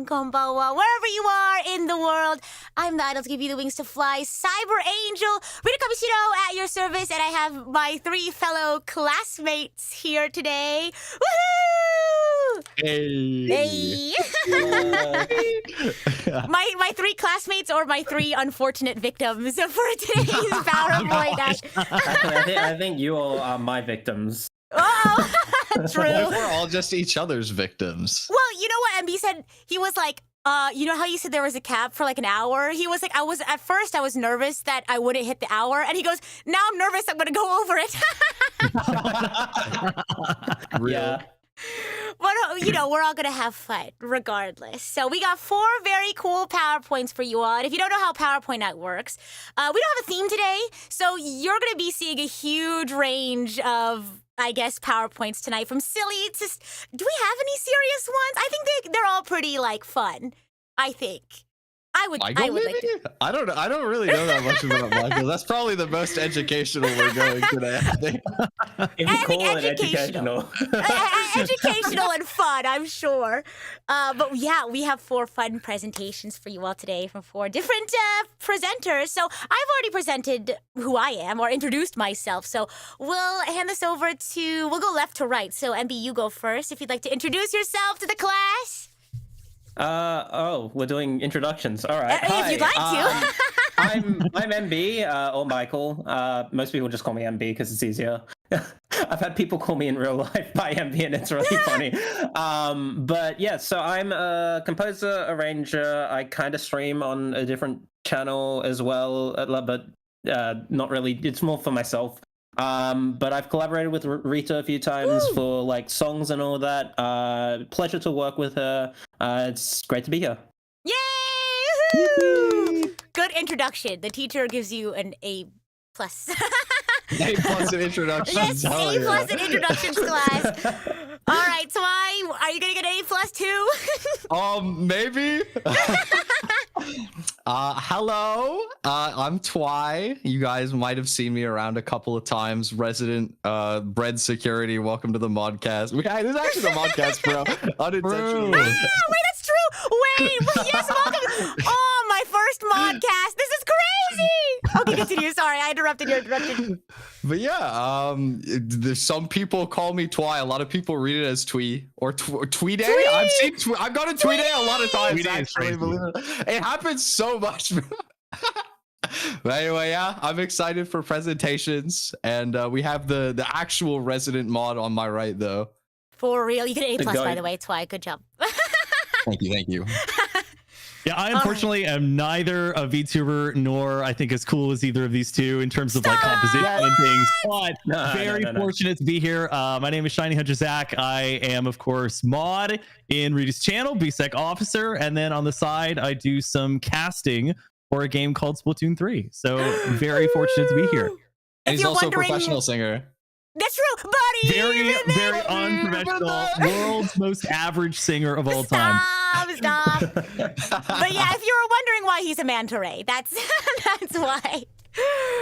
konbanwa. Wherever you are in the world, I'm the idol to give you the wings to fly, Cyber Angel, Rita Kamishiro at your service, and I have my 3 fellow classmates here today. Woohoo! Hey! My 3 classmates or my 3 unfortunate victims for today's PowerPoint. I think you all are my victims. Oh, true. What if we're all just each other's victims? Well, you know what MB said? He was like, you know how you said there was a cap for like an hour? He was like, at first I was nervous that I wouldn't hit the hour. And he goes, now I'm nervous I'm going to go over it. Yeah. But, you know, we're all going to have fun regardless. So we got 4 very cool PowerPoints for you all. And if you don't know how PowerPoint Night works, we don't have a theme today. So you're going to be seeing a huge range of, I guess, PowerPoints tonight, from silly to... Do we have any serious ones? I think they're all pretty, like, fun, I think. I would like to... I don't really know that much about Michael. That's probably the most educational we're going today, I think. If you call it educational. Educational and fun, I'm sure. But yeah, we have 4 fun presentations for you all today from 4 different presenters. So I've already presented who I am or introduced myself. So we'll hand this over to... We'll go left to right. So MB, you go first if you'd like to introduce yourself to the class. We're doing introductions. All right. If you'd like to. I'm MB or Michael. Most people just call me MB because it's easier. I've had people call me in real life by MB, and it's really funny. But yeah, so I'm a composer, arranger. I kind of stream on a different channel as well, but not really. It's more for myself. But I've collaborated with Rita a few times for like songs and all that. Pleasure to work with her. It's great to be here. Yay! Woo-hoo! Good introduction. The teacher gives you an A+. A+ in introductions. Yes, A+ in introductions class. All right, Twy, are you gonna get an A+ too? Maybe. Hello, I'm Twy. You guys might have seen me around a couple of times. Resident bread security. Welcome to the modcast. This is actually the modcast, bro. Unintentional. Wait, that's true. Wait, yes, welcome. Oh, my first modcast. This is crazy. Okay, continue. Sorry, I interrupted you. But yeah, there's some people call me Twy. A lot of people read it as Twee or Tweeday. I've got a Tweeday a lot of times. Actually, believe it. It happens so much. But anyway, yeah, I'm excited for presentations, and we have the actual resident mod on my right, though. For real, you get an A+, by the way, Twy. Good job. Thank you. Yeah, I unfortunately am neither a VTuber nor I think as cool as either of these two in terms of like composition and things, but very fortunate to be here. My name is Shiny Hunter Zach. I am, of course, mod in Rita's channel, BSEC officer, and then on the side, I do some casting for a game called Splatoon 3. So very fortunate to be here. And he's also a professional singer. That's true, buddy. Very unprofessional, world's most average singer of all time. Stop. But yeah, if you're wondering why he's a manta ray, that's why.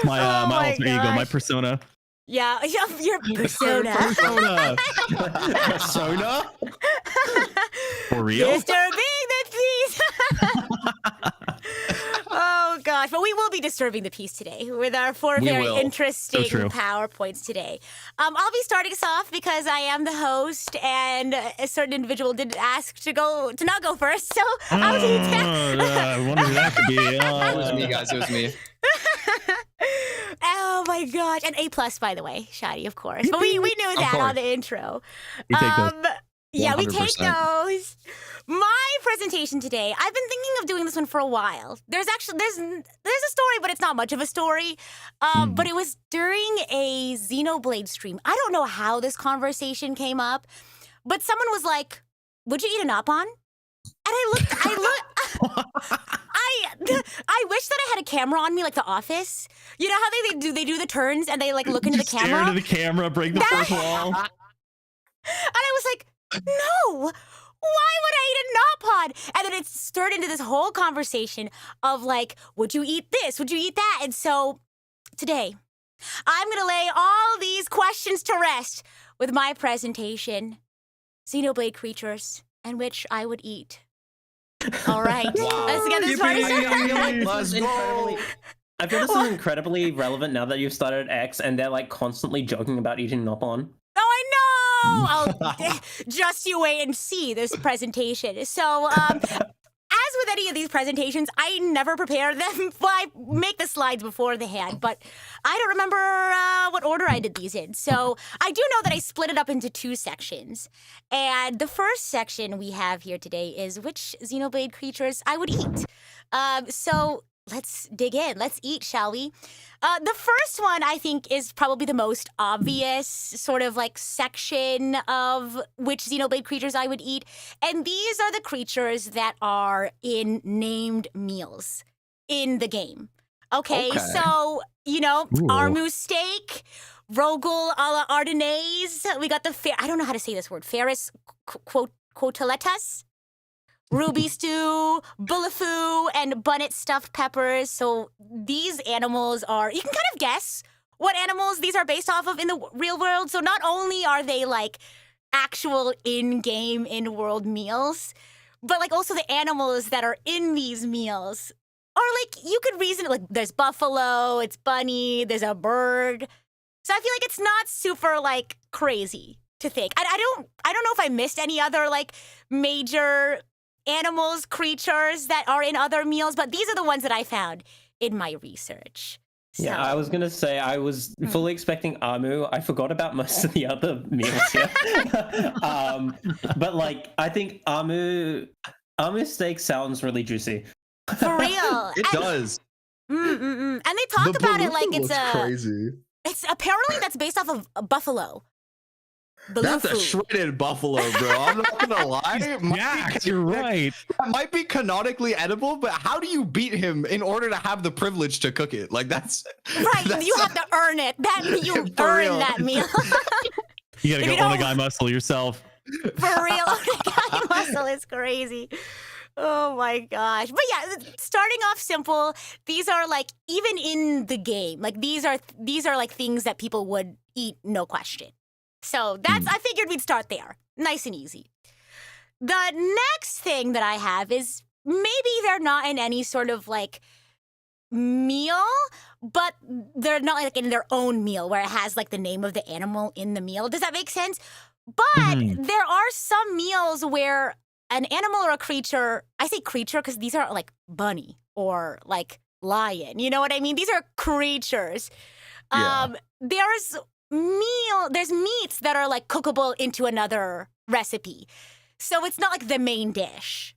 My alter ego, my persona. Yeah, your persona. Persona? For real? Disturbing the peace. Oh gosh, but we will be disturbing the peace today with our 4 very interesting PowerPoints today. I'll be starting us off because I am the host, and a certain individual did ask to not go first. So I'll do that. I wonder who that could be. It was me, guys. It was me. Oh my gosh, an A+, by the way, Shady, of course. But we knew that on the intro. We take those. Yeah, we take those. My presentation today, I've been thinking of doing this one for a while. There's a story, but it's not much of a story. But it was during a Xenoblade stream. I don't know how this conversation came up, but someone was like, "Would you eat a Napon?" And I wish that I had a camera on me, like The Office. You know how they do the turns and they like look into the camera? Stare into the camera, break the fourth wall. And I was like, no, why would I eat a Napon? And then it stirred into this whole conversation of like, would you eat this? Would you eat that? And so today, I'm going to lay all these questions to rest with my presentation, Xenoblade Creatures, and which I would eat All right. Wow. Let's get this party started. Let's go. I feel this is incredibly relevant now that you've started X and they're like constantly joking about eating Nopon. Oh, I know! Just you wait and see this presentation. So, as with any of these presentations, I never prepare them. Well, I make the slides beforehand, but I don't remember what order I did these in. So I do know that I split it up into 2 sections. And the first section we have here today is which Xenoblade creatures I would eat. So let's dig in. Let's eat, shall we? The first one, I think, is probably the most obvious sort of like section of which Xenoblade creatures I would eat. And these are the creatures that are in named meals in the game. Okay. So, you know, Armu steak, Rogel a la Ardennaise. We got the, I don't know how to say this word, Ferris quoteletas. Ruby stew, bullafoo, and bunnet stuffed peppers. So these animals are, you can kind of guess what animals these are based off of in the real world. So not only are they like actual in-game, in-world meals, but like also the animals that are in these meals are like, you could reason it, like there's buffalo, it's bunny, there's a bird. So I feel like it's not super like crazy to think. I don't know if I missed any other like major animals, creatures that are in other meals, but these are the ones that I found in my research. So. Yeah, I was gonna say I was fully expecting Armu. I forgot about most of the other meals here. But like, I think Armu steak sounds really juicy. For real. It does. And they talk about it like it's crazy. It's apparently that's based off of a buffalo. That's a shredded buffalo, bro. I'm not gonna lie. Yeah, you're right. That might be canonically edible, but how do you beat him in order to have the privilege to cook it? Like that's right. You have to earn it. You earn that meal. You gotta go onegai muscle yourself. For real, onegai muscle is crazy. Oh my gosh. But yeah, starting off simple, these are like, even in the game, like these are like things that people would eat, no question. So that's, I figured we'd start there. Nice and easy. The next thing that I have is maybe they're not in any sort of like meal, but they're not like in their own meal where it has like the name of the animal in the meal. Does that make sense? But there are some meals where an animal or a creature, I say creature because these are like bunny or like lion. You know what I mean? These are creatures. Yeah. There's meats that are like cookable into another recipe. So it's not like the main dish.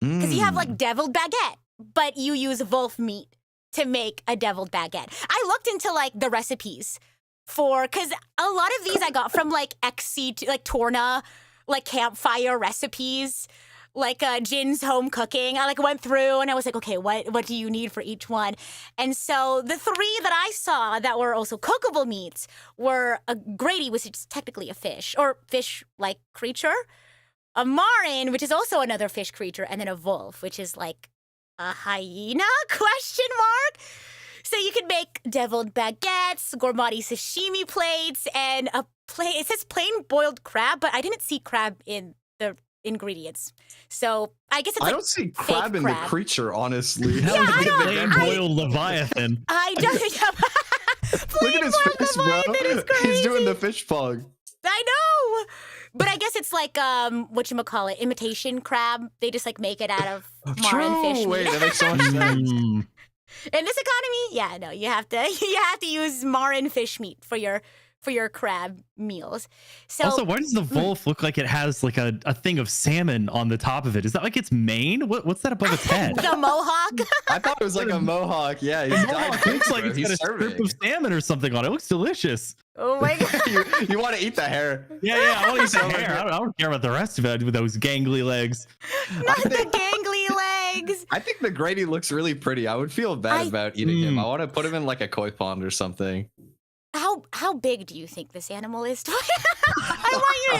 Because you have like deviled baguette, but you use wolf meat to make a deviled baguette. I looked into like the recipes because a lot of these I got from like XC, like Torna, like campfire recipes, like Jin's home cooking. I like went through and I was like, okay, what do you need for each one? And so the 3 that I saw that were also cookable meats were a grady, which is technically a fish or fish-like creature, a marin, which is also another fish creature, and then a wolf, which is like a hyena, ? So you could make deviled baguettes, gourmandi sashimi plates, and it says plain boiled crab, but I didn't see crab in the ingredients. So I guess it's I don't see crab in the creature, honestly. Yeah, I know. Plain boiled leviathan. I just Look at his face, bro. He's doing the fish pug. I know. But I guess it's like whatchamacallit, imitation crab. They just like make it out of marin fish meat. Wait, that makes so much sense. In this economy, yeah, no, you have to use marin fish meat for your crab meals. So Also, why does the wolf look like it has like a thing of salmon on the top of it? Is that like its mane? What's that above its head? the mohawk. I thought it was like a mohawk. Yeah, he's It looks like it's got a strip of salmon or something on it. It looks delicious. Oh my god. you want to eat the hair? Yeah, I want to eat the hair. I don't care about the rest of it with those gangly legs. Not the gangly legs. I think the grady looks really pretty. I would feel bad about eating him. I want to put him in like a koi pond or something. How big do you think this animal is? I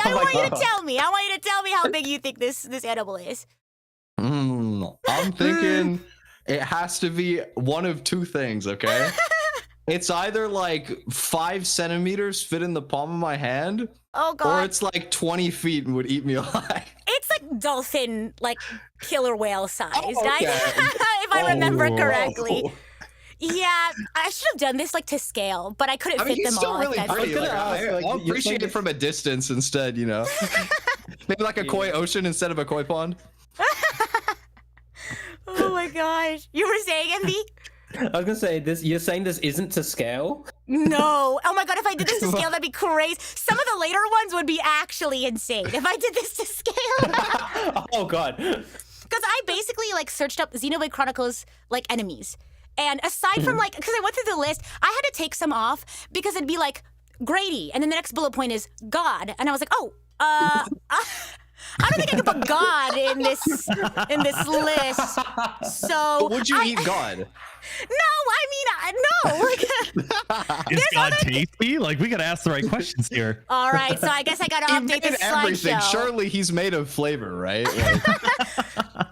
want you to tell me. I want you to tell me how big you think this animal is. I'm thinking it has to be one of 2 things, okay? It's either like 5 centimeters fit in the palm of my hand, oh god, or it's like 20 feet and would eat me alive. It's like dolphin, like killer whale sized. Oh, okay. If I remember correctly. Yeah, I should have done this like to scale, but I couldn't fit he's them still all. really pretty. Like, I'll you appreciate it from a distance instead, you know. Maybe like a koi ocean instead of a koi pond. Oh my gosh. You were saying, MB? I was gonna say this. You're saying this isn't to scale? No. Oh my god, if I did this to scale, that'd be crazy. Some of the later ones would be actually insane if I did this to scale. Oh god. Because I basically like searched up Xenoblade Chronicles like enemies. And aside from like, because I went through the list, I had to take some off because it'd be like Grady, and then the next bullet point is God, and I was like, oh, I don't think I can put God in this list. So But would you eat God? No, I mean, no. Like, Is God tasty? Like, we gotta ask the right questions here. all right, so I guess I gotta He update made this everything. slideshow. Surely he's made of flavor, right? Like,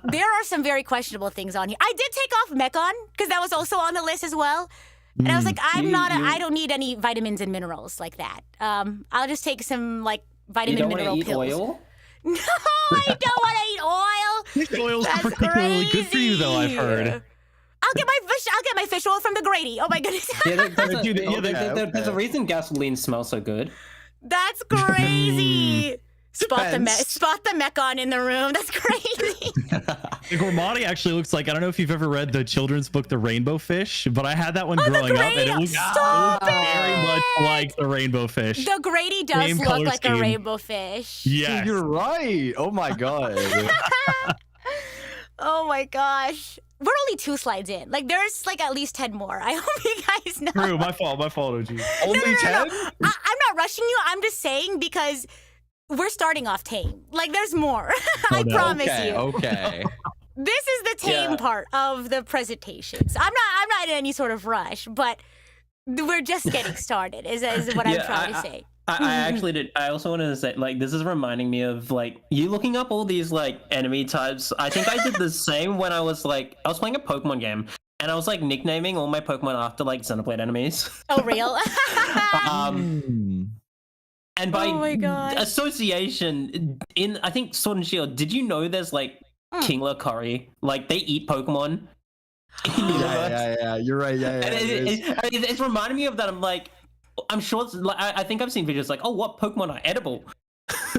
There are some very questionable things on here. I did take off Mekon because that was also on the list as well. And I was like, I don't need any vitamins and minerals like that. I'll just take some like You vitamin don't want mineral to eat pills. oil? No, I don't want to eat oil. Fish oil's That's particularly good for you, though, I've crazy. heard. I'll get my fish oil from the Grady. Oh my goodness. Yeah, there's Okay. a reason gasoline smells so good. That's crazy. Spot the Depends. Mekon in the room. That's crazy. The Gourmati actually looks like, I don't know if you've ever read the children's book, The Rainbow Fish, but I had that one growing up, and it looks Stop very it! much like the rainbow fish. The Grady does Same look color like a scheme. rainbow fish. Yes. You're right. Oh my god. Oh my gosh. We're only 2 slides in. Like, there's like at least 10 more. I hope you guys know. True, my fault, OG. Only 10? I'm not rushing you. I'm just saying because we're starting off tame. Like, there's more. I no. promise Okay, you. okay. This is the tame Yeah. part of the presentations. I'm not in any sort of rush, but we're just getting started. Is what I'm trying to say. I actually did. I also wanted to say, like, this is reminding me of like you looking up all these like enemy types. I think I did the same when I was playing a Pokemon game, and I was like nicknaming all my Pokemon after like Xenoblade enemies. Oh, real? And by Oh my God. association, in I think Sword and Shield, did you know there's like Kingler curry? Like they eat Pokemon. In the universe. Yeah. You're right. Yeah. And it's reminding me of that. I'm like, I'm sure. I think I've seen videos like, oh, what Pokemon are edible?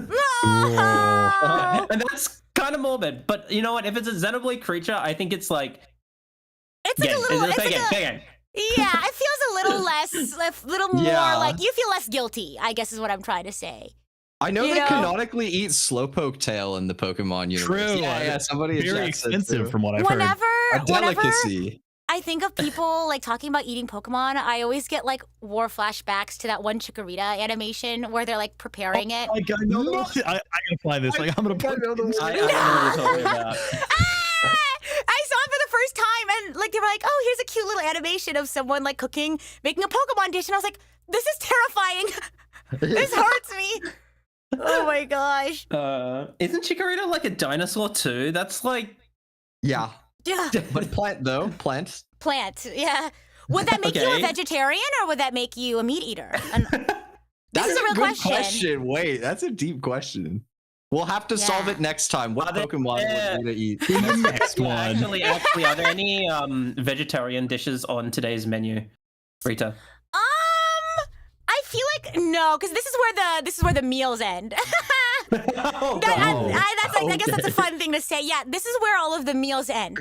No! And that's kind of morbid. But you know what? If it's a Xenoblade creature, I think it's like. It's like a little. It's fair like game. Yeah, it feels a little less, a little more Yeah. like you feel less guilty, I guess is what I'm trying to say. I know You they know? canonically eat Slowpoke tail in the Pokemon universe. True. Yeah. Somebody Very adjusted expensive to from what I've heard. a delicacy. I think of people like talking about eating Pokemon, I always get like war flashbacks to that one Chikorita animation where they're like preparing it. Like, I know I gotta find this. Like, I'm gonna put I don't know what you're talking about. I saw it for the first time and like they were like, oh, here's a cute little animation of someone like cooking, making a Pokemon dish. And I was like, this is terrifying. This hurts me. Oh my gosh. Isn't Chikorita like a dinosaur too? That's like. Yeah. Yeah. But plant though. Plant. Plant. Yeah. Would that make you a Okay. vegetarian or would that make you a meat eater? That's is a real good question. Wait, that's a deep question. We'll have to solve Yeah. it next time. What Are there- Pokemon yeah. would we eat? next one. Actually, are there any vegetarian dishes on today's menu, Rita? I feel like no, because this is where the meals end. Oh, I guess that's a fun thing to say. Yeah, this is where all of the meals end.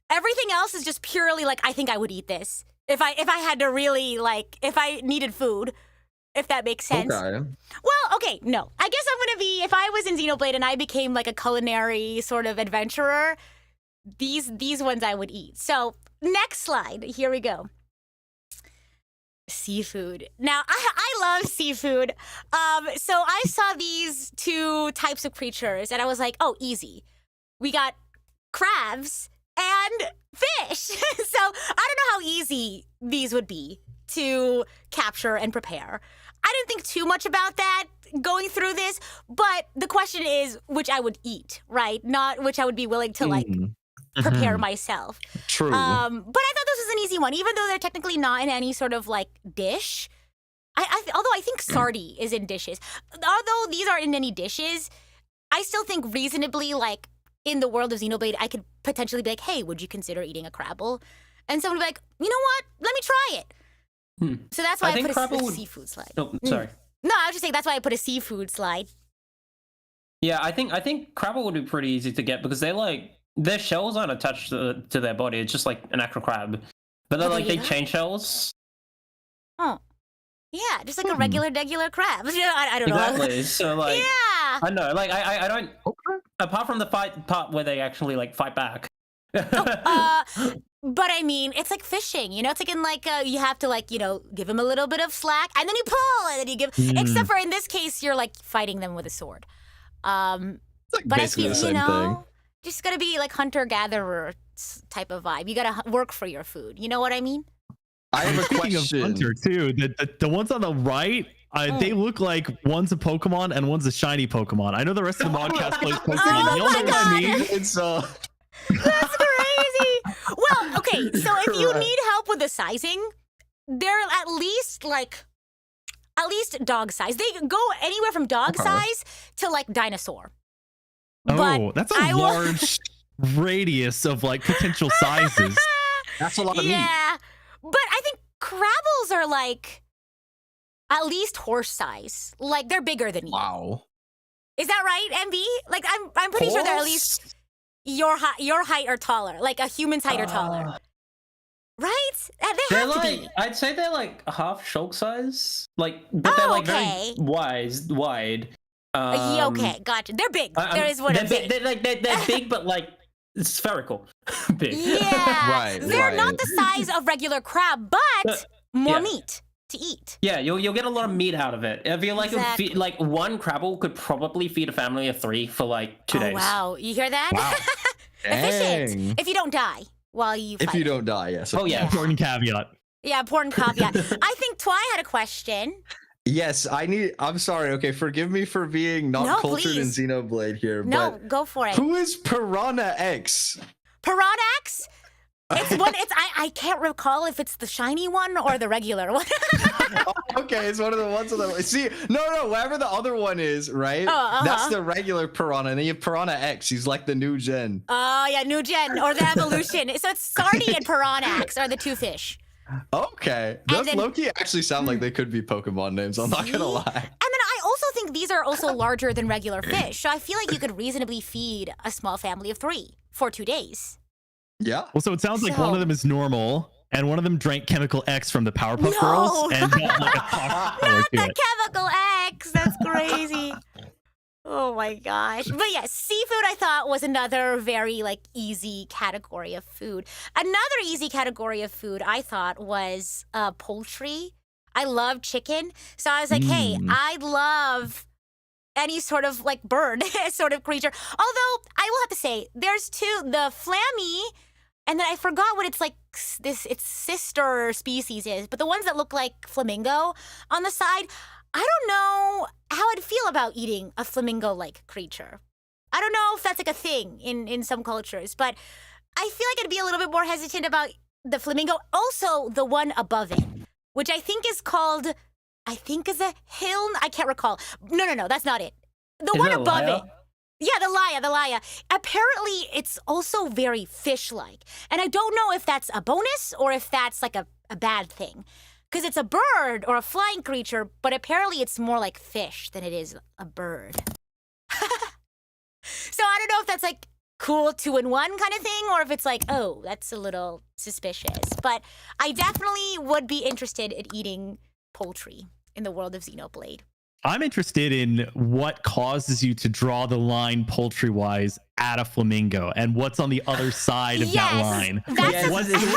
Everything else is just purely like I think I would eat this if I had to really like if I needed food, if that makes sense. Okay. Well, okay, no. I guess I'm gonna be if I was in Xenoblade and I became like a culinary sort of adventurer. These ones I would eat. So next slide. Here we go. Seafood. Now, I love seafood. So I saw these 2 types of creatures, and I was like, oh, easy. We got crabs and fish. So I don't know how easy these would be to capture and prepare. I didn't think too much about that going through this, but the question is which I would eat, right? Not which I would be willing to like prepare myself. True. But I thought this was an easy one, even though they're technically not in any sort of like dish. Although I think sardi is in dishes. Although these aren't in any dishes, I still think reasonably, like, in the world of Xenoblade, I could potentially be like, hey, would you consider eating a Crabble? And someone would be like, you know what? Let me try it. So that's why I put a seafood slide. Oh, sorry. No, I was just saying that's why I put a seafood slide. Yeah, I think Crabble would be pretty easy to get because their shells aren't attached to their body. It's just like an actual crab. But they're they change shells. Oh. Yeah, just like a regular crab. I don't know. Exactly. So like, yeah. I know. Like I don't. Apart from the fight part where they actually like fight back. But I mean, it's like fishing. You know, it's like in like you have to like give them a little bit of slack, and then you pull, and then you give. Except for in this case, you're like fighting them with a sword. It's like but basically I feel, the same thing. Just gotta be like hunter-gatherer type of vibe. You gotta work for your food. You know what I mean? I have a Speaking question. of hunter too, the ones on the right, they look like one's a Pokemon and one's a shiny Pokemon. I know the rest of the podcast plays Pokemon. Y'all know what I mean? It's That's crazy. Well, okay, so if you need help with the sizing, they're at least dog size. They go anywhere from dog size to like dinosaur. Oh, that's a large radius of like potential sizes. That's a lot of meat. Yeah, but I think Crabbles are like at least horse size. Like they're bigger than you. Wow. Is that right, MB? Like I'm pretty sure they're at least your height or taller, like a human's height or taller. Right? They have to be. I'd say they're like half Shulk size. Like, but they're like very wide. Okay, gotcha. They're big. There is what I'm saying. They're big, but like spherical. Big. Yeah. Right. They're not the size of regular crab, but more meat to eat. Yeah, you'll get a lot of meat out of it. If you like, Exactly. like one Crabble could probably feed a family of 3 for like 2 days. Wow, you hear that? Wow. Efficient. Dang. If you don't die while you fight. If you don't die, yes. Oh yeah. Important caveat. Yeah, important caveat. I think Twy had a question. Yes, I'm sorry. Okay, forgive me for being not cultured please. in Xenoblade here. No, but go for it. who is Piranha X? Piranax? I can't recall if it's the shiny one or the regular one. Okay, it's one of the ones on the. See, no, whatever the other one is, right? That's the regular Piranha, and then you have Piranha X. He's like the new gen. Oh yeah, new gen or the evolution. So it's Sardi and Piranax are the two fish. Okay, those Loki actually sound like they could be Pokemon names. I'm not gonna lie. And then I also think these are also larger than regular fish. So I feel like you could reasonably feed a small family of 3 for 2 days. Yeah. Well, so it sounds like one of them is normal, and one of them drank Chemical X from the Powerpuff Girls, and got like a toxic color to Not it. the Chemical X. That's crazy. Oh my gosh. But yes, seafood I thought was another very like easy category of food. Another easy category of food I thought was poultry. I love chicken. So I was like, hey, I love any sort of like bird sort of creature. Although I will have to say, there's two, the flammy, and then I forgot what it's like its sister species is, but the ones that look like flamingo on the side, I don't know how I'd feel about eating a flamingo-like creature. I don't know if that's like a thing in some cultures, but I feel like I'd be a little bit more hesitant about the flamingo. Also, the one above it, which I think is called, is a hill. I can't recall. No, that's not it. The one above it. Yeah, the Laya. Apparently, it's also very fish-like. And I don't know if that's a bonus or if that's like a bad thing. Because it's a bird or a flying creature, but apparently it's more like fish than it is a bird. So I don't know if that's like cool 2-in-1 kind of thing, or if it's like, oh, that's a little suspicious. But I definitely would be interested in eating poultry in the world of Xenoblade. I'm interested in what causes you to draw the line poultry-wise at a flamingo, and what's on the other side of that line. That's What is Okay.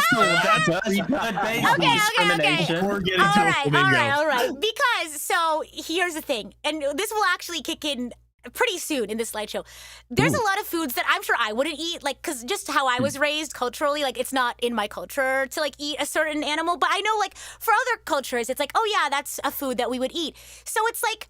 Before getting to a flamingo. All right. Because, so, here's the thing. And this will actually kick in pretty soon in this slideshow. There's a lot of foods that I'm sure I wouldn't eat, like, because just how I was raised culturally, like, it's not in my culture to, like, eat a certain animal. But I know, like, for other cultures, it's like, oh, yeah, that's a food that we would eat. So it's like,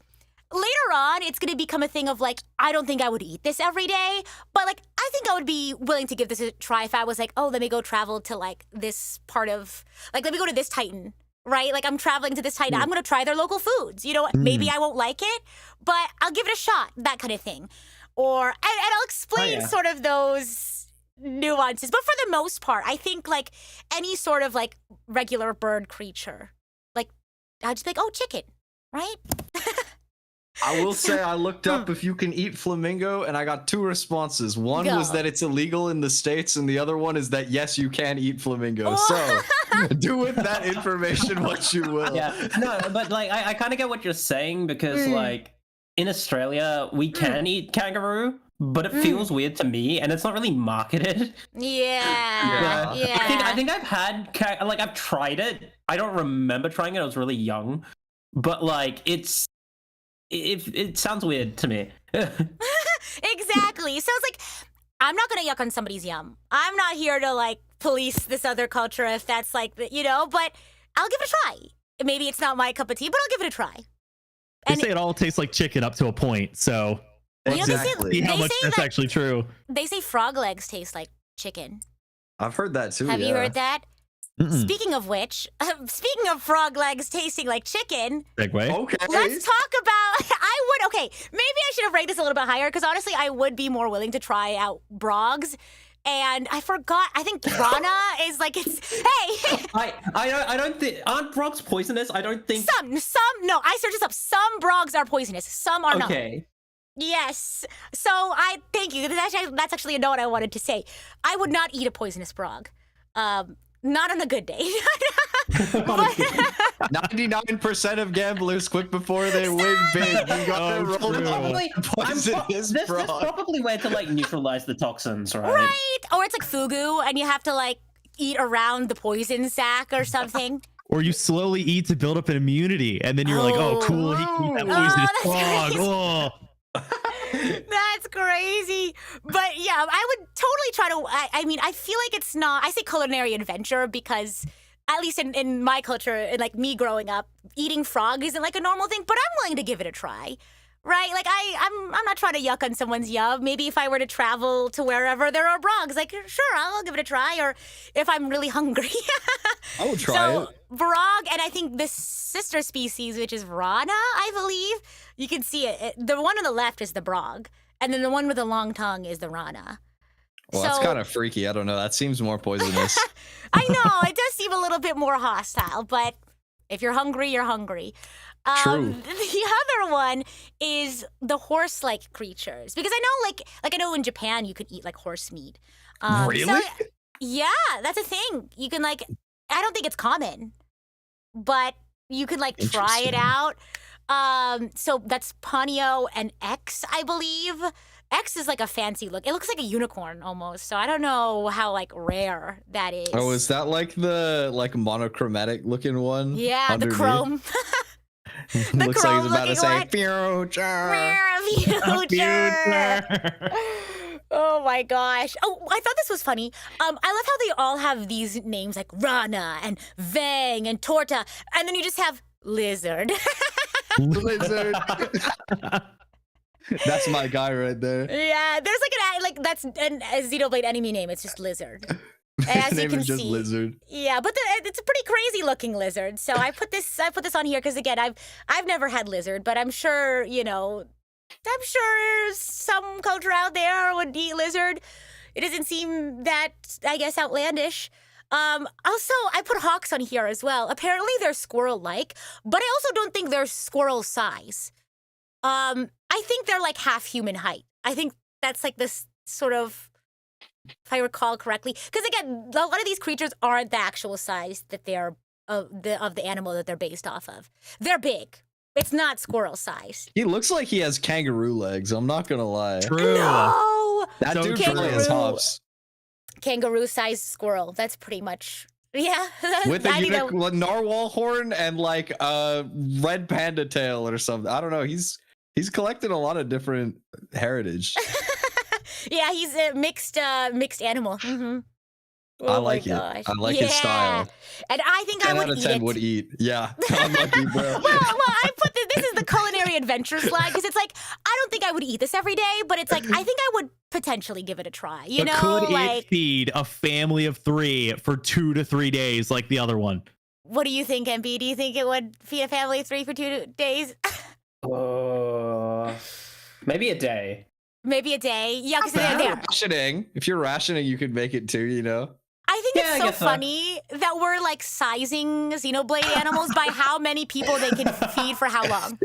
later on, it's going to become a thing of, like, I don't think I would eat this every day. But, like, I think I would be willing to give this a try if I was like, oh, let me go travel to, like, this part of, like, let me go to this Titan. Right? Like, I'm traveling to this Titan. I'm going to try their local foods. You know, maybe I won't like it, but I'll give it a shot. That kind of thing. or and I'll explain yeah. sort of those nuances. But for the most part, I think like any sort of like regular bird creature, like I'd just be like, oh, chicken, right? I will say I looked up if you can eat flamingo, and I got 2 responses. One Go. was that it's illegal in the States, and the other one is that yes, you can eat flamingo. So do with that information what you will. Yeah, no, but like I kind of get what you're saying because like in Australia we can eat kangaroo, but it feels weird to me, and it's not really marketed. Yeah. I think I've had I've tried it. I don't remember trying it. I was really young, but like it sounds weird to me. Exactly. So it's like, I'm not gonna yuck on somebody's yum. I'm not here to like police this other culture if that's like but I'll give it a try. Maybe it's not my cup of tea, but I'll give it a try. They say it all tastes like chicken up to a point, so Exactly. see how much that's actually true. They say frog legs taste like chicken. I've heard that too. Have you heard that? Mm-mm. Speaking of which, speaking of frog legs tasting like chicken, Segue. Okay. let's talk about. Maybe I should have ranked this a little bit higher because honestly, I would be more willing to try out brogs. And I forgot. I think Rana is like it's. Hey, I don't think aren't frogs poisonous? I don't think some. No, I searched this up. Some brogs are poisonous. Some are not. Okay. Yes. So I thank you. That's actually a note I wanted to say. I would not eat a poisonous frog. Not on a good day. 99% of gamblers quit before they win big. You gotta roll This probably way to like neutralize the toxins, right? Right. Or it's like fugu, and you have to like eat around the poison sac or something. Or you slowly eat to build up an immunity, and then you're like, oh, cool, he can eat that poisonous frog. Oh. That's crazy. But yeah, I would totally try to. I mean, I feel like it's not. I say culinary adventure because, at least in my culture, and like me growing up, eating frog isn't like a normal thing. But I'm willing to give it a try. Right? Like I'm not trying to yuck on someone's yum. Maybe if I were to travel to wherever there are frogs, like sure, I'll give it a try. Or if I'm really hungry, I would try it. Frog, and I think the sister species, which is Rana, I believe, you can see it. The one on the left is the brog, and then the one with the long tongue is the Rana. Well, that's kind of freaky. I don't know. That seems more poisonous. I know it does seem a little bit more hostile, but if you're hungry, you're hungry. True. The other one is the horse-like creatures, because I know, like I know in Japan you could eat like horse meat. Really? So, yeah, that's a thing. You can like. I don't think it's common, but you can like try it out. So that's Ponyo and X, I believe. X is like a fancy look. It looks like a unicorn almost. So I don't know how like rare that is. Oh, is that like the monochromatic looking one? Yeah, underneath? the chrome. The Looks like he's about to say future. Future. Oh my gosh. Oh, I thought this was funny. I love how they all have these names like Rana and Vang and Torta, and then you just have Lizard. Lizard. That's my guy right there. Yeah, there's like that's a Xenoblade enemy name. It's just Lizard. As His you name can is just see. Lizard. Yeah, but it's a pretty crazy looking lizard. So I put this on here because again, I've never had lizard, but I'm sure I'm sure some culture out there would eat lizard. It doesn't seem that, I guess, outlandish. Also, I put hawks on here as well. Apparently they're squirrel-like, but I also don't think they're squirrel size. I think they're like half human height. I think that's like this sort of, if I recall correctly. Because again, a lot of these creatures aren't the actual size that they are of the animal that they're based off of. They're big. It's not squirrel size. He looks like he has kangaroo legs. I'm not gonna lie. True. No! That So dude really has hops. Kangaroo-sized squirrel. That's pretty much... Yeah. With a I think narwhal horn and like a red panda tail or something. I don't know. He's collected a lot of different heritage. Yeah, he's a mixed animal. Mm-hmm. I like it. I like his style. And I think 10 I out would of eat 10 it. would eat. Yeah. I'm lucky, bro. Well, I put this is the culinary adventure slide because it's like I don't think I would eat this every day, but it's like I think I would potentially give it a try. You know, could like it feed a family of 3 for 2 to 3 days like the other one? what do you think, MB? Do you think it would feed a family of 3 for 2 days? Maybe a day. Maybe a day. Yeah, because If they're you're rationing, if you're rationing, you could make it 2, you know? I think Yeah, I it's so guess so. funny that we're like sizing Xenoblade animals by how many people they can feed for how long.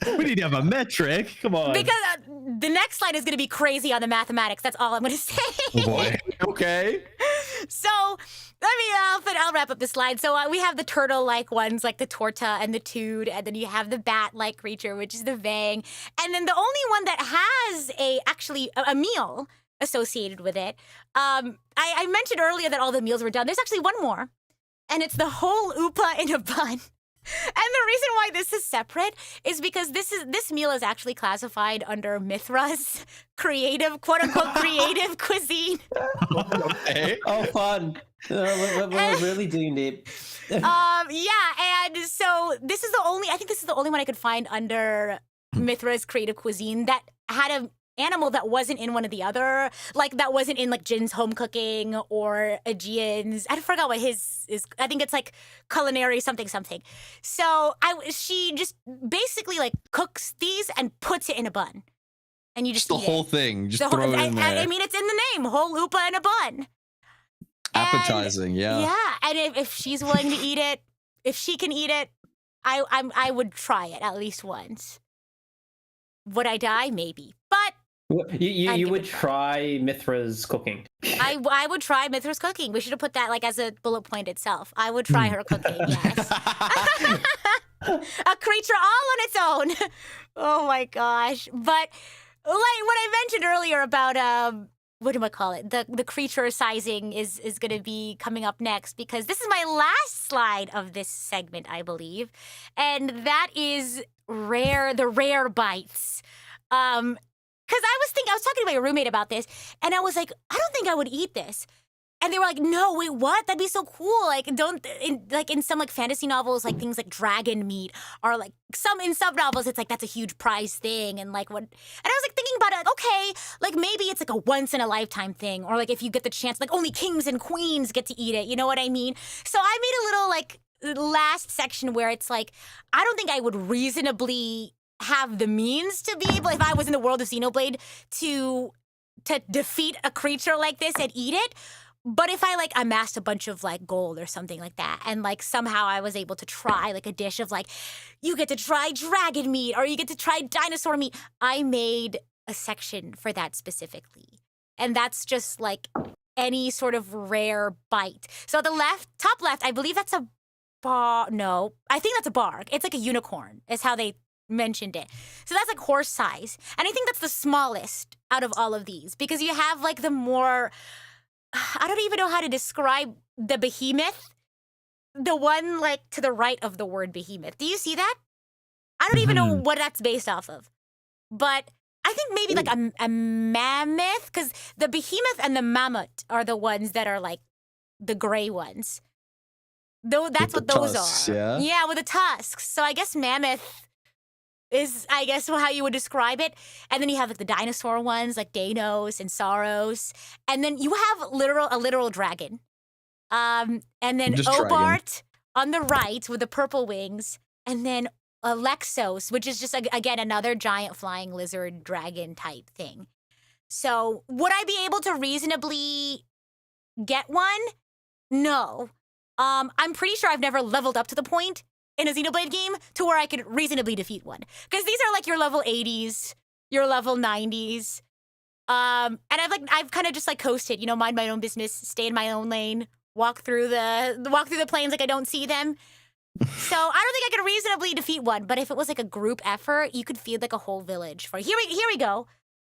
We need to have a metric. Come on. Because the next slide is going to be crazy on the mathematics. That's all I'm going to say. Oh boy. Okay. So I'll wrap up the slide. So we have the turtle-like ones, like the Torta and the Toad, and then you have the bat-like creature, which is the Vang, and then the only one that has a meal associated with it. I mentioned earlier that all the meals were done. There's actually one more, and it's the whole Upa in a bun. And the reason why this is separate is because this meal is actually classified under Mithra's creative, quote unquote, creative cuisine. Okay. Oh, fun. We're really doing deep. Yeah, and so I think this is the only one I could find under Mithra's creative cuisine that had an animal that wasn't in one of the other, like that wasn't in like Jin's home cooking or Aegean's. I forgot what his is. I think it's like culinary something. So she just basically like cooks these and puts it in a bun, and you just the eat whole it. thing. Just The throw whole, it in there. I mean, it's in the name, whole Upa in a bun. Appetizing, yeah. Yeah, and if she's willing to eat it, if she can eat it, I would try it at least once. Would I die? Maybe, but You would try Mithra's cooking. I would try Mithra's cooking. We should have put that like as a bullet point itself. I would try her cooking. Yes, a creature all on its own. Oh my gosh! But like what I mentioned earlier about what do I call it? The creature sizing is going to be coming up next because this is my last slide of this segment, I believe, and that is the rare bites. Because I was talking to my roommate about this, and I was like, I don't think I would eat this. And they were like, no, wait, what? That'd be so cool. Like, in some like fantasy novels, like things like dragon meat, or like in some novels, it's like that's a huge prize thing, and like what? And I was like thinking about it, like, okay, like maybe it's like a once in a lifetime thing, or like if you get the chance, like only kings and queens get to eat it. You know what I mean? So I made a little like last section where it's like, I don't think I would reasonably have the means to be able, if I was in the world of Xenoblade, to defeat a creature like this and eat it. But if I like amassed a bunch of like gold or something like that, and like somehow I was able to try like a dish of like, you get to try dragon meat or you get to try dinosaur meat, I made a section for that specifically. And that's just like any sort of rare bite. So the top left, I believe that's a no, I think that's a bark. It's like a unicorn is how they mentioned it. So that's like horse size. And I think that's the smallest out of all of these because you have like the more, I don't even know how to describe the behemoth. The one like to the right of the word behemoth. Do you see that? I don't even know what that's based off of. But I think maybe like a mammoth, because the behemoth and the mammoth are the ones that are like the gray ones. Though that's what those tusks, are. Yeah, with the tusks. So I guess mammoth is, I guess, how you would describe it. And then you have like the dinosaur ones, like Danos and Saros. And then you have a literal dragon. And then Obart on the right with the purple wings. And then Alexos, which is just, again, another giant flying lizard dragon type thing. So would I be able to reasonably get one? No. I'm pretty sure I've never leveled up to the point in a Xenoblade game to where I could reasonably defeat one. Because these are like your level 80s, your level 90s. And I've kind of just like coasted, mind my own business, stay in my own lane, walk through the plains like I don't see them. So I don't think I could reasonably defeat one, but if it was like a group effort, you could feed like a whole village for. Here we go.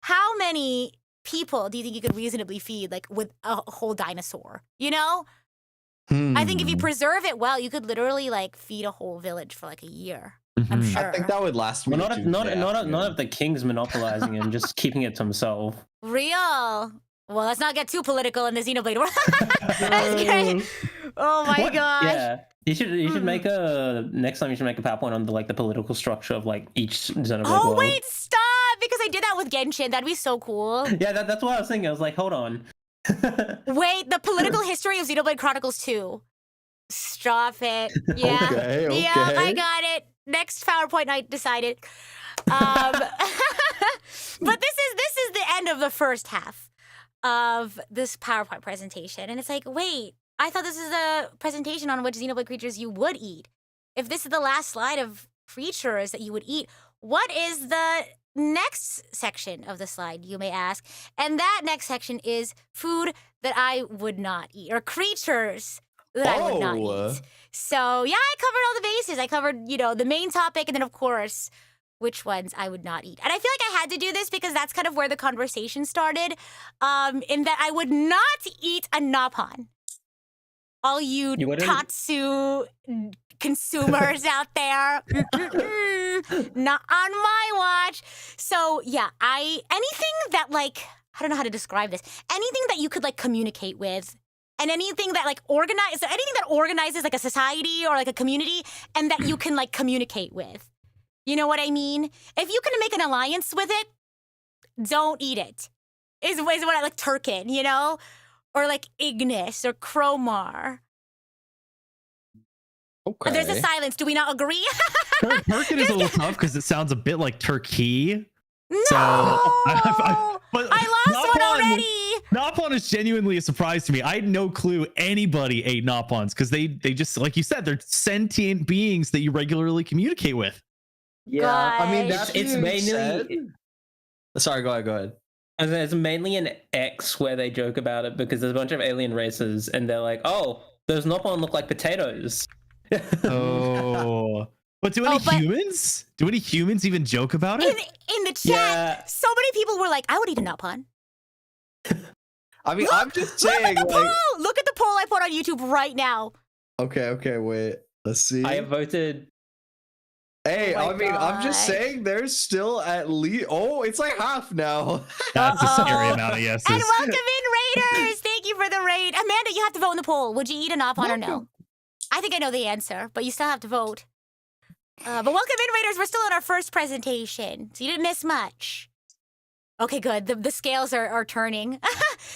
How many people do you think you could reasonably feed like with a whole dinosaur? I think if you preserve it well, you could literally like feed a whole village for like a year. I'm sure. I think that would last me. Well, not if the king's monopolizing and just keeping it to himself. Real. Well, let's not get too political in the Xenoblade world. That's great. Oh my gosh. Yeah. You should make next time you should make a PowerPoint on the political structure of like each Xenoblade world. Oh wait, stop! Because I did that with Genshin. That'd be so cool. Yeah, that's what I was thinking. I was like, hold on. Wait, the political history of Xenoblade Chronicles 2. Stop it. Yeah. Okay. Yeah, I got it. Next PowerPoint I decided. But this is the end of the first half of this PowerPoint presentation, and it's like, wait, I thought this is a presentation on which Xenoblade creatures you would eat. If this is the last slide of creatures that you would eat, what is the next section of the slide, you may ask? And that next section is food that I would not eat, or creatures that I would not eat. So yeah, I covered all the bases. I covered, the main topic, and then of course, which ones I would not eat. And I feel like I had to do this because that's kind of where the conversation started, in that I would not eat a Napon. All you Tatsu consumers out there, not on my watch. So yeah, anything that I don't know how to describe this. Anything that you could communicate with, and anything that anything that organizes a society or a community, and that you can communicate with. You know what I mean? If you can make an alliance with it, don't eat it. Is what I like Turkin, or Ignis or Cromar. Okay. There's a silence. Do we not agree? Turkin is a little tough because it sounds a bit like Turkey. No! So, but I lost one already! Napon is genuinely a surprise to me. I had no clue anybody ate Napons because they just, like you said, they're sentient beings that you regularly communicate with. Yeah, Gosh. I mean, it's mainly... Sorry, go ahead. There's mainly an X where they joke about it because there's a bunch of alien races and they're like, oh, those Napon look like potatoes. Oh. But do any humans even joke about it? In the chat, so many people were like, I would eat a Napon. I mean, I'm just saying. Look at the poll I put on YouTube right now. Okay, wait. Let's see. I voted. Hey, I'm just saying there's still at least... Oh, it's like half now. That's a scary amount of yeses. And welcome in, Raiders. Thank you for the raid. Amanda, you have to vote in the poll. Would you eat a Napon or no? I think I know the answer, but you still have to vote. But welcome in, Raiders. We're still in our first presentation, so you didn't miss much. Okay, good. The scales are turning.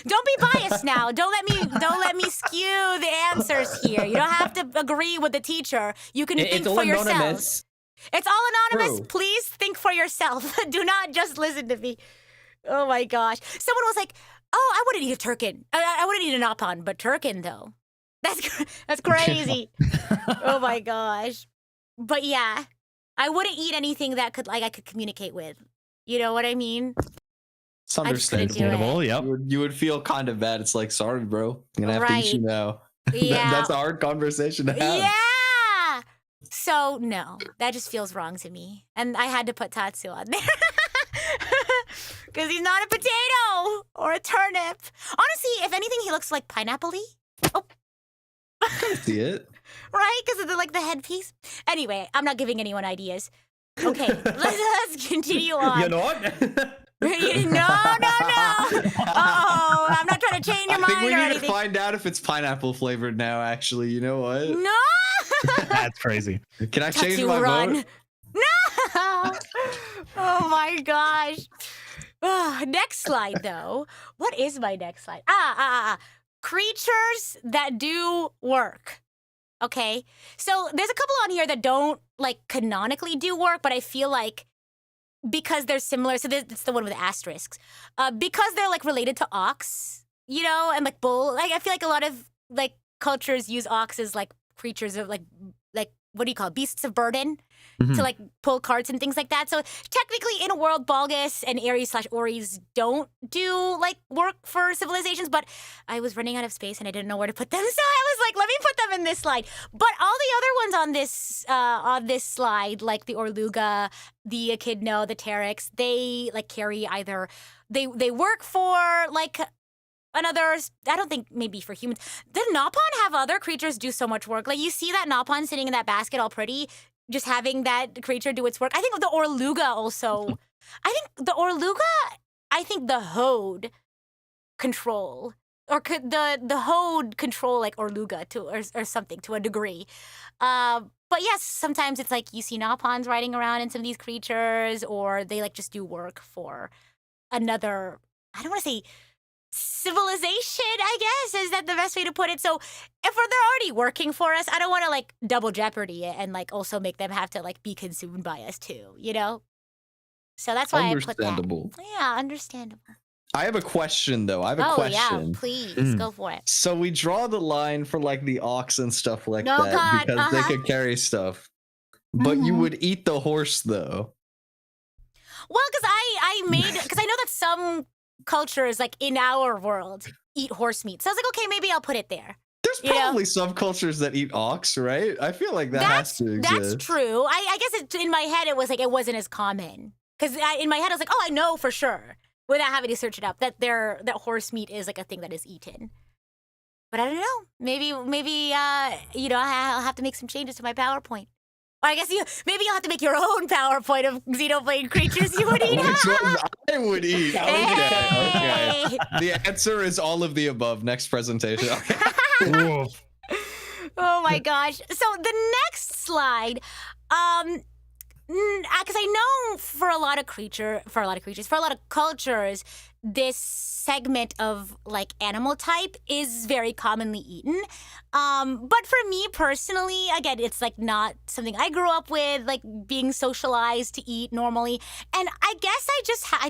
Don't be biased now. Don't let me skew the answers here. You don't have to agree with the teacher. You can think for yourselves. It's all anonymous. True. Please think for yourself. Do not just listen to me. Oh my gosh. Someone was like, "Oh, I wouldn't eat a Turkin. I wouldn't eat a Napon, but Turkin though. That's crazy." Oh my gosh. But yeah, I wouldn't eat anything that I could communicate with. You know what I mean? It's understandable. Yep. You would feel kind of bad. It's like, sorry, bro. I'm gonna have to eat you now. Yeah. That's a hard conversation to have. Yeah. So no, that just feels wrong to me, and I had to put Tatsu on there because he's not a potato or a turnip. Honestly, if anything, he looks like pineapple-y. Oh. I can see it. Right? Because of the headpiece. Anyway, I'm not giving anyone ideas. Okay, let's continue on. You're not? No. Uh-oh, I'm not trying to change your mind or anything. I think we need to find out if it's pineapple flavored now, actually. You know what? No! That's crazy. Can I change my vote? No! Oh my gosh. Next slide, though. What is my next slide? Creatures that do work. Okay, so there's a couple on here that don't canonically do work, but I feel like because they're similar, so it's the one with the asterisks, because they're related to ox, and bull. I feel like a lot of cultures use ox as creatures of what do you call it? Beasts of burden to pull carts and things like that. So technically, in a world, Balgus and Ares/Oris don't do work for civilizations. But I was running out of space and I didn't know where to put them, so I was like, let me put them in this slide. But all the other ones on this slide, like the Orluga, the Echidna, the Teryx, they carry either they work for another, I don't think maybe for humans. Did Napon have other creatures do so much work? You see that Napon sitting in that basket all pretty, just having that creature do its work. I think the Orluga also. I think the Hode control, or could the Hode control Orluga or something to a degree. But yes, sometimes it's you see Napons riding around in some of these creatures, or they just do work for another, I don't want to say civilization, I guess. Is that the best way to put it? So if they're already working for us, I don't want to double jeopardy it and also make them have to be consumed by us too, So that's why I put that. Understandable. Yeah, understandable. I have a question though. I have a Oh question. yeah, please go for it. So we draw the line for like the ox and stuff like Oh, that God, because they could carry stuff. But you would eat the horse though. Well, because I know that some cultures, like in our world, eat horse meat. So I was like, okay, maybe I'll put it there. There's probably some cultures that eat ox, right? I feel like that has to exist. That's true. I guess in my head it was like it wasn't as common. Because in my head I was like, oh, I know for sure, without having to search it up, that horse meat is like a thing that is eaten. But I don't know. Maybe I'll have to make some changes to my PowerPoint. Or I guess maybe you'll have to make your own PowerPoint of Xenoblade Creatures you would eat. Which ones I would eat. Hey. Okay. The answer is all of the above. Next presentation. Okay. Oh my gosh. So the next slide, because I know for a lot of cultures, this segment of like animal type is very commonly eaten. But for me personally, again, it's like not something I grew up with, like being socialized to eat normally. And I guess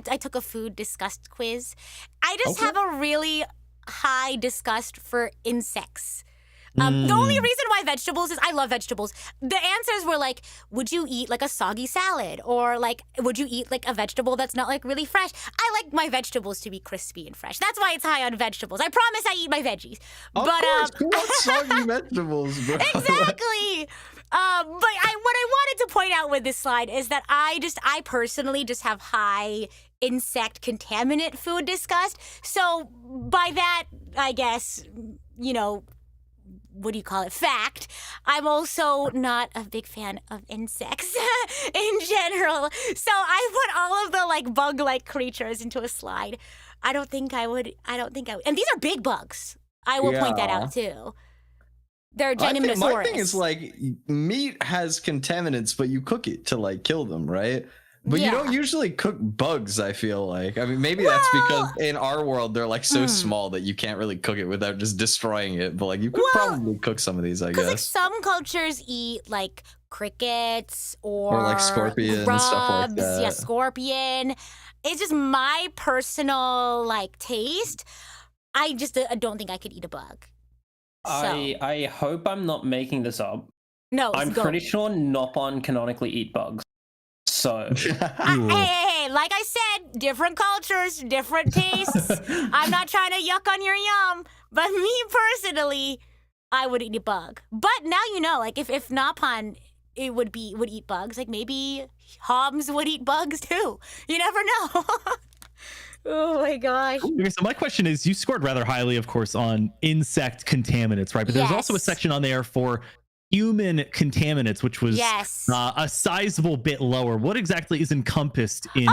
I took a food disgust quiz. I just have a really high disgust for insects. The only reason why vegetables is I love vegetables. The answers were like, would you eat like a soggy salad? Or like, would you eat like a vegetable that's not like really fresh? I like my vegetables to be crispy and fresh. That's why it's high on vegetables. I promise I eat my veggies. Of course, who wants soggy vegetables, bro? Exactly. But what I wanted to point out with this slide is that I personally just have high insect contaminant food disgust. So by that, I guess, what do you call it? Fact. I'm also not a big fan of insects in general. So I put all of the like bug-like creatures into a slide. I don't think I would. And these are big bugs. I will point that out too. They're Genominosaurus. My thing is like meat has contaminants, but you cook it to like kill them, right? But you don't usually cook bugs, I feel like. I mean, maybe that's because in our world, they're like so small that you can't really cook it without just destroying it. But like you could probably cook some of these, I guess. Because like some cultures eat like crickets or like scorpion grubs, and stuff like that. Yeah, scorpion. It's just my personal like taste. I don't think I could eat a bug. So. I hope I'm not making this up. No, I'm pretty sure Nopon canonically eat bugs. So, hey, like I said, different cultures, different tastes. I'm not trying to yuck on your yum, but me personally, I would eat a bug. But now you know, like if Nopon would eat bugs, like maybe Hobbs would eat bugs too. You never know. Oh my gosh. Okay, so my question is, you scored rather highly, of course, on insect contaminants, right? But there's also a section on there for human contaminants, which was a sizable bit lower. What exactly is encompassed in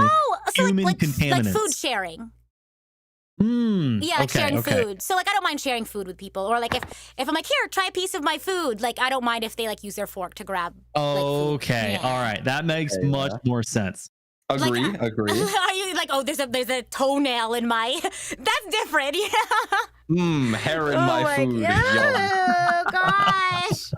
human contaminants? Like food sharing. Sharing food. So like I don't mind sharing food with people, or like if I'm like, here, try a piece of my food. Like I don't mind if they like use their fork to grab. All right, that makes much more sense. Agree. Are you like, there's a toenail in my? That's different. Hair in my food. Oh gosh.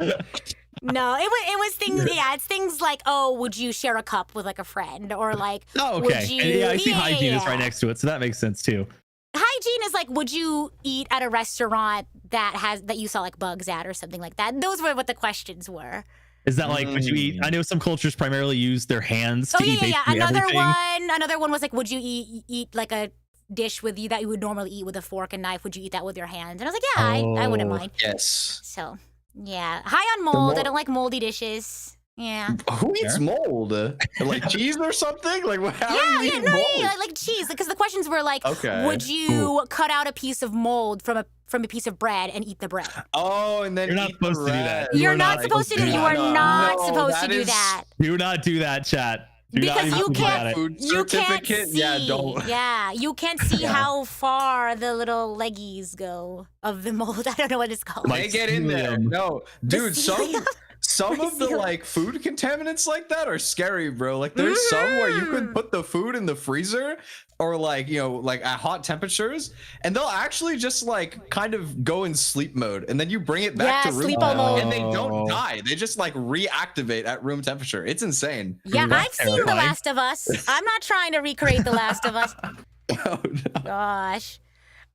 No, it was things. Yeah, it's things like, would you share a cup with like a friend, or like, would you? I see hygiene is right next to it, so that makes sense too. Hygiene is like, would you eat at a restaurant that you saw like bugs at or something like that? Those were what the questions were. Is that like, would you eat? I know some cultures primarily use their hands to eat basically everything. Another one was like, would you eat like a dish with you that you would normally eat with a fork and knife? Would you eat that with your hands? And I was like, I wouldn't mind. Yes. So, yeah. High on mold. I don't like moldy dishes. Yeah. Who eats mold? Like cheese or something? Like how do you eat mold? Like cheese. Because the questions were like, would you cut out a piece of mold from a piece of bread and eat the bread? Oh, and then you're not supposed to do that. You're not supposed to do that. You are not supposed to do that. Do not do that, chat. Because you can't. You can't see. Yeah, you can't see how far the little leggies go of the mold. I don't know what it's called. They get in there. No, dude. Some of the like food contaminants like that are scary, bro. Like there's some where you can put the food in the freezer or like, like at hot temperatures, and they'll actually just like kind of go in sleep mode, and then you bring it back to room temperature, and they don't die. They just like reactivate at room temperature. It's insane. Yeah, I've seen The Last of Us. I'm not trying to recreate The Last of Us. Oh, no. Gosh.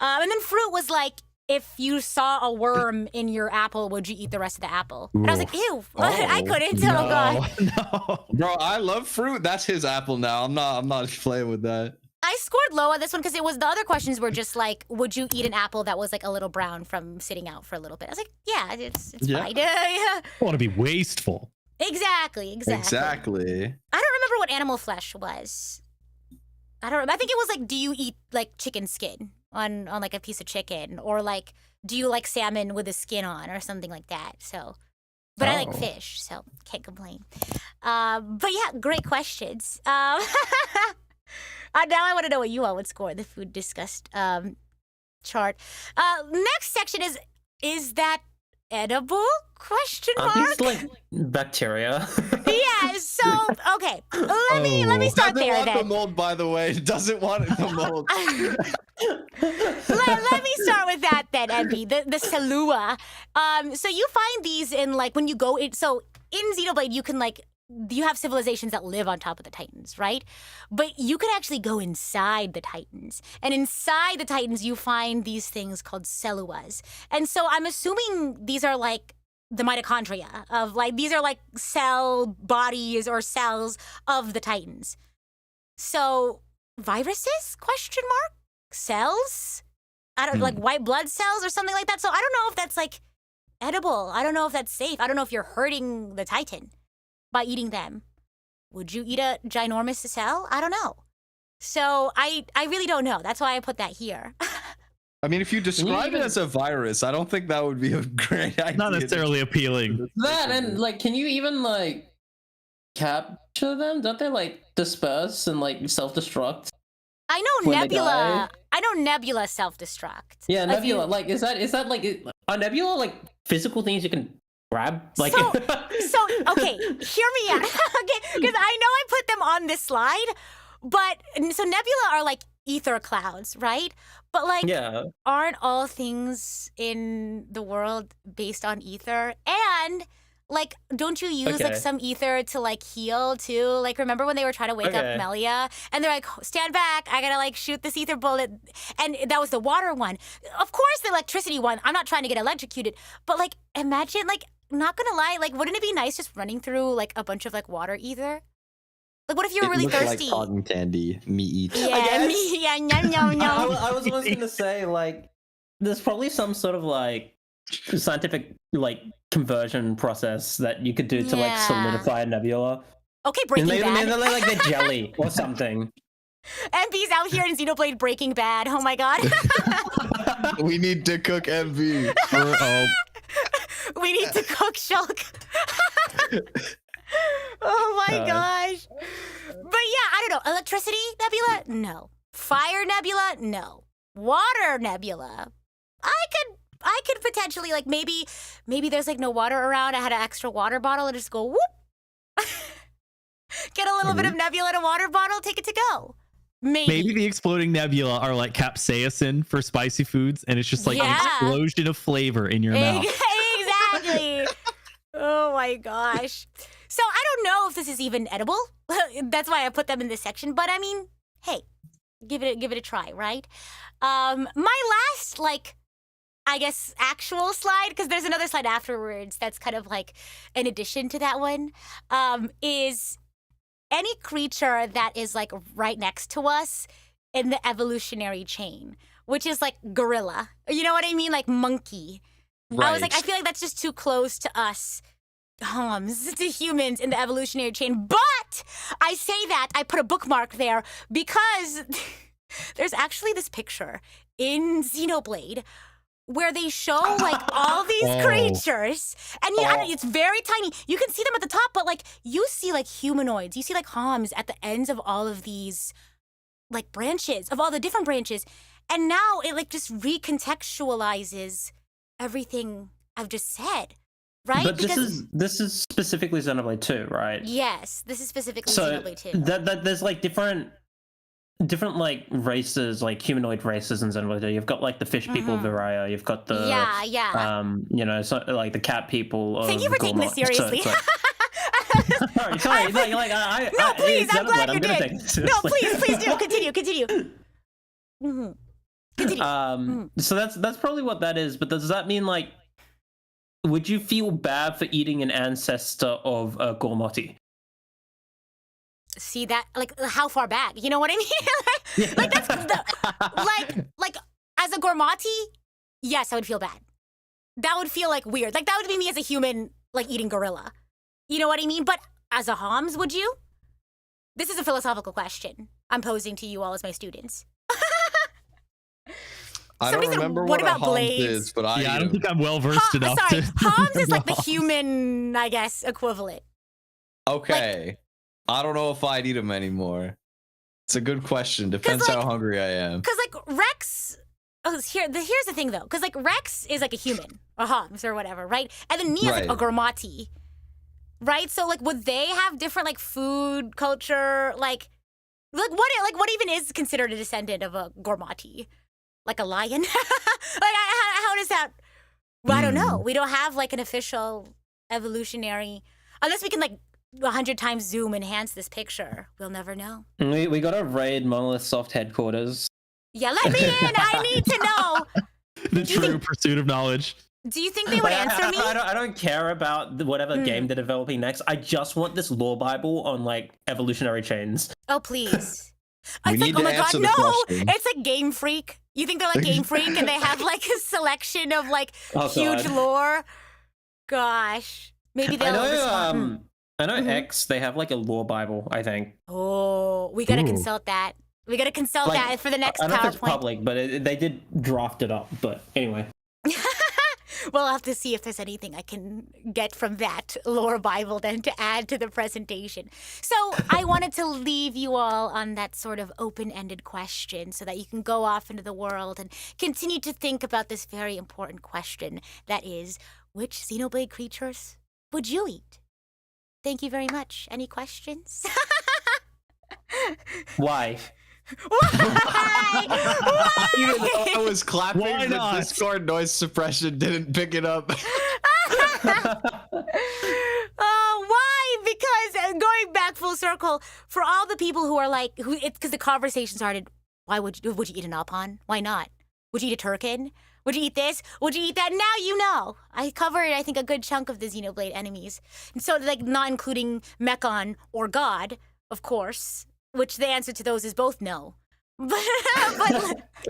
And then fruit was like, if you saw a worm in your apple, would you eat the rest of the apple? And I was like, ew, I couldn't. No. Oh god. No. Bro, I love fruit. That's his apple now. I'm not playing with that. I scored low on this one because it was the other questions were just like, would you eat an apple that was like a little brown from sitting out for a little bit? I was like, yeah, it's fine. Yeah. I want to be wasteful. Exactly. Exactly. I don't remember what animal flesh was. I think it was like, do you eat like chicken skin on like a piece of chicken, or like, do you like salmon with the skin on, or something like that? So, but I like fish, so can't complain. But yeah, great questions. Now I want to know what you all would score the food discussed chart. Next section is that edible? Question mark. Are these like bacteria? Yeah. So okay, let me start there. Doesn't want then. the mold, by the way. Doesn't want the mold. let me start with that then, Envy. The Salua. So you find these in like when you go in. So in Xenoblade, you can like. You have civilizations that live on top of the Titans, right? But you could actually go inside the Titans. And inside the Titans, you find these things called celluas. And so I'm assuming these are like the mitochondria of like, these are like cell bodies or cells of the Titans. So viruses, question mark? Cells? I don't like white blood cells or something like that. So I don't know if that's like edible. I don't know if that's safe. I don't know if you're hurting the Titan by eating them. Would you eat a ginormous cell? I don't know. So I really don't know. That's why I put that here. I mean, if you describe it as a virus, I don't think that would be a great idea. Not necessarily appealing. That and like, can you even like capture them? Don't they like disperse and like self-destruct? I know Nebula. I know Nebula self-destruct. Yeah, Nebula. Like, is that like are Nebula like physical things you can grab? Like, so okay, hear me out. Okay, because I know I put them on this slide, but so Nebula are like ether clouds, right? But like, aren't all things in the world based on ether? And like, don't you use like some ether to like heal too? Like, remember when they were trying to wake up Melia and they're like, stand back, I gotta like shoot this ether bullet. And that was the water one. Of course, the electricity one, I'm not trying to get electrocuted, but like, imagine like, not gonna lie, like, wouldn't it be nice just running through like a bunch of like water ether? Like, what if you were really thirsty? Like cotton candy, me eat. Yeah, no. I was almost gonna say like, there's probably some sort of like scientific like conversion process that you could do to like solidify a nebula. Okay, Breaking Bad. Maybe like the jelly or something. MV's out here in Xenoblade Breaking Bad. Oh my god. We need to cook MV. We need to cook Shulk. Oh my gosh. But yeah, I don't know. Electricity nebula? No. Fire nebula? No. Water nebula? I could potentially like maybe there's like no water around. I had an extra water bottle and just go whoop. Get a little bit of nebula in a water bottle, take it to go. Maybe the exploding nebula are like capsaicin for spicy foods, and it's just like an explosion of flavor in your mouth. Exactly. Oh my gosh. So I don't know if this is even edible. That's why I put them in this section. But I mean, hey, give it a try, right? My last like, I guess, actual slide, because there's another slide afterwards that's kind of like an addition to that one, is any creature that is like right next to us in the evolutionary chain, which is like gorilla. You know what I mean? Like monkey. Right. I was like, I feel like that's just too close to us, to humans in the evolutionary chain. But I say that, I put a bookmark there because there's actually this picture in Xenoblade where they show like all these creatures, and it's very tiny. You can see them at the top, but like you see like humanoids, you see like Homs at the ends of all of these like branches, of all the different branches, and now it like just recontextualizes everything I've just said, right? But this is specifically Xenoblade 2, right? Yes, this is specifically Xenoblade 2. That there's like different like races, like humanoid races in Xenoblade 2. You've got like the fish people, Viraya. You've got the so like the cat people. Thank you for taking this seriously. Sorry. No, please, I'm glad you did. No, please do. Continue. Mm-hmm. Continue. So that's probably what that is. But does that mean like, would you feel bad for eating an ancestor of a Gormoti? See that? Like, how far back? You know what I mean? like that's like as a Gormati, yes, I would feel bad. That would feel like weird. Like that would be me as a human, like eating gorilla. You know what I mean? But as a Homs, would you? This is a philosophical question I'm posing to you all as my students. I don't remember what about blades is, but I don't think I'm well versed enough. Sorry, Homs is like the human, I guess, equivalent. Okay. Like, I don't know if I'd eat them anymore. It's a good question. Depends how hungry I am. Because like Rex, here's the thing though. Because like Rex is like a human, a Homs or whatever, right? And then Nia's like a Gormati, right? So like, would they have different like food culture? Like what even is considered a descendant of a Gormati? Like a lion? Like how does that? Well, I don't know. We don't have like an official evolutionary, unless we can like 100 times zoom enhance this picture. We'll never know. We gotta raid Monolith Soft headquarters. Yeah, let me in. I need to know. The true pursuit of knowledge. Do you think they would answer me? I don't care about whatever game they're developing next. I just want this lore Bible on like evolutionary chains. Oh please. It's like, oh my god, no! It's like Game Freak. You think they're like Game Freak and they have like a selection of like huge lore? Gosh. Maybe they'll respond. I know X, they have like a lore Bible, I think. Oh, we gotta consult that. We gotta consult like, that for the next PowerPoint. I don't know if it's public, but they did draft it up. But anyway. Well, I'll have to see if there's anything I can get from that lore Bible then to add to the presentation. So I wanted to leave you all on that sort of open-ended question so that you can go off into the world and continue to think about this very important question. That is, which Xenoblade creatures would you eat? Thank you very much. Any questions? Why? Why? Even though I was clapping, the Discord noise suppression didn't pick it up. Why? Because going back full circle, for all the people who are like, because the conversation started, why would you eat an Alpon? Why not? Would you eat a Turkin? Would you eat this? Would you eat that? Now you know. I covered, I think, a good chunk of the Xenoblade enemies. And so, like, not including Mechon or God, of course, which the answer to those is both no. But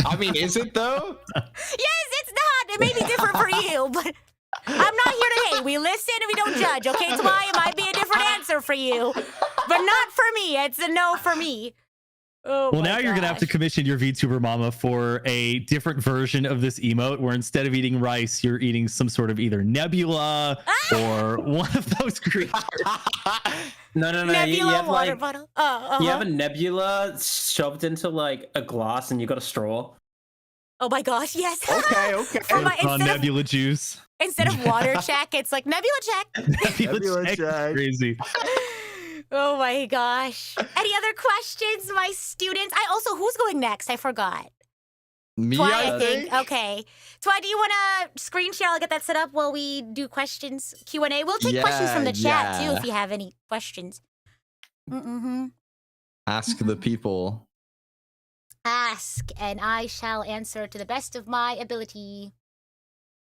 I mean, is it though? Yes, it's not. It may be different for you, but I'm not here to hate. We listen and we don't judge, okay? It's why it might be a different answer for you, but not for me. It's a no for me. Oh well, now you're going to have to commission your VTuber mama for a different version of this emote where instead of eating rice, you're eating some sort of either nebula or one of those creatures. No. Nebula, you have water like, bottle. You have a nebula shoved into like a glass and you got a straw. Oh my gosh, yes. Okay. Nebula juice. Instead of water check, it's like nebula check. Nebula check. Crazy. Oh my gosh. Any other questions, my students? Who's going next? I forgot. Me, Twy, I think. Okay. Twy, do you want to screen share? I'll get that set up while we do questions, Q&A. We'll take questions from the chat, too, if you have any questions. Ask the people. Ask, and I shall answer to the best of my ability.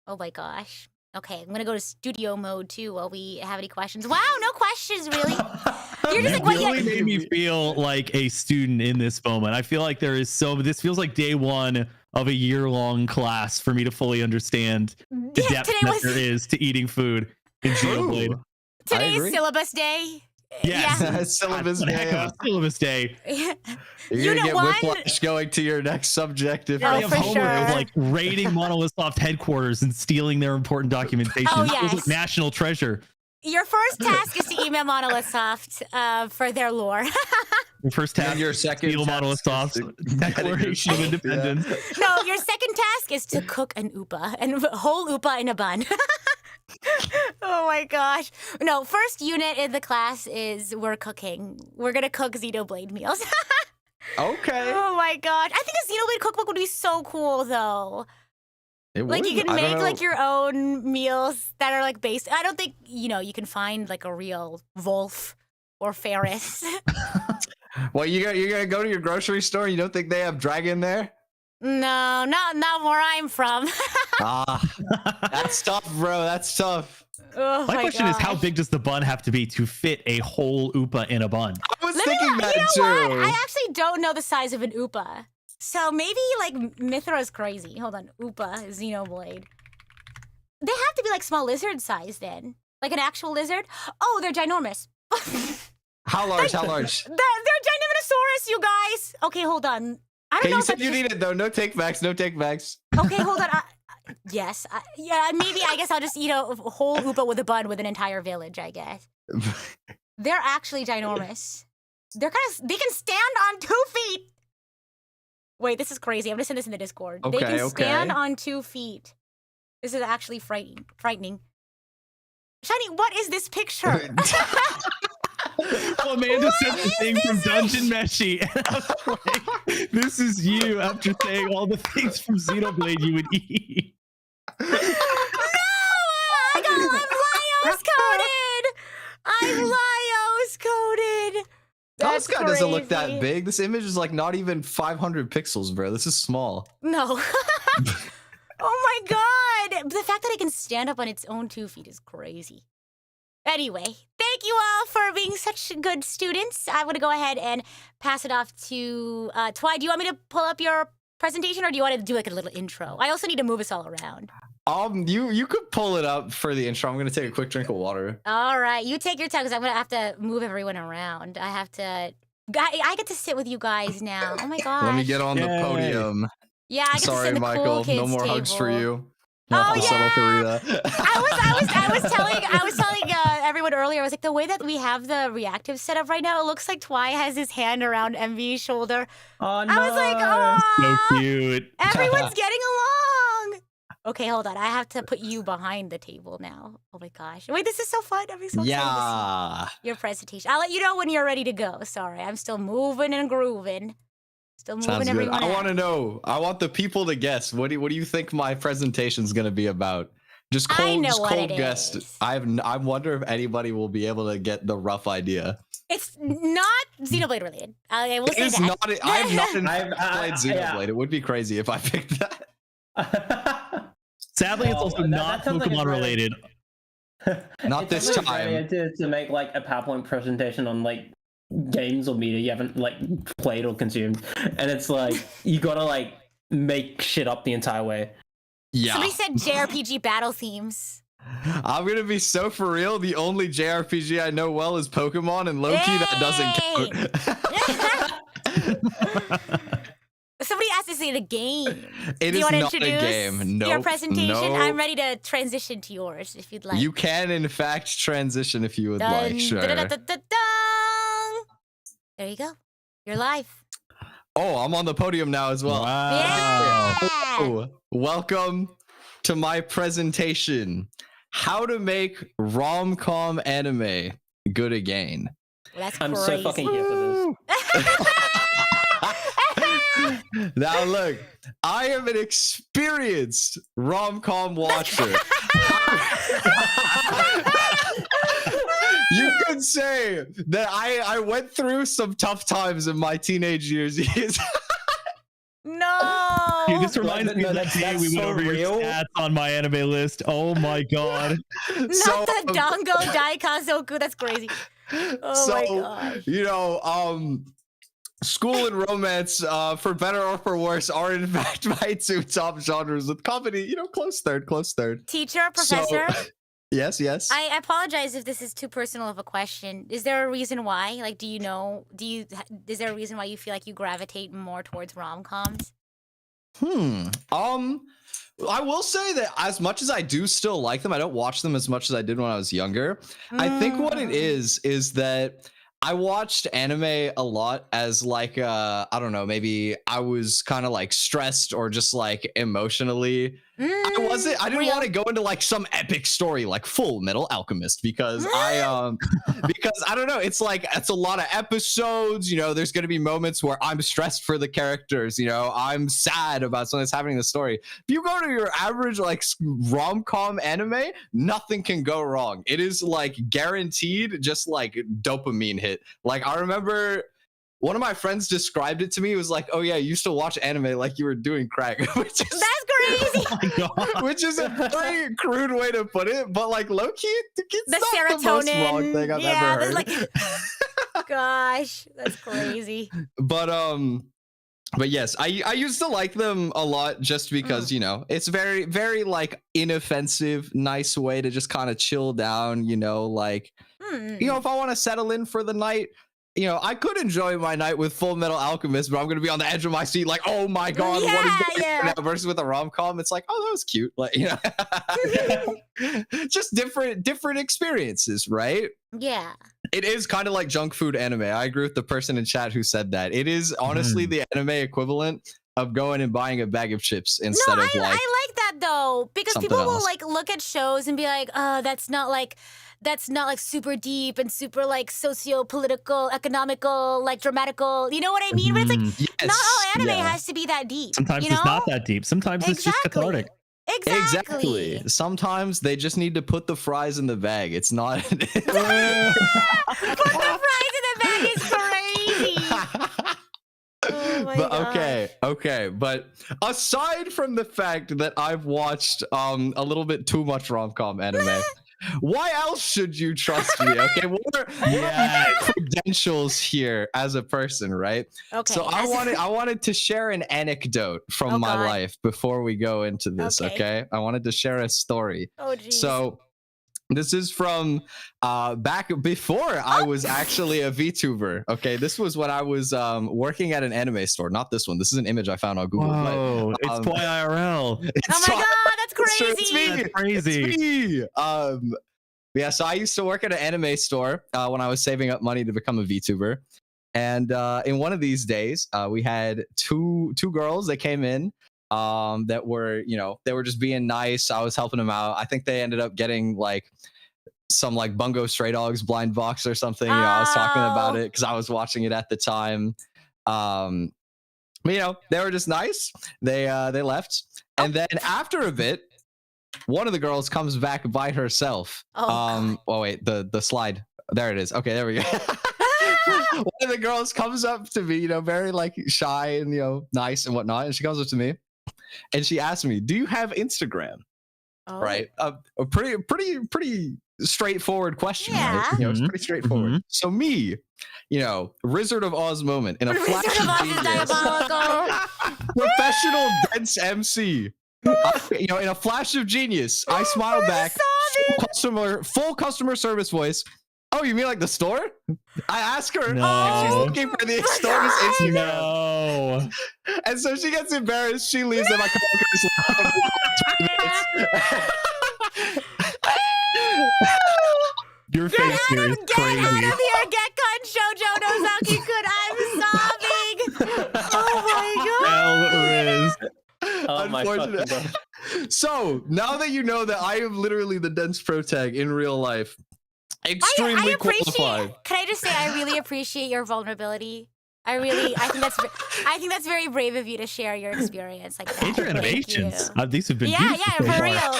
Oh my gosh. Okay, I'm gonna go to studio mode too while we have any questions. Wow, no questions really. You're just like, what? Really made me feel like a student in this moment. I feel like this feels like day one of a year-long class for me to fully understand the depth that there is to eating food in Xenoblade. Today's syllabus day. Yes. Yeah. Syllabus day. Syllabus day. You're gonna get whiplash going to your next subject if No, you for have sure. Of like raiding Monolith Soft headquarters and stealing their important documentation. Oh, It feels yes. like national treasure. Your first task is to email Monolith Soft for their lore. Your first task, your second steal Monolith Soft's Declaration of Independence. No, your second task is to cook an upa, and whole upa in a bun. Oh my gosh. No, first unit in the class is we're cooking. We're gonna cook Xenoblade meals. Okay. Oh my gosh. I think a Xenoblade cookbook would be so cool though. Like you can make like your own meals that are like based. I don't think, you can find like a real Wolf or Ferris. Well, you're gonna go to your grocery store and you don't think they have dragon there? No, not where I'm from. That's tough, bro. That's tough. Oh My question is, how gosh. big does the bun have to be to fit a whole Oopa in a bun? I was Let me thinking know, that you know too. what? I actually don't know the size of an Oopa. So maybe like Mithra's crazy. Hold on. Oopa, Xenoblade. They have to be like small lizard size then. Like an actual lizard? Oh, they're ginormous. How large? How large? They're Ginorminosaurus, you guys. Okay, hold on. I don't Okay, know you if said that's you just- need it though. No take backs. No take backs. Okay, hold on. Yes. Yeah, maybe I guess I'll just eat a whole Oopa with a bun with an entire village, I guess. They're actually ginormous. They can stand on 2 feet. Wait, this is crazy. I'm gonna send this in the Discord. They Okay, can stand okay. on 2 feet. This is actually frightening. Shiny, what is this picture? Well, Amanda sent the thing from Dungeon Meshi. And I was like, this is you after saying all the things from Xenoblade you would eat. No! I'm Lyos coded! I'm Lyos coded! That's This guy doesn't look that crazy. big. This image is like not even 500 pixels, bro. This is small. No. Oh my god! The fact that it can stand up on its own 2 feet is crazy. Anyway, thank you all for being such good students. I'm gonna go ahead and pass it off to Twy. Do you want me to pull up your presentation, or do you want to do like a little intro? I also need to move us all around. You could pull it up for the intro. I'm gonna take a quick drink of water. All right, you take your time because I'm gonna have to move everyone around. I get to sit with you guys now. Oh my gosh. Let me get on the Yay. podium. Yeah, I get to Sorry, sit in the Michael. cool kids No more hugs for table. you. Oh, Settle for yeah. Rita. I was telling everyone earlier. I was like, the way that we have the reactive set up right now, it looks like Twy has his hand around MV's shoulder. Oh no! I was like, So oh, cute. everyone's getting along. Okay, hold on. I have to put you behind the table now. Oh my gosh. Wait, this is so fun. I'm so excited to Yeah. see your presentation. I'll let you know when you're ready to go. Sorry, I'm still moving and grooving. Still moving Sounds good. everyone I out. want to know. I want the people to guess. What do you think my presentation's gonna be about? Just I cold, know just what cold it guess. is. I wonder if anybody will be able to get the rough idea. It's not Xenoblade related. I will It say is that. not. I'm not in I've- played Xenoblade. yeah. It would be crazy if I picked that. Sadly, it's Well, also that not sounds like a Pokemon great- related. Not It this sounds like a great time. idea to make like a PowerPoint presentation on like games or media you haven't like played or consumed, and it's like you gotta like make shit up the entire way. Yeah. Somebody said JRPG battle themes. I'm gonna be so for real. The only JRPG I know well is Pokemon, and Loki that doesn't count. Somebody asked to say the game. It Do you is want to not a introduce game. your Nope, presentation? nope. I'm ready to transition to yours if you'd like. You can, in fact, transition if you would like. Sure. Dun. There you go. You're live. Oh, I'm on the podium now as well. Wow. Yeah. Oh, welcome to my presentation. How to make rom-com anime good again. Well, that's I'm crazy. so fucking here for this. Now look, I am an experienced rom-com watcher. You could say that I went through some tough times in my teenage years. No. Dude, this reminds me No, of that that's- day that's we went so over your real. stats on my anime list. Oh my god. Not So, the Dango Daikazoku. That's crazy. Oh my gosh. you know, school and romance, for better or for worse, are in fact my two top genres. With comedy, you know, close third. Teacher, So- professor, Yes. I apologize if this is too personal of a question. Is there a reason why? Like, is there a reason why you feel like you gravitate more towards rom-coms? I will say that as much as I do still like them, I don't watch them as much as I did when I was younger. I think what it is that I watched anime a lot as like I don't know, maybe I was kind of like stressed or just like emotionally. I didn't real. want to go into like some epic story like Full Metal Alchemist because because I don't know, it's a lot of episodes, you know, there's going to be moments where I'm stressed for the characters, you know, I'm sad about something that's happening in the story. If you go to your average like rom-com anime, nothing can go wrong. It is like guaranteed just like dopamine hit. Like I remember one of my friends described it to me. It was like, oh yeah, you used to watch anime like you were doing crack, That's crazy. Oh my God. which is a very crude way to put it, but like low key, it's The not the most wrong serotonin. thing I've Yeah, ever there's heard. like, gosh, that's crazy. But yes, I used to like them a lot just because, you know, it's very, very like inoffensive, nice way to just kind of chill down, you know, like, you know, if I want to settle in for the night, you know, I could enjoy my night with Full Metal Alchemist, but I'm going to be on the edge of my seat like, oh my God, what is going on? Versus with a rom-com, it's like, oh, that was cute. Like, you know, just different experiences, right? Yeah. It is kind of like junk food anime. I agree with the person in chat who said that. It is honestly the anime equivalent of going and buying a bag of chips instead of like. I like that though, because people will else. like look at shows and be like, oh, that's not like super deep and super like socio-political, economical, like dramatical. You know what I mean? But it's like not all anime has to be that deep. Sometimes you know? it's not that deep. Sometimes it's just cathartic. Exactly. Sometimes they just need to put the fries in the bag. It's not. Put the fries in the bag is crazy. Oh my But gosh. okay. But aside from the fact that I've watched a little bit too much rom-com anime, why else should you trust me? Okay, what are my credentials here as a person, right? Okay. So I wanted to share an anecdote from my life before we go into this. Okay, I wanted to share a story. Oh geez. So this is from back before I was actually a VTuber. Okay, this was when I was working at an anime store. Not this one. This is an image I found on Google. Whoa, but, it's Toy IRL. Oh my God, that's crazy. It's me. That's crazy. It's me. Yeah, so I used to work at an anime store when I was saving up money to become a VTuber. And in one of these days, we had two girls that came in that were, you know, they were just being nice. I was helping them out. I think they ended up getting like some like Bungo Stray Dogs blind box or something. You know, I was talking about it because I was watching it at the time. But you know, they were just nice. They left. And then after a bit, one of the girls comes back by herself. Oh wait, the slide. There it is. Okay, there we go. One of the girls comes up to me, you know, very like shy and, you know, nice and whatnot. And she comes up to me and she asked me, do you have Instagram? Right. A pretty straightforward question. Right? You know, it's pretty straightforward. So me, you know, Wizard of Oz moment in a flash of genius, professional dense MC. You know, in a flash of genius, I smile back, full customer service voice. Oh, you mean like the store? I ask her if she's looking for the store's Instagram. No. And so she gets embarrassed. She leaves, and my coworkers Your face here is crazy. Get out of here! Get cut, Shoujo Nozaki-kun! I'm sobbing! Oh my God! Unfortunately. So now that you know that I am literally the dense pro tag in real life, extremely qualified. Can I just say I really appreciate your vulnerability. I think that's very brave of you to share your experience like that. Major innovations. These have been for real.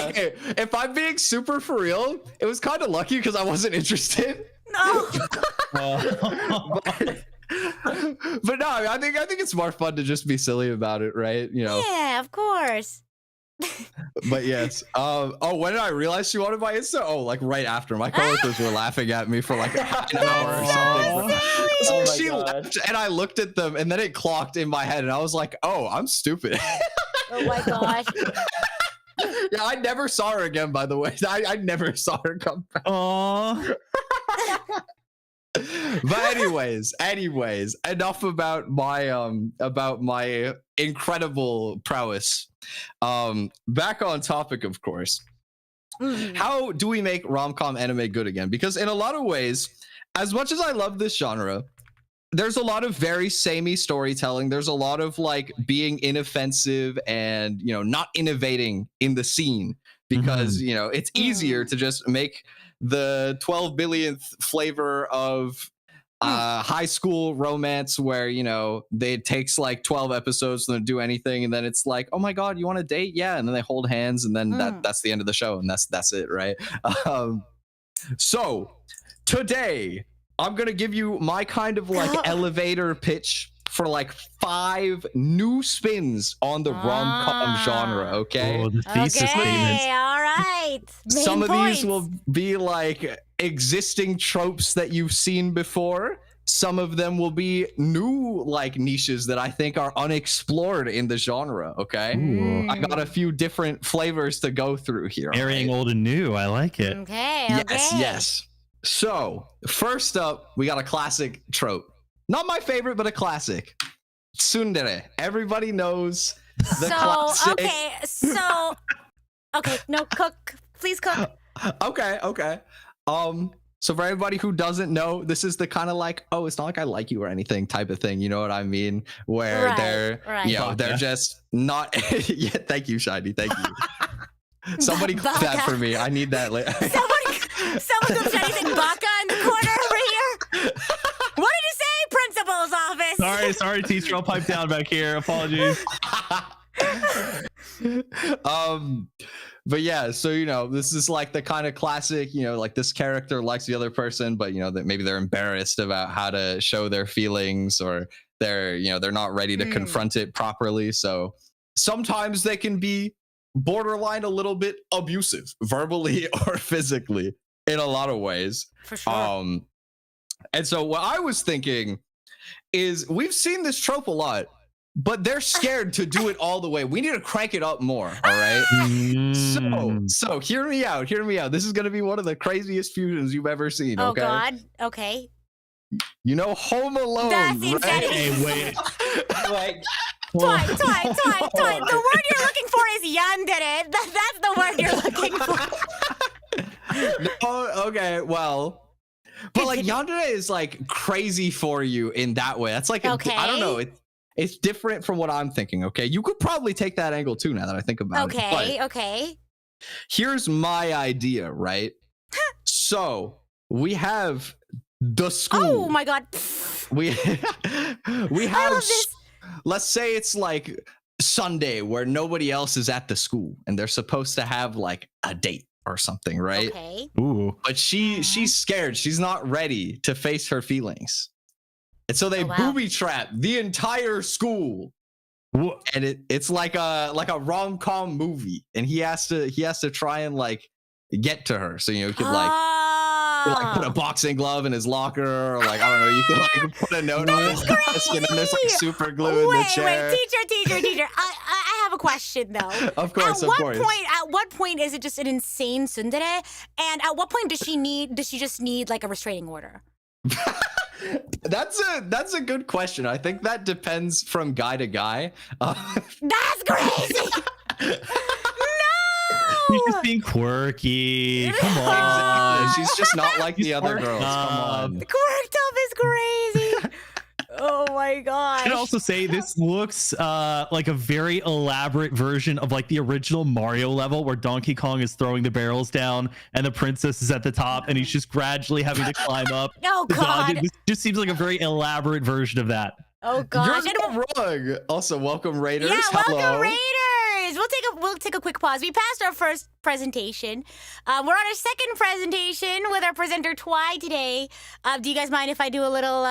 Okay, if I'm being super for real, it was kind of lucky because I wasn't interested. No. But no, I think it's more fun to just be silly about it, right? You know. Yeah, of course. But yes. When did I realize she wanted my Insta? Oh, like right after. My coworkers were laughing at me for like half an hour or something. So she left and I looked at them and then it clocked in my head and I was like, oh, I'm stupid. Oh my gosh. Yeah, I never saw her again, by the way. I never saw her come back. Aww. But anyways, enough about my incredible prowess. Back on topic, of course. How do we make rom-com anime good again? Because in a lot of ways, as much as I love this genre, there's a lot of very samey storytelling. There's a lot of like being inoffensive and, you know, not innovating in the scene because, you know, it's easier to just make the 12 billionth flavor of high school romance where, you know, it takes like 12 episodes to do anything. And then it's like, oh my God, you want to date? Yeah. And then they hold hands and then that's the end of the show. And that's it. Right. So today I'm gonna give you my kind of like elevator pitch for like 5 new spins on the rom-com genre. Okay. Oh, the thesis statements. All right. Some of points. these will be like existing tropes that you've seen before. Some of them will be new like niches that I think are unexplored in the genre. Okay. Ooh. I got a few different flavors to go through here. Marrying old and new. I like it. Okay. Yes. So first up, we got a classic trope. Not my favorite, but a classic. Tsundere. Everybody knows the classic. Okay. No, cook. Please cook. Okay. So for everybody who doesn't know, this is the kind of like, oh, it's not like I like you or anything type of thing. You know what I mean? Where they're just not. Yeah. Thank you, Shiny. Thank you. Somebody clip that for me. I need that later. Someone go Shiny saying Baka in the corner over here. What did you say? Principal's office. Sorry, teacher. I'll pipe down back here. Apologies. But yeah, so this is like the kind of classic, like this character likes the other person, but that maybe they're embarrassed about how to show their feelings, or they're not ready to confront it properly. So sometimes they can be borderline a little bit abusive, verbally or physically, in a lot of ways. For sure. And so what I was thinking is, we've seen this trope a lot, but they're scared to do it all the way. We need to crank it up more. All right. So hear me out. This is going to be one of the craziest fusions you've ever seen. Oh okay? God. Okay. Home Alone. That's right? insanity. Hey, wait. Like, Twine. The word you're looking for is yandere. That's the word you're looking for. No, okay, well, but like yandere is like crazy for you in that way. That's like I don't know. It's different from what I'm thinking. Okay, you could probably take that angle too. Now that I think about it. Okay. Here's my idea, right? So we have the school. Oh my God. We have. Let's say it's like Sunday where nobody else is at the school and they're supposed to have like a date or something, right? Okay. Ooh. But she's scared. She's not ready to face her feelings. And so they booby trap the entire school. And it's like a rom-com movie, and he has to try and like get to her. So you could like put a boxing glove in his locker, or like I don't know, you could like put a note on his desk, and then there's like super glue in the chair. Wait, teacher. I have a question though. Of course. At what point is it just an insane tsundere? And at what point does she just need like a restraining order? That's a good question. I think that depends from guy to guy. That's crazy. She's just being quirky. Come on. Exactly. She's just not like the other girls. Come on. Quirked up is crazy. Oh my gosh. I should also say this looks like a very elaborate version of like the original Mario level, where Donkey Kong is throwing the barrels down and the princess is at the top and he's just gradually having to climb up. Oh God. This just seems like a very elaborate version of that. Oh God. You're not wrong. Also, welcome Raiders. Yeah, Hello. welcome Raiders. We'll take a quick pause. We passed our first presentation. We're on our second presentation with our presenter Twy today. Do you guys mind if I do a little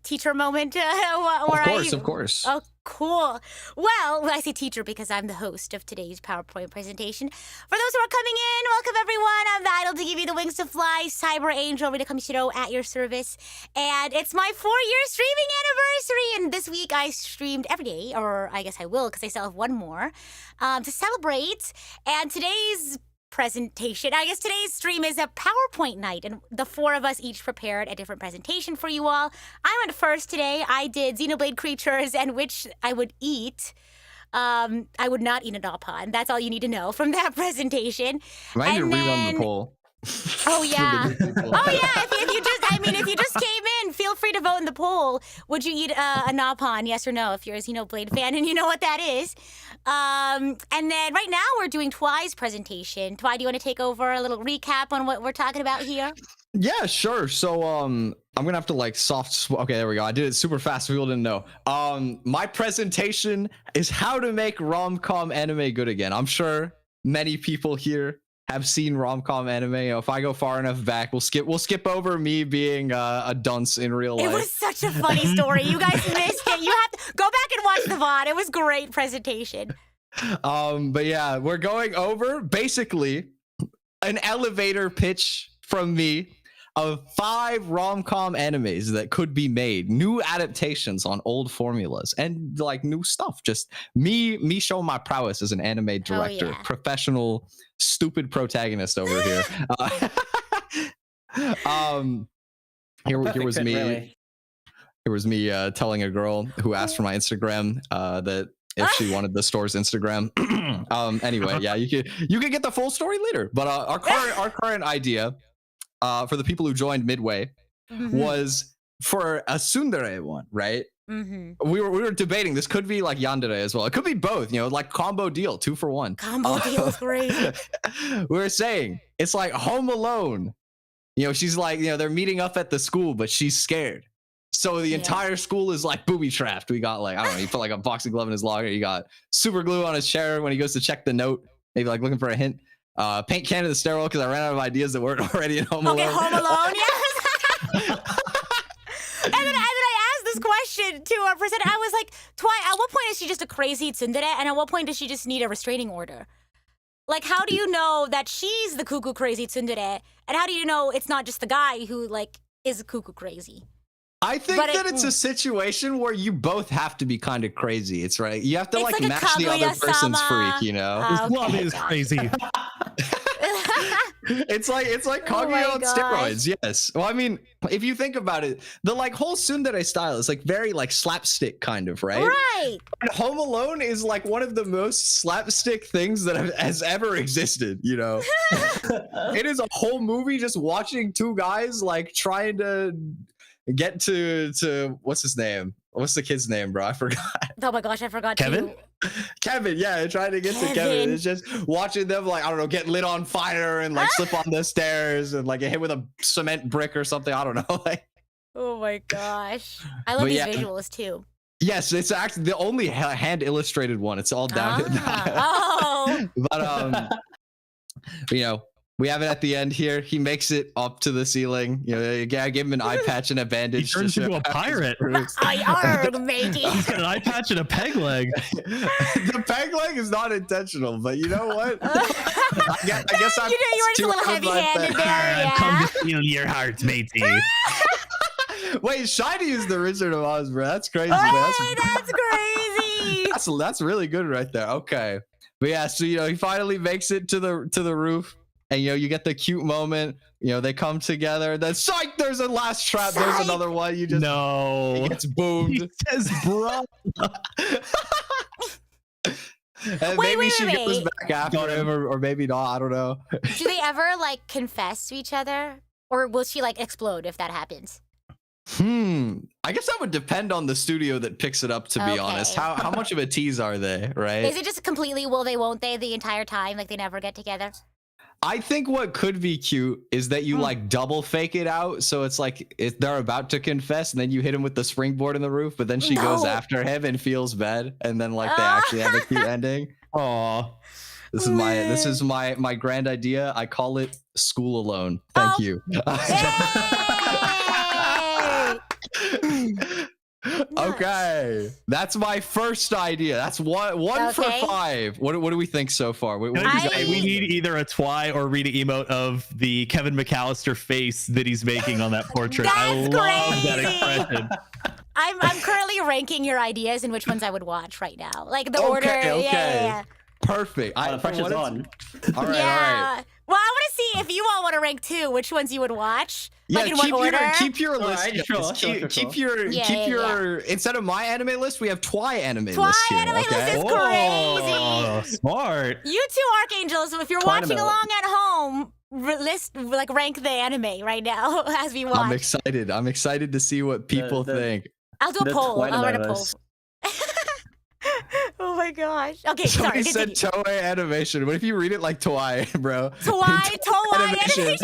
teacher moment? Of course. Oh, cool. Well, I say teacher because I'm the host of today's PowerPoint presentation. For those who are coming in, welcome everyone. I'm the idol to give you the wings to fly, Cyber Angel Rita Kamishiro at your service. And it's my 4-year streaming anniversary. And this week I streamed every day, or I guess I will because I still have one more, to celebrate. And today's presentation, I guess today's stream is a PowerPoint night, and the 4 of us each prepared a different presentation for you all. I went first today. I did Xenoblade Creatures, and which I would eat. I would not eat a Nopon. That's all you need to know from that presentation. Remind you to rerun the poll. Oh yeah. If you just came in, feel free to vote in the poll. Would you eat a Nopon, yes or no, if you're a Xenoblade fan and you know what that is? And then right now we're doing Twy's presentation. Twy, do you want to take over a little recap on what we're talking about here? Yeah, sure. So I'm gonna have to like okay, there we go. I did it super fast so people didn't know. My presentation is how to make rom-com anime good again. I'm sure many people here have seen rom-com anime. You know, if I go far enough back, we'll skip over me being a dunce in real life. It was such a funny story. You guys missed it. You have to go back and watch the VOD. It was great presentation. But yeah, we're going over basically an elevator pitch from me of 5 rom-com animes that could be made, new adaptations on old formulas, and like new stuff. Just me showing my prowess as an anime director, professional, stupid protagonist over here. Here was me. Really. Here was me telling a girl who asked for my Instagram that if she wanted the store's Instagram. Anyway, yeah, you can get the full story later. But our current idea, for the people who joined midway, was for a tsundere one, right? We were debating, this could be like yandere as well. It could be both, you know, like combo deal, 2 for 1. Combo deal is great. We were saying it's like Home Alone. You know, she's like, you know, they're meeting up at the school, but she's scared. So the entire school is like booby trapped. We got like, I don't know, he put like a boxing glove in his locker. You got super glue on his chair when he goes to check the note, maybe like looking for a hint. Paint can in the stairwell because I ran out of ideas that weren't already in Home Alone. Okay, Home Alone, yes. and then I asked this question to our presenter. I was like, Twi, at what point is she just a crazy tsundere? And at what point does she just need a restraining order? Like, how do you know that she's the cuckoo crazy tsundere? And how do you know it's not just the guy who like is cuckoo crazy? I think it's a situation where you both have to be kind of crazy. It's right. You have to like match the other person's freak, you know? This love is crazy. It's like Kaguya on steroids. Yes. Well, I mean, if you think about it, the like whole tsundere style is like very like slapstick kind of, right? Right. And Home Alone is like one of the most slapstick things that has ever existed, you know? It is a whole movie just watching 2 guys like trying to get to what's his name? What's the kid's name, bro? I forgot. Oh my gosh, I forgot. Kevin? Kevin, yeah, trying to get to Kevin. It's just watching them like, I don't know, get lit on fire and like slip on the stairs and like get hit with a cement brick or something. I don't know. Like, oh my gosh. I love these visuals too. Yes, it's actually the only hand illustrated one. It's all down. But you know, we have it at the end here. He makes it up to the ceiling. You know, I gave him an eye patch and a bandage. He turns into a pirate. I matey. He's got an eye patch and a peg leg. The peg leg is not intentional, but you know what? I guess I'm. You were just a little heavy-handed there. Yeah. Come to steal your heart, matey. Wait, Shiny is the Wizard of Oz, bro. That's crazy. Hey, that's crazy. That's really good right there. Okay, but yeah, so you know, he finally makes it to the roof. And you know, you get the cute moment. You know, they come together. Then psych, there's a last trap. Psych. There's another one. You just no. It's boomed. He says, "Bro." And maybe she goes back after him, or maybe not. I don't know. Do they ever like confess to each other, or will she like explode if that happens? I guess that would depend on the studio that picks it up. To be honest, how much of a tease are they? Right? Is it just completely will they, won't they, the entire time? Like they never get together? I think what could be cute is that you like double fake it out. So it's like they're about to confess and then you hit him with the springboard in the roof, but then she goes after him and feels bad. And then like they actually have a cute ending. Aw. This is my grand idea. I call it School Alone. Thank you. Okay, that's my first idea. That's one for 5. What do we think so far? We need either a Twi or Rita emote of the Kevin McAllister face that he's making on that portrait. I love that expression. I'm currently ranking your ideas and which ones I would watch right now, like the order. Yeah. Perfect. The pressure's on. All right. Well, I want to see if you all want to rank too, which ones you would watch. Yeah, like in what order? Keep your list. Keep your instead of my anime list, we have Twi anime list here. Anime list is crazy. Smart. You two archangels, if you're watching along at home, rank the anime right now as we watch. I'm excited to see what people think. I'll do a poll. I'll write a poll. Oh my gosh. Okay, Somebody sorry. said Toei animation. What if you read it like Toei, bro? Toei animation.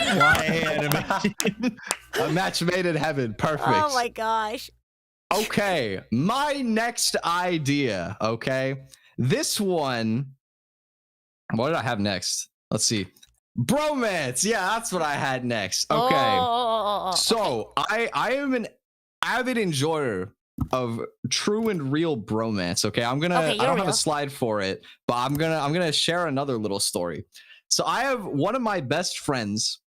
A match made in heaven. Perfect. Oh my gosh. Okay, my next idea. Okay, this one. What did I have next? Let's see. Bromance. Yeah, that's what I had next. Okay. So I am an avid enjoyer of true and real bromance. Okay, I don't have a slide for it, but I'm gonna share another little story. So I have one of my best friends.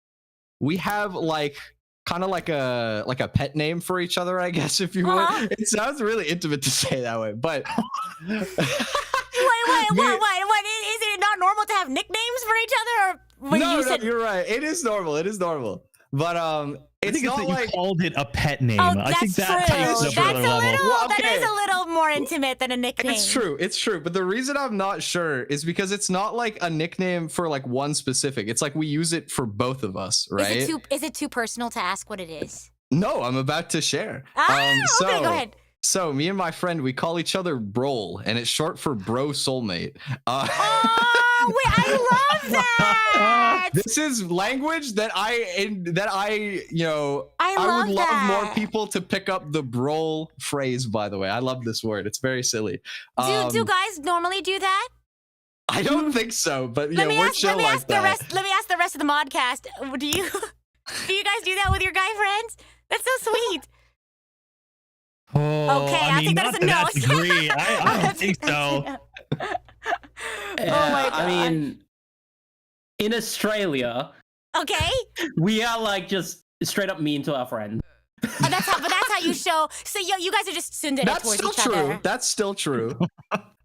We have like kind of like a pet name for each other, I guess, if you would. It sounds really intimate to say that way, but wait, what? Is it not normal to have nicknames for each other? Or no, you're right. It is normal. But it's not that like you called it a pet name. Oh, I think that true. takes it up That's another level. Well, that is a little more intimate than a nickname. It's true. But the reason I'm not sure is because it's not like a nickname for like one specific. It's like we use it for both of us, right? Is it too personal to ask what it is? No, I'm about to share. Okay, go ahead. So me and my friend, we call each other Brol, and it's short for bro soulmate. Oh, wait, I love that. This is language that I I would love that. more people to pick up the Brol phrase, by the way. I love this word. It's very silly. Do guys normally do that? I don't think so, but let me we're ask, chill let me like ask that. Let me ask the rest of the modcast. Do you guys do that with your guy friends? That's so sweet. Oh, Okay, I think mean, that's not a to no. that degree. I don't think so. Yeah, my God. I mean, in Australia, Okay. we are like just straight up mean to our friends. But that's how you show. So you guys are just tsundere That's towards still each true. other. That's still true.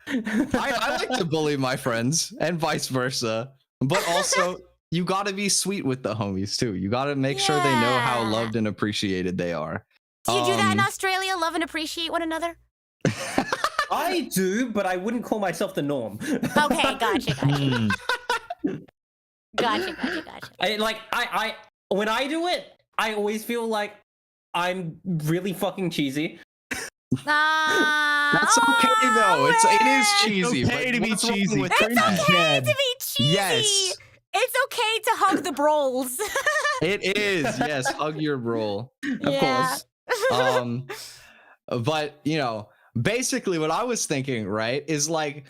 I like to bully my friends and vice versa. But also, you got to be sweet with the homies too. You got to make sure they know how Yeah. loved and appreciated they are. Do you do that in Australia? Love and appreciate one another? I do, but I wouldn't call myself the norm. Okay, gotcha. Gotcha. I when I do it, I always feel like I'm really fucking cheesy. That's okay though. It is cheesy. It's okay but to be what's wrong cheesy. with It's that? okay to be cheesy. Yes. It's okay to hug the Brols. It is. Yes, hug your bro. Of course. But basically what I was thinking, right, is like,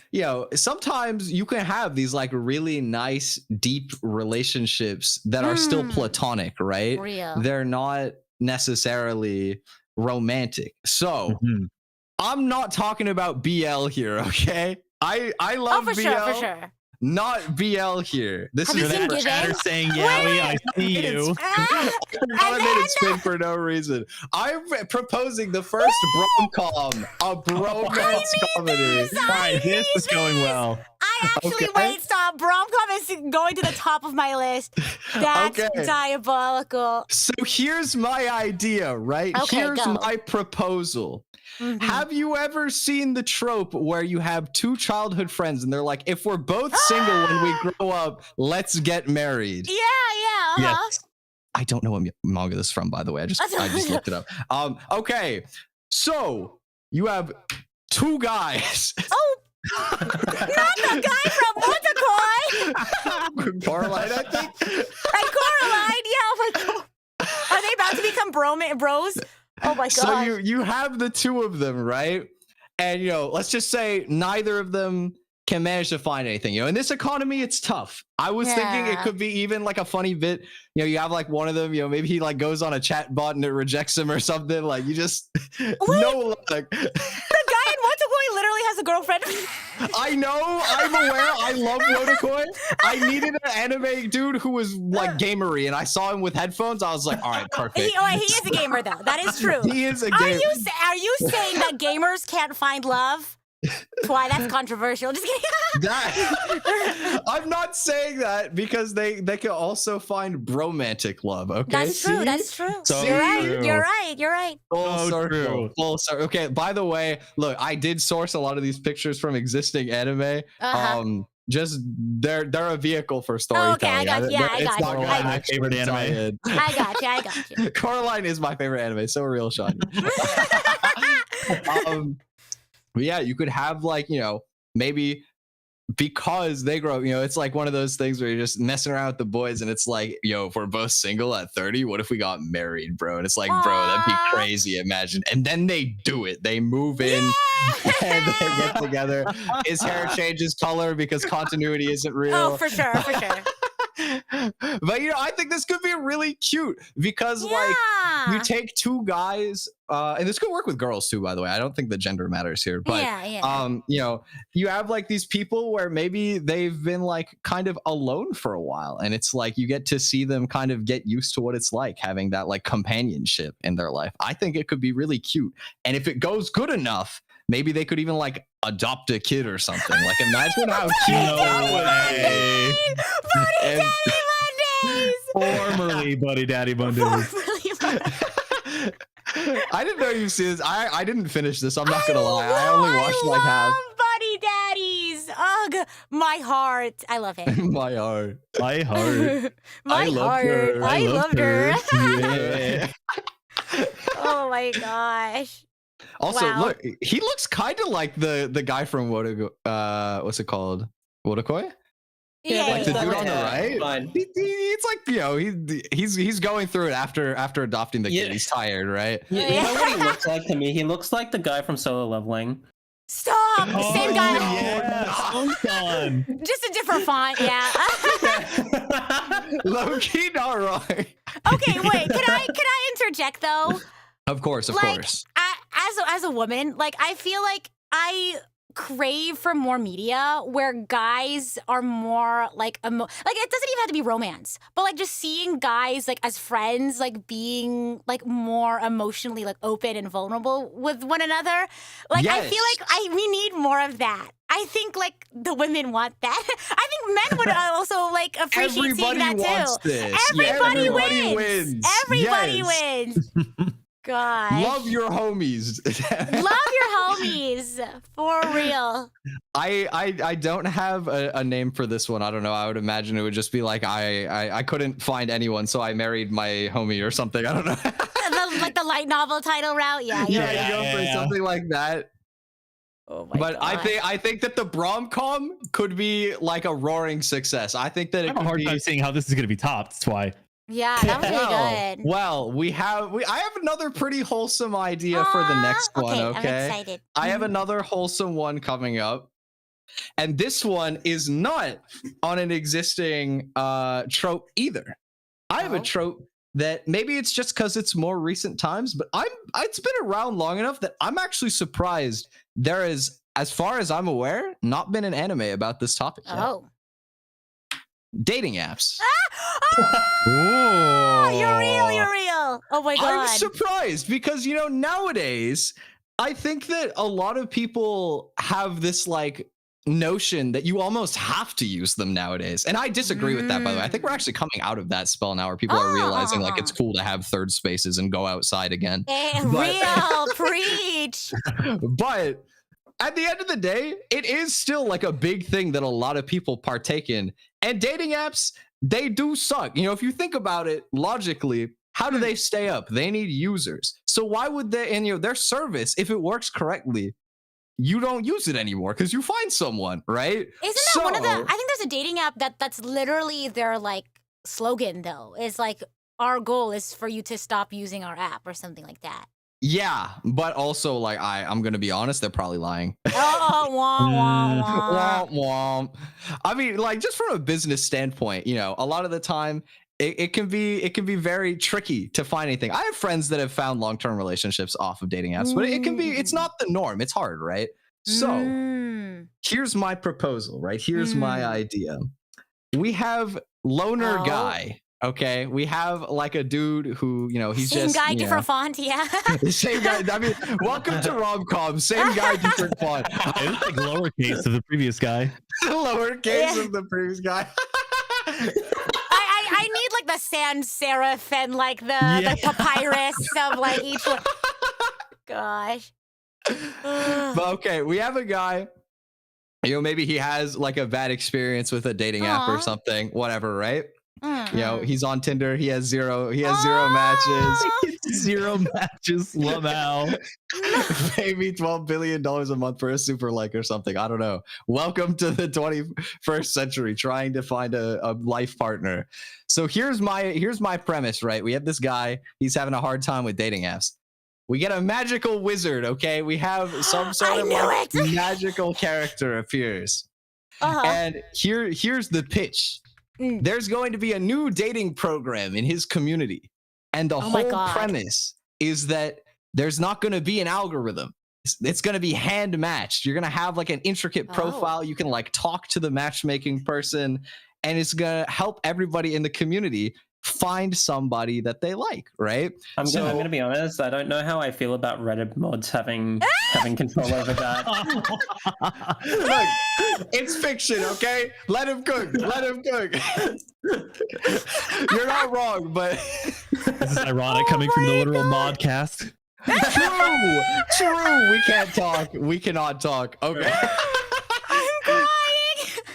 sometimes you can have these like really nice, deep relationships that are still platonic, right? Real. They're not necessarily romantic. So I'm not talking about BL here, okay? I love BL. For sure. Not BL here. This Have is you seen That Giving? chatter saying, Yowie, I see you. I made it spin for no reason. I'm proposing the first rom-com, a bromance comedy. All right, this is going well. I actually wait. Stop. Rom-com is going to the top of my list. That's diabolical. So here's my idea, right? Okay, Here's go. my proposal. Have you ever seen the trope where you have two childhood friends and they're like, if we're both single when we grow up, let's get married? Yeah. Uh-huh. Yes. I don't know what manga this is from, by the way. I just looked it up. Okay, so you have two guys. Oh, not the guy from Motakoi. Coraline, I think. Right, Coraline. Yeah. Oh my God. Are they about to become bros? Oh my God. So you have the two of them, right? And let's just say neither of them can manage to find anything. In this economy, it's tough. I was thinking it could be even like a funny bit. You have like one of them, maybe he like goes on a chat bot and it rejects him or something. Like you just no luck. The guy in Motakoi literally has a girlfriend. I know, I'm aware. I love Wotakoi. I needed an anime dude who was like gamery, and I saw him with headphones. I was like, all right, perfect. He is a gamer though. That is true. He is a gamer. Are you saying that gamers can't find love? Why? That's controversial. Just kidding. I'm not saying that because they can also find bromantic love. Okay, That's true. That's true. So You're right. true. You're right. Full circle. true. Full circle. Okay. By the way, look, I did source a lot of these pictures from existing anime. Just they're a vehicle for storytelling. Okay, I got you. Yeah, I got you. My favorite anime. I got you. Coraline is my favorite anime. So real, Sean. But yeah, you could have like, maybe because they grow up, it's like one of those things where you're just messing around with the boys and it's like, if we're both single at 30, what if we got married, bro? And it's like, bro, that'd be crazy. Imagine. And then they do it. They move in and they get together. His hair changes color because continuity isn't real. Oh, for sure. But I think this could be really cute because like you take two guys, and this could work with girls too, by the way. I don't think the gender matters here, but you have like these people where maybe they've been like kind of alone for a while, and it's like you get to see them kind of get used to what it's like having that like companionship in their life. I think it could be really cute, and if it goes good enough, maybe they could even like adopt a kid or something. Like imagine how cute that would be. Formerly Buddy Daddy Mondays. I didn't know you've seen this. I didn't finish this. I'm not gonna lie. I only watched like half. Buddy Daddies. Ugh, my heart. I love it. My heart. My heart. My heart. I loved her. Yeah. Oh my gosh. Also, Wow. look, he looks kind of like the guy from what's it called? Wodokoi? Yeah, Like the yeah, dude on the yeah. right. Fine. It's like he's going through it after adopting the kid. Yeah. He's tired, right? You know what he looks like to me? He looks like the guy from Solo Leveling. Stop. Same guy. Yeah, Just a different font. Yeah. Low key, not wrong. Okay. Wait. Can I interject though? Of course. As a woman, like I feel like I crave for more media where guys are more like like it doesn't even have to be romance, but like just seeing guys like as friends, like being like more emotionally like open and vulnerable with one another. Like I feel like we need more of that. I think like the women want that. I think men would also like appreciate seeing that wants too. this. Everybody Everybody wins. wins. Everybody Yes. wins. God. Love your homies. Love your homies. For real. I don't have a name for this one. I don't know. I would imagine it would just be like I couldn't find anyone, so I married my homie or something. I don't know. Like the light novel title route. Yeah. You go for something like that. Oh my But God. I think that the RomCom could be like a roaring success. I think that I it have a could hard be. time seeing how this is going to be topped. That's why. Yeah, that was really good. Well, I have another pretty wholesome idea for the next one. I'm Okay, excited. I have another wholesome one coming up, and this one is not on an existing trope either. I have a trope that maybe it's just because it's more recent times, but it's been around long enough that I'm actually surprised there is, as far as I'm aware, not been an anime about this topic yet. Oh. Dating apps. Oh, you're real. Oh my God. I'm surprised because nowadays I think that a lot of people have this like notion that you almost have to use them nowadays, and I disagree with that, by the way. I think we're actually coming out of that spell now where people are realizing like it's cool to have third spaces and go outside again. Real. Preach. But at the end of the day, it is still like a big thing that a lot of people partake in, and dating apps, they do suck. If you think about it logically, how do they stay up? They need users. So why would they, and their service, if it works correctly, you don't use it anymore because you find someone, right? Isn't that one of the? I think there's a dating app that's literally their like slogan though. Is like our goal is for you to stop using our app or something like that. Yeah, but also like I'm gonna be honest, they're probably lying. Oh, wah. Womp womp. I mean, like just from a business standpoint, a lot of the time it can be very tricky to find anything. I have friends that have found long-term relationships off of dating apps, but it's not the norm. It's hard, right? So here's my proposal, right? Here's my idea. We have loner guy. Okay, we have like a dude who, he's same just guy, different font, yeah. Same guy. I mean, welcome to RomCom. Same guy, different font. It was like lowercase of the previous guy. Lowercase of the previous guy. I need like the sans serif and like the papyrus of like each one. Gosh. But okay, we have a guy. Maybe he has like a bad experience with a dating app or something, whatever, right? He's on Tinder. He has zero matches. Zero matches. Lamau. Maybe $12 billion a month for a super like or something. I don't know. Welcome to the 21st century, trying to find a life partner. So here's my premise, right? We have this guy. He's having a hard time with dating apps. We get a magical wizard, okay? We have some sort of magical character appears. And here's the pitch. there's going to be a new dating program in his community. And the whole premise is that there's not going to be an algorithm. It's going to be hand matched. You're going to have like an intricate profile. You can like talk to the matchmaking person, and it's going to help everybody in the community find somebody that they like, right? I'm going to be honest. I don't know how I feel about Reddit mods having control over that. Look, it's fiction, okay? Let him cook. Let him cook. You're not wrong, but this is ironic coming from the literal modcast. True. We can't talk. We cannot talk. Okay. I'm crying.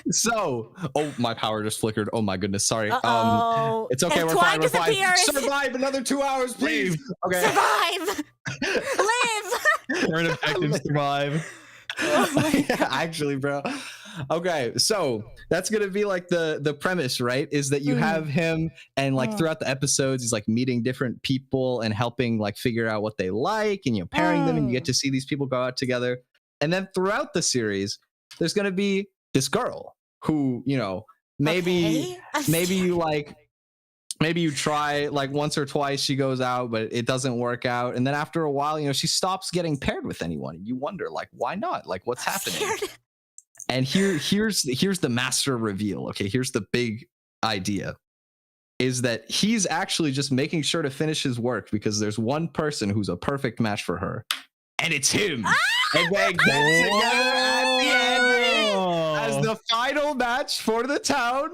So, my power just flickered. Oh my goodness, sorry. It's okay. And We're fine. We're fine. disappears. Survive another 2 hours, please. Okay. Survive. Live. We're an effective survive. Yeah, actually, bro. Okay, so that's gonna be like the premise, right? Is that you have him, and like throughout the episodes, he's like meeting different people and helping like figure out what they like, and you're pairing them, and you get to see these people go out together. And then throughout the series, there's gonna be this girl who, you know, maybe you try like once or twice, she goes out, but it doesn't work out. And then after a while, you know, she stops getting paired with anyone. And you wonder, like, why not? Like, what's happening? And here's the master reveal. Okay, here's the big idea. Is that he's actually just making sure to finish his work because there's one person who's a perfect match for her. And it's him. And they get together at the end as the final match for the town.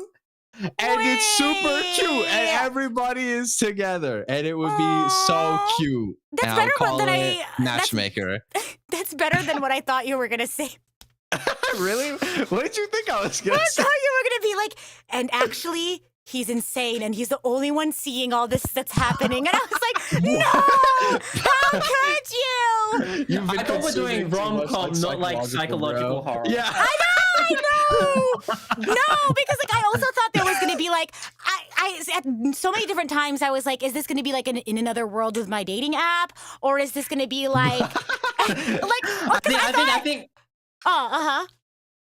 And it's super cute, and everybody is together, and it would be so cute. That's better than I matchmaker. That's better than what I thought you were gonna say. Really? What did you think I was gonna say? I thought you were gonna be like, and actually, he's insane, and he's the only one seeing all this that's happening. And I was like, no! How could you? I thought we're doing RomCom, not like psychological horror. Yeah. I know. No, because like I also thought there was gonna be like I at so many different times I was like, is this gonna be like in another world with my dating app, or is this gonna be like I think.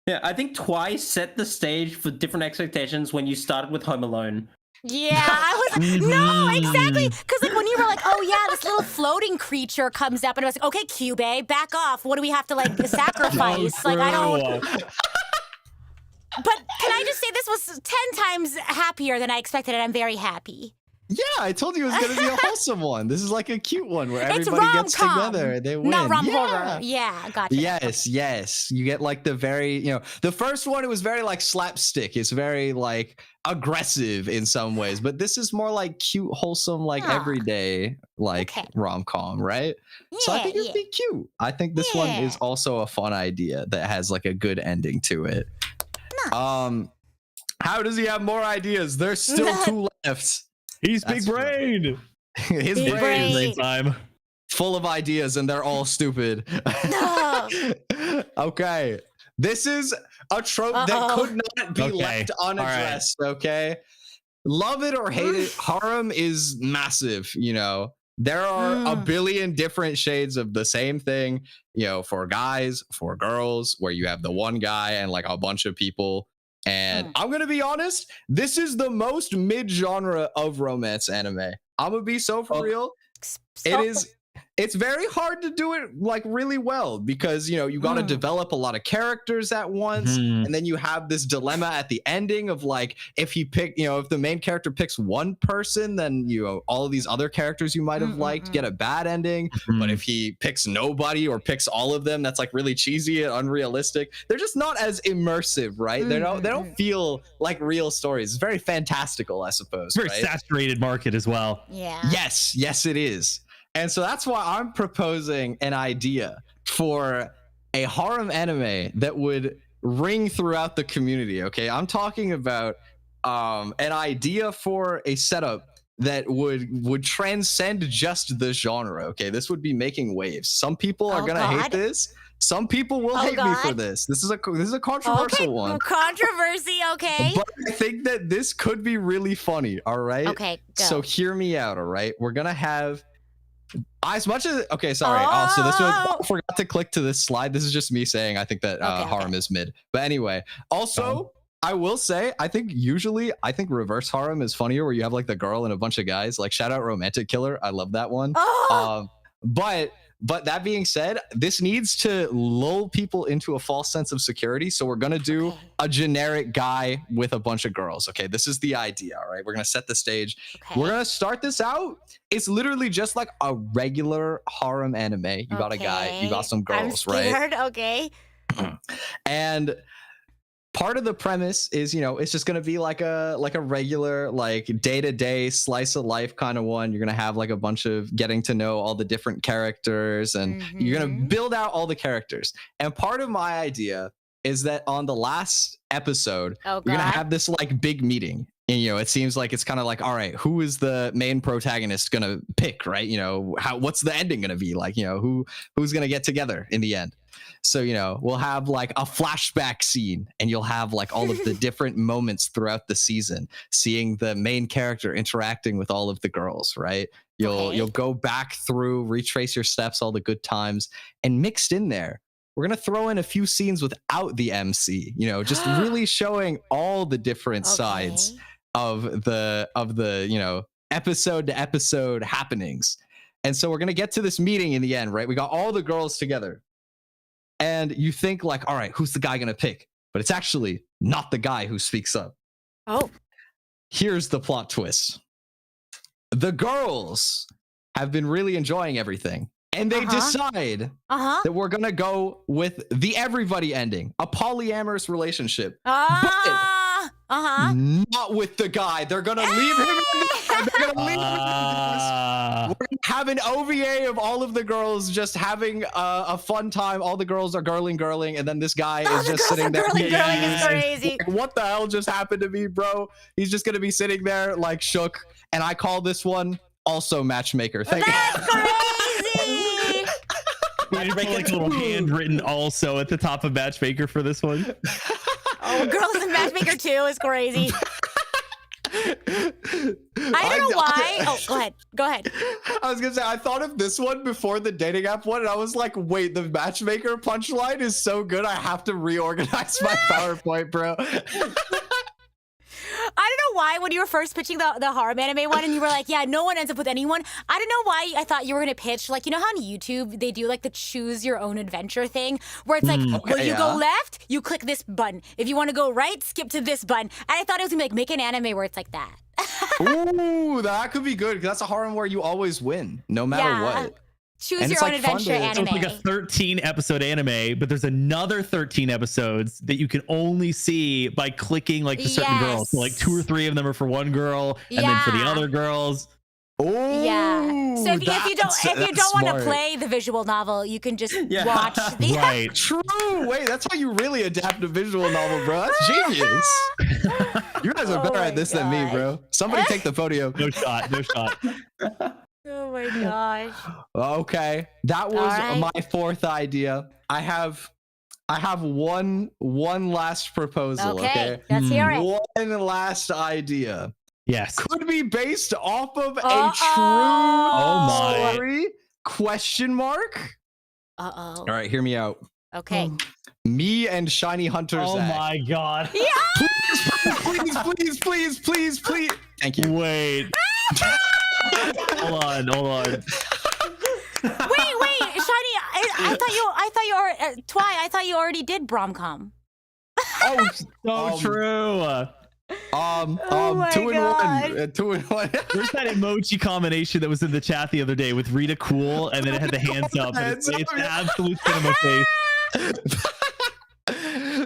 Yeah, I think Twice set the stage for different expectations when you started with Home Alone. Yeah, I was like, no, exactly. Because like when you were like, oh yeah, this little floating creature comes up, and I was like, okay, Cube, back off. What do we have to like sacrifice? Like I don't. But can I just say this was 10 times happier than I expected, and I'm very happy. Yeah, I told you it was going to be a wholesome one. This is like a cute one where everybody gets together and they win. Not horror. Yeah, gotcha. Yes. You get like the very, you know, the first one, it was very like slapstick. It's very like aggressive in some ways, but this is more like cute, wholesome, like everyday, like rom-com, right? Yeah, so I think it'd be cute. I think this one is also a fun idea that has like a good ending to it. Nice. How does he have more ideas? There's still 2 left. He's big brain. His brain time. Full of ideas, and they're all stupid. No. Okay. This is a trope that could not be left unaddressed. Right. Okay. Love it or hate it, harem is massive, you know. There are a billion different shades of the same thing, you know, for guys, for girls, where you have the one guy and like a bunch of people. And I'm going to be honest, this is the most mid-genre of romance anime. I'm going to be so for real. It's very hard to do it like really well because, you know, you got to develop a lot of characters at once. And then you have this dilemma at the ending of like, if the main character picks one person, then, you know, all of these other characters you might have liked get a bad ending. But if he picks nobody or picks all of them, that's like really cheesy and unrealistic. They're just not as immersive, right? They don't feel like real stories. It's very fantastical, I suppose. Very saturated market as well. Yeah. Yes, it is. And so that's why I'm proposing an idea for a harem anime that would ring throughout the community. Okay, I'm talking about an idea for a setup that would transcend just the genre. Okay, this would be making waves. Some people are gonna hate this. Some people will hate me for this. This is a controversial one. Controversy, okay. But I think that this could be really funny. All right. Okay. Go. So hear me out. All right. We're gonna have. Okay, sorry. Also, this one I forgot to click to this slide. This is just me saying I think that harem is mid. But anyway, also I will say, I think reverse harem is funnier, where you have like the girl and a bunch of guys. Like shout out Romantic Killer, I love that one. But that being said, this needs to lull people into a false sense of security. So we're gonna do a generic guy with a bunch of girls. Okay, this is the idea. All right, we're gonna set the stage. We're gonna start this out. It's literally just like a regular harem anime. You got a guy, you got some girls, I'm scared. right? Okay. And part of the premise is, you know, it's just gonna be like a regular, like day-to-day slice of life kind of one. You're gonna have like a bunch of getting to know all the different characters, and you're gonna build out all the characters. And part of my idea is that on the last episode, you're gonna have this like big meeting. And, you know, it seems like it's kind of like, all right, who is the main protagonist gonna pick, right? You know, what's the ending gonna be like? You know, who's gonna get together in the end? So, you know, we'll have like a flashback scene, and you'll have like all of the different moments throughout the season, seeing the main character interacting with all of the girls, right? You'll go back through, retrace your steps, all the good times, and mixed in there, we're gonna throw in a few scenes without the MC, you know, just really showing all the different sides of the you know, episode to episode happenings. And so we're gonna get to this meeting in the end, right? We got all the girls together. And you think like, all right, who's the guy gonna pick? But it's actually not the guy who speaks up. Oh. Here's the plot twist. The girls have been really enjoying everything, and they decide that we're gonna go with the everybody ending, a polyamorous relationship. Not with the guy. They're gonna leave him. They're gonna leave him. We're gonna have an OVA of all of the girls just having a fun time. All the girls are girling, and then this guy is just sitting there. Girling is crazy. Like, what the hell just happened to me, bro? He's just gonna be sitting there like shook. And I call this one also matchmaker. Thank you. That's crazy. We need to put like a little handwritten also at the top of matchmaker for this one. Oh, girls in matchmaker 2 is crazy. I don't know why. Oh, go ahead. I was gonna say, I thought of this one before the dating app one, and I was like, wait, the matchmaker punchline is so good, I have to reorganize my PowerPoint, bro. I don't know why when you were first pitching the harem anime one and you were like, yeah, no one ends up with anyone. I don't know why I thought you were going to pitch, like, you know how on YouTube they do like the choose your own adventure thing where it's like, well, you go left, you click this button. If you want to go right, skip to this button. And I thought it was going to be like, make an anime where it's like that. Ooh, that could be good, because that's a harem where you always win, no matter what. Choose your own adventure anime. So it's like a 13 episode anime, but there's another 13 episodes that you can only see by clicking like the certain girls. So like 2 or 3 of them are for one girl, and then for the other girls. Oh, yeah. So if you don't want to play the visual novel, you can just watch the. Right. True. Wait, that's how you really adapt a visual novel, bro. That's genius. You guys are better at this than me, bro. Somebody take the podium. No shot. Oh my gosh. Okay, that was my 4th idea. I have one last proposal. Okay, let's hear it. One last idea. Yes. Could be based off of a true story? Question mark. All right, hear me out. Okay. Me and Shiny Hunter Oh Zach. my god. Yeah. Please. Thank you. Wait. Hold on. Wait, Shiny. I thought you already did RomCom. Oh, so true. 2 in 1. 2 in 1. There's that emoji combination that was in the chat the other day with Rita Cool, and then it had the hands up. And it's an absolute cinema face.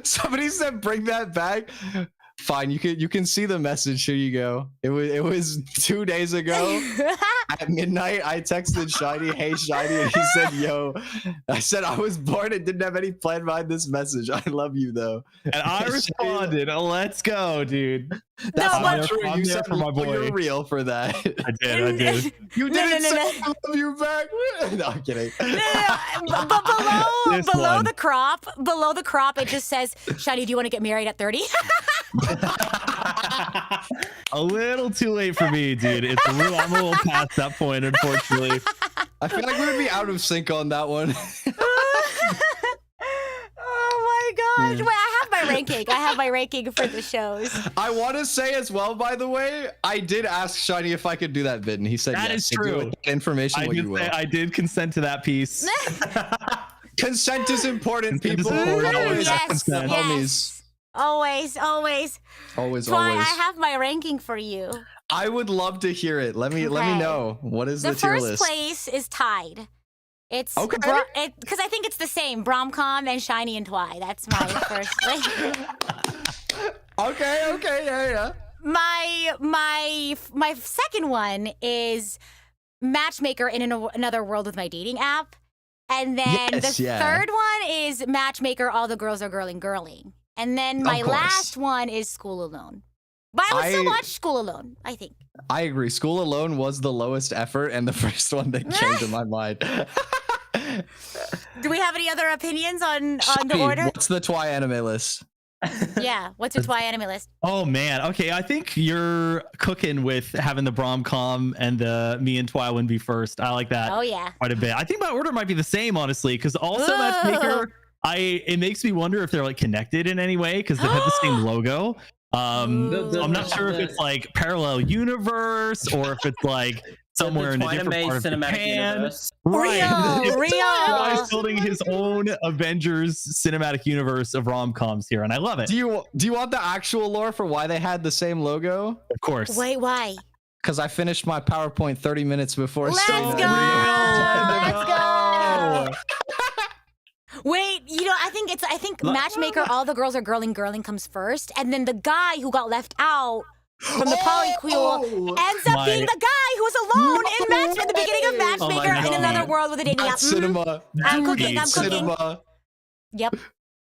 Somebody said, "Bring that back." Fine, you can see the message. Here you go. It was 2 days ago at midnight. I texted Shiny, "Hey Shiny," and he said, "Yo." I said I was bored and didn't have any plan behind this message. I love you though. And I responded, "Let's go, dude." That's not true. I'm You there said for my boy. You're real for that. I did. You didn't say I love you back. No, I'm kidding. But below the crop, it just says, "Shiny, do you want to get married at 30?" A little too late for me, dude. I'm a little past that point, unfortunately. I feel like we would be out of sync on that one. Oh my gosh. Wait, I have my my ranking. I have my ranking for the shows. I want to say as well, by the way, I did ask Shiny if I could do that bid, and he said That yes. is true. Information, I did consent to that piece. Consent is important, Consent is people. important. Always Yes, consent. yes. Homies. Always. Always, Twy, always. I have my ranking for you. I would love to hear it. Let me Okay. know. What is the tier first list? place is tied. It's Okay. Because I think it's the same. RomCom and Shiny and Twy. That's my first place. Okay, yeah. My second one is Matchmaker in another world with my dating app. And then Yes, the yeah. third one is Matchmaker, all the girls are girling. And then my course. last one is School Alone. But I would still watch School Alone, I think. I agree. School Alone was the lowest effort and the first one that came to my mind. Do we have any other opinions on the Shiny, order? What's the Twy anime list? Yeah, what's your Twy anime list? Oh man, okay. I think you're cooking with having the RomCom and the me and Twy one be first. I like that Oh, yeah. quite a bit. I think my order might be the same, honestly, because also Matchmaker, it makes me wonder if they're like connected in any way because they have the same logo. I'm not sure if it's like parallel universe or if it's like somewhere in a different part of Japan. Universe. Real. Twy's building his own Avengers cinematic universe of rom-coms here, and I love it. Do you want the actual lore for why they had the same logo? Of course. Wait, why? Because I finished my PowerPoint 30 minutes before Let's starting. go! Let's go! Wait, I think Matchmaker, all the girls are girling comes first, and then the guy who got left out from the polycule ends up being the guy who's alone at the beginning of Matchmaker in another world with a dating app. That's cinema. I'm Dude, cooking. that's cinema. Yep.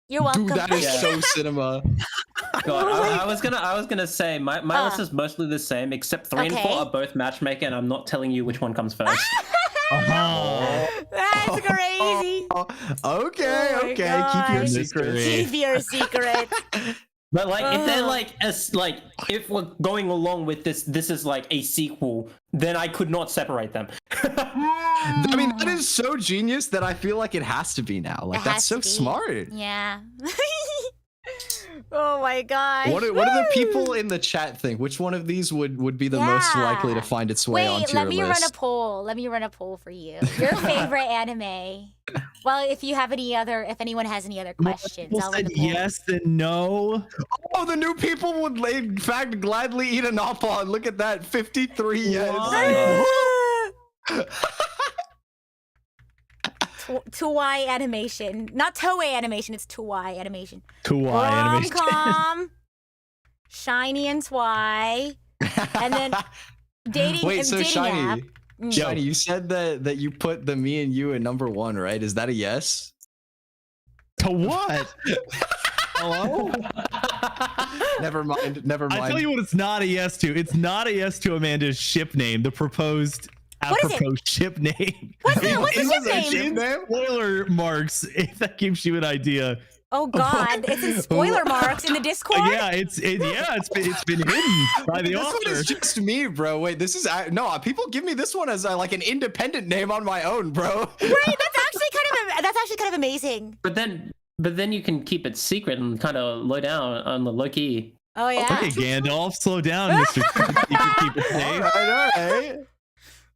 You're welcome. Dude, that is so cinema. God, I was gonna say my list is mostly the same, except 3 and 4 are both Matchmaker, and I'm not telling you which one comes first. That's crazy. Okay. Oh my Keep your God. secrets. Keep your secret. But if they're if we're going along with this is like a sequel, then I could not separate them. I mean, that is so genius that I feel like it has to be now. Like, It that's has so to be. smart. Yeah. Oh my gosh. What do the people in the chat think? Which one of these would be the most likely to find its way Wait, onto let your me list? run a poll. Let me run a poll for you. Your favorite anime. Well, if anyone has any other questions, People I'll run said the poll. yes and no. Oh, the new people would, in fact, gladly eat an apple. Look at that, 53 yes. Toei animation, not Toei animation. It's Toei animation. Toei animation. RomCom, Shiny and Twy, and then dating. Wait, and so dating Shiny, app. Shiny, you said that you put the me and you in number 1, right? Is that a yes? To what? Hello? Never mind. I tell you what, it's not a yes to. It's not a yes to Amanda's ship name, the proposed apropos ship name. What's the ship name? Spoiler marks, if that gives you an idea. Oh God, it's in spoiler marks in the Discord. Yeah, it's been hidden by the This author. one is just me, bro. Wait, this is no. People give me this one as like an independent name on my own, bro. Right, that's actually kind of amazing. But then you can keep it secret and kind of low down on the low key. Oh yeah. Okay, Gandalf, slow down, Mr. You can keep it safe. All right.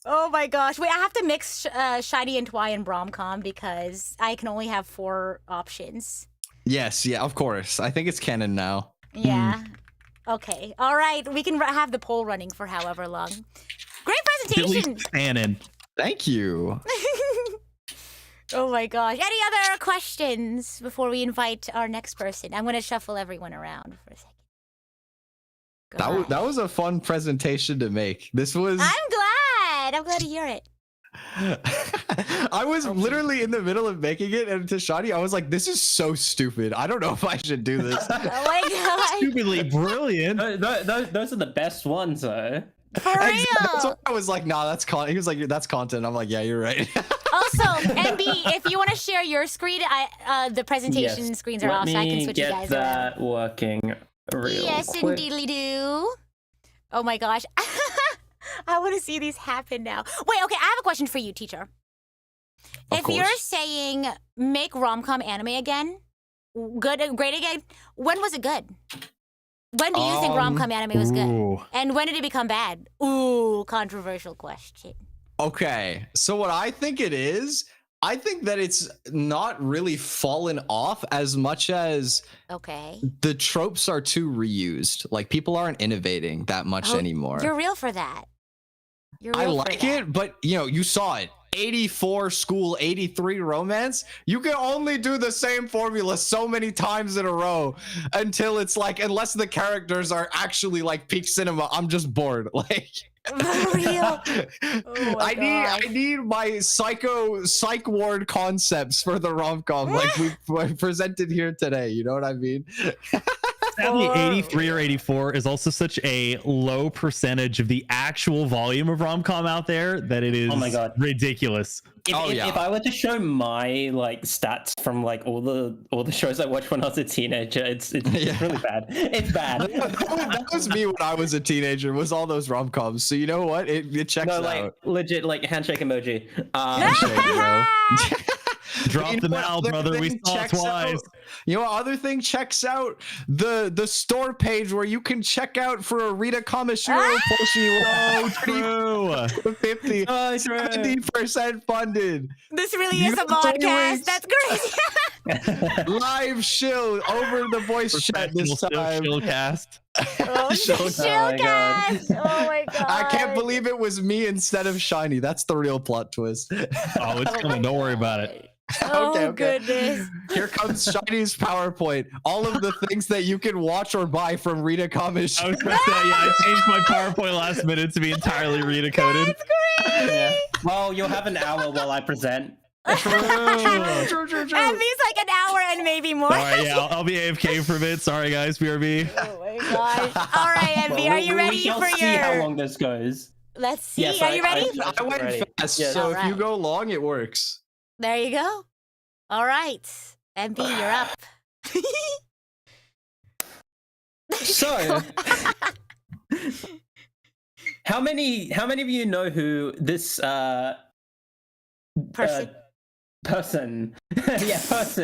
Oh my gosh. Wait, I have to mix Shiny and Twy and RomCom because I can only have 4 options. Yes, yeah, of course. I think it's canon now. Yeah. Okay. All right. We can have the poll running for however long. Great presentation. Canon. Thank you. Oh my gosh. Any other questions before we invite our next person? I'm going to shuffle everyone around for a second. That was a fun presentation to make. This was. I'm glad to hear it. I was literally in the middle of making it, and to Shani, I was like, "This is so stupid. I don't know if I should do this." Oh my god. Stupidly brilliant. Those are the best ones, though. For real. So I was like, "Nah, that's content." He was like, "That's content." I'm like, "Yeah, you're right." Also, MB, if you want to share your screen, the presentation screens are off, so I can switch you guys around. Let me get that working real quick. Indeedly do. Oh my gosh. I want to see these happen now. Wait, okay, I have a question for you, teacher. If you're saying make RomCom anime again, good and great again. When was it good? When do you think rom-com anime was good? And when did it become bad? Ooh, controversial question. Okay, so what I think it is, I think that it's not really fallen off as much as the tropes are too reused. Like, people aren't innovating that much anymore. You're real for that. I like it, but you saw it. 84 school, 83 romance. You can only do the same formula so many times in a row until it's like, unless the characters are actually like peak cinema, I'm just bored. Like, for real. I need my psych ward concepts for the rom-com like we presented here today. You know what I mean? Sadly, 83 or 84 is also such a low percentage of the actual volume of rom-com out there that it is ridiculous. If I were to show my like stats from like all the shows I watched when I was a teenager, it's really bad. It's bad. That was me when I was a teenager. Was all those rom-coms. So you know what? It checks out. Like legit, like handshake emoji. Handshake, bro. Drop them out, brother. We saw it twice. You know what other thing checks out? The store page where you can check out for a Rita Kamishiro plushie. 50, 70% funded. This really is a podcast. That's crazy. Live shill over the voice chat this time. Shillcast. Shillcast. Oh my god. I can't believe it was me instead of Shiny. That's the real plot twist. Oh, it's coming. Don't worry about it. Okay. Goodness. Here comes Shiny's PowerPoint. All of the things that you can watch or buy from Rita Kamishiro. I was going to say, I changed my PowerPoint last minute to be entirely Rita coded. That's crazy. Yeah. Well, you'll have an hour while I present. True. At least like an hour and maybe more. All right, yeah, I'll be AFK for a bit. Sorry, guys, BRB. Oh my gosh. All right, MB, are you ready we shall for see your... how long this goes. Let's see. Yes, Are you ready? I went fast, Yes. so All if you go long, it works. There you go. All right. MB, you're up. So, how many of you know who this Person. person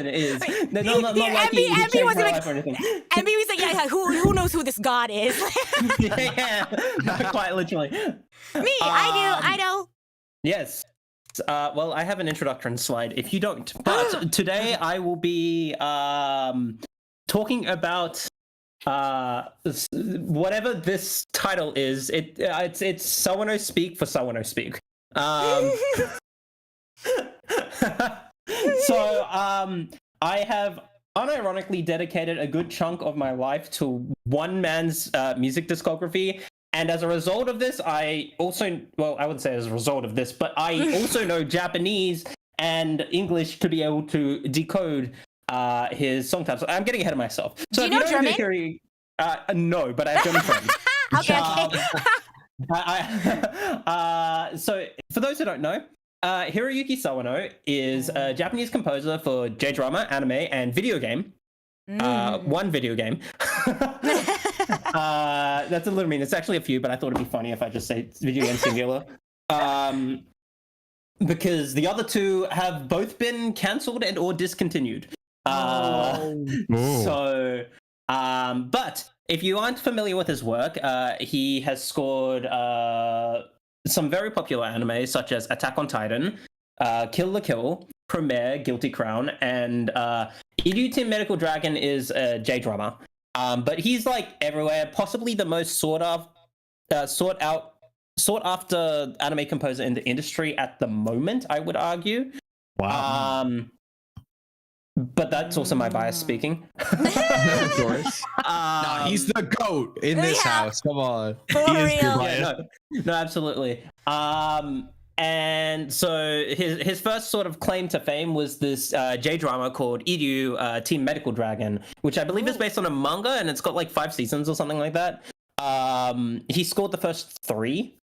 is? No, not like MB was like, or anything. MB was like, yeah, who knows who this god is? Yeah, not quite literally. Me, I know. Yes. Well, I have an introduction slide if you don't. But today I will be talking about whatever this title is. It's Sawano speak for Sawano speak. So I have unironically dedicated a good chunk of my life to one man's music discography. And as a result of this, I wouldn't say as a result of this, but I also know Japanese and English to be able to decode his song titles. I'm getting ahead of myself. So Do you know German? No, but I have German friends. Okay. So for those who don't know, Hiroyuki Sawano is a Japanese composer for J-drama, anime, and video game. One video game. That's a little mean. It's actually a few, but I thought it'd be funny if I just say video game singular. Because the other two have both been cancelled and or discontinued. So, but if you aren't familiar with his work, he has scored some very popular anime such as Attack on Titan, Kill la Kill, Premiere, Guilty Crown, and Iryu Team Medical Dragon is a J-drama. But he's like everywhere, possibly the most sought after anime composer in the industry at the moment, I would argue. Wow. But that's also my bias speaking. Of course. No, he's the GOAT in this house. Come on. For real. Yeah, no, absolutely. And so his first sort of claim to fame was this J-drama called Iryu Team Medical Dragon, which I believe is based on a manga, and it's got like 5 seasons or something like that. He scored the first 3.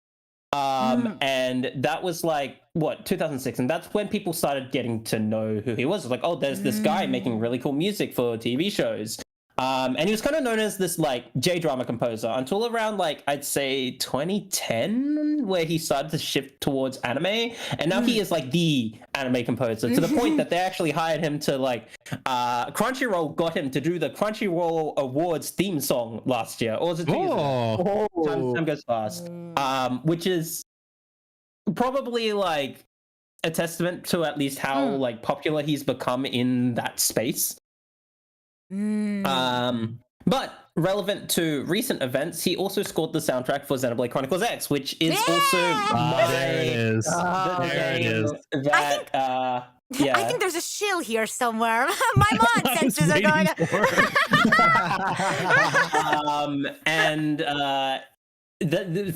And that was like, 2006, and that's when people started getting to know who he was. Like, oh, there's this guy making really cool music for TV shows. And he was kind of known as this like J-drama composer until around like I'd say 2010, where he started to shift towards anime, and now he is like the anime composer to the point that they actually hired him to like Crunchyroll got him to do the Crunchyroll Awards theme song last year, or was it 2 years ago? Time goes fast. Which is probably like a testament to at least how like popular he's become in that space. But relevant to recent events, he also scored the soundtrack for Xenoblade Chronicles X, which is also there it is. There it is. That, I think there's a shill here somewhere. My mod senses are going.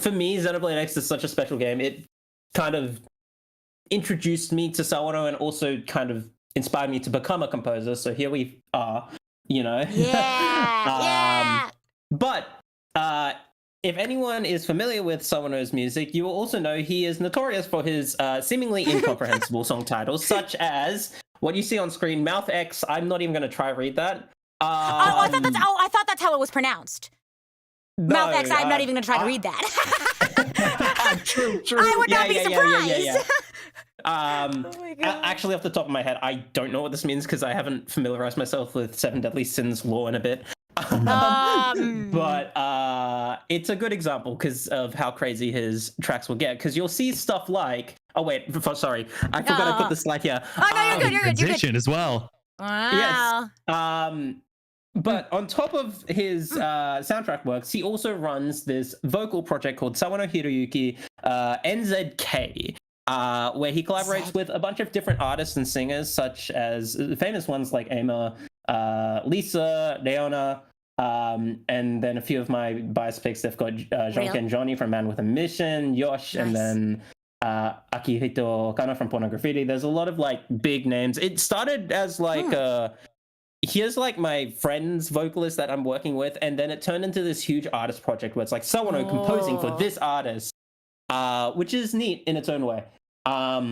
For me, Xenoblade X is such a special game. It kind of introduced me to Sawano and also kind of inspired me to become a composer. So here we are. You know, But if anyone is familiar with Sawano's music, you will also know he is notorious for his seemingly incomprehensible song titles, such as what you see on screen, Mouth X. I'm not even going to try read that. I thought that's how it was pronounced. No, Mouth X. I'm not even going to try to read that. True. I would not be surprised. Actually, off the top of my head, I don't know what this means because I haven't familiarized myself with Seven Deadly Sins lore in a bit. But it's a good example because of how crazy his tracks will get. Because you'll see stuff like, sorry, I forgot I put the slide here. Oh no, you're good. Transition as well. Wow. Yes. But on top of his soundtrack works, he also runs this vocal project called Sawano Hiroyuki NZK. Where he collaborates with a bunch of different artists and singers, such as famous ones like Ama, Lisa, Leona, and then a few of my bias picks. They've got Jean-Ken Johnny from Man with a Mission, Yosh, and then Akihito Kana from Porno Graffiti. There's a lot of like big names. It started as like here's like my friend's vocalist that I'm working with, and then it turned into this huge artist project where it's like Sawano composing for this artist. Which is neat in its own way. But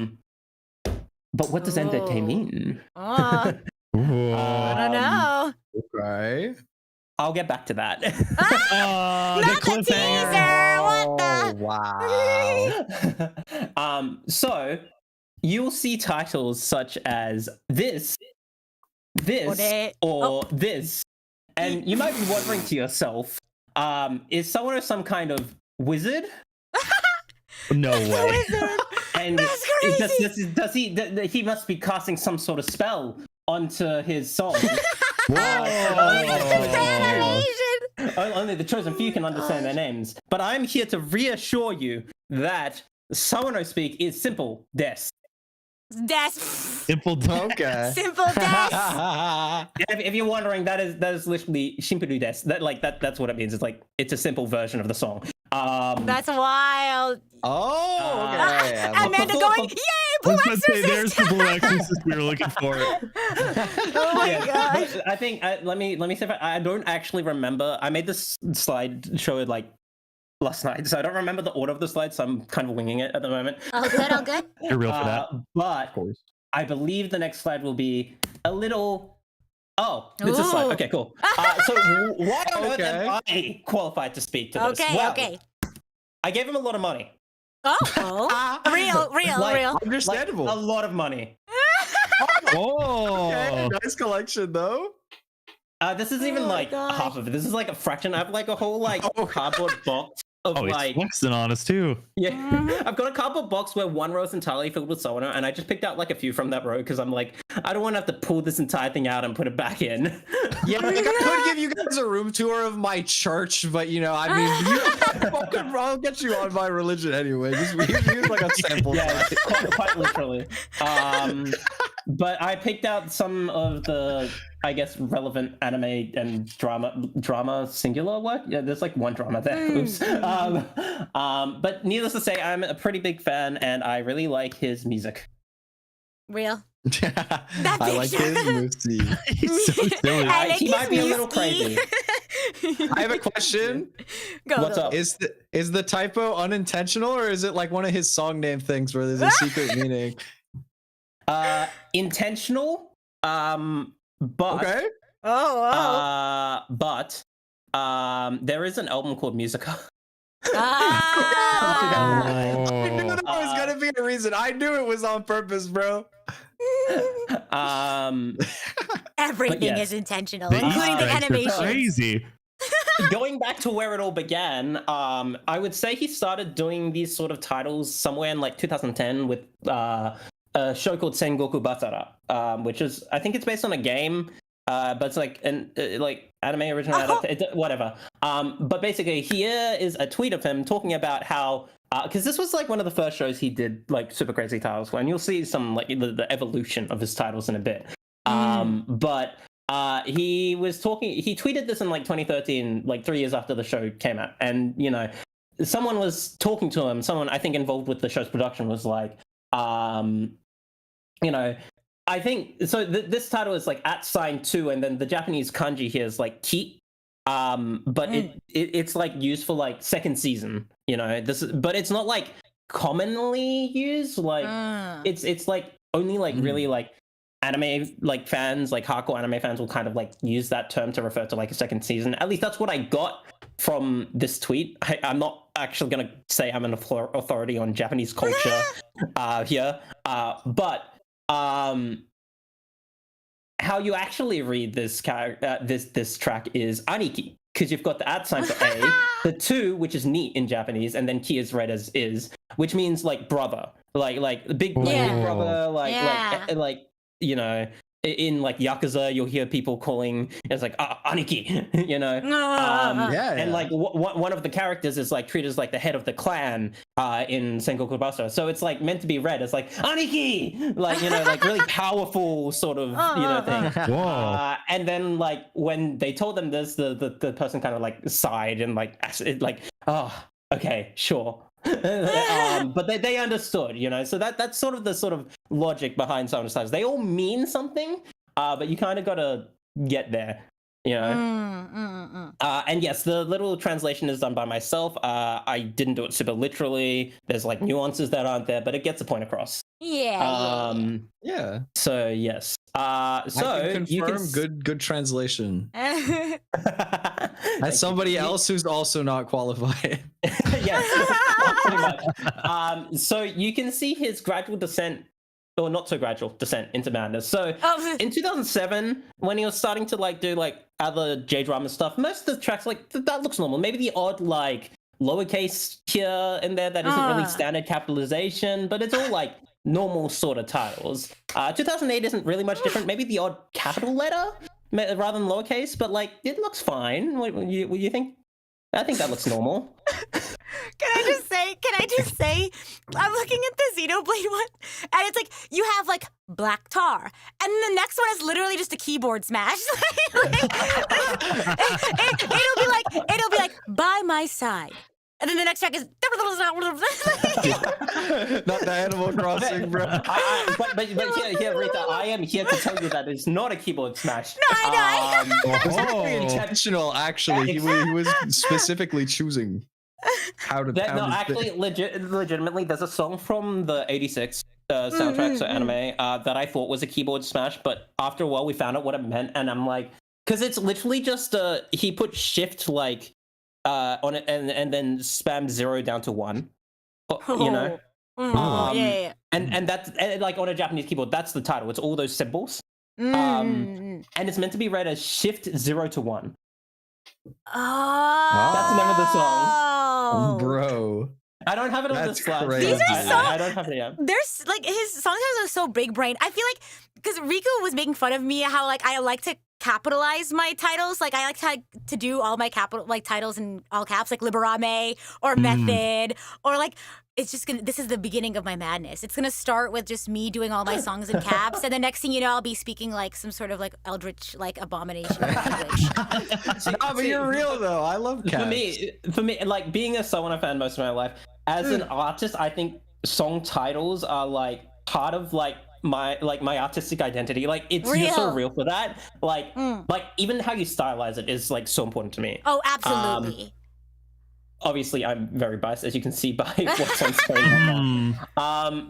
what does NZK mean? I don't know. Okay. I'll get back to that. Not the teaser. What the? Wow. So you'll see titles such as this, or this, and you might be wondering to yourself, is Sawano some kind of wizard? No way. And that's crazy. does he must be casting some sort of spell onto his song. Only the chosen few can understand their names. But I'm here to reassure you that Sawano speak is simple des. Simple des. Okay. Simple des. If you're wondering, that is literally Shimperu des. That's what it means. It's like it's a simple version of the song. That's wild. Oh, okay. Amanda going, yay, Blue Exorcist! There's the Blue Exorcist we were looking for. Oh my gosh. I think let me see if I don't actually remember. I made this slide show like last night, so I don't remember the order of the slides, so I'm kind of winging it at the moment. Oh good. You're real for that. But I believe the next slide will be a little. Oh, it's a slide. Okay, cool. So why on earth am I qualified to speak to this? Okay. I gave him a lot of money. Oh. Real. Understandable. Like, a lot of money. Okay, nice collection though. This is even half of it. This is like a fraction. I have like a whole cardboard box of he's flexing on us too. Yeah, I've got a cardboard box where one row is entirely filled with Sawano, and I just picked out like a few from that row because I'm like, I don't want to have to pull this entire thing out and put it back in. Yeah, I could give you guys a room tour of my church, but I'll get you on my religion anyway. Just use like a sample. Yeah, quite literally. But I picked out some of the, I guess, relevant anime and drama singular work. Yeah, there's like one drama there. Oops. But needless to say, I'm a pretty big fan, and I really like his music. Real. I like his music. He's so silly. He might be a little crazy. I have a question. What's up? Is the typo unintentional, or is it like one of his song name things where there's a secret meaning? Intentional. But But there is an album called Musica. Ah. I knew there was gonna be a reason. I knew it was on purpose, bro. Everything yes. is intentional, The including the Easter eggs are animation. crazy. Going back to where it all began, I would say he started doing these sort of titles somewhere in like 2010 with a show called Sengoku Batara, which is, I think it's based on a game, but it's like an like anime original, whatever. But basically, here is a tweet of him talking about how, because this was like one of the first shows he did like super crazy titles for, and you'll see some like the evolution of his titles in a bit. But he was talking, he tweeted this in like 2013, like 3 years after the show came out, and you know, someone was talking to him, someone I think involved with the show's production was like, you know, I think so this title is like @2, and then the Japanese kanji here is like ki, but it's like used for like second season, you know, but it's not like commonly used, like it's like only like really like anime like fans, like hardcore anime fans will kind of like use that term to refer to like a second season. At least that's what I got from this tweet. I'm not actually gonna say I'm an authority on Japanese culture here, but how you actually read this this track is aniki, because you've got the @ for a, the 2, which is ni in Japanese, and then ki is read as is, which means like brother, like big brother, like you know, in like Yakuza, you'll hear people calling it's like aniki, you know, and like one of the characters is like treated as like the head of the clan in Sengoku Basara, so it's like meant to be read as like aniki, like, you know, like really powerful sort of, you know, thing. And then like when they told them this, the person kind of like sighed and like oh, okay, sure. But they understood, you know, so that's sort of the sort of logic behind some of the styles. They all mean something, but you kind of got to get there, you know. And yes, the literal translation is done by myself. I didn't do it super literally. There's like nuances that aren't there, but it gets the point across. Yeah. So yes. So I can confirm good translation. As somebody else who's also not qualified. Yes, pretty much. So you can see his gradual descent, or not so gradual descent into madness. So in 2007, when he was starting to like do like other J-drama stuff, most of the tracks like that looks normal. Maybe the odd like lowercase here and there that isn't really standard capitalization, but it's all like normal sort of titles. 2008 isn't really much different. Maybe the odd capital letter rather than lowercase, but like it looks fine. What you think? I think that looks normal. Can I just say, I'm looking at the Xenoblade one, and it's like, you have like black tar, and the next one is literally just a keyboard smash. It'll be like, by my side. And then the next track is not the Animal Crossing, bro. But here, Rita, I am here to tell you that it's not a keyboard smash. No, I know. It was very intentional, actually. He was specifically choosing how to. Actually, legitimately, there's a song from the '86 soundtrack, so anime, that I thought was a keyboard smash, but after a while we found out what it meant, and I'm like, because it's literally just he put shift like on it and then spam 0 down to 1, you know. And that's like on a Japanese keyboard, that's the title. It's all those symbols, and it's meant to be read as shift 0 to 1. That's the name of the song, bro. I don't have it on this slide. These are so. I don't have it yet. There's like his songs are so big brain. I feel like because Riku was making fun of me how like I like to capitalize my titles. Like I like to do all my capital like titles in all caps, like Liberame or Method or like. It's just gonna. This is the beginning of my madness. It's gonna start with just me doing all my songs in caps, and the next thing you know, I'll be speaking like some sort of like eldritch like abomination language. But you're real though. I love caps. For me, like being a Sawano fan most of my life, as an artist, I think song titles are like part of like my artistic identity. Like you're so real for that. Like even how you stylize it is like so important to me. Oh, absolutely. Obviously, I'm very biased, as you can see by what's on screen.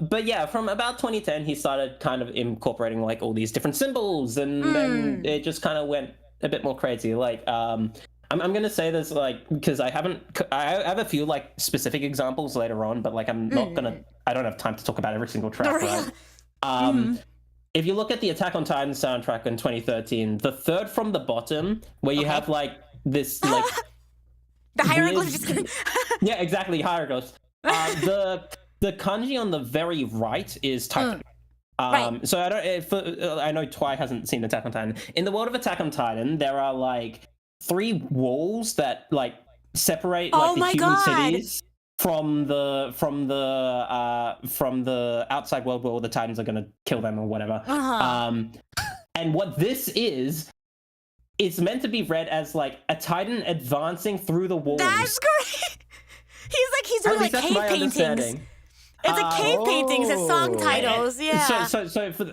But yeah, from about 2010, he started kind of incorporating like all these different symbols, and then it just kind of went a bit more crazy. Like I'm gonna say this like because I have a few like specific examples later on, but like I don't have time to talk about every single track, right? If you look at the Attack on Titan soundtrack in 2013, the third from the bottom, where you have like this like the hieroglyphs. Yeah, exactly, hieroglyphs. The kanji on the very right is Titan. Right. So I know Twi hasn't seen Attack on Titan. In the world of Attack on Titan, there are like 3 walls that like separate like the human cities from the outside world where all the Titans are gonna kill them or whatever. And what this is, it's meant to be read as like a Titan advancing through the walls. That's great. He's doing like cave paintings. It's like cave paintings and song titles, yeah. So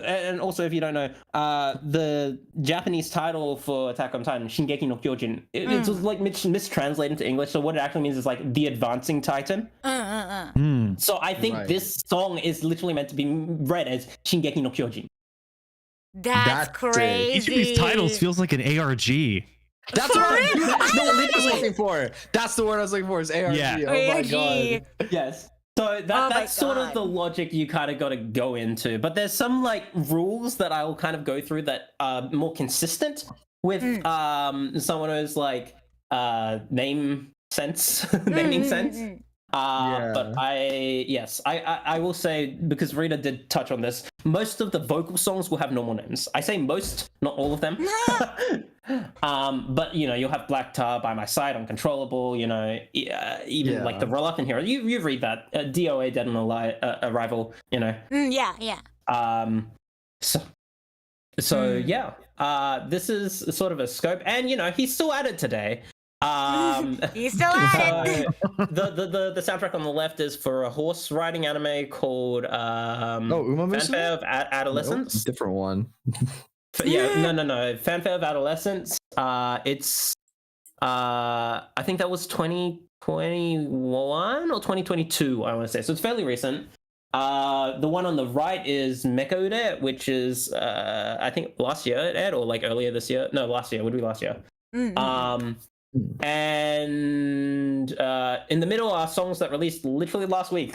and also if you don't know, the Japanese title for Attack on Titan, Shingeki no Kyojin, it's like mistranslated into English. So what it actually means is like the advancing Titan. So I think this song is literally meant to be read as Shingeki no Kyojin. That's crazy. Each of these titles feels like an ARG. That's what I was looking for. That's the word I was looking for. Is ARG. Yeah. Oh my god. Yes. So that's sort of the logic you kind of got to go into. But there's some like rules that I will kind of go through that are more consistent with Sawano's like naming sense. But I will say, because Rita did touch on this, most of the vocal songs will have normal names. I say most, not all of them. But you know, you'll have Black Tar, By My Side, Uncontrollable, you know, even like the Reluctant Hero. You read that, DOA, Dead on Arrival, you know. This is sort of a scope, and you know, he's still at it today. He's still at it. The soundtrack on the left is for a horse riding anime called Fanfare of Adolescence. Nope, different one. No. Fanfare of Adolescence. It's I think that was 2021 or 2022, I want to say. So it's fairly recent. The one on the right is Mekaude, which is I think last year it aired, or like earlier this year. No, last year. Would be last year. And in the middle are songs that released literally last week.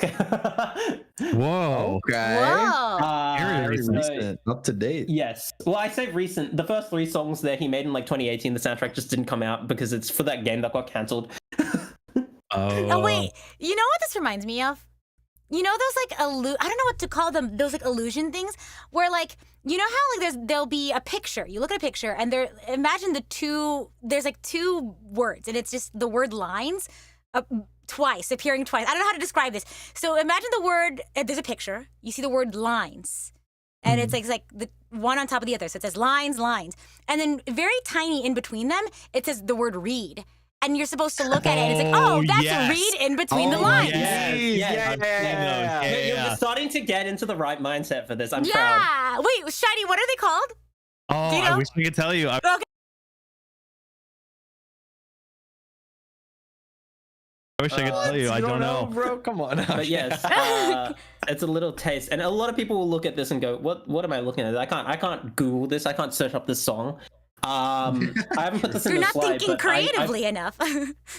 Whoa. Okay. Very recent. Up to date. Yes. Well, I say recent. The first 3 songs that he made in like 2018, the soundtrack just didn't come out because it's for that game that got cancelled. Oh wait, you know what this reminds me of? You know those like I don't know what to call them, those like illusion things where like, you know how like there'll be a picture, you look at a picture and imagine there's like 2 words and it's just the word lines appearing twice. I don't know how to describe this. So imagine the word, there's a picture, you see the word lines and it's like the one on top of the other. So it says lines. And then very tiny in between them, it says the word read. And you're supposed to look at it and it's like, that's read in between the lines. You're starting to get into the right mindset for this. I'm proud. Wait, Shiny, what are they called? Oh, you know? I wish we could tell you. Okay. I wish I could tell you. I don't know, bro. Come on. But yes, it's a little taste, and a lot of people will look at this and go, "What am I looking at? I can't Google this. I can't search up this song." I haven't put this in the slide. You're not thinking creatively enough.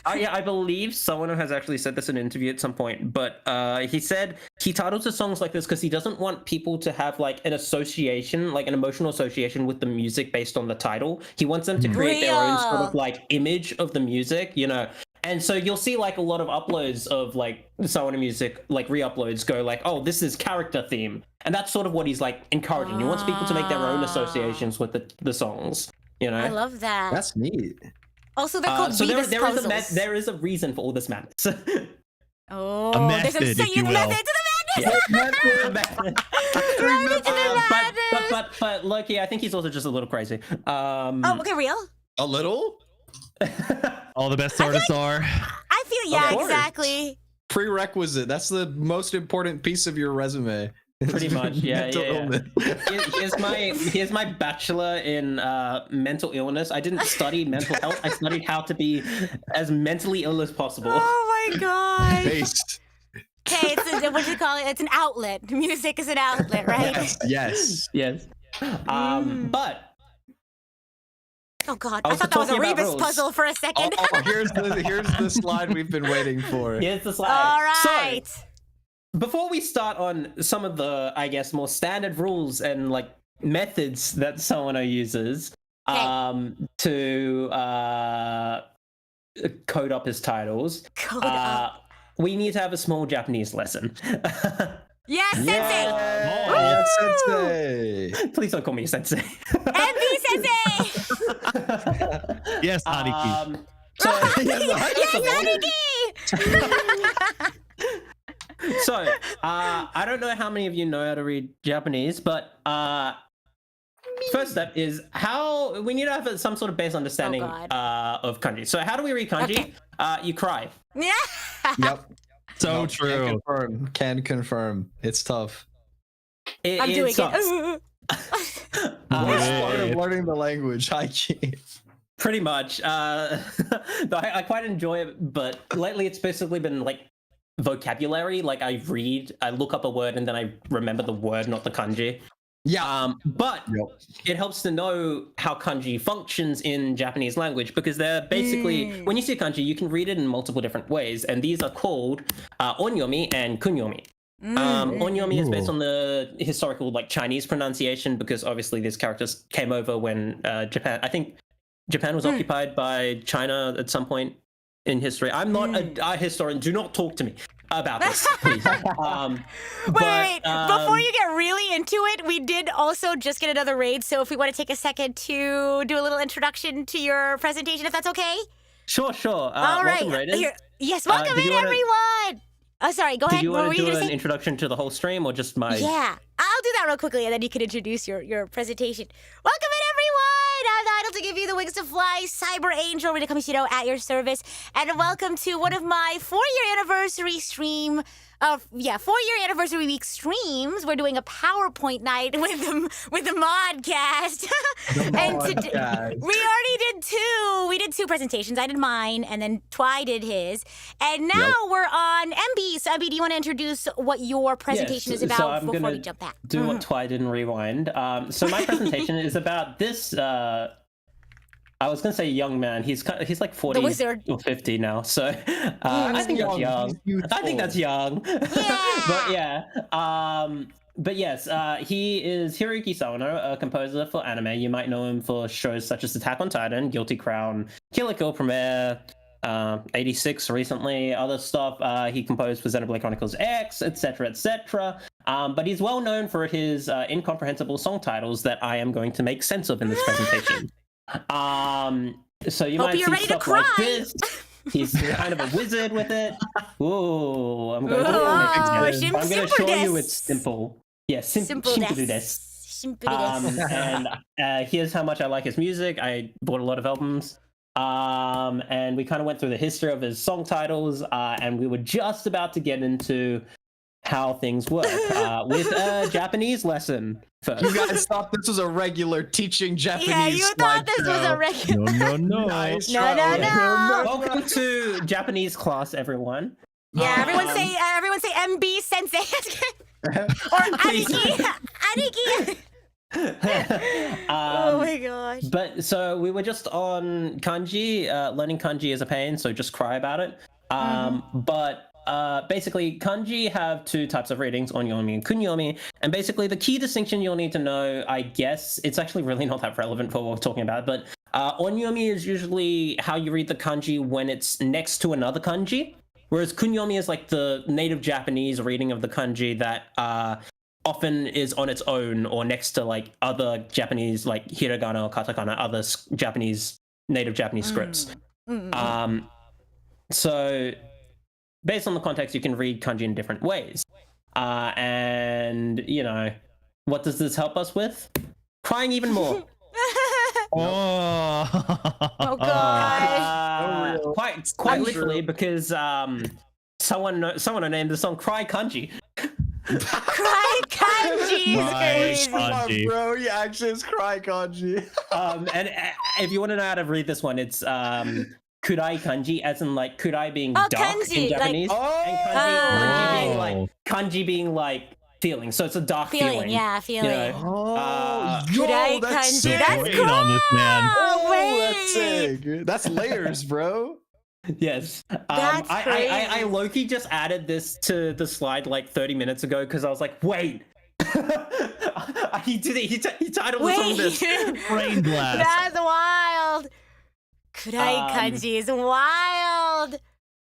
I believe someone has actually said this in an interview at some point, but he said he titles his songs like this because he doesn't want people to have like an association, like an emotional association with the music based on the title. He wants them to create their own sort of like image of the music, you know. And so you'll see like a lot of uploads of like Sawano music, like re-uploads go like, oh, this is character theme. And that's sort of what he's like encouraging. He wants people to make their own associations with the songs. You know, I love that. That's neat. Also, they're called puzzles. There is a reason for all this madness. There's a method to the madness. But Loki, I think he's also just a little crazy. Okay, real? A little? All the best artists are. I feel, exactly. Prerequisite. That's the most important piece of your resume. Pretty much, yeah. Here's my bachelor in mental illness. I didn't study mental health. I studied how to be as mentally ill as possible. Oh my god. Based. Okay, what do you call it? It's an outlet. Music is an outlet, right? Yes. But Oh God, I thought that was a talking about Rebus rules. puzzle for a second. Here's the slide we've been waiting for. Here's the slide. All right. So, before we start on some of the, I guess, more standard rules and like methods that Sawano uses to code up his titles, Code up. we need to have a small Japanese lesson. Yes, Sensei. Yeah, Sensei. Please don't call me Sensei. MB Sensei. Yes, Aniki. So, Yes, Aniki. So, I don't know how many of you know how to read Japanese, but first step is how we need to have some sort of base understanding of kanji. So, how do we read kanji? Okay. You cry. Yeah. Yep. So true. Can confirm. It's tough. I'm doing sucks. it. Started learning the language. I can't. Pretty much. I quite enjoy it, but lately it's basically been like vocabulary. Like I look up a word and then I remember the word, not the kanji. Yeah. But it helps to know how kanji functions in Japanese language because they're basically, when you see kanji, you can read it in multiple different ways, and these are called onyomi and kunyomi. Onyomi is based on the historical like Chinese pronunciation because obviously these characters came over when Japan was occupied by China at some point in history. I'm not a historian. Do not talk to me about this, please. Wait. Before you get really into it, we did also just get another raid. So if we want to take a second to do a little introduction to your presentation, if that's okay. Sure. All right. Welcome, Raiden. Yes, welcome in, everyone. Oh, sorry. Go ahead. Do you What want were to you do gonna an say? introduction to the whole stream or just my? Yeah, I'll do that real quickly, and then you can introduce your presentation. Welcome in, everyone! I'm idle to give you the wings to fly, Cyber Angel, Rita Kamishiro at your service, and welcome to one of my 4-year anniversary stream. 4-year anniversary week streams. We're doing a PowerPoint night with the modcast. And we already did two. We did two presentations. I did mine, and then Twy did his. And now we're on MB. So MB, do you want to introduce what your presentation is about before we jump back? Do what Twy didn't rewind. So my presentation is about this. I was gonna say young man. He's like 40 or 50 now. So I think that's young. I think that's young. Yeah. But yes, he is Hiroyuki Sawano, a composer for anime. You might know him for shows such as Attack on Titan, Guilty Crown, Kill la Kill Premiere, 86 recently, other stuff. He composed for Xenoblade Chronicles X, etc., etc. But he's well known for his incomprehensible song titles that I am going to make sense of in this presentation. So you might see stuff like this. He's kind of a wizard with it. Ooh, I'm going to show you it's simple. Yeah, simple desu. And here's how much I like his music. I bought a lot of albums. And we kind of went through the history of his song titles, and we were just about to get into how things work with a Japanese lesson first. You guys thought this was a regular teaching Japanese. Yeah, you thought this was a regular. No. Nice No. Welcome to Japanese class, everyone. Yeah, everyone say MB Sensei or Aniki. Oh my gosh. But so we were just on kanji. Learning kanji is a pain, so just cry about it. But basically, kanji have two types of readings, onyomi and kunyomi. And basically, the key distinction you'll need to know, I guess, it's actually really not that relevant for what we're talking about, but onyomi is usually how you read the kanji when it's next to another kanji, whereas kunyomi is like the native Japanese reading of the kanji that often is on its own or next to like other Japanese, like hiragana or katakana, other native Japanese scripts. So based on the context, you can read kanji in different ways. And, you know, what does this help us with? Crying even more. Oh gosh. Quite literally, because someone named the song Cry Kanji. Cry kanji. Nice. Oh, bro, he actually is cry kanji. And if you want to know how to read this one, it's kurai kanji, as in like kurai being dark kanji, in Japanese, like, and kanji being like feeling. So it's a dark feeling. Yeah, feeling. You know? Kurai that's kanji. sick. That's Wait cool. on this, man. That's sick. That's layers, bro. Yes. That's I crazy. low-key just added this to the slide like 30 minutes ago because I was like, wait. He did it. He titled the song this. Brain blast. That's wild. Kurai kanji is wild.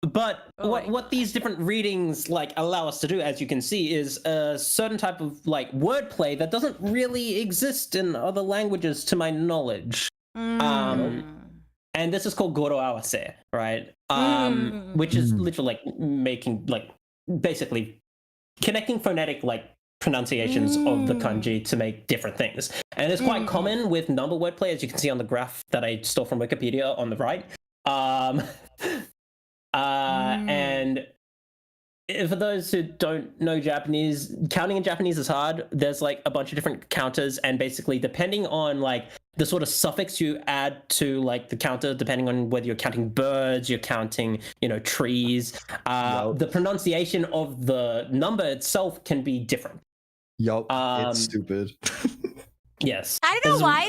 But Oh, what these different readings like allow us to do, as you can see, is a certain type of like wordplay that doesn't really exist in other languages, to my knowledge. And this is called goro awase, right? Which is literally like making like basically connecting phonetic like pronunciations of the kanji to make different things. And it's quite common with number wordplay, as you can see on the graph that I stole from Wikipedia on the right. And for those who don't know Japanese, counting in Japanese is hard. There's like a bunch of different counters, and basically depending on like the sort of suffix you add to like the counter, depending on whether you're counting birds, you're counting, you know, trees, the pronunciation of the number itself can be different. Yup, it's stupid. Yes. I don't know why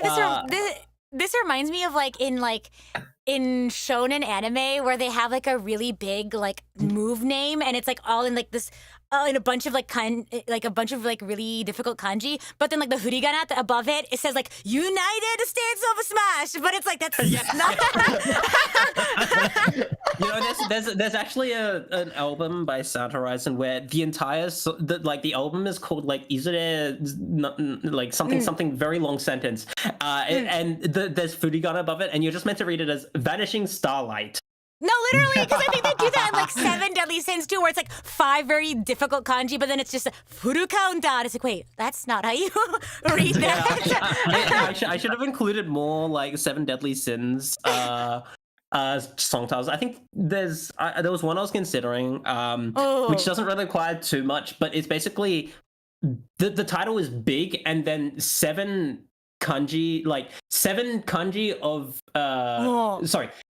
this reminds me of like in shonen anime where they have like a really big like move name and it's like all in like this in a bunch of like a bunch of like really difficult kanji, but then like the furigana above it says like United States of Smash, but it's like that's not. You know, there's actually an album by Sound Horizon where the entire the album is called like Izure, like something very long sentence, and there's furigana above it, and you're just meant to read it as Vanishing Starlight. No, literally, because I think they do that in like 7 Deadly Sins too, where it's like 5 very difficult kanji, but then it's just a furu counter. It's like, wait, that's not how you read that. I should have included more like 7 Deadly Sins song titles. I think there was one I was considering, which doesn't really require too much, but it's basically the title is big and then 7 kanji, like 7 kanji of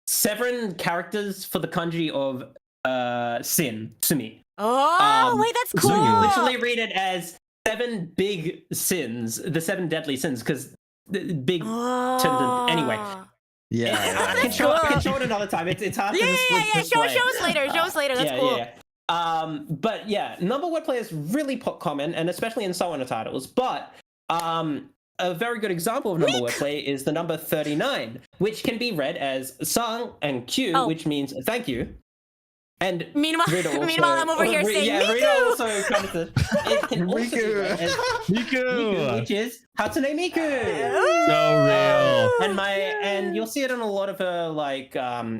7 characters for the kanji of sin, sumi. Wait, that's cool. So you literally read it as 7 big sins, the 7 deadly sins, because big anyway. Yeah. I can show it another time. It's hard to Show us later. Show us later. That's cool. Yeah. But yeah, number wordplay is really common, and especially in Sawano titles. But a very good example of number wordplay is the number 39, which can be read as sang and kyu, which means thank you. And meanwhile, I'm over here saying Miku. Rita also commented. It can also be read as Miku, which is Hatsune Miku. So real. And you'll see it in a lot of her like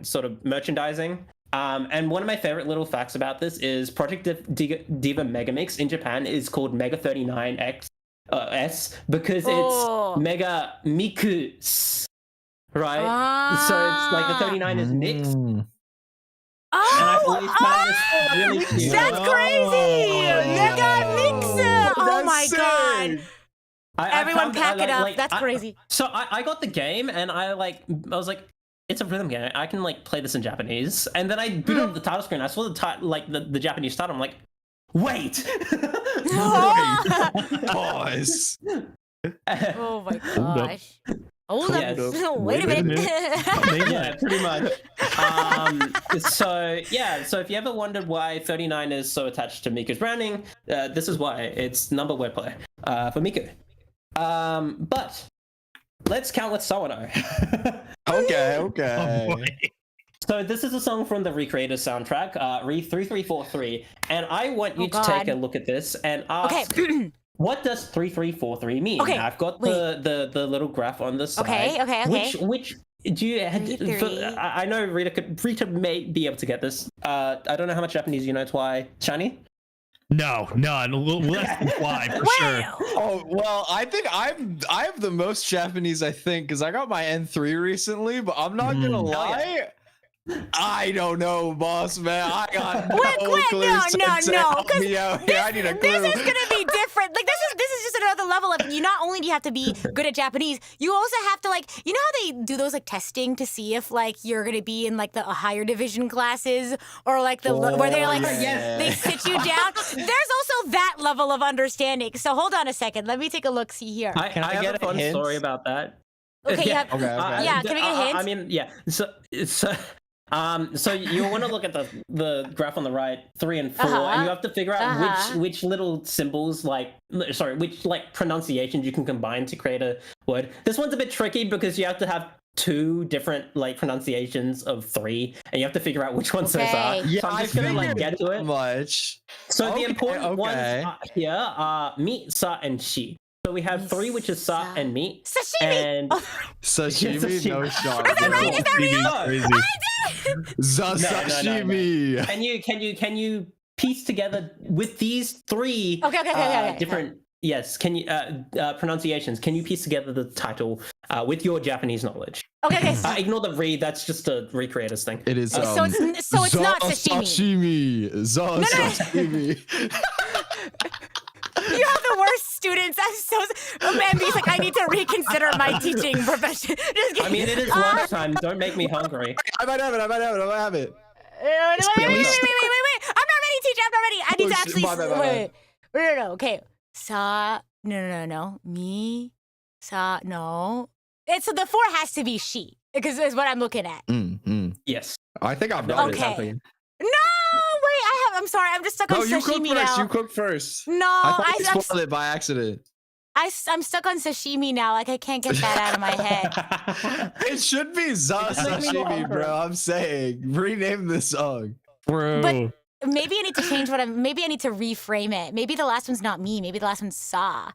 sort of merchandising. And one of my favorite little facts about this is Project Diva Megamix in Japan is called Mega 39X. S because it's Mega Mikus, right? So it's like the 39 is mixed. And I always found this really cute. That's crazy! Mega Mix! Oh my god! Everyone pack it up. That's crazy. So I got the game and I was like, it's a rhythm game. I can like play this in Japanese. And then I booted up the title screen. I saw the Japanese title. I'm like, wait. Pause. Oh my gosh. Hold up. Wait a minute. Yeah, pretty much. So if you ever wondered why 39 is so attached to Miku's branding, this is why. It's number wordplay for Miku. But let's count with Sawano. Okay. Oh, So this is a song from the Recreator soundtrack, Re 3343, and I want you to take a look at this and ask, what does 3343 mean? Okay, I've got the little graph on the side. Okay. Which do you? I know Rita may be able to get this. I don't know how much Japanese you know. Why, Shiny? No, none. Less than 5 for sure. Oh well, I think I have the most Japanese, I think, because I got my N3 recently. But I'm not gonna lie. I don't know, boss man. I got no clue. No. I need a clue. This is gonna be different. Like this is just another level of you. Not only do you have to be good at Japanese, you also have to like, you know how they do those like testing to see if like you're gonna be in like the higher division classes or like the where they're like they sit you down. There's also that level of understanding. So hold on a second. Let me take a look. See here. I get a fun story about that. Okay. Yeah. Okay. Yeah. Can we get a hint? I mean, yeah. So you want to look at the graph on the right, 3 and 4, and you have to figure out which little symbols, which like pronunciations you can combine to create a word. This one's a bit tricky because you have to have 2 different like pronunciations of 3, and you have to figure out which ones those are. Yeah, so I'm just gonna like get to it. Much. So the important ones here are mi, sa, and shi. So we have 3, which is sa and mi. Sashimi. And Sashimi, no shot. Is that right? Is that real? Sashimi. Can you piece together with these 3 different can you pronunciations? Can you piece together the title with your Japanese knowledge? Okay. Ignore the read. That's just a recreators thing. It is. So it's not sashimi. Sashimi. You have the worst students. I'm so. MB's like, I need to reconsider my teaching profession. Just kidding. I mean, it is lunchtime. Don't make me hungry. I might have it. Wait. I'm not ready, teacher. I'm not ready. I need to actually. Wait. No. Okay. Sa. No. Me. Sa. No. So the 4 has to be she because is what I'm looking at. Yes. I think I've got it. Okay. No, wait, I'm sorry. I'm just stuck on sashimi now. You cook first. No, I spoiled it by accident. I'm stuck on sashimi now. Like I can't get that out of my head. It should be sashimi, bro. I'm saying rename the song, bro. But maybe I need to change maybe I need to reframe it. Maybe the last one's not me. Maybe the last one's sa.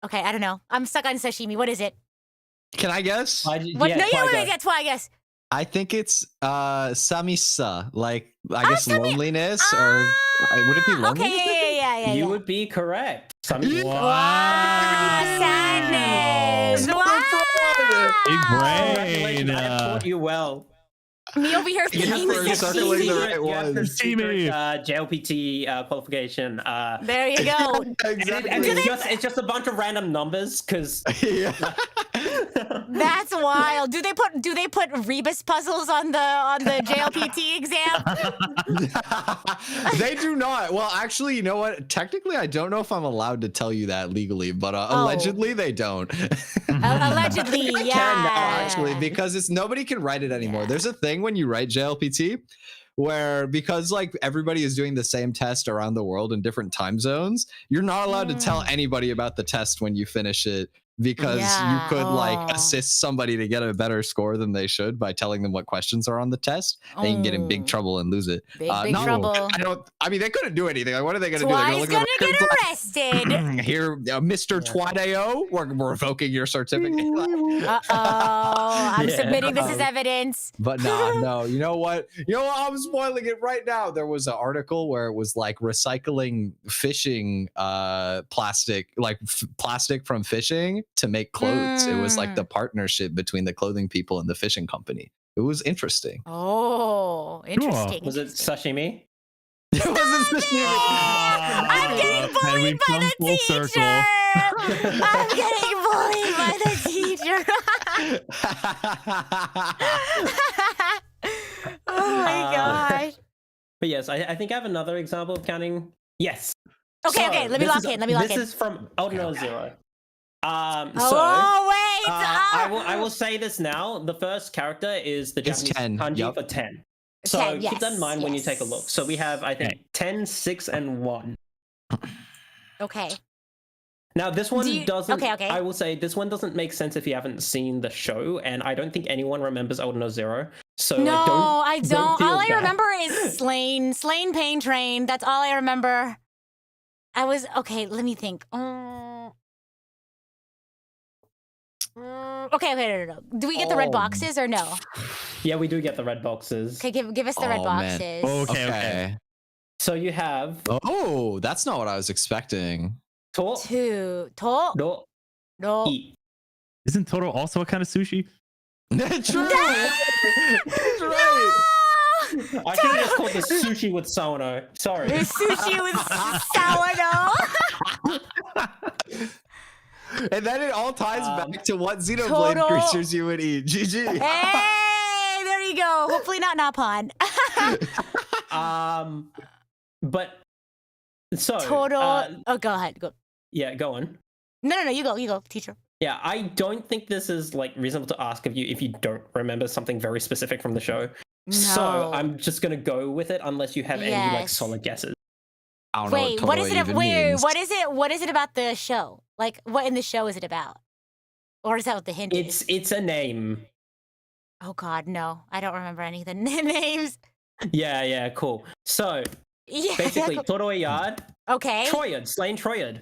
Okay, I don't know. I'm stuck on sashimi. What is it? Can I guess? Wait, that's why I guess. I think it's samisa, like I guess loneliness, or would it be loneliness? Okay, yeah. You would be correct. Wow, sadness. Wow. Big brain. I taught you well. Me over here thinking circling the right one. JLPT qualification. There you go. Exactly. And it's just a bunch of random numbers because. That's wild. Do they put rebus puzzles on the JLPT exam? They do not. Well, actually, you know what? Technically, I don't know if I'm allowed to tell you that legally, but allegedly they don't. Allegedly, yeah. Can now, actually, because nobody can write it anymore. There's a thing when you write JLPT where because like everybody is doing the same test around the world in different time zones, you're not allowed to tell anybody about the test when you finish it. Because you could like assist somebody to get a better score than they should by telling them what questions are on the test, and you can get in big trouble and lose it. Big trouble. I mean, they couldn't do anything. Like, what are they going to do? Twi's gonna get arrested. Here, Mr. Twadeo, we're revoking your certificate. I'm submitting this as evidence. But no. You know what? I'm spoiling it right now. There was an article where it was like recycling fishing plastic, like plastic from fishing to make clothes. It was like the partnership between the clothing people and the fishing company. It was interesting. Oh, interesting. Was it sashimi? It wasn't sashimi. I'm getting bullied by the teacher. I'm getting bullied by the teacher. Oh my gosh. But yes, I think I have another example of counting. Yes. Okay. Let me lock in. This is from Old Zero. Wait. I will say this now. The first character is the Japanese 10. kanji for 10. So 10, keep that in mind when you take a look. So we have, I think, 10, 6, and 1. Okay. Now this one doesn't. Okay. I will say this one doesn't make sense if you haven't seen the show, and I don't think anyone remembers Old No Zero. So no, I don't. feel All I bad. remember is Slain Pain Train. That's all I remember. Okay. Let me think. Okay, no. Do we get the red boxes or no? Yeah, we do get the red boxes. Okay, give us the red boxes. Okay. So you have. Oh, that's not what I was expecting. To. 2. No. No. Eat. Isn't Toro also a kind of sushi? That's right. That's right. I should have just called this sushi with Sawano. Sorry. Sushi with Sawano. And then it all ties back to what Xenoblade creatures you would eat. GG. Hey, there you go. Hopefully not Napon. But so oh, go ahead. Go. Yeah, go on. No, you go, teacher. Yeah, I don't think this is like reasonable to ask of you if you don't remember something very specific from the show. No. So I'm just gonna go with it unless you have any like solid guesses. I don't know Wait, what is it? What is it about the show? Like, what in the show is it about? Or is that what the hint is? It's a name. Oh God, no, I don't remember any of the names. Yeah, cool. So basically, Toroe Yard. Okay. Troyard, slain Troyard.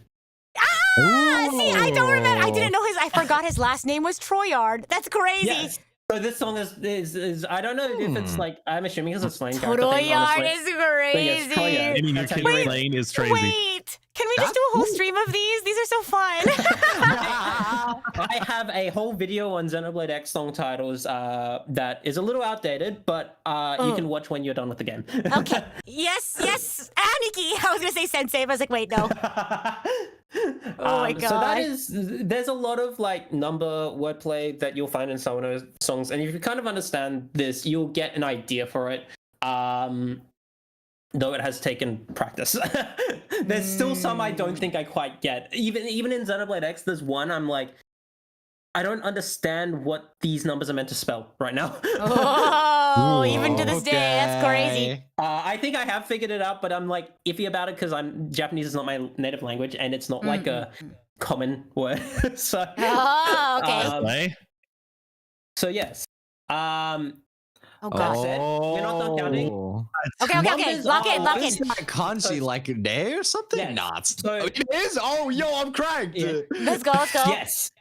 See, I don't remember. I didn't know I forgot his last name was Troyard. That's crazy. Yes. So this song is I don't know if it's like, I'm assuming it's a slang character Troyard thing, honestly. is crazy. Yes, I mean, your kid Lane is crazy. Wait, can we just do a whole stream of these? These are so fun. I have a whole video on Xenoblade X song titles that is a little outdated, but you can watch when you're done with the game. Okay. Yes. Aniki. I was gonna say Sensei, but I was like, wait, no. Oh my God. So there's a lot of like number wordplay that you'll find in Sawano songs, and if you kind of understand this, you'll get an idea for it. Though it has taken practice. There's still some I don't think I quite get. Even in Xenoblade X, there's one I'm like, I don't understand what these numbers are meant to spell right now. Oh, even to this day, that's crazy. I think I have figured it out, but I'm like iffy about it because Japanese is not my native language, and it's not like a common word. So. Oh, okay. So yes. Oh God. We're not done counting. Okay. Lock in. Is that kanji like a day or something? Yes. Not. So, it is? Oh, yo, I'm cracked. Yeah. Let's go.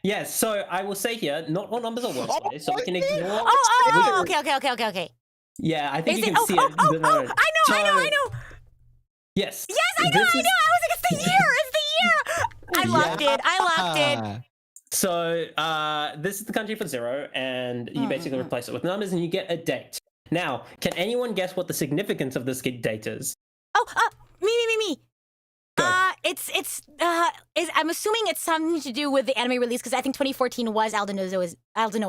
Yes. So I will say here, not all numbers are words today, so we can ignore. Okay. Yeah, I think Is you it? can see it. I know. Yes. Yes, I know. I was like, it's the year. I loved it. So this is the country for 0, and you basically replace it with numbers, and you get a date. Now, can anyone guess what the significance of this date is? Me. I'm assuming it's something to do with the anime release, because I think 2014 was Aldnoah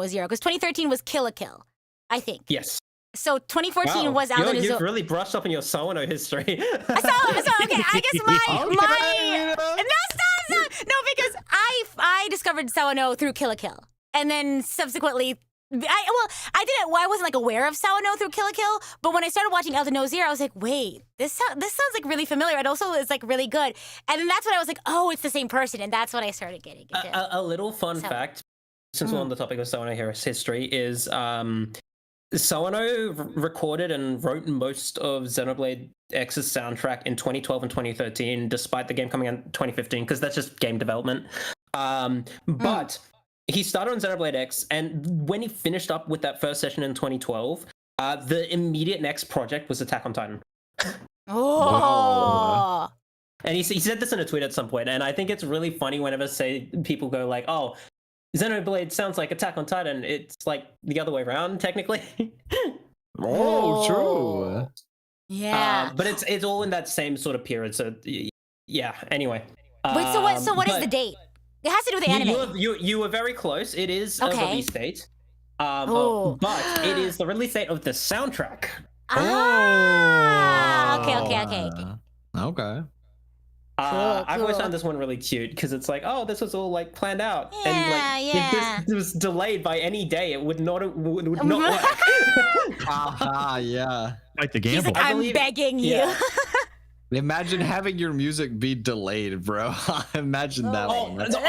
0, because 2013 was Kill la Kill, I think. Yes. So 2014 was Aldnoah 0. You've really brushed up on your Sawano history. So okay, I guess my no, because I discovered Sawano through Kill la Kill, and then subsequently, I wasn't like aware of Sawano through Kill la Kill, but when I started watching Aldnoah 0, I was like, wait, this sounds like really familiar, and also it's like really good, and then that's when I was like, oh, it's the same person, and that's when I started getting into a little fun fact, since we're on the topic of Sawano Hero's history, is Sawano recorded and wrote most of Xenoblade X's soundtrack in 2012 and 2013, despite the game coming out in 2015, because that's just game development. But he started on Xenoblade X, and when he finished up with that first session in 2012, the immediate next project was Attack on Titan. Oh. And he said this in a tweet at some point, and I think it's really funny whenever people go like, oh, Xenoblade sounds like Attack on Titan. It's like the other way around, technically. True. Yeah. But it's all in that same sort of period. So yeah. Anyway. Wait. So what is the date? It has to do with the anime. You were very close. It is a release date. But it is the release date of the soundtrack. Okay. I've always found this one really cute because it's like, oh, this was all like planned out, and like if this was delayed by any day, it would not work. Yeah. Like the gamble. He's like, I'm begging you. Yeah. Imagine having your music be delayed, bro. Imagine that one. Right, yeah.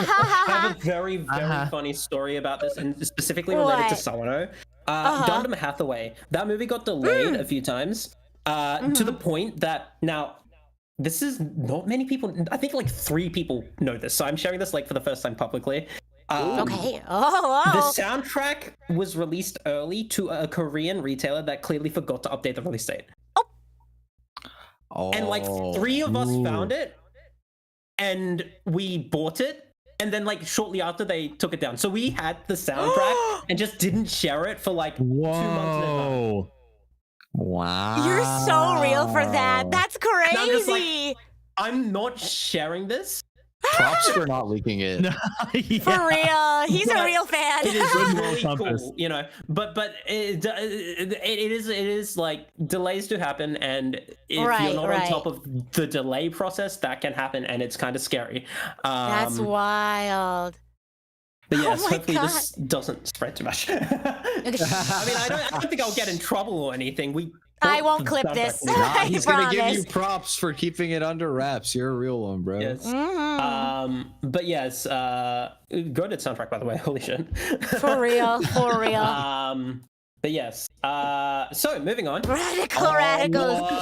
I have a very, very funny story about this, and specifically related to Sawano. Gundam Hathaway. That movie got delayed a few times. To the point that now, this is not many people. I think like 3 people know this, so I'm sharing this like for the first time publicly. Okay. The soundtrack was released early to a Korean retailer that clearly forgot to update the release date. And like 3 of us found it, and we bought it, and then like shortly after they took it down. So we had the soundtrack and just didn't share it for like 2 months in advance. Wow. You're so real for that. That's crazy. I'm not sharing this. Props for not leaking it. For real, he's a real fan. It is Good moral really compass. cool, you know. But it is like delays do happen, and if you're not on top of the delay process, that can happen, and it's kind of scary. That's wild. But yes, Oh my hopefully God. this doesn't spread too much. I mean, I don't think I'll get in trouble or anything. I won't clip this. Nah, I he's gonna give you promise. props for keeping it under wraps. You're a real one, bro. Yes. But yes, good at soundtrack, by the way. Holy shit. For real, for real. But yes. So moving on. Radical radicals. What?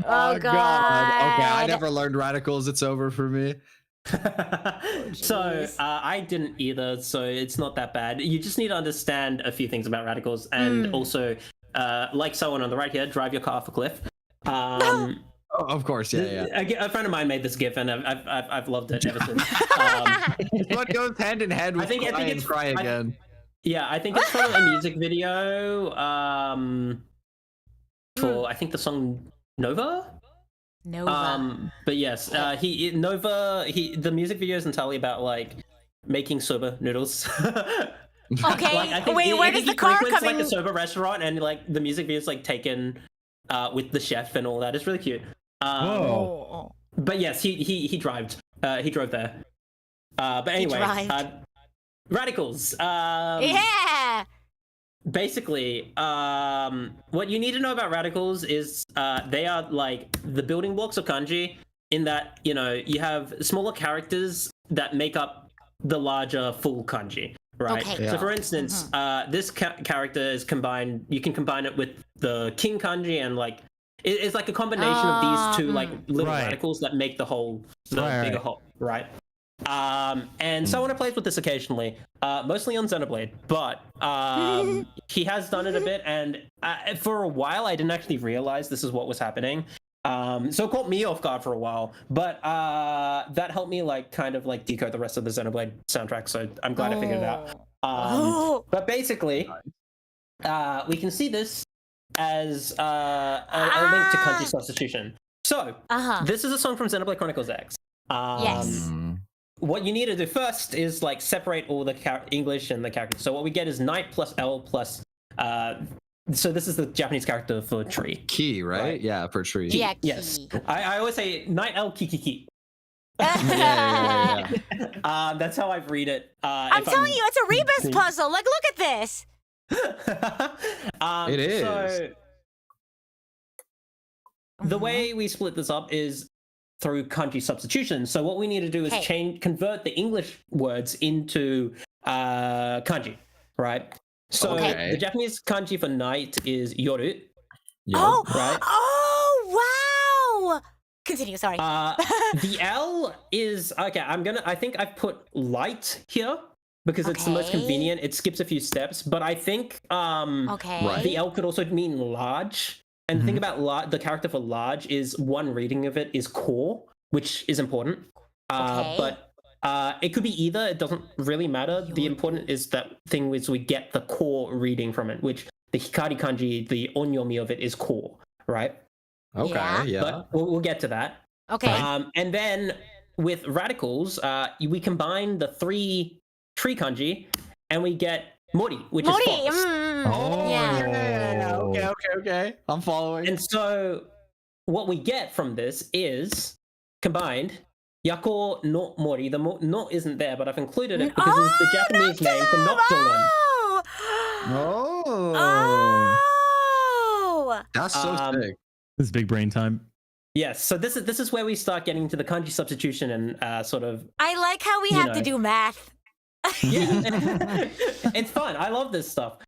Oh, God. Okay, I never learned radicals. It's over for me. So I didn't either, so it's not that bad. You just need to understand a few things about radicals, and also, like someone on the right here, drive your off a cliff. Oh, of course, yeah. A friend of mine made this GIF, and I've loved it ever since. What goes hand in hand with cry again? Yeah, I think it's from a music video for I think the song Nova. But yes, the music video is entirely about like making soba noodles. Okay, wait, where does the car come in? Like a soba restaurant, and like the music video is like taken with the chef and all that. It's really cute. Whoa. But yes, he drove there. But anyway, radicals. Yeah. Basically, what you need to know about radicals is they are like the building blocks of kanji, in that, you know, you have smaller characters that make up the larger full kanji, right? Okay. So for instance, this character is combined, you can combine it with the king kanji, and like it's like a combination of these two like little radicals that make the whole, bigger whole, right? And Sawano plays with this occasionally, mostly on Xenoblade, but he has done it a bit, and for a while I didn't actually realize this is what was happening. So it caught me off guard for a while, but that helped me like kind of like decode the rest of the Xenoblade soundtrack, so I'm glad I figured it out. But basically, we can see this as a link to kanji substitution. So this is a song from Xenoblade Chronicles X. Yes. What you need to do first is like separate all the English and the characters. So what we get is knight plus L plus so this is the Japanese character for tree. Key, right? Yeah, for tree. Yeah. Yes. I always say knight L ki ki ki. Yeah. That's how I read it. I'm telling you, it's a rebus puzzle. Like, look at this. It is. So the way we split this up is through kanji substitution. So what we need to do is convert the English words into kanji, right? So the Japanese kanji for night is yoru. Oh, right? Oh, wow. Continue, sorry. The L is okay. I think I've put light here because it's the most convenient. It skips a few steps, but I think the L could also mean large. And the thing about the character for large is one reading of it is core, which is important. But it could be either. It doesn't really matter. The important is that thing is we get the core reading from it, which the Hikari kanji, the onyomi of it is core, right? Okay, yeah. But we'll get to that. Okay. And then with radicals, we combine the 3 tree kanji, and we get mori, which is forest. Yeah. Okay. I'm following. And so what we get from this is combined Yako no Mori. The no isn't there, but I've included it because it's the Japanese name for Noctilum. Oh, that's so sick. This is big brain time. Yes, so this is where we start getting to the kanji substitution and sort of. I like how we have to do math. Yeah, it's fun. I love this stuff.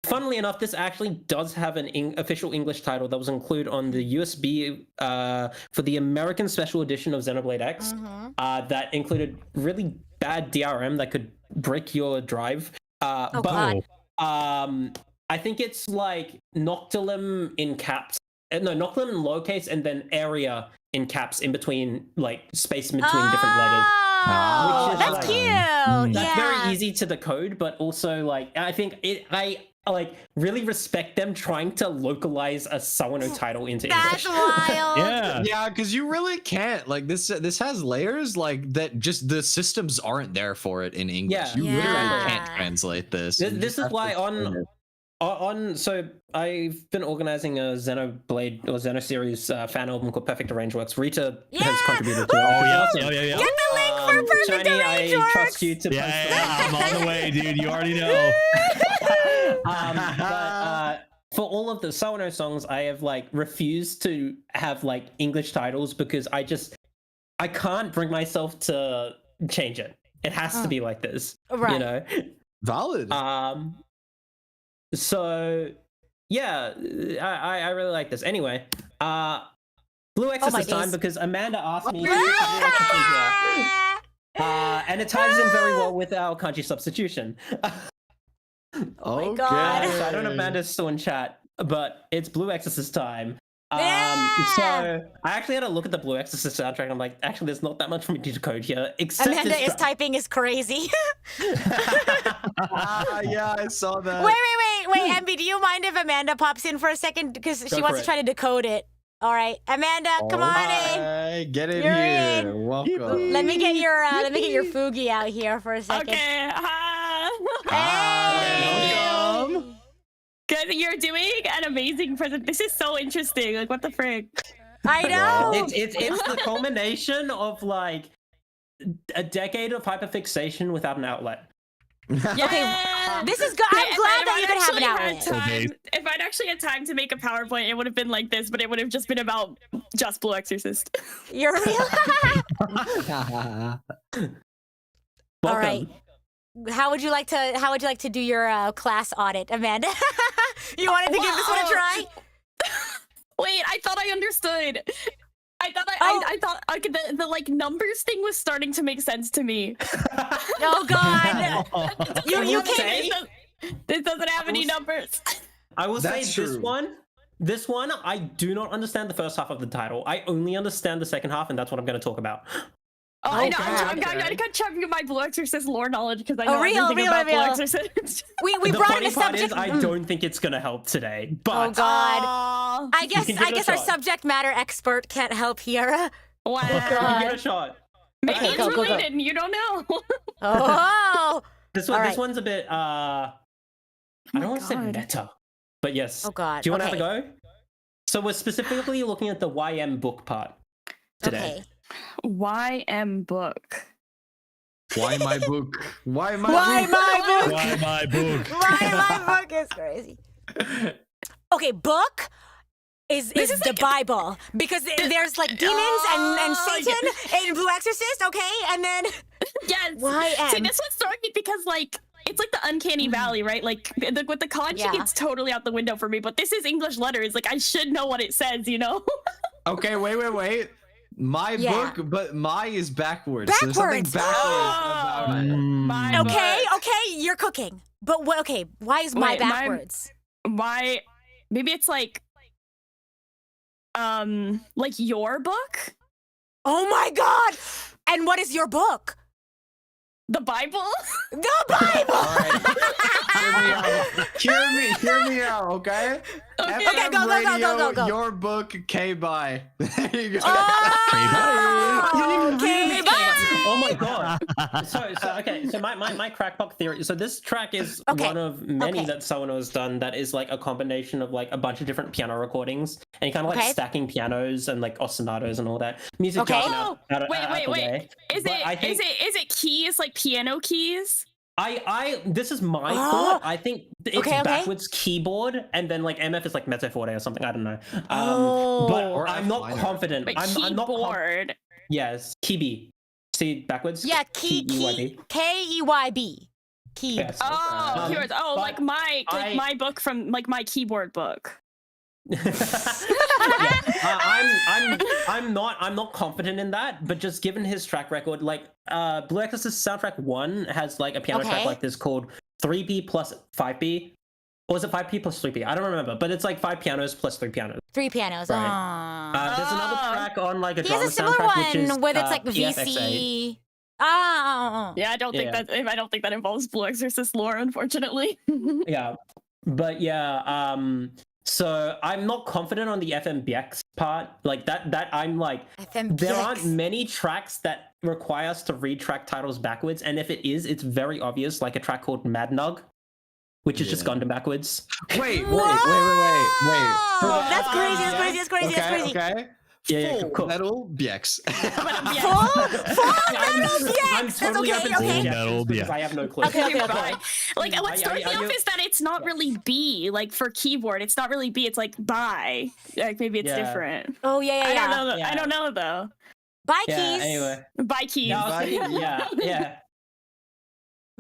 Funnily enough, this actually does have an official English title that was included on the USB for the American Special Edition of Xenoblade X. That included really bad DRM that could break your drive. God. I think it's like Noctilum in caps. No, Noctilum in lowercase, and then area in caps in between, like space in between different letters. Oh, that's like, cute. That's very easy to decode, but also like I think a like really respect them trying to localize a Sawano title into That's English. wild. Yeah, because you really can't. Like this has layers like that. Just the systems aren't there for it in English. Yeah. You literally Yeah. can't translate this. You This just is have why to explain it. so I've been organizing a Xenoblade or Xeno series fan album called Perfect Arrange Works. Rita Yeah! has contributed to it. Oh yeah, Awesome. yeah, yeah, yeah. Get the link for Perfect Shiny, Arrange I Works. trust you to post Yeah, I'm on the way, dude. You already know. But for all of the Sawano songs, I have like refused to have like English titles because I can't bring myself to change it. It has to be like this, Right. you know. Valid. So yeah, I really like this. Anyway, Blue X Oh is my this time days. because Amanda asked me. And it ties in very well with our kanji substitution. Okay. God. So I don't know if Amanda's still in chat, but it's Blue Exorcist time. Yeah! So I actually had a look at the Blue Exorcist soundtrack. And I'm like, actually, there's not that much for me to decode here. Except Amanda this is track. typing is crazy. Yeah, I saw that. Wait, MB, do you mind if Amanda pops in for a second? Because she Go wants for to it. try to decode it. All right, Amanda, come on in. Alright, get in You're here. in. Welcome. Let me get your Fugi out here for a second. Okay. Hey! Good. You're doing an amazing present. This is so interesting. Like, what the frick? I know. It's the culmination of like a decade of hyperfixation without an outlet. Yeah. This is good. I'm glad that you could have an outlet. If I'd actually had time to make a PowerPoint, it would have been like this, but it would have just been about just Blue Exorcist. You're real. All right. How would you like to do your class audit, Amanda? You wanted to give this one a try? Wait, I thought I understood. I thought I thought okay, the like numbers thing was starting to make sense to me. Oh God! You can't. This doesn't have any numbers. I will say That's this true. one, I do not understand the first half of the title. I only understand the second half, and that's what I'm going to talk about. Oh, I know. Okay, I'm okay. kind of checking my Blue Exorcist lore knowledge because I know real, everything real, about real. Blue Exorcist. We The brought funny in a part subject. is, I don't think it's going to help today. But Oh God! Aw. I guess can give it a our shot. subject matter expert can't help here. Wow. you give it a shot. Maybe Okay, it's go, go, go. related and you don't know. Oh! This All one, right. this one's a bit. I don't want to say God. meta, but yes. Oh God! Do you want okay. to have a go? So we're specifically looking at the YM book part today. Okay. YM book. Why my book? Why my Why book? my book? Why my book? Why my book is crazy. Okay, book is the Bible because there's like demons and Satan in Blue Exorcist. Okay, and then Yes. YM. See, this one's throwing me because like it's like the uncanny valley, right? Like with the kanji, Yeah. it's totally out the window for me. But this is English letters. Like I should know what it says, you know? Okay, wait. My Yeah. book, but my is backwards. There's something Backwards. backwards about it. My okay, book. okay, you're cooking. But what? Okay, why is my Wait, my- backwards? Why? Maybe it's like your book, Oh my God! And what is your book? the Bible. The Bible. All right. Hear me out, okay? Okay. FM Okay, go, radio, go. Your book, K-bye. There you go. Oh, okay, bye. Oh my god. So okay, so my crackpot theory. So this track is Okay, one of many okay. that Sawano has done that is like a combination of like a bunch of different piano recordings and you kind of like Okay. stacking pianos and like ostinatos and all that. Music Okay. jargon out the Wait. way. Is But I think- is it keys like piano keys? I this is my Oh. thought. I think it's Okay. backwards keyboard and then like MF is like mezzo forte or something. I don't know. Oh. But Or I'm F not minor. confident. Like I'm not keyboard. Yes, kibi. See backwards? Yeah, K-E-Y-B. K-E-Y-B. Key. Yes. Oh, Okay. keywords. Oh, but like my book from like my keyboard book. I'm not confident in that, but just given his track record, like Blue Exorcist soundtrack 1 has like a piano track Okay. like this called 3B plus 5B. Or is it 5P plus 3P? I don't remember, but it's like 5 pianos plus 3 pianos. 3 pianos. Right. Aw. There's another Oh. track on like a He drama has a similar soundtrack, which is one where it's like PFXA. VC. Oh. Yeah, I don't think Yeah. that involves Blue Exorcist lore, unfortunately. Yeah. But yeah, so I'm not confident on the FMBX part. Like that I'm like, there aren't many tracks that require us to read track titles backwards, and if it is, it's very obvious, like a track called Mad Nug, which is just Gundam backwards. Wait. That's crazy. Okay. Yeah, Full cool. Metal BX. Full Metal BX. I'm totally That's open okay. to Okay. suggestions because I have no clue. Okay. Like what's throwing me off is that it's not really B. Like for keyboard, it's not really B. It's like by. Like maybe it's different. Oh yeah. I don't know. I don't know though. Bye Yeah, keys. anyway. By keys. Yeah.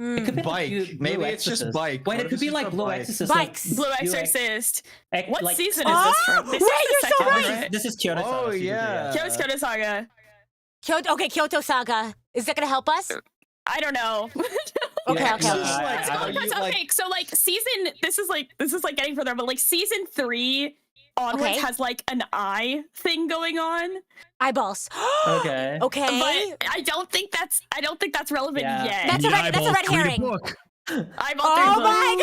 It could be Bike. Maybe it's just bike. Wait, it could be like Blue Exorcist. Bikes. Blue Exorcist. What like, season is this from? This is the you're so second, right. This is Kyoto Saga. Oh, season yeah. Kyoto Saga. Kyoto Saga. Is that gonna help us? I don't know. Okay. Okay, so like season. This is like getting further, but like season 3 onwards has like an eye thing going on. Eyeballs. Okay. Okay. But I don't think that's relevant yet. That's a red herring. Eyeball Oh my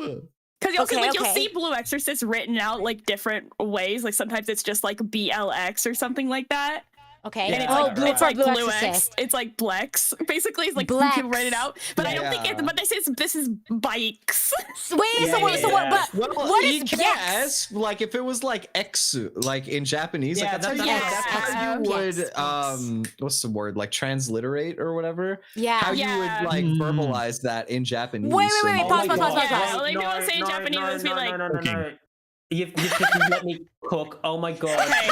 god. Because you'll see, Okay, you'll see Blue Exorcist written out like different ways. Like sometimes it's just like BLX or something like that. Okay. Yeah, And it's like Blue Blue X. Exorcist. It's like Blex. Basically, it's like Blex. you can write it out. But I don't think it's. Yeah. But this is bikes. Wait, so what? But Well, what is yes? Like if it was like Exu, like in Japanese, Yeah, like that's how you would what's the word? Like transliterate or whatever. Yeah. How you would like verbalize that in Japanese. Wait. and- Pause. Yeah, all they do say in Japanese is be like. No. You've let me cook. Oh my god. Okay.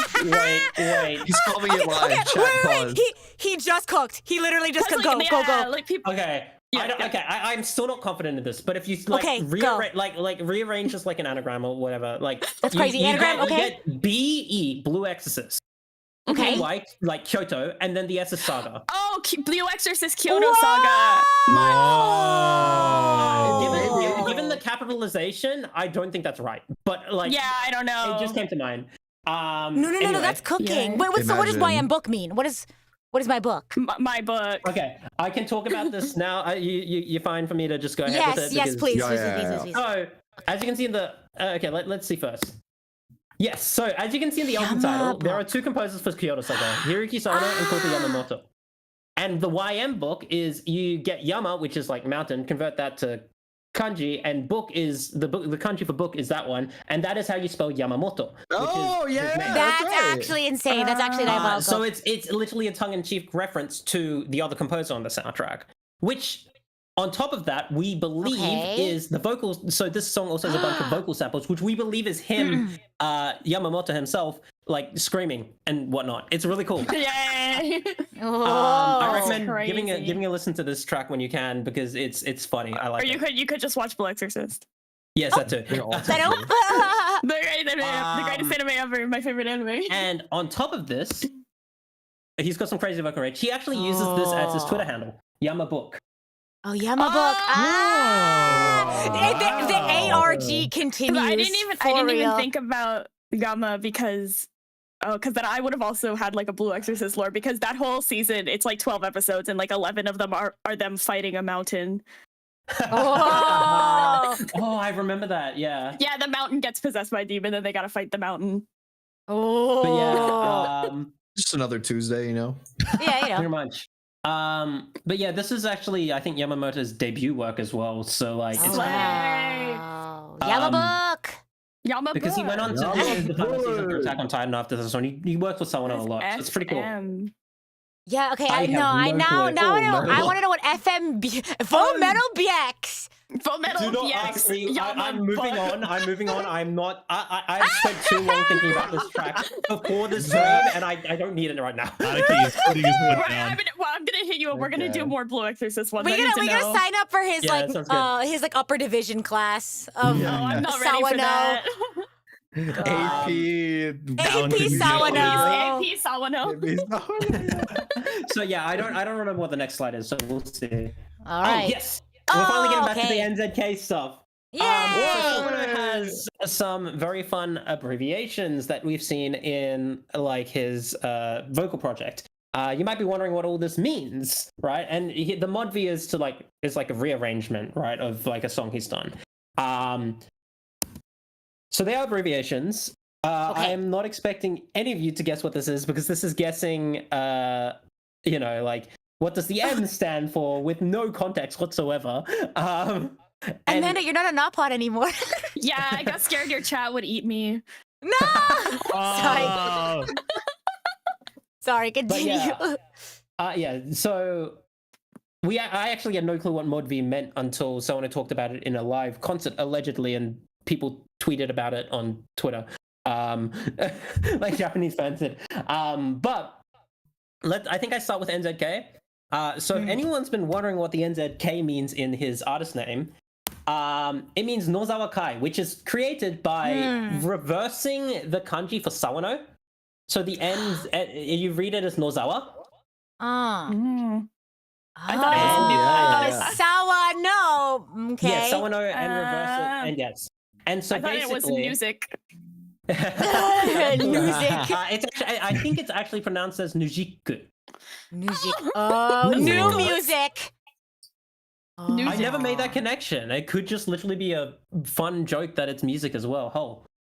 Wait. He's calling it live. Okay, Chat wait. pause. He just cooked. He literally just cooked. Like, Go. Like people. Okay. Yeah, Okay, I'm still not confident in this, but if you like rearrange just like an anagram or whatever, like That's crazy. Anagram, you okay. get BE Blue Exorcist. Okay. Like Kyoto, and then the S is Saga. Oh, Blue Exorcist Kyoto Saga. Given the capitalization, I don't think that's right. But like, Yeah, I don't know. it just came to mind. No. Anyway. That's cooking. Yeah. Wait. So what does Imagine. YM book mean? What is my book? My book. Okay, I can talk about this now. You're fine for me to just go ahead with it? Yes, please. Yeah. Please. So, as you can see in the let's see first. Yes, so as you can see in the album title, there are 2 composers for Kyoto Saga, Hiroki Sawano and Kota Yamamoto. And the YM book is you get Yama, which is like mountain, convert that to kanji, and book is the kanji for book is that one, and that is how you spell Yamamoto. Oh his yeah, name. That's right. actually insane. That's actually diabolical. So it's literally a tongue-in-cheek reference to the other composer on the soundtrack, which on top of that we believe is the vocals. So this song also has a bunch of vocal samples, which we believe is him, Yamamoto himself, like screaming and whatnot. It's really cool. Yay! I recommend crazy. giving a listen to this track when you can because it's funny. I like Or it. you could just watch Blue Exorcist. Yes, that too. The greatest anime ever. My favorite anime. And on top of this, he's got some crazy vocal range. He actually uses this as his Twitter handle, Yamabook. Oh, Yama book. The ARG continues. I didn't even think about Yama because then I would have also had like a Blue Exorcist lore because that whole season it's like 12 episodes and like 11 of them are them fighting a mountain. Oh. Oh, I remember that. Yeah. Yeah, the mountain gets possessed by a demon, and they gotta fight the mountain. Oh. But yeah, Just another Tuesday, you know. Yeah, pretty much. But yeah, this is actually I think Yamamoto's debut work as well. So like, it's Wow. Yama book. Yama because he went on to do the final season for Yamabook. Attack on Titan after this one. He worked with Sawano a lot. So it's pretty cool. FM. Yeah, okay. I have no clue. I want to know what Full Metal BX. Full Metal Do not BX. ask me. Yama I'm moving book. on. I'm moving on. I'm not. I've spent too long thinking about this track before this stream, and I don't need it right now. He's putting his foot Right, down. I'm gonna hit you up. We're gonna do more Blue Exorcist ones. We're gonna sign up for his Yeah, that sounds good. his like upper division class of No, I'm not ready for Sawano. that. AP Sawano. AP Sawano. So yeah, I don't remember what the next slide is. So we'll see. All right. Oh yes, we're finally getting back to okay. the NZK stuff. Yeah. Sawano has some very fun abbreviations that we've seen in like his vocal project. You might be wondering what all this means, right? And the mod V is like a rearrangement, right, of like a song he's done. So they are abbreviations. I am not expecting any of you to guess what this is because this is guessing, you know, like what does the M stand for with no context whatsoever. Amanda, you're not a Nopod anymore. Yeah, I got scared your chat would eat me. No! Sorry. Sorry, continue. Yeah, so I actually had no clue what Mod V meant until someone had talked about it in a live concert, allegedly, and people tweeted about it on Twitter. Like Japanese fans did. But I think I start with NZK. So if anyone's been wondering what the NZK means in his artist name, it means Nozawa Kai, which is created by reversing the kanji for Sawano. So the ends, you read it as Nozawa. I thought it was Sawano. Okay. Yeah, Sawano and reverse it, and yes. And so I thought basically, it was music. Music. It's actually, I think it's actually pronounced as Nujiku. Music. Oh, new music. I never made that connection. It could just literally be a fun joke that it's music as well.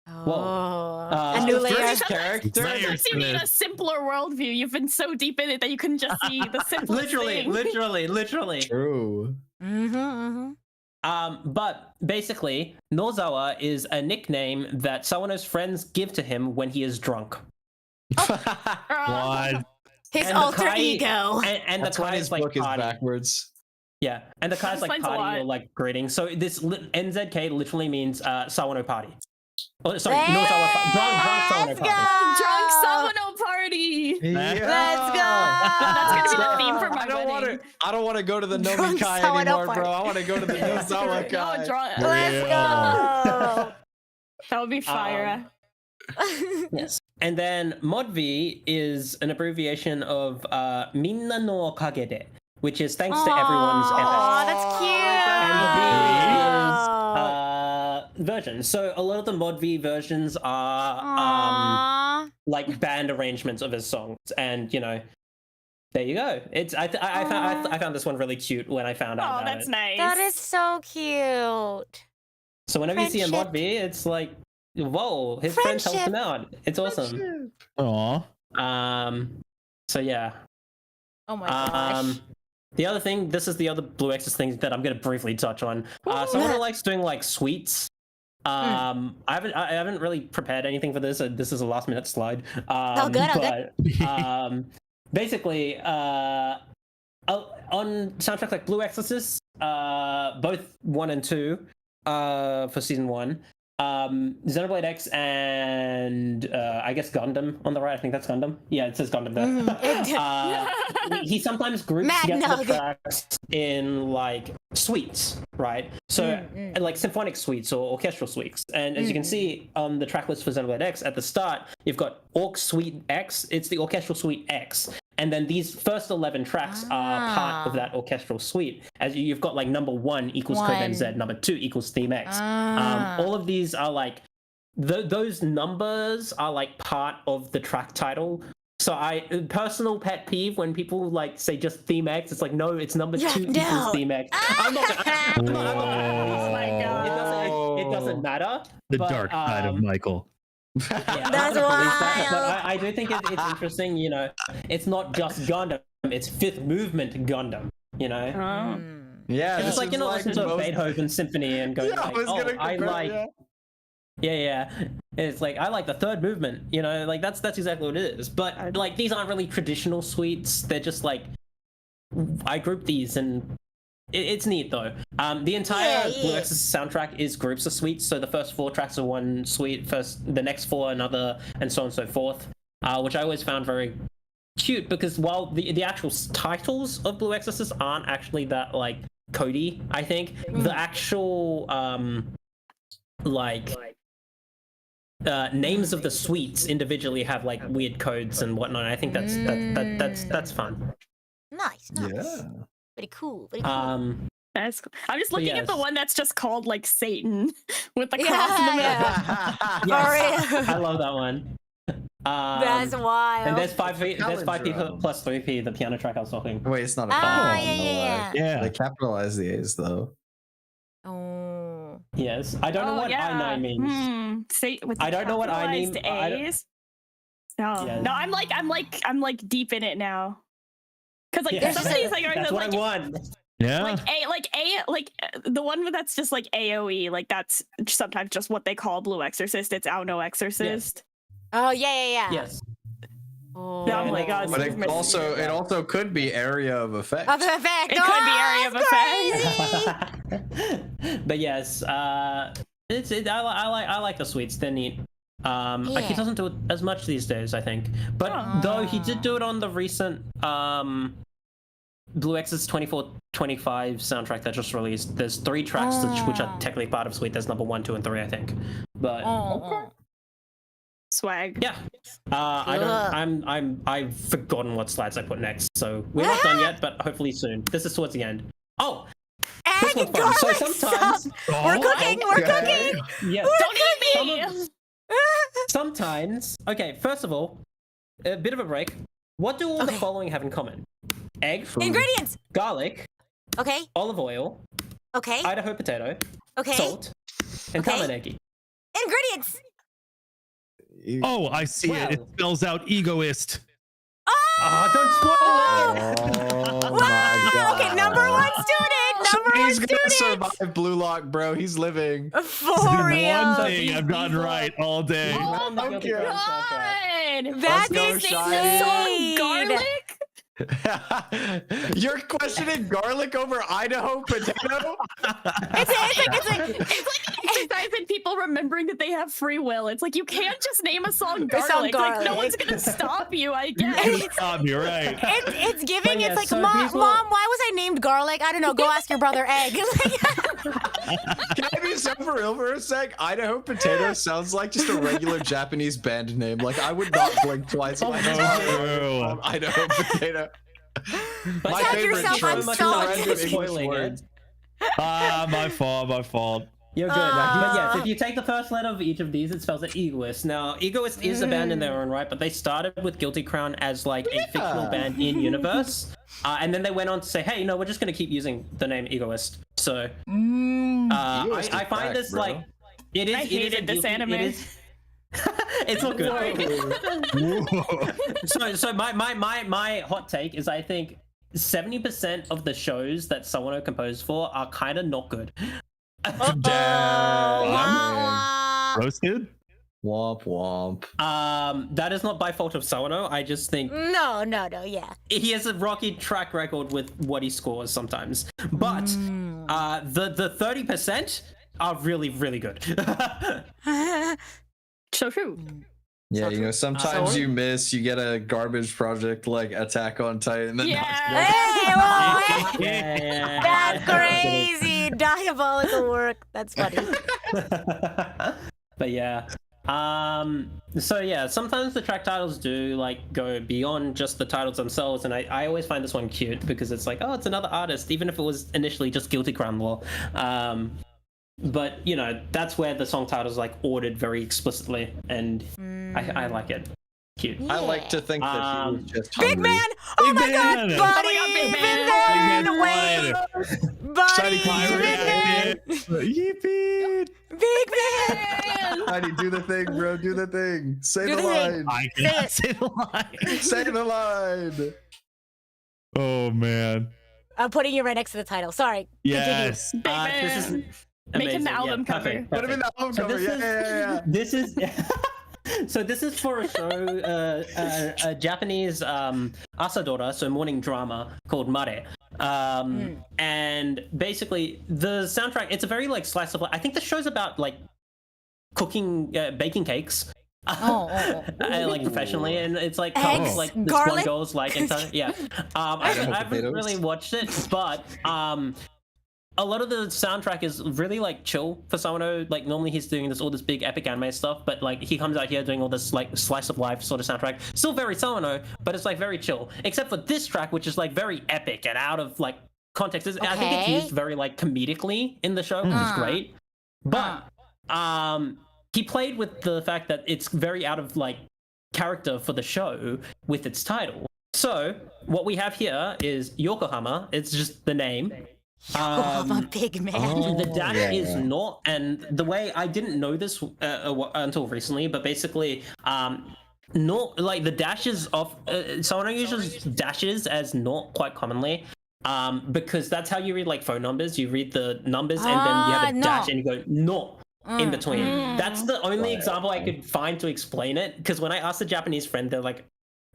Whoa. A new layer. Sometimes you need a simpler worldview. You've been so deep in it that you couldn't just see the simplest thing. Literally. True. But basically, Nozawa is a nickname that Sawano's friends give to him when he is drunk. What? His And alter the Kai, ego. And That's the why Kai his is like book is party. backwards. Yeah, and the Kai is like Explains a party or lot. like greeting. So this NZK literally means Sawano party. Oh, sorry, Hey, Nozawa drunk Sawano let's party. go. Drunk Sawano party. Let's go. That's gonna be the theme for my wedding. I don't want to go to the Nomi Drunk Kai Sawano anymore, party. bro. I want to go to the Nozawa Kai. No, drunk. Let's go. That would be fire. Yes. And then Mod V is an abbreviation of Minna no Okage de, which is thanks to everyone's efforts. Oh, that's cute. And V is version. So a lot of the Mod V versions are like band arrangements of his songs, and you know, there you go. It's I found this one really cute when I found out Oh, about that's it. nice. That is so cute. So whenever you see a Mod Friendship. V, it's like, whoa, his friends helped him out. It's awesome. Aw. So yeah. Oh my gosh. The other thing, this is the other Blue X's thing that I'm gonna briefly touch on. Someone who likes doing like sweets. I haven't really prepared anything for this. This is a last minute slide. Good. Basically, on soundtracks like Blue Exorcist, both 1 and 2, for season 1, Xenoblade X and I guess Gundam on the right. I think that's Gundam. Yeah, it says Gundam there. He sometimes groups together the tracks in like suites, right? So like symphonic suites or orchestral suites. And as you can see on the track list for Xenoblade X, at the start you've got Orc Suite X. It's the orchestral suite X. And then these first 11 tracks are part of that orchestral suite. As you've got like number 1 equals Codename Z, number 2 equals Theme X. All of these are like, those numbers are like part of the track title. So personal pet peeve when people like say just Theme X, it's like, no, it's number 2 equals Theme X. I'm not it doesn't matter. The dark side of Michael. Yeah, That's but wild. I do think it's interesting, you know, it's not just Gundam, it's Fifth Movement Gundam, you know? Yeah, It's like, you know, listen to a Beethoven symphony and go, yeah. It's like, I like the third movement, you know, like that's exactly what it is. But like, these aren't really traditional suites. They're just like, I group these and it's neat though. The entire Blue X's soundtrack is groups of suites. So the first 4 tracks are one suite, the next 4 another, and so on and so forth. Which I always found very cute because while the actual titles of Blue Exorcist aren't actually that like codey, I think the actual names of the suites individually have like weird codes and whatnot. I think that's fun. Nice. Yeah. Very cool. That's cool. I'm just looking at the one that's just called like Satan with the Yeah, cross in the middle. Yes, I love that one. That's wild. And there's 5p plus 3p, the piano track I was talking. Wait, it's not a Ah, problem. yeah. They capitalize the A's though. Oh. Yes, I don't know what I9 means. Say with I don't know what I mean. A's. No, Yes. no, I'm like deep in it now. Cause like Yes. some of these like are That's the, what like I want. Yeah. like the one that's just like AOE, like that's sometimes just what they call Blue Exorcist. It's Auno Exorcist. Oh yeah. Yes. Oh Yeah, I'm like, oh, But it also could be area of effect. Of effect. It could be area of effect. Crazy. But yes, I like the sweets. They're neat. Like he doesn't do it as much these days, I think. But though he did do it on the recent Blue X's 24-25 soundtrack that just released. There's 3 tracks which are technically part of Sweet. There's number 1, 2, and 3, I think. But Swag. yeah, I've forgotten what slides I put next, so we're not done yet, but hopefully soon. This is towards the end. Oh, this one's fun. So sometimes we're cooking. yeah, Don't eat me. Sometimes, okay. First of all, a bit of a break. What do all the following have in common? Egg, Ingredients. garlic, Okay. olive oil, Okay. Idaho potato, Okay. salt, and tamanegi. Ingredients. Oh, I see it. It Well. spells out egoist. Don't spoil it! Oh my god. Okay, number 1 student. Number 1 He's gonna student. survive Blue Lock, bro. He's living. For The real. one thing I've gotten right all day. Oh my Okay. god. That Let's go, is Shiny. insane. So garlic. You're questioning garlic over Idaho potato? It's like Exercise in people remembering that they have free will. It's like you can't just name a song A song garlic. Like no garlic. one's gonna stop you, I guess. You're right. it's giving. But yeah, It's like, so mom, people- why was I named garlic? I don't know. Go ask your brother Egg. Can I be so for real for a sec? Idaho potato sounds like just a regular Japanese band name. Like I would not blink twice. If I Oh. heard Idaho potato. My Tell favorite yourself I'm trope. sorry. Random English Spoiling words. My fault. You're good. But yes, if you take the first letter of each of these, it spells it egoist. Now, egoist is a band in their own right, but they started with Guilty Crown as like a fictional band in universe, and then they went on to say, hey, we're just going to keep using the name egoist. So Egoist I is find back, this bro. like it is. I it is a hated this guilty- anime. It is, it's all good. So my hot take is I think 70% of the shows that Sawano composed for are kind of not good. Roasted? Womp womp. That is not by fault of Sawano. I just think No, yeah. he has a rocky track record with what he scores sometimes. But the 30% are really, really good. So true. Yeah, sometimes you miss, you get a garbage project like Attack on Titan. Then Hey, well, Yeah. that's crazy. Diabolical work. That's funny. But yeah. So yeah, sometimes the track titles do like go beyond just the titles themselves, and I always find this one cute because it's like, oh, it's another artist, even if it was initially just Guilty Crown lore. But that's where the song titles like ordered very explicitly, and I like it. Cute. I like to think that he was just Big hungry. man! Oh my Big god, man! buddy! Big Big man! man! Wait! Buddy! Yippee! Big man! Heidi, do the thing, bro. Do the thing. Say Do the the thing. line. I cannot say the line. Say the line. Oh man. I'm putting you right next to the title. Sorry. Continue. Yes. Big This is man. amazing. the album yeah, cover. perfect, Put him in the album So cover. Yeah. This is so this is for a show, a Japanese asadora, so morning drama called Mare. And basically the soundtrack, it's a very like slice of life. I think the show's about like cooking, baking cakes. Like professionally, and it's like Eggs, like this garlic. one girl's like and yeah. I haven't potatoes. really watched it, but a lot of the soundtrack is really like chill for Sawano. Like normally he's doing all this big epic anime stuff, but like he comes out here doing all this like slice of life sort of soundtrack. Still very Sawano, but it's like very chill. Except for this track, which is like very epic and out of like context. I think it's used very like comedically in the show, which is great. But he played with the fact that it's very out of like character for the show with its title. So what we have here is Yokohama. It's just the name. I'm a big man. The dash is not, and the way I didn't know this until recently, but basically, not like the dashes of Sawano uses dashes as not quite commonly, because that's how you read like phone numbers. You read the numbers and then you have a dash and you go not in between. That's the only example I could find to explain it. Because when I asked a Japanese friend, they're like,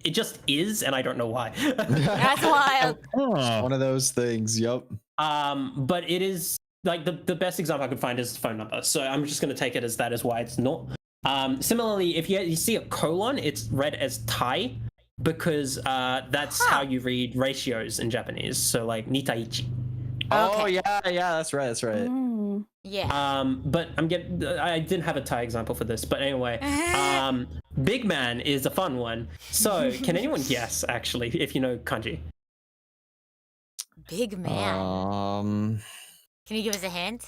it just is, and I don't know why. That's wild. One of those things. Yep. But it is like the best example I could find is the phone number. So I'm just going to take it as that is why it's not. Similarly, if you see a colon, it's read as tai because that's how you read ratios in Japanese. So like nitaichi. Oh yeah, that's right. Yeah. But I didn't have a Thai example for this, but anyway, big man is a fun one. So can anyone guess actually if you know kanji? Big man. Can you give us a hint?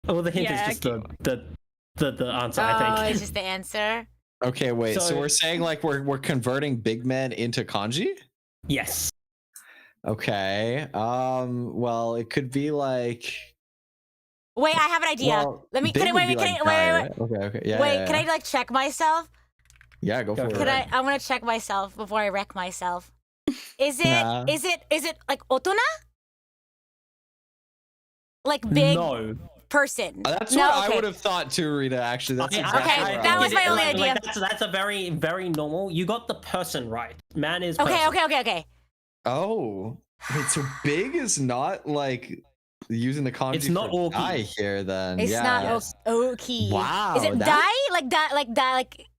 Oh, the hint is just the answer, I think. Oh, it's just the answer. Okay, wait. So So- we're saying like we're converting big men into kanji? Yes. Okay. Well, it could be like. Wait, I have an idea. Well, Let me. big Can I would wait? be Wait. Can like I, guy, wait. right? Okay. Yeah. Wait. yeah, Can yeah. I like check myself? Yeah, go for it. Could I want to check myself before I wreck myself. Is it? Nah. Is it like otona? Like big No. person. That's no, what okay. I would have thought too, Rita. Actually, that's Okay, exactly okay, what I that would was have my only thought. idea. That's a very, very normal. You got the person right. Man is Okay. person. Okay. Oh, wait. So big is not like using the kanji. It's not for oki. guy here. Then It's yeah. not okay. Wow, Is it that- dai?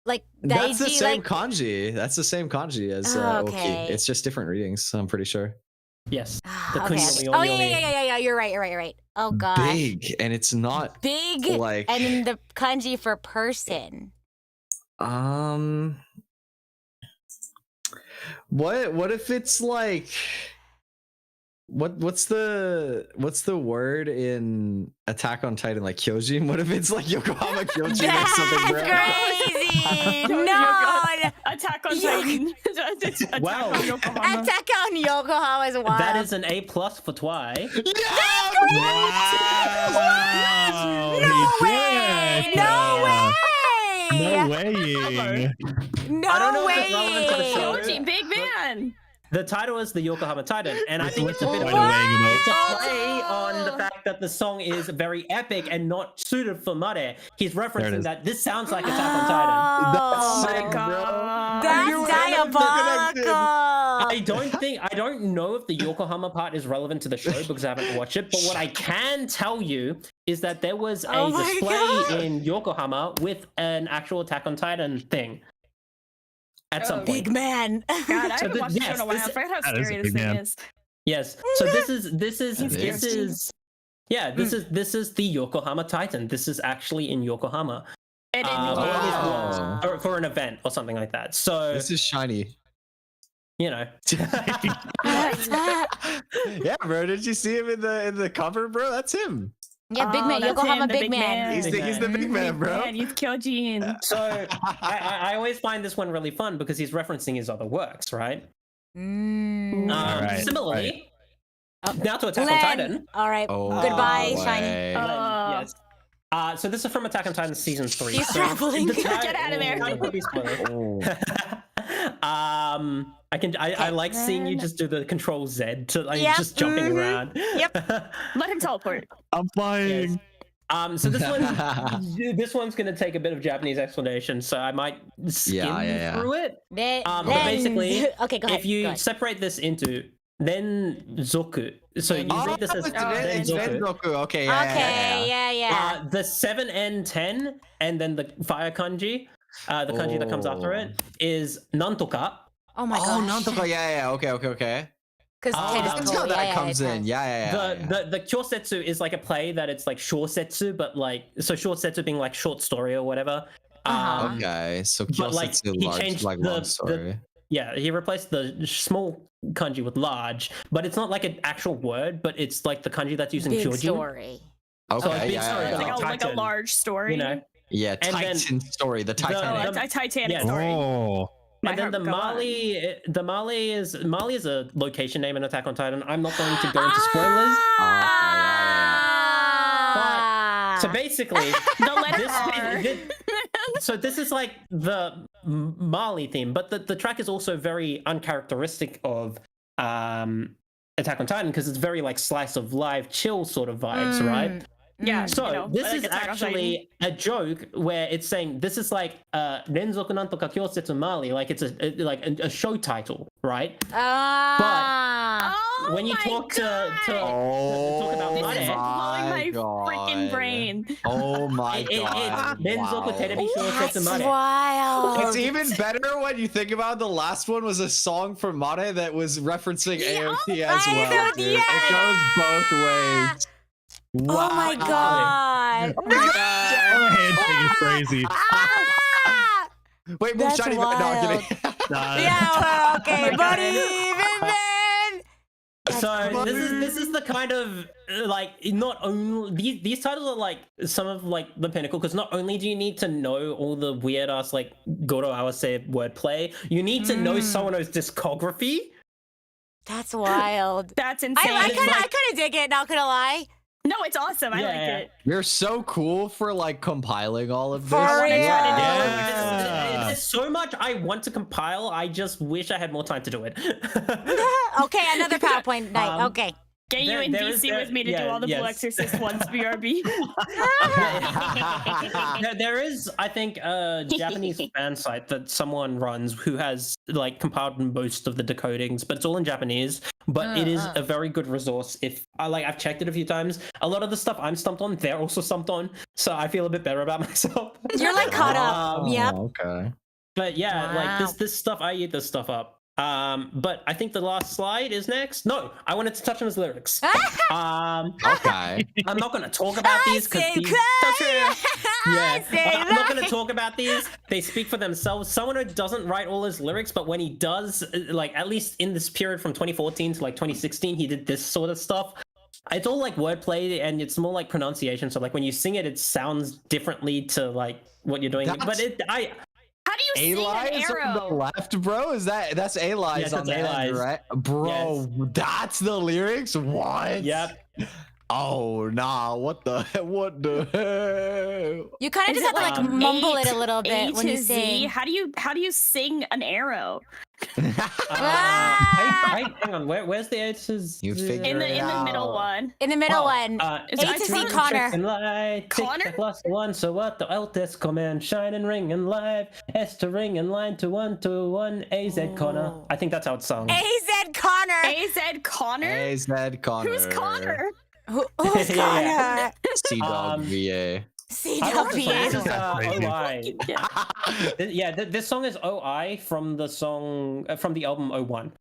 Like That's the daiji? same Like kanji. That's the same kanji as Oh, oki. okay. It's just different readings. I'm pretty sure. Yes. The okay. kunyo Oh yoni. yeah. You're right. Oh gosh. Big, and it's not Big, like and then the kanji for person. What if it's like what's the word in Attack on Titan, like Kyojin? What if it's like Yokohama Kyojin or something? That's bro? crazy. Oh no. Attack on Titan. Attack Wow. on Yokohama. Attack on Yokohama is wild. That is an A+ for Twi. Wow. No he way! did. No way! No way. No I don't know if way! it's relevant to the show. Yoji, big man. The title is the Yokohama Titan, and I think it's a bit of What? it's a play on the fact that the song is very epic and not suited for Mare. He's There it referencing is. that this sounds like Attack on Titan. Oh Sick, my bro. god. That's You were diabolical. I don't know if the Yokohama part is relevant to the show because I haven't watched it, but what I can tell you is that there was a Oh my display God. in Yokohama with an actual Attack on Titan thing at some point. Big man. God, I So haven't watched the show in a while. I this- forgot how that is a scary big this thing man. is. Yes. So this is this is the Yokohama Titan. This is actually in Yokohama. And in Or at least Wow. was, or for an event or something like that. So This is shiny. you know. Yeah, bro. Did you see him in the cover, bro? That's him. Yeah, big man. that's Yokohama him, the big man. He's the big man, bro. Man, youth Kyojin. So I always find this one really fun because he's referencing his other works, right? Right, Similarly, now to Attack on Len. Titan. All right. Oh, Goodbye, no Shiny. way. Yes. So this is from Attack on Titan season 3. He's So traveling. the Get out of there. title could be spoiled. Oh. I like seeing you just do the Control Z to like Yep, just jumping mhm. around. Yep. Let him teleport. I'm flying. So this one's gonna take a bit of Japanese explanation, so I might skim Yeah. through it. Then, But basically, okay, go ahead. If you go ahead. separate this into then zoku, so you Oh, read this as it's Renzoku. Renzoku. Okay, yeah, Okay, yeah. The 7N10 and then the fire kanji, the kanji that comes after it is nantoka. Oh my Oh, gosh. Nantoka. Yeah. Okay. Because That's how that comes in. Yeah. The kyosetsu is like a play that it's like shosetsu, but like so shosetsu being like short story or whatever. Uh-huh. Okay, so But, like, Kyosetsu he large, changed like the- long story. Yeah, he replaced the small kanji with large, but it's not like an actual word, but it's like the kanji that's used in Big kyojin. story. Okay, So, like, big yeah, story, yeah, Like yeah. a Titan, large story. You know, Yeah, And then Titan story, the Titanic. A Titanic Yeah. story. Oh. And then the Mali is a location name in Attack on Titan. I'm not going to go into spoilers. So basically, this is like the Mali theme, but the track is also very uncharacteristic of Attack on Titan because it's very like slice of life, chill sort of vibes, right? Yeah. So this is actually a joke where it's saying this is like Renzoku Nantoka Kyosetsu Mali, like it's a show title, right? But when you talk talk about this Mane, is blowing my freaking brain. Oh my god! Renzoku Terebi Shousetsu Mane. Wild. It's even better when you think about the last one was a song from Mane that was referencing AOT as well. Dude. It goes both ways. Wow. Oh my god! My handshake is crazy. Wait, move shiny. No, kidding. Yeah, we're okay, buddy. So this is the kind of like not only these titles are like some of like the pinnacle because not only do you need to know all the weird ass like Goro Awase wordplay, you need to know Sawano's discography. That's wild. That's insane. I kind of dig it. Not gonna lie. No, it's awesome. I like it. You're so cool for like compiling all of this. For real. There's so much I want to compile. I just wish I had more time to do it. Okay, another PowerPoint night. Okay. Get you in DC with me to do all the Blue Exorcist ones, BRB. There is, I think, a Japanese fan site that someone runs who has like compiled most of the decodings, but it's all in Japanese. But it is a very good resource. If I've checked it a few times. A lot of the stuff I'm stumped on, they're also stumped on, so I feel a bit better about myself. You're like caught up. Yep. Okay. But yeah, like this stuff, I eat this stuff up. But I think the last slide is next. No, I wanted to touch on his lyrics. Okay. I'm not going to talk about these because I'm not going to talk about these. They speak for themselves. Sawano doesn't write all his lyrics, but when he does, like at least in this period from 2014 to like 2016, he did this sort of stuff. It's all like wordplay and it's more like pronunciation. So like when you sing it, it sounds differently to like what you're doing. How do you sing an arrow? On the left, bro? That's A-Lies on the end, right? Bro, that's the lyrics? What? Yep. Oh, nah. What the hell? You kind of just have to like mumble it a little bit when you sing. How do you sing an arrow? Hang on, where's the H's? You figure in the middle one. In the middle one. A to Z Connor. Connor? +1, so what the Altis command, shine and ring and live, S to ring and line to 1 to 1, AZ Connor. I think that's how it's sung. AZ Connor. AZ Connor? AZ Connor. Who's Connor? Who's Connor? C-Dog VA. C-Dog VA. OI. Yeah, this song is OI from the album 01.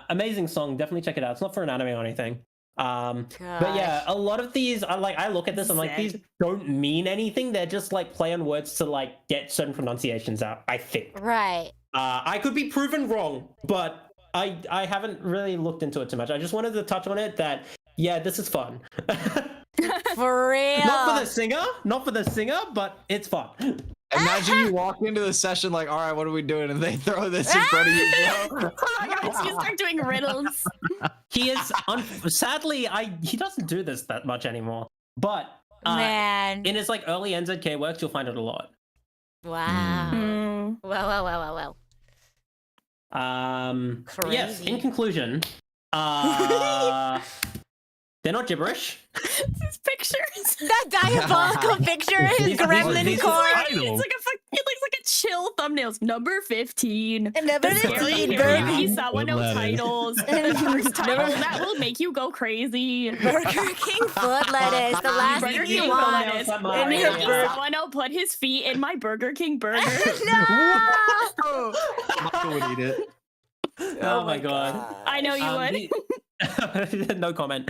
Amazing song, definitely check it out. It's not for an anime or anything. But yeah, a lot of these I look at this, I'm like, these don't mean anything. They're just like play on words to like get certain pronunciations out, I think. Right. I could be proven wrong, but I haven't really looked into it too much. I just wanted to touch on it that yeah, this is fun. For real. Not for the singer, but it's fun. Imagine you walk into the session like, all right, what are we doing? And they throw this in front of you, bro. Oh my god, you start doing riddles. He is, sadly, he doesn't do this that much anymore. But man, in his like early NZK works, you'll find it a lot. Wow. Well. Crazy. Yes, in conclusion, they're not gibberish. These pictures. That diabolical picture is Gremlin Core. It looks like a chill thumbnails. Number 15. Number 15. Burger Sawano titles. The first title that will make you go crazy. Burger King foot lettuce. The last thing you want. Sawano put his feet in my Burger King burger. No. I would eat it. Oh my god. I know you would. No comment.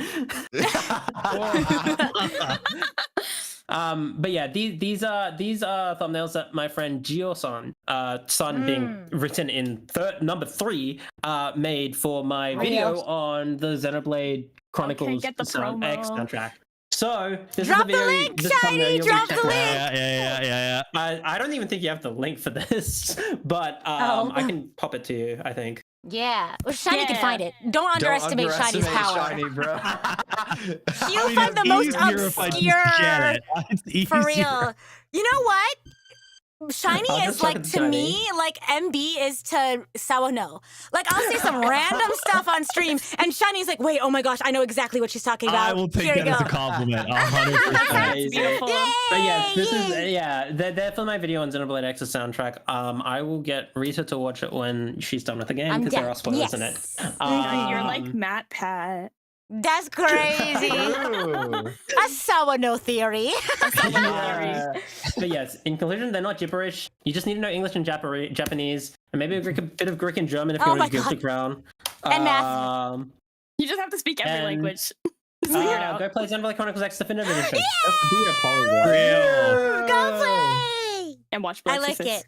But yeah, these are thumbnails that my friend Gio-san, son being written in number 3, made for my video on the Xenoblade Chronicles X soundtrack. So this Drop is the link, Shiny. Drop the link. Yeah. I don't even think you have the link for this, but I can pop it to you. I think. Yeah, well, Shiny can find it. Don't underestimate Shiny's power. Shiny, bro. He'll find the most obscure. For real. You know what? Shiny is like to me, like MB is to Sawano. Like I'll say some random stuff on stream, and Shiny's like, "Wait, oh my gosh, I know exactly what she's talking about." I will take that as a compliment. 100%. That's beautiful. But yes, this is they're for my video on Xenoblade X's soundtrack. I will get Rita to watch it when she's done with the game because there are spoilers in it. You're like Matt Pat. That's crazy. A Sawano theory. But yes, in conclusion, they're not gibberish. You just need to know English and Japanese, and maybe a bit of Greek and German if you want to go click around. And math. You just have to speak every language. Go play Xenoblade Chronicles X Definitive Edition. Go play. And watch Blue I like Exorcist. it.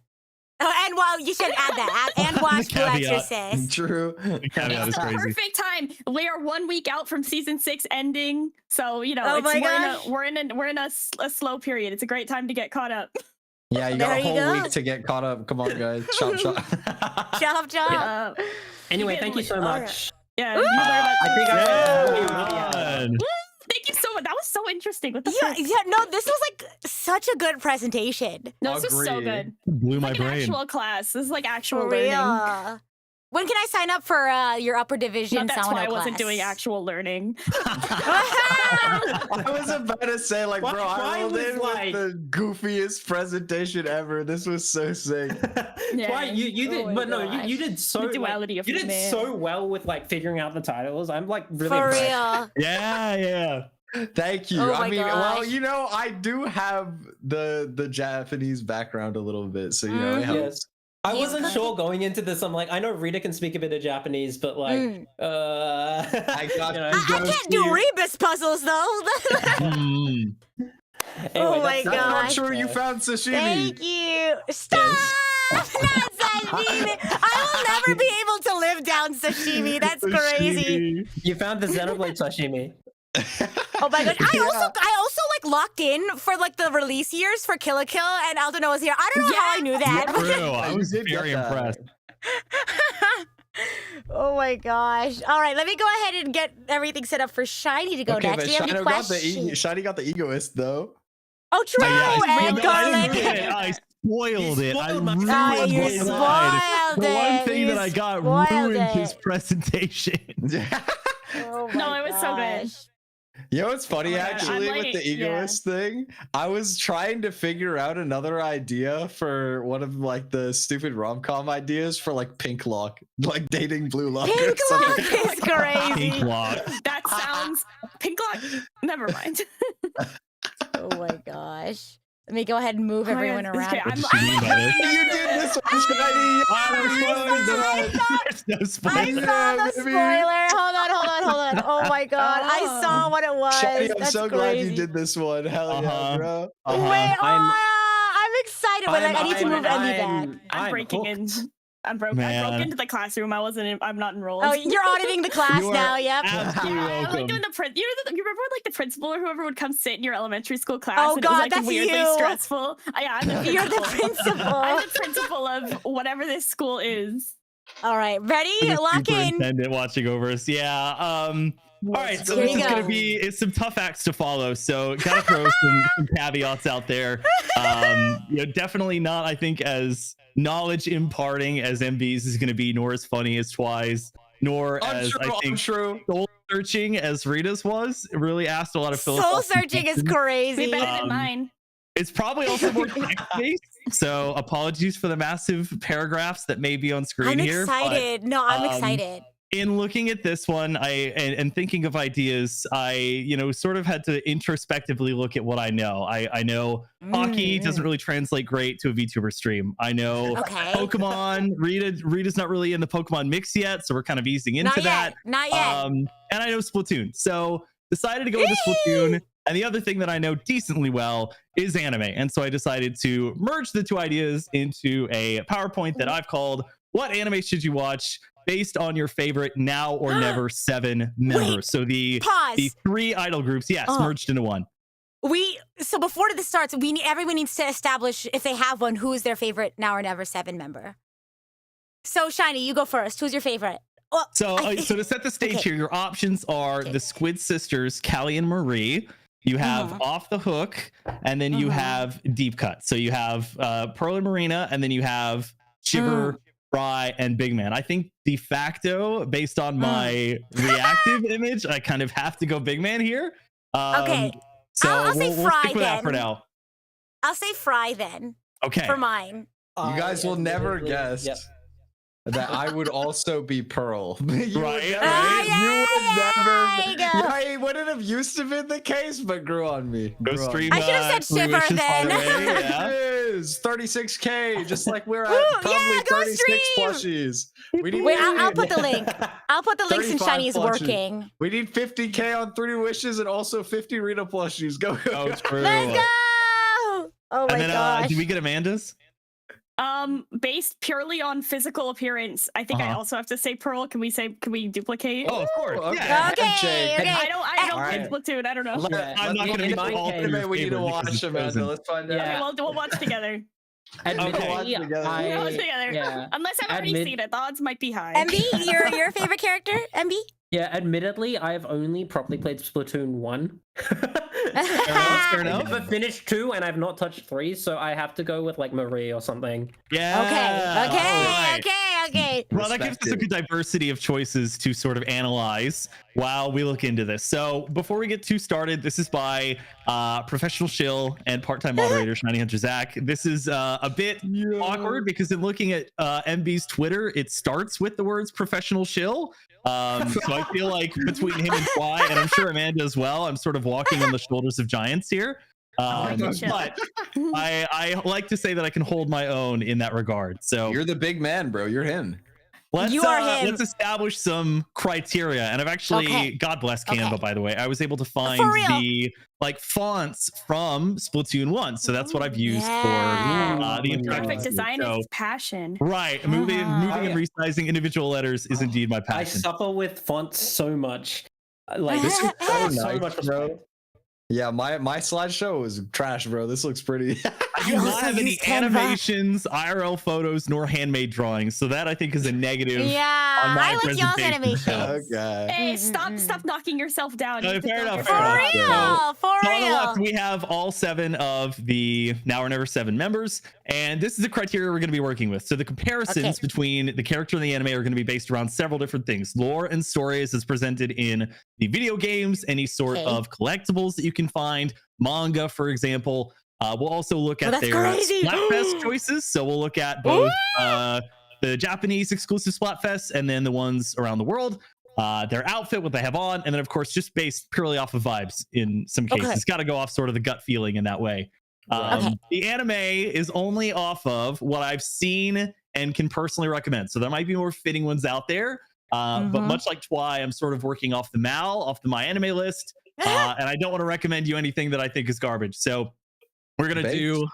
Oh, and well, you should add that. And watch Blue Exorcist. True. Caveat is crazy. Perfect time. We are 1 week out from season 6 ending, so you know Oh my gosh. we're in a slow period. It's a great time to get caught up. Yeah, you got a whole week to get caught up. Come on, guys. Chop. Chop. Anyway, thank you so much. Yeah. I think Thank you so much. That was so interesting. What the No, this was like such a good presentation. No, this was so good. Blew my Like brain. an actual class. This is like actual For learning. real. When can I sign up for your upper division? No, that's Sawano why I class? wasn't doing actual learning. I was about to say, like, bro, I rolled in like... with the goofiest presentation ever. This was so sick. Yeah. Why you did, but no, you did so The duality of you the did man. so well with like figuring out the titles. I'm like really For impressed. real. Yeah. Thank you. Oh I my mean, well, gosh. you know, I do have the Japanese background a little bit, so you know, it helps. Yes. I wasn't sure going into this. I'm like, I know Rita can speak a bit of Japanese, but like, I got I can't do rebus puzzles though. Anyway, Oh my That's not gosh. true. You found sashimi. Thank you. Stop. Not sashimi. I will never be able to live down sashimi. That's crazy. You found the Xenoblade sashimi. Oh my god! I also like locked in for like the release years for Kill la Kill, and Aldo was here. I don't know how I knew that. True. I was did get very that. impressed. Oh my gosh! All right, let me go ahead and get everything set up for Shiny to go Okay, next. but Do you have any Shiny got the egoist though. Oh, true. And I garlic. didn't get it. I spoiled it. I spoiled my- ruined Oh, you my slide. spoiled The one it. thing You that I got spoiled ruined his it. presentation. Oh No, my it was so good. gosh. You know what's funny Oh my God, actually I'm with the like- egoist thing? I was trying to figure out another idea for one of like the stupid rom-com ideas for like Pink Lock, like dating Blue Lock. or Pink something. Lock is crazy. Pink Lock. That sounds pink lock. Never mind. Oh my gosh. Let me go ahead and move everyone God, around. okay, What does she mean by this? You did this one, Shiny! There's no I spoiler. saw the baby. spoiler. Hold on. Oh my god. I saw what it was. Shiny, I'm That's so glad crazy. you did this one. Hell yeah, bro. Wait, I'm excited, but I need to move Emmy back. I'm breaking in. I broke into the classroom. I'm not enrolled. Oh, you're auditing the class You are now, yep. Absolutely I'm like welcome. doing the you remember when, like the principal or whoever would come sit in your elementary school class Oh, and God, it was like that's weirdly you. stressful. Yeah, I'm the You're the principal. principal. I'm the principal of whatever this school is. All right, ready? Lock in. Superintendent watching over us. Yeah. All right, so Here this you is go. going to be it's some tough acts to follow. So gotta throw some caveats out there. Definitely not, I think, as knowledge imparting as MB's is going to be, nor as funny as Twi's, nor as I think soul searching as Rita's was. It really asked a lot of Soul philosophical searching is questions. crazy. Way better than mine. It's probably also more text-based. So apologies for the massive paragraphs that may be on screen I'm here. but, excited. No, I'm excited. in looking at this one, and thinking of ideas, I sort of had to introspectively look at what I know. I know hockey doesn't really translate great to a VTuber stream. I know Pokemon. Rita's not really in the Pokemon mix yet, so we're kind of easing into that. Not yet. And I know Splatoon, so decided to go with Splatoon. And the other thing that I know decently well is anime, and so I decided to merge the two ideas into a PowerPoint that I've called "What Anime Should You Watch based on your favorite now or never 7 members. Wait, so the pause. 3 idol groups, yes, merged into one. So before this starts, everyone needs to establish, if they have one, who is their favorite now or never 7 member. So Shiny, you go first. Who's your favorite? Well, so to set the stage here, your options are the Squid Sisters, Callie and Marie. You have Off the Hook, and then you have Deep Cut. So you have Pearl and Marina, and then you have Shiver, Fry, and Big Man. I think de facto, based on my reactive image, I kind of have to go Big Man here. Okay. So I'll say we'll Fry stick with that then. for now. I'll say Fry then. Okay. For mine. You guys will never guess that I would also be Pearl. You would never. It wouldn't have used to been the case, but grew on me. Go stream. I should have said Shiver then. It is 36K, just like we're at probably 36 plushies. We need. Wait, I'll put the link. I'll put the link since 35 Shiny is plushies. working. We need 50K on 3 wishes and also 50 Rita plushies. Go. Let's go! Oh my gosh. Did we get Amanda's? Based purely on physical appearance, I think I also have to say Pearl. Can we duplicate? Oh, of course. Okay. Yeah. Okay. I don't All play right. Splatoon. I don't know. I'm not going to be all Anime we need to watch, Amanda. Let's find out. Okay, we'll watch together. Admittedly, We'll watch together. yeah. Unless I've already seen it, the odds might be high. MB, your favorite character? MB? Yeah, admittedly, I've only properly played Splatoon 1. Fair enough. I've never finished 2 and I've not touched 3, so I have to go with like Marie or something. Yeah. Okay. Well, that gives us a good diversity of choices to sort of analyze while we look into this. So before we get too started, this is by professional shill and part-time moderator Shiny Hunter Zach. This is a bit awkward because in looking at MB's Twitter, it starts with the words professional shill. So I feel like between him and Fly, and I'm sure Amanda as well, I'm sort of walking on the shoulders of giants here. But I like to say that I can hold my own in that regard. So You're the big man, bro. You're him. You are him. Let's establish some criteria. And I've actually, God bless Canva, by the way, I was able to find the fonts from Splatoon 1. So that's what I've used for the Graphic design is passion. Right. Moving and resizing individual letters is indeed my passion. I suffer with fonts so much. Like This is so much, bro. Yeah, my slideshow is trash, bro. This looks pretty. I do not have any animations, IRL photos, nor handmade drawings. So that I think is a negative. Yeah, on my I like y'all's presentation. animations. Okay. Hey, stop knocking yourself down. No, You fair can enough. go Fair yourself. enough. For So on the real. left, we have all 7 of the Now or Never 7 members, and this is the criteria we're going to be working with. So the comparisons between the character and the anime are going to be based around several different things: lore and stories as presented in the video games, any sort of collectibles that you can find, manga, for example. We'll also look at their Splatfest choices. So we'll look at both the Japanese exclusive Splatfests and then the ones around the world. Their outfit, what they have on, and then of course just based purely off of vibes in some cases. It's got to go off sort of the gut feeling in that way. The anime is only off of what I've seen and can personally recommend. So there might be more fitting ones out there. But much like Twy, I'm sort of working off the my anime list. And I don't want to recommend you anything that I think is garbage. So we're going to do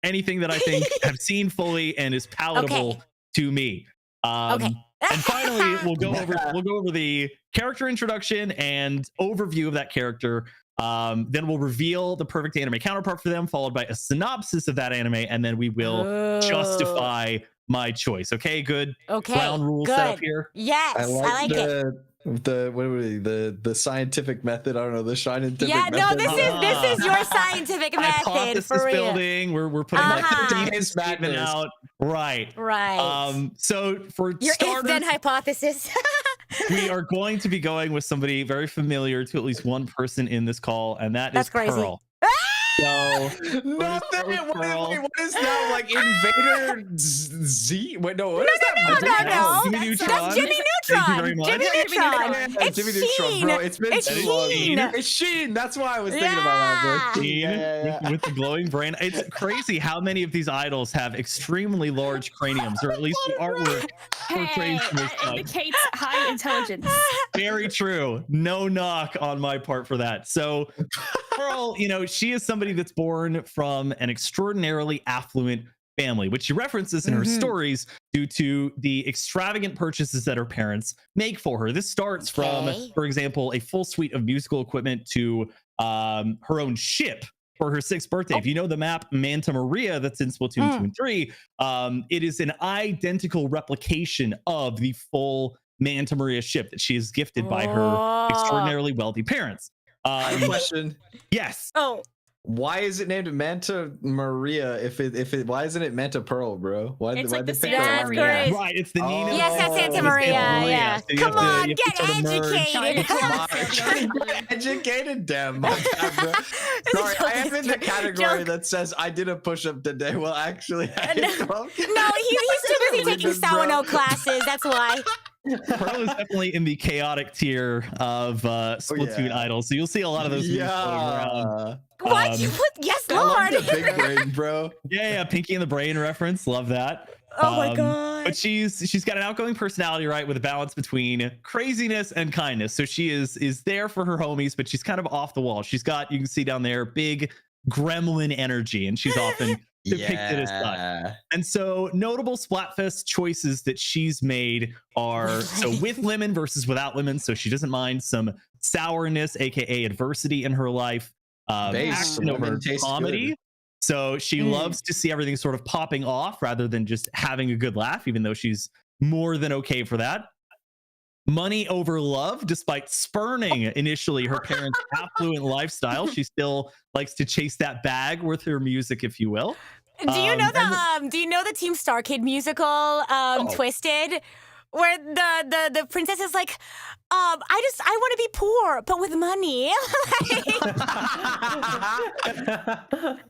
anything that I think I've seen fully and is palatable to me. And finally, we'll go over the character introduction and overview of that character. Then we'll reveal the perfect anime counterpart for them, followed by a synopsis of that anime, and then we will justify my choice. Okay, good. Ground rules set up here. Yes, I like it. The scientific method. I don't know, the scientific method. No, this is your scientific method Hypothesis for real. building. We're putting like statement out. Right. So for your starters, if-then hypothesis. we are going to be going with somebody very familiar to at least one person in this call, and that's crazy. Pearl. So, what is that? Like Invader Z? Wait, no, what is that? No. Jimmy Neutron. That's Jimmy Thank you Neutron. very much. Jimmy Neutron. It's Jimmy Neutron, bro. It's been too long. Sheen. It's Sheen. That's why I was thinking about that, bro. Sheen with the glowing brain. It's crazy how many of these idols have extremely large craniums, or at least the artwork portrays this indicates high intelligence. Very true. No knock on my part for that. So Pearl, she is somebody that's born from an extraordinarily affluent family, which she references in her stories due to the extravagant purchases that her parents make for her. This starts from, for example, a full suite of musical equipment to her own ship for her 6th birthday. If you know the map Manta Maria that's in Splatoon 2 and 3, it is an identical replication of the full Manta Maria ship that she is gifted by her extraordinarily wealthy parents. I have a question. Yes. Oh. Why is it named Manta Maria if it why isn't it Manta Pearl, bro? Why It's why like the they pick Santa that? Maria. Great. Right, it's the Nina. Yes, that's Santa it's Maria. Santa Maria. Yeah. So you Come have to- on, you get have to sort of merge. educated. Educated, damn. My bad, bro. Sorry, I am in the category Joke. that says I did a push-up today. Well, actually, I No, hit 12. he's too busy taking Sawano classes. That's why. Pearl is definitely in the chaotic tier of Splatoon idols, so you'll see a lot of those memes floating around. Why'd you put yes, I love Lord? the big brain, bro. Yeah, Pinky and the Brain reference. Love that. Oh my god. But she's got an outgoing personality, right, with a balance between craziness and kindness. So she is there for her homies, but she's kind of off the wall. She's got, you can see down there, big gremlin energy, and she's often depicted as such. And so notable Splatfest choices that she's made are so with lemon versus without lemon. So she doesn't mind some sourness, aka adversity in her life. Action over comedy. So she loves to see everything sort of popping off rather than just having a good laugh, even though she's more than okay for that. Money over love, despite spurning initially her parents' affluent lifestyle, she still likes to chase that bag with her music, if you will. Do you know the Team Star Kid musical Twisted, where the princess is like, I want to be poor but with money.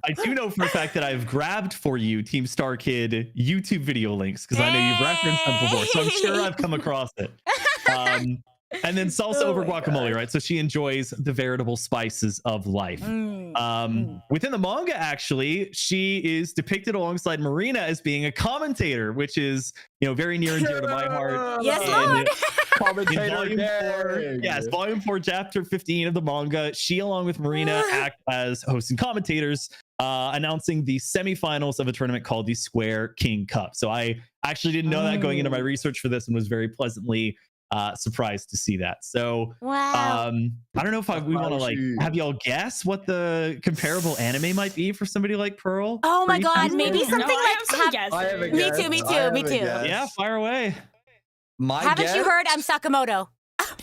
I do know for a fact that I've grabbed for you Team Star Kid YouTube video links because I know you've referenced them before, so I'm sure I've come across it. And then salsa over guacamole, right? So she enjoys the veritable spices of life. Within the manga, actually, she is depicted alongside Marina as being a commentator, which is, very near and dear to my heart. Yes, And Lord. Volume 4, chapter 15 of the manga, she along with Marina act as hosts and commentators, announcing the semifinals of a tournament called the Square King Cup. So I actually didn't know that going into my research for this and was very pleasantly surprised to see that. So Wow. I don't know if we want to have y'all guess what the comparable anime might be for somebody like Pearl. Oh my god, maybe something I like have some guesses. I have a Me guess. too, me I have too, a me too. guess. Yeah, fire away. My Haven't guess? you heard I'm Sakamoto?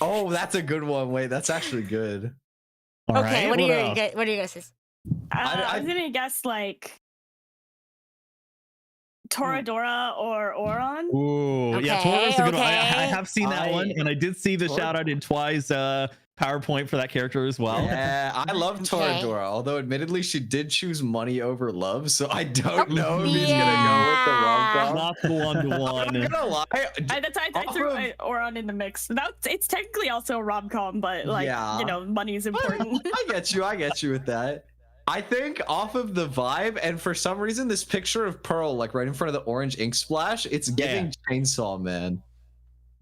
Oh, that's a good one. Wait, that's actually good. All Okay, right, what are else? your guesses? I was gonna guess like Toradora or Oron. Ooh, yeah, Okay, Tora's a good one. I okay. have seen that one, and I did see the shout out in Twi's PowerPoint for that character as well. Yeah, I love Okay. Toradora, although admittedly she did choose money over love, so I don't know if he's gonna go with the rom-com. Not the one to I'm one. not gonna lie. I threw Oron in the mix. It's technically also a rom-com, but money is important. I get you with that. I think off of the vibe, and for some reason, this picture of Pearl, like right in front of the orange ink splash, it's giving Chainsaw Man.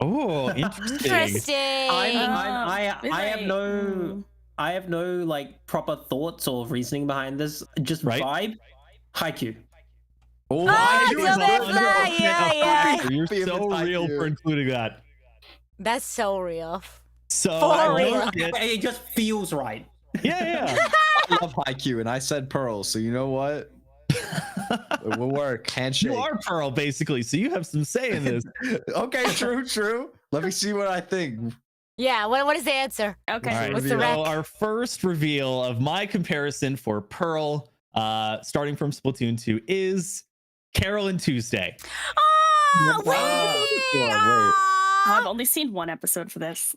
Oh, interesting. Interesting. I have no Mm. like proper thoughts or reasoning behind this. Just Right. vibe. Haikyuu. Oh, yeah. You're so real for including that. That's so real. So For I real. know that- It just feels right. yeah. I love Haikyuu, and I said Pearl, so you know what? It will work. Handshake. You are Pearl, basically, so you have some say in this. Okay, true. Let me see what I think. Yeah, what is the answer? Okay. All right, What's the so rec? our first reveal of my comparison for Pearl, starting from Splatoon 2, is Carol and Tuesday. Oh, Wait. I've only seen one episode for this.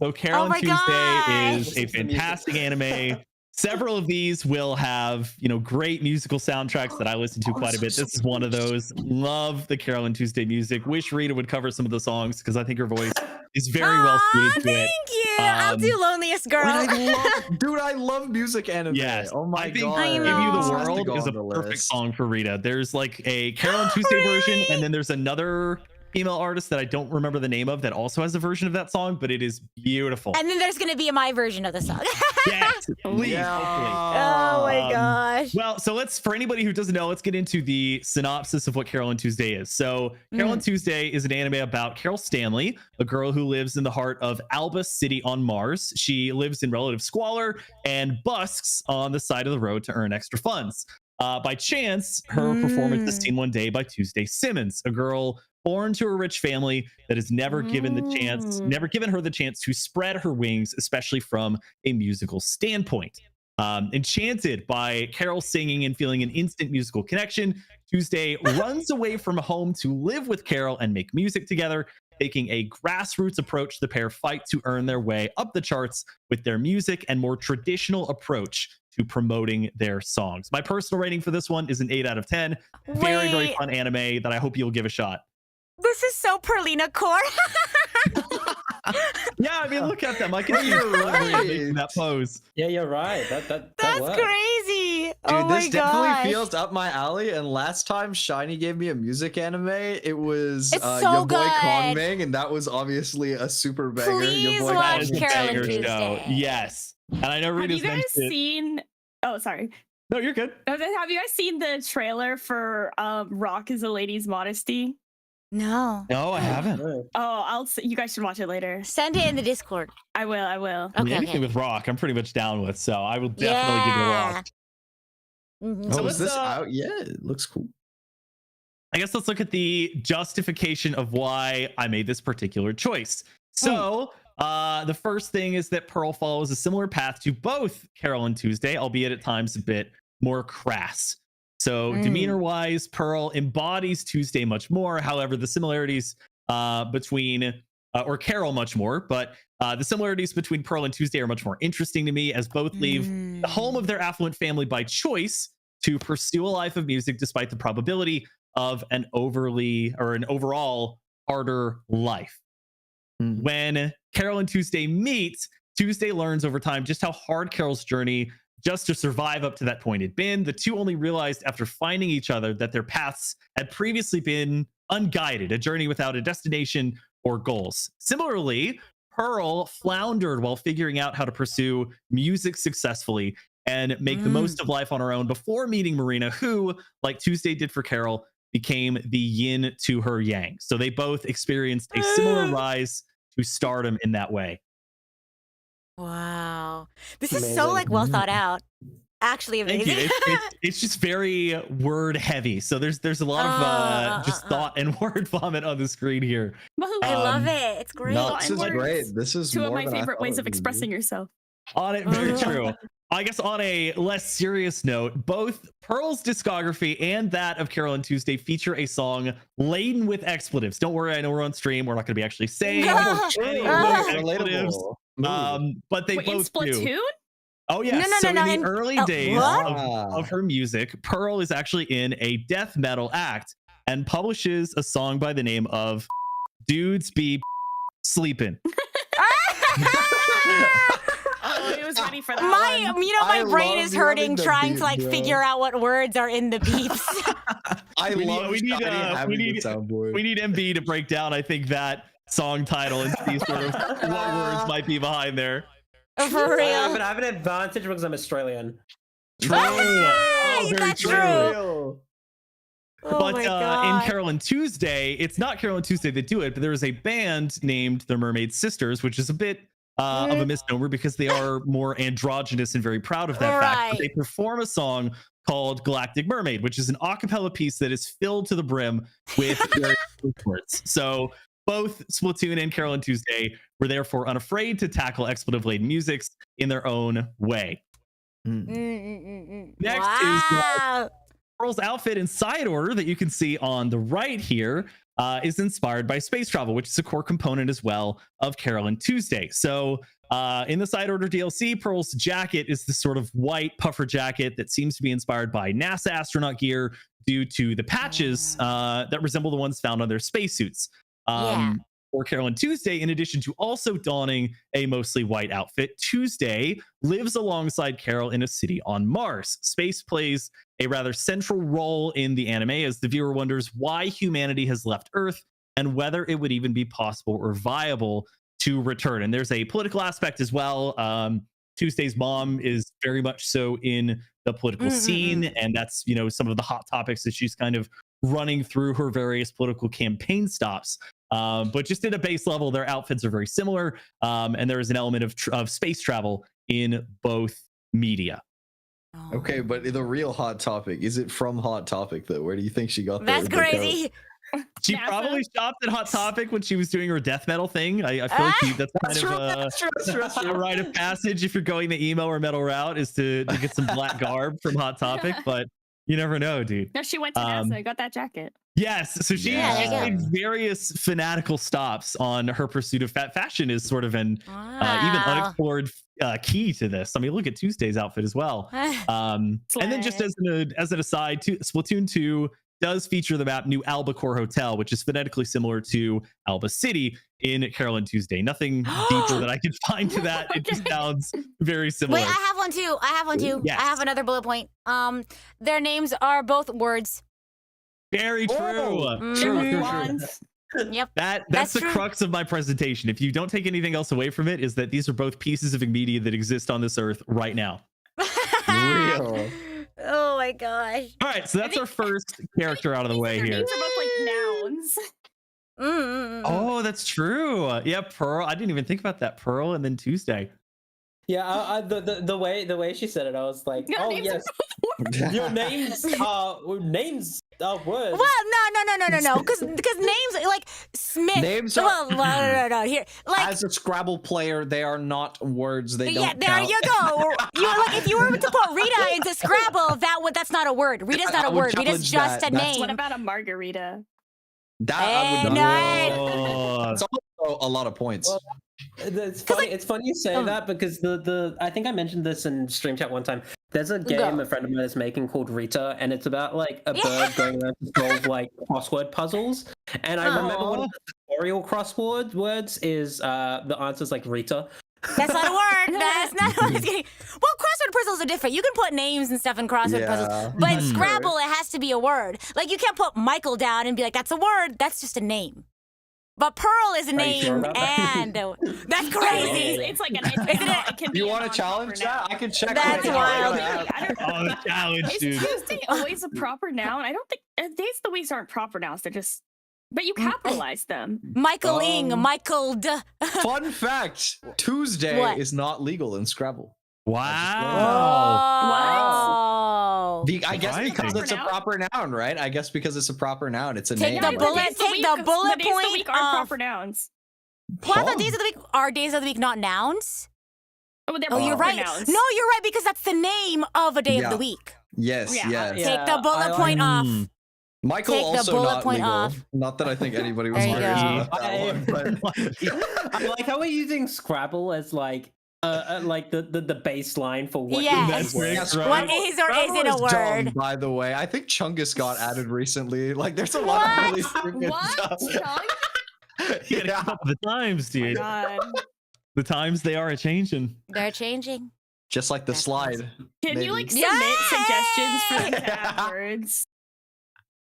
So Carol Oh and my Tuesday is gosh. a fantastic anime. Several of these will have, great musical soundtracks that I listen to quite a bit. This is one of those. Love the Carol and Tuesday music. Wish Rita would cover some of the songs because I think her voice is very well suited to it. Thank you. I'll do Loneliest Girl. I love music anime. Yes. Oh my I think god. Give You know. the Has to World go is a on the perfect list. song for Rita. There's like a Carol and Tuesday version, and then there's another female artist that I don't remember the name of that also has a version of that song, but it is beautiful. And then there's going to be my version of the song. Yes, please. Yeah. Oh my gosh. Well, so for anybody who doesn't know, let's get into the synopsis of what Carol and Tuesday is. So Carol and Tuesday is an anime about Carol Stanley, a girl who lives in the heart of Alba City on Mars. She lives in relative squalor and busks on the side of the road to earn extra funds. By chance, her performance is seen one day by Tuesday Simmons, a girl born to a rich family that has never given her the chance to spread her wings, especially from a musical standpoint. Enchanted by Carol singing and feeling an instant musical connection, Tuesday runs away from home to live with Carol and make music together. Taking a grassroots approach, the pair fight to earn their way up the charts with their music and more traditional approach to promoting their songs. My personal rating for this one is an 8 out of 10. Very, very fun anime that I hope you'll give a shot. This is so Perlina core. Yeah, I mean, look at them. I can see you're really making that pose. Yeah, you're right. That's works. crazy. Dude, oh my this definitely feels up my alley. And last time Shiny gave me a music anime, it was It's so your boy good. Kongming, and that was obviously a super banger. Please your boy watch Kongming. Carol and Banger Tuesday. show. Yes. And I know Have Rita's you guys mentioned it. seen? Oh, sorry. No, you're good. Have you guys seen the trailer for Rock is a Lady's Modesty? No. No, I haven't. Oh, you guys should watch it later. Send it in the Discord. I will. I mean, Okay. anything with Rock, I'm pretty much down with. So I will definitely give it a watch. Mhm. So Oh, let's, is this out? Yeah, it looks cool. I guess let's look at the justification of why I made this particular choice. So the first thing is that Pearl follows a similar path to both Carol and Tuesday, albeit at times a bit more crass. So demeanor-wise, Pearl embodies Tuesday much more. However, the similarities between Carol much more, but the similarities between Pearl and Tuesday are much more interesting to me, as both leave the home of their affluent family by choice to pursue a life of music despite the probability of an overall harder life. When Carol and Tuesday meet, Tuesday learns over time just how hard Carol's journey just to survive up to that point had been. The two only realized after finding each other that their paths had previously been unguided, a journey without a destination or goals. Similarly, Pearl floundered while figuring out how to pursue music successfully and make the most of life on her own before meeting Marina, who, like Tuesday did for Carol, became the yin to her yang. So they both experienced a similar rise to stardom in that way. Wow. This is Amazing. so well thought out. Actually Thank amazing. you. It's just very word heavy. So there's a lot of just thought and word vomit on the screen here. I love it. It's great. No, this is Words. great. This is Two of more my than I favorite thought ways it of would be. expressing yourself. On it, very true. I guess on a less serious note, both Pearl's discography and that of Carol and Tuesday feature a song laden with expletives. Don't worry, I know we're on stream. We're not going to be actually saying any of those expletives. But they Wait, in both do. Splatoon? Oh yes. No, so in the in- early oh, days what? of her music, Pearl is actually in a death metal act and publishes a song by the name of "Dudes Be Sleepin'." Oh, he was ready for that My one. brain love is the hurting the trying beat, to bro. figure out what words are in the beeps. I We need- love we need, Shiny having we the need- soundboard. We need MB to break down, I think, that song title and see sort of what words might be behind there. For But real. I have an advantage because I'm Australian. True. Ah, very that's true. true. Oh But my in God. Carol and Tuesday, it's not Carol and Tuesday that do it, but there is a band named the Mermaid Sisters, which is a bit of a misnomer because they are more androgynous and very proud of that fact. But Right. they perform a song called Galactic Mermaid, which is an a cappella piece that is filled to the brim with various words. So both Splatoon and Carol and Tuesday were therefore unafraid to tackle expletive-laden musics in their own way. Next is wow. Pearl's outfit in side order that you can see on the right here is inspired by space travel, which is a core component as well of Carol and Tuesday. So in the side order DLC, Pearl's jacket is this sort of white puffer jacket that seems to be inspired by NASA astronaut gear due to the patches that resemble the ones found on their spacesuits. For Carol and Tuesday, in addition to also donning a mostly white outfit, Tuesday lives alongside Carol in a city on Mars. Space plays a rather central role in the anime as the viewer wonders why humanity has left Earth and whether it would even be possible or viable to return. And there's a political aspect as well. Tuesday's mom is very much so in the political scene, and that's, you know, some of the hot topics that she's kind of running through her various political campaign stops. But just at a base level, their outfits are very similar, and there is an element of space travel in both media. Okay, but the real hot topic, is it from Hot Topic though? Where do you think she got that? That's crazy. She probably shopped at Hot Topic when she was doing her death metal thing. I feel like that's kind of a rite of passage if you're going the emo or metal route, is to get some black garb from Hot Topic, but you never know, dude. No, she went to NASA and got that jacket. Yes, so she made various fanatical stops on her pursuit of fashion is sort of an even unexplored key to this. I mean, look at Tuesday's outfit as well. And then just as an aside, Splatoon 2 does feature the map New Albacore Hotel, which is phonetically similar to Alba City in Carolyn Tuesday. Nothing deeper that I could find to that. It just sounds very similar. Wait, I have one too. Yes. I have another bullet point. Their names are both words. Very true. True. Yep. That's the crux of my presentation. If you don't take anything else away from it, is that these are both pieces of media that exist on this earth right now. Real. Oh my gosh. All right, so that's our first character out of the way Their here. names are both like nouns. Oh, that's true. Yeah, Pearl. I didn't even think about that. Pearl and then Tuesday. Yeah, the way she said it, I was like, oh yes, your names are words. Well, no, because names like Smith. Names are no. Here, like as a Scrabble player, they are not words. They don't. yeah, there count. you go. You like if you were to put Rita into Scrabble, that's not a word. Rita's not a word. Rita's just a name. What about a margarita? That I would Hey, not. It's also a lot of points. Well, it's funny. It's funny you say that because the I think I mentioned this in stream chat one time. There's a game a friend of mine is making called Rita, and it's about like a bird going around to solve like crossword puzzles. And I remember one of the tutorial crossword words is the answer's like Rita. That's not a word. That's not what it's getting. Well, crossword puzzles are different. You can put names and stuff in crossword puzzles, but in Scrabble, it has to be a word. Like you can't put Michael down and be like, "That's a word." That's just a name. But Pearl is a name, and that's crazy. It's like it can be. You want to challenge that? I can check. That's wild. Oh, the challenge, Is dude. Tuesday always a proper noun? I don't think days of the weeks aren't proper nouns. They're just, but you capitalize them. Michaeling, Michael. Fun fact: Tuesday is not legal in Scrabble. Wow. I guess because it's a proper noun, right? I guess because it's a proper noun, it's a Take name. the bullet. Take the bullet Days of the point week aren't proper nouns. What? The days of the week are days of the week, not nouns. Oh, they're You're proper right. nouns. No, you're right because that's the name of a day of the week. Yes, yes. Take the bullet point off. Michael Take the also bullet not point legal. off. Not that I think anybody was There you serious go. about that one, but I like how we're using Scrabble as like the baseline for what Yes. Yes, right. What is or Scrabble isn't a is dumb, word? by the way, I think Chungus got added recently. Like, there's a lot of really stupid What? stuff. You gotta keep up with the times, dude. God. The times, they are changing. They're changing. Just like the That's slide. Can maybe. you like Yay! submit suggestions for them to add words?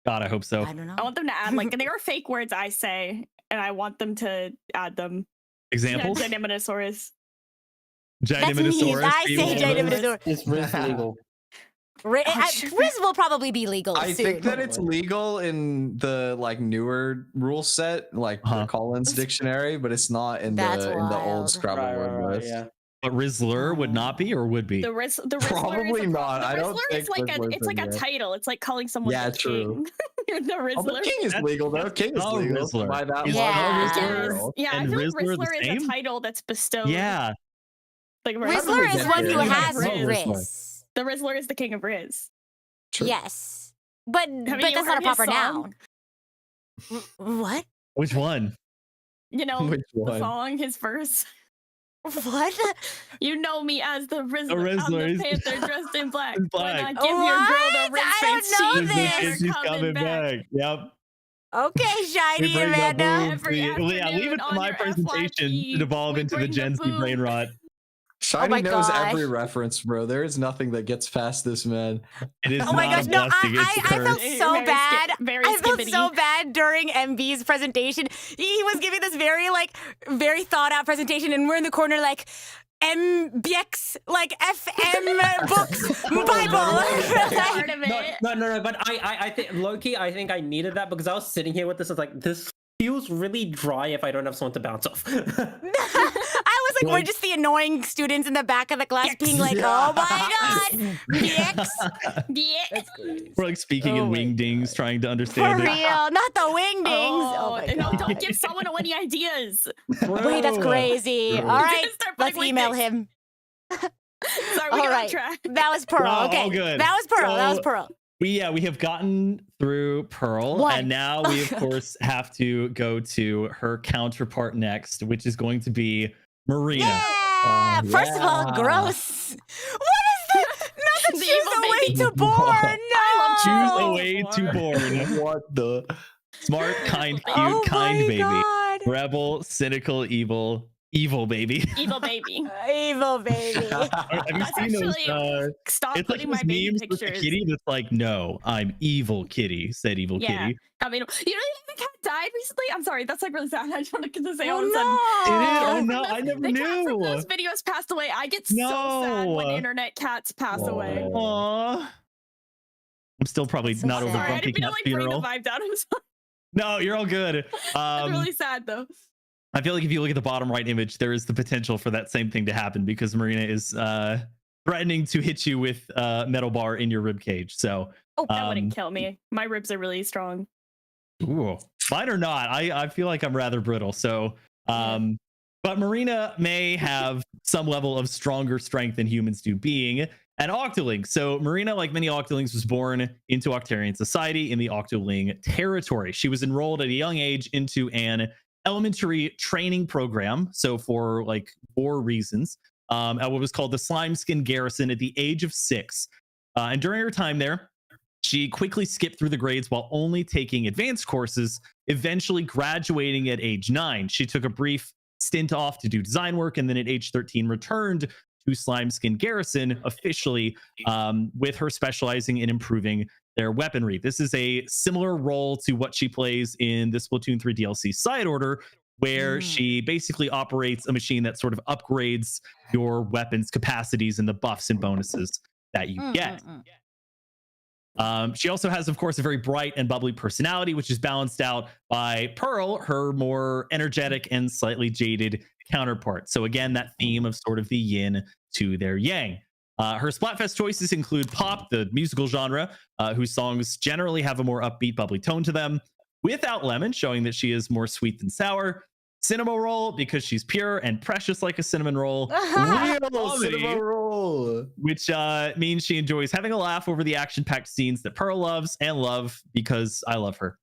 God, I hope so. I don't know. I want them to add like they are fake words I say, and I want them to add them. Examples? Dynaminosaurus. That's me. I say Dynaminosaurus. It's legal. Riz will probably be legal I soon. think that it's legal in the like newer rule set, like the Collins dictionary, but it's not in the wild. old Scrabble word list. Yeah. But Rizzler would not be or would be? The Rizzler Probably is not. The I don't Rizzler is think like Rizzler's it's like in a there. title. It's like calling someone Yeah, the true. king. You're the Oh, Rizzler. but King is legal though. King is Oh, legal. Rizzler. By that Is Yeah. Rizzler. Yeah, I And feel like Rizzler the Rizzler is same? a title that's bestowed. Yeah. Like Rizzler is one who Yeah. has Rizzler. Riz. The Rizzler is the king of Riz. True. Yes. But you that's not a heard his proper song? noun. What? Which one? You know Which the one? song, his verse. What? You know me as the Rizzler. I'm Rizzler. the panther dressed in black. In black. When I give your girl the What? Riz I face, don't know she's this. She's never coming back. Yep. Okay, We Shiny bring the Amanda. boom Every to you. Well, yeah, leave afternoon it to on my your presentation FYE, to devolve we into the bring the Gen Z boom. brain rot. Shiny my knows gosh. every reference, bro. There is nothing that gets past this man. It is Oh my not gosh, a no, blessing, it's a I felt curse. so Very bad. very I felt skippity. so bad during MB's presentation. He was giving this very thought out presentation, and we're in the corner like, MBX, like FM books, Bible. Part of No, it. no. But I think Loki. I think I needed that because I was sitting here with this. I was like, this feels really dry if I don't have someone to bounce off. I was like, we're just the annoying students in the back of the class being like, oh my god, BX. Yeah. We're like speaking Oh in my wingdings, trying to For understand it. real, not the wingdings. Oh my and no, god. don't give Sawano any ideas. Wait, that's crazy. Bro. All right, Start let's putting email wingdings. him. Sorry, we All got right. on track. That was Pearl. No, Okay, all good. that was Pearl. That was So- Pearl. We have gotten through Pearl, One. and now we of course have to go to her counterpart next, which is going to be Marina. Yeah. First of all, gross. What is that? Not the The choose evil the way baby. to born. No. Choose a Oh, way to Lord. born. What the? Smart, kind, cute, Oh kind my baby. God. Rebel, cynical, evil baby. Evil baby. Evil baby. Have you That's seen those? actually- Stop It's like putting those my baby memes with the pictures. kitty that's like, no, I'm evil kitty, said evil Yeah. kitty. I mean, you know, the cat died recently. I'm sorry, that's like really sad. I don't get to say Oh, all of a sudden. no. It is? cat Oh from no, those- I never the cat from knew. those videos passed away. I get so sad when No. internet cats pass away. Whoa. Aww. I'm still probably So not over sad. Sorry, I Grumpy didn't mean to Cat's like bring the funeral. vibe down. I'm sorry. No, you're all good. That's really sad though. I feel like if you look at the bottom right image, there is the potential for that same thing to happen because Marina is threatening to hit you with a metal bar in your rib cage. So, Oh, that wouldn't kill me. My ribs are really strong. ooh, mine or not, I feel like I'm rather brittle. So, but Marina may have some level of stronger strength than humans do, being an Octoling. So Marina, like many Octolings, was born into Octarian society in the Octoling territory. She was enrolled at a young age into an elementary training program. So for like war reasons, at what was called the Slimeskin Garrison at the age of 6. And during her time there, she quickly skipped through the grades while only taking advanced courses, eventually graduating at age 9. She took a brief stint off to do design work, and then at age 13 returned to Slimeskin Garrison officially, with her specializing in improving their weaponry. This is a similar role to what she plays in the Splatoon 3 DLC Side Order, where she basically operates a machine that sort of upgrades your weapons capacities and the buffs and bonuses that you get. She also has, of course, a very bright and bubbly personality, which is balanced out by Pearl, her more energetic and slightly jaded counterpart. So again, that theme of sort of the yin to their yang. Her Splatfest choices include pop, the musical genre, whose songs generally have a more upbeat, bubbly tone to them, without lemon, showing that she is more sweet than sour. Cinema roll, because she's pure and precious like a cinnamon roll. Real comedy, Cinema roll. which means she enjoys having a laugh over the action-packed scenes that Pearl loves, and love because I love her.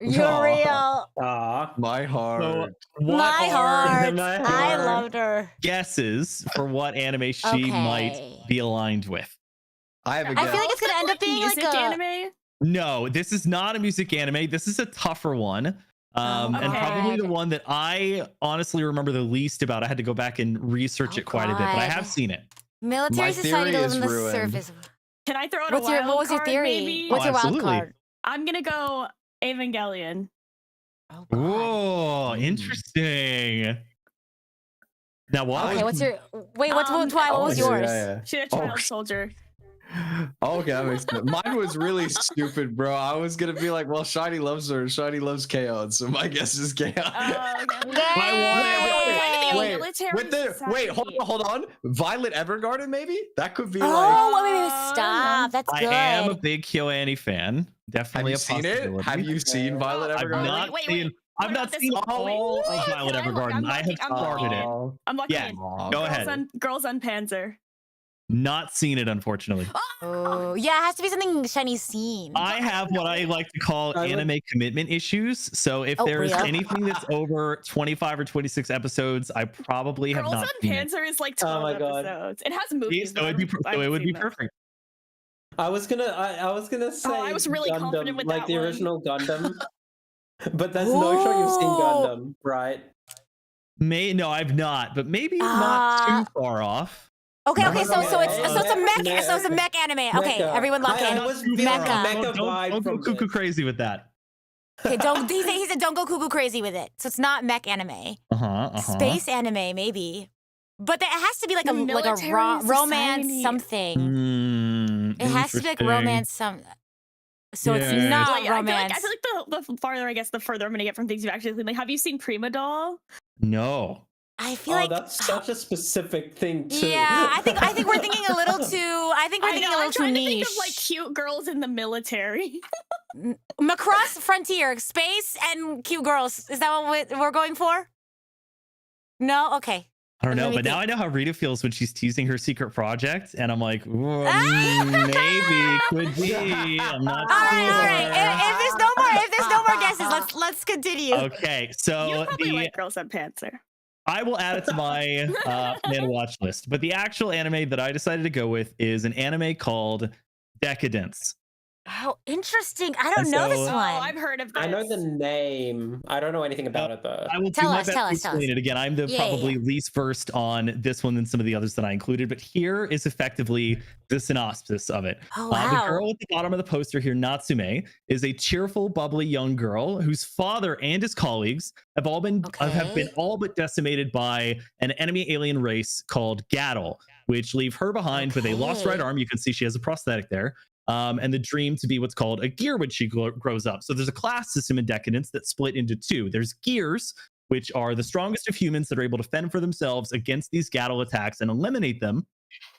You're Aw. real. My heart. So, what My are heart. My I heart. loved her. guesses for what anime she might Okay. be aligned with? I have a I guess. feel like it's gonna end up being music like a anime. No, this is not a music anime. This is a tougher one. And probably the God. one that I honestly remember the least about. I had to go back and research Oh, it quite a bit, but I God. have seen it. military My society to theory live is on the ruined. surface. Can I throw out What's a your wild what was your card, theory? maybe? What's your wild absolutely. card? I'm gonna go Evangelion. Oh, God. Whoa, interesting. Now what? Okay, what's your wait? What was Okay, yours? yeah. She's a Oh, child soldier. Okay, that makes sense. Mine was really stupid, bro. I was gonna be like, well, Shiny loves her. Shiny loves Chaos, so my guess is Chaos. Yay! Wait, hold on. Violet Evergarden, maybe? That could be like. Oh, wait, Oh, stop. That's I good. am a big KyoAni fan. Have Definitely you a seen it? possibility. Have you seen Violet I've Evergarden? not wait, seen. I've What not about this seen one? all Wait, of Violet can I look? Evergarden. I'm I have looking- I'm started looking. it. I'm looking. Yeah, Aw. go ahead. Girls on Panzer. Not seen it, unfortunately. Oh, yeah, it has to be something Shiny's seen. I have what I like to call I would- anime commitment issues. So if Oh, there's real? anything that's over 25 or 26 episodes, I probably have Girls not on seen it. Panzer is like Oh 12 my God. episodes. It has See, movies. So it'd be, but I so it haven't would be seen them. perfect. I was gonna say. I was really Gundam, confident with like that the one. original Gundam. But there's no shot you've seen Whoa. Gundam, right? No, I've not, but maybe not too far off. Okay, so it's a mech anime. Okay, everyone lock in. Don't go cuckoo crazy with that. Okay, he said don't go cuckoo crazy with it. So it's not mech anime. Space anime, maybe. But it has to be like a romance something. It has to be like romance some. So it's not romance. I feel like the farther, I guess, the further I'm gonna get from things you've actually seen. Like, have you seen Prima Doll? No. I feel like that's such a specific thing too. Yeah, I think we're thinking a little too. I think we're thinking a little too niche. To think of like cute girls in the military. Macross Frontier, space and cute girls. Is that what we're going for? No, okay. I don't know, but now I know how Rita feels when she's teasing her secret project, and I'm like, maybe, could be. I'm not sure. All right. If there's no more guesses, let's continue. Okay, so you probably like Girls and Panther. I will add it to my man watch list, but the actual anime that I decided to go with is an anime called Decadence. Oh, interesting. I don't know this one. Oh, I've heard of this. I know the name. I don't know anything about it though. I will do my best to explain it again. I'm probably least versed on this one than some of the others that I included, but here is effectively the synopsis of it. Oh, wow. The girl at the bottom of the poster here, Natsume, is a cheerful, bubbly young girl whose father and his colleagues have been all but decimated by an enemy alien race called Gattle, which leave her behind with a lost right arm. You can see she has a prosthetic there. And the dream to be what's called a gear when she grows up. So there's a class system in Decadence that's split into two. There's gears, which are the strongest of humans that are able to fend for themselves against these Gattle attacks and eliminate them,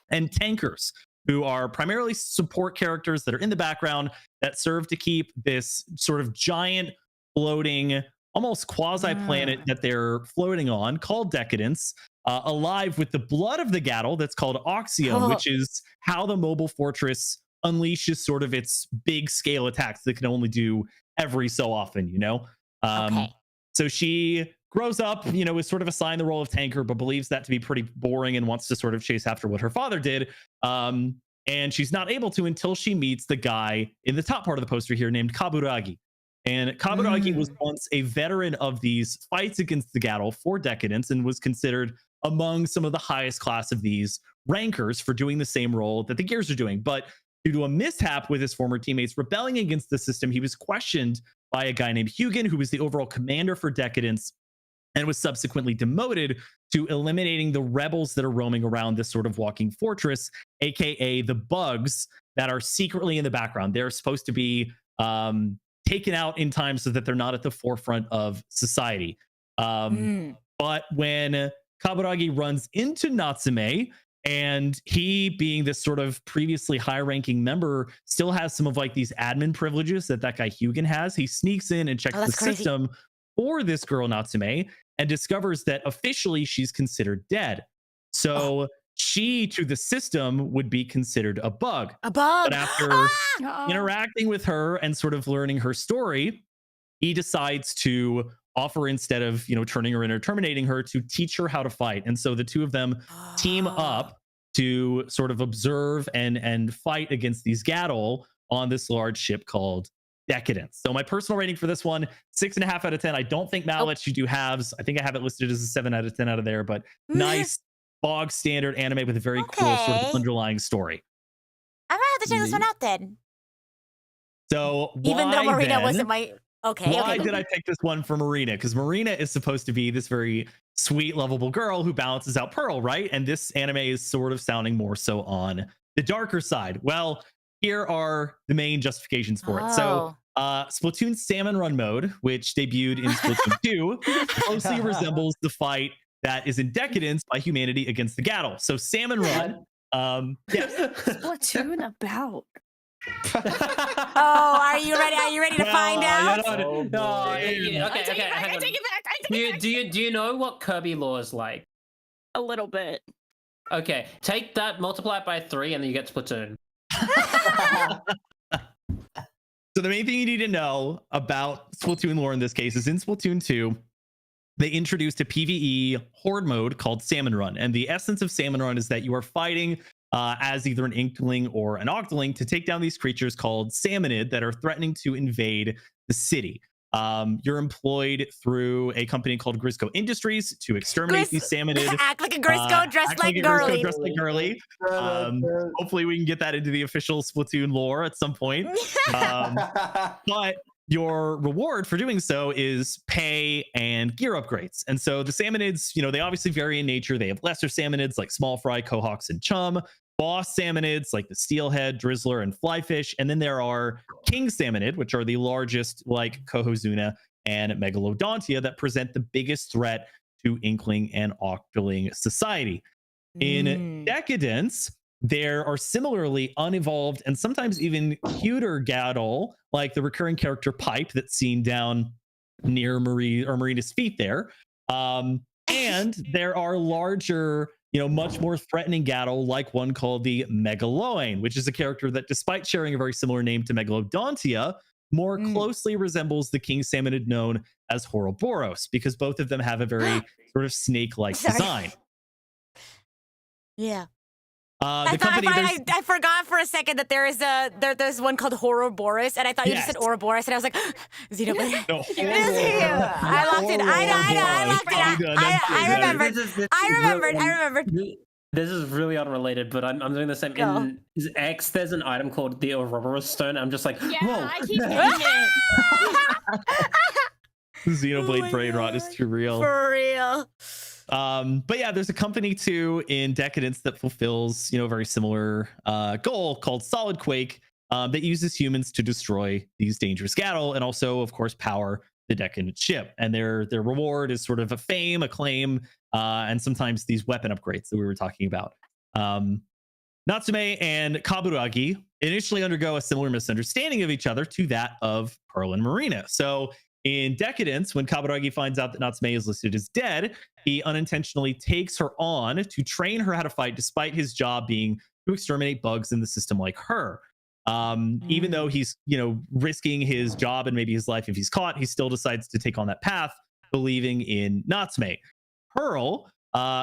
and tankers, who are primarily support characters that are in the background that serve to keep this sort of giant floating, almost quasi-planet that they're floating on, called Decadence, alive with the blood of the Gattle that's called Oxium, which is how the mobile fortress unleashes sort of its big scale attacks that can only do every so often, So she grows up, is sort of assigned the role of tanker, but believes that to be pretty boring and wants to sort of chase after what her father did. And she's not able to until she meets the guy in the top part of the poster here named Kaburagi. And Kaburagi was once a veteran of these fights against the Gattle for Decadence and was considered among some of the highest class of these rankers for doing the same role that the Gears are doing. But due to a mishap with his former teammates rebelling against the system, he was questioned by a guy named Hugin, who was the overall commander for Decadence, and was subsequently demoted to eliminating the rebels that are roaming around this sort of walking fortress, aka the bugs that are secretly in the background. They're supposed to be taken out in time so that they're not at the forefront of society. But when Kaburagi runs into Natsume, and he, being this sort of previously high-ranking member, still has some of like these admin privileges that guy Hugin has. He sneaks in and checks the system for this girl Natsume and discovers that officially she's considered dead. So she, to the system, would be considered a bug. A bug. But after interacting with her and sort of learning her story, he decides to offer, instead of turning her in or terminating her, to teach her how to fight. And so the two of them team up to sort of observe and fight against these Gattle on this large ship called Decadence. So my personal rating for this one, 6.5 out of 10. I don't think Mal lets you do halves. I think I have it listed as a 7 out of 10 out of there, but nice bog standard anime with a very cool sort of underlying story. I might have to check this one out then. So even though Marina wasn't my Why did I pick this one for Marina? Because Marina is supposed to be this very sweet, lovable girl who balances out Pearl, right? And this anime is sort of sounding more so on the darker side. Well, here are the main justifications for it. So Splatoon's Salmon Run mode, which debuted in Splatoon 2, closely resembles the fight that is in Decadence by humanity against the Gattle. So Salmon Run, yes. Splatoon about? Are you ready? Are you ready to find out? Okay, I take it back. Do you know what Kirby Law is like? A little bit. Okay, take that, multiply it by 3, and then you get Splatoon. So the main thing you need to know about Splatoon lore in this case is in Splatoon 2, they introduced a PvE horde mode called Salmon Run. And the essence of Salmon Run is that you are fighting as either an Inkling or an Octoling to take down these creatures called Salmonid that are threatening to invade the city. You're employed through a company called Grisco Industries to exterminate these salmonids. Act like a Grisco, dressed like girly. Dressed like girly. Hopefully we can get that into the official Splatoon lore at some point. But your reward for doing so is pay and gear upgrades. And so the salmonids, they obviously vary in nature. They have lesser salmonids like small fry, cohawks, and chum. Boss salmonids like the steelhead, drizzler, and flyfish. And then there are king salmonid, which are the largest like Kohozuna and Megalodontia that present the biggest threat to Inkling and Octoling society. In Decadence, there are similarly unevolved and sometimes even cuter Gadol, like the recurring character Pipe that's seen down near Marina's feet there. And there are larger, much more threatening Gadol, like one called the Megaloin, which is a character that, despite sharing a very similar name to Megalodontia, more closely resembles the king salmonid known as Ouroboros, because both of them have a very sort of snake-like design. Yeah. I forgot for a second that there's one called Ouroboros, and I thought you just said Ouroboros, and I was like, Xenoblade. No, I locked it. I remembered. This is really unrelated, but I'm doing the same. In X, there's an item called the Ouroboros Stone. I'm just like, whoa. I keep getting it. Xenoblade brain rot is too real. For real. But yeah, there's a company too in Decadence that fulfills, a very similar goal called Solid Quake that uses humans to destroy these dangerous Gadol and also, of course, power the Decadent ship. And their reward is sort of a fame, acclaim, and sometimes these weapon upgrades that we were talking about. Natsume and Kaburagi initially undergo a similar misunderstanding of each other to that of Pearl and Marina. So in Decadence, when Kaburagi finds out that Natsume is listed as dead, he unintentionally takes her on to train her how to fight, despite his job being to exterminate bugs in the system like her. Even though he's, risking his job and maybe his life if he's caught, he still decides to take on that path, believing in Natsume. Pearl,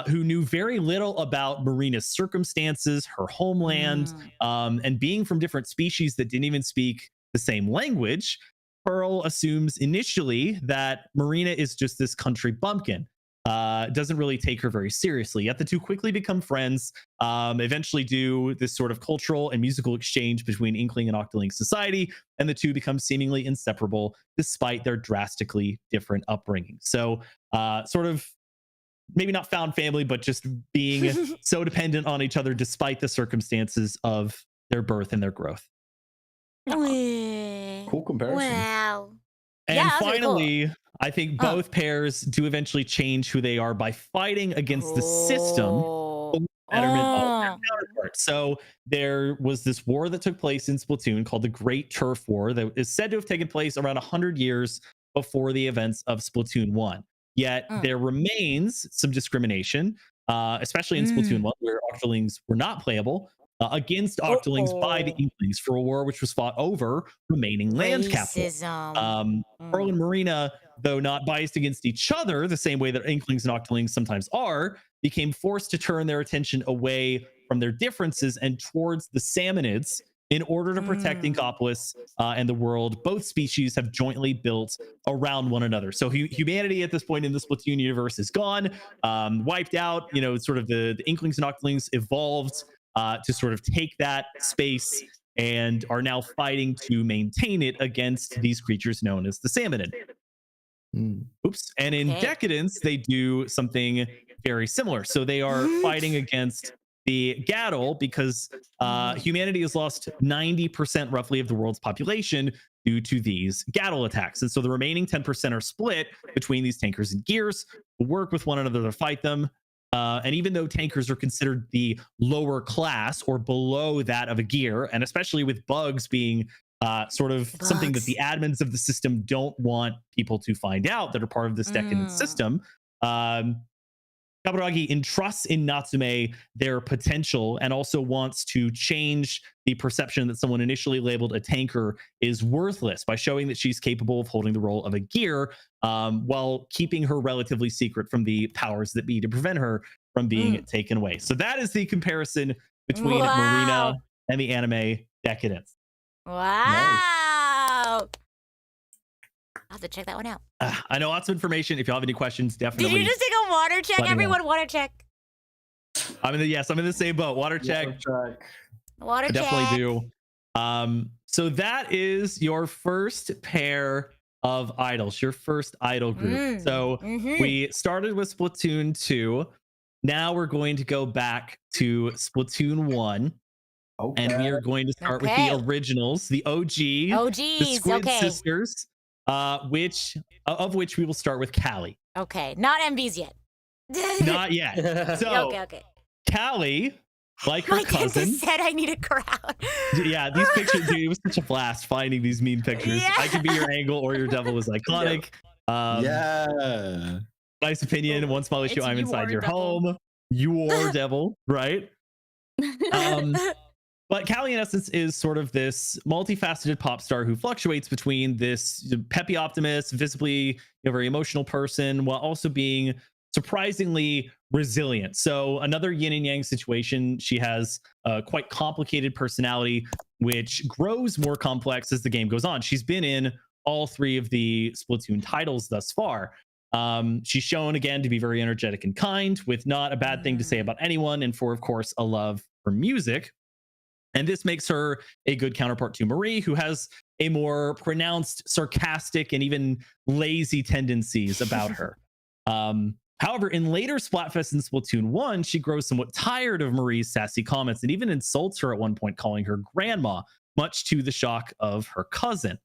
who knew very little about Marina's circumstances, her homeland, and being from different species that didn't even speak the same language, Pearl assumes initially that Marina is just this country bumpkin. Doesn't really take her very seriously. Yet the two quickly become friends, eventually do this sort of cultural and musical exchange between Inkling and Octoling society, and the two become seemingly inseparable despite their drastically different upbringing. So sort of maybe not found family, but just being so dependent on each other despite the circumstances of their birth and their growth. Cool comparison. Wow. And finally, I think both pairs do eventually change who they are by fighting against the system for the betterment of their counterparts. So there was this war that took place in Splatoon called the Great Turf War that is said to have taken place around 100 years before the events of Splatoon 1. Yet there remains some discrimination, especially in Splatoon 1, where Octolings were not playable, against Octolings by the Inklings for a war which was fought over remaining land capital. Pearl and Marina, though not biased against each other the same way that Inklings and Octolings sometimes are, became forced to turn their attention away from their differences and towards the Salmonids in order to protect Inkopolis and the world. Both species have jointly built around one another. So humanity at this point in the Splatoon universe is gone, wiped out. Sort of the Inklings and Octolings evolved to sort of take that space and are now fighting to maintain it against these creatures known as the Salmonid. Oops. And in Decadence, they do something very similar. So they are fighting against the Gadol because humanity has lost 90% roughly of the world's population due to these Gadol attacks. And so the remaining 10% are split between these tankers and gears who work with one another to fight them. And even though tankers are considered the lower class or below that of a gear, and especially with bugs being sort of something that the admins of the system don't want people to find out that are part of this decadent system, Kaburagi entrusts in Natsume their potential and also wants to change the perception that someone initially labeled a tanker is worthless by showing that she's capable of holding the role of a gear while keeping her relatively secret from the powers that be to prevent her from being taken away. So that is the comparison between Marina and the anime Decadence. Wow. Nice. have to check that one out. I know lots of information. If you have any questions, definitely. Did you just take a water check? Everyone, water check. I'm in the same boat. Water check. Water I check. definitely do. So that is your first pair of idols, your first idol group. So we started with Splatoon 2. Now we're going to go back to Splatoon 1. Okay. And we are going to start with the originals, the OGs, the Squid Sisters, which we will start with Callie. Okay, not MBs yet. Not yet. So okay. Callie, like her My cousin, dentist said I need a crowd. Yeah, these pictures, dude, it was such a blast finding these meme pictures. Yeah. I could be your angle or your devil was iconic. Yeah. Nice opinion. One small issue, I'm inside your home. Your devil, right? But Callie, in essence, is sort of this multifaceted pop star who fluctuates between this peppy optimist, visibly very emotional person, while also being surprisingly resilient. So another yin and yang situation. She has a quite complicated personality, which grows more complex as the game goes on. She's been in all three of the Splatoon titles thus far. She's shown again to be very energetic and kind, with not a bad thing to say about anyone, and for, of course, a love for music. And this makes her a good counterpart to Marie, who has a more pronounced, sarcastic, and even lazy tendencies about her. However, in later Splatfest in Splatoon 1, she grows somewhat tired of Marie's sassy comments and even insults her at one point, calling her grandma, much to the shock of her cousin.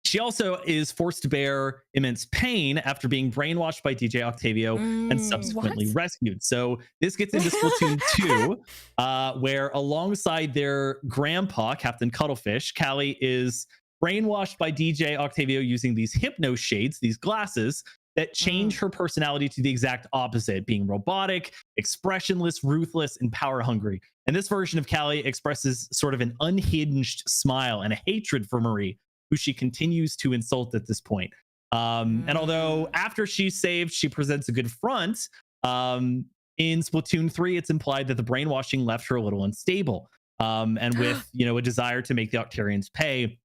She also is forced to bear immense pain after being brainwashed by DJ Octavio and subsequently rescued. So this gets into Splatoon 2, where alongside their grandpa, Captain Cuttlefish, Callie is brainwashed by DJ Octavio using these hypno shades, these glasses, that change her personality to the exact opposite, being robotic, expressionless, ruthless, and power hungry. And this version of Callie expresses sort of an unhinged smile and a hatred for Marie, who she continues to insult at this point. And although after she's saved, she presents a good front, in Splatoon 3, it's implied that the brainwashing left her a little unstable, and with a desire to make the Octarians pay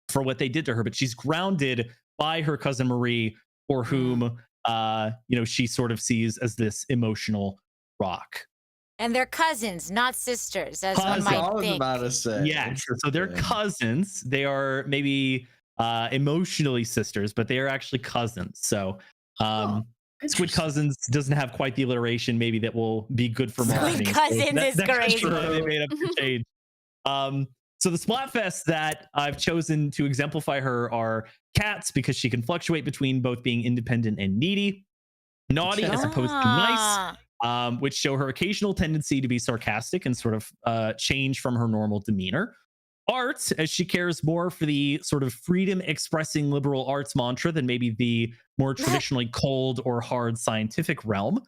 for what they did to her. But she's grounded by her cousin Marie, for whom she sort of sees as this emotional rock. And they're cousins, not sisters, as one might think. I was about to say. Yes, so they're cousins. They are maybe emotionally sisters, but they are actually cousins. So Squid Cousins doesn't have quite the alliteration maybe that will be good for marketing. Squid Cousins is crazy. They made up for change. So the Splatfests that I've chosen to exemplify her are Cats, because she can fluctuate between both being independent and needy, Naughty as opposed to Nice, which show her occasional tendency to be sarcastic and sort of change from her normal demeanor. Art, as she cares more for the sort of freedom expressing liberal arts mantra than maybe the more traditionally cold or hard scientific realm.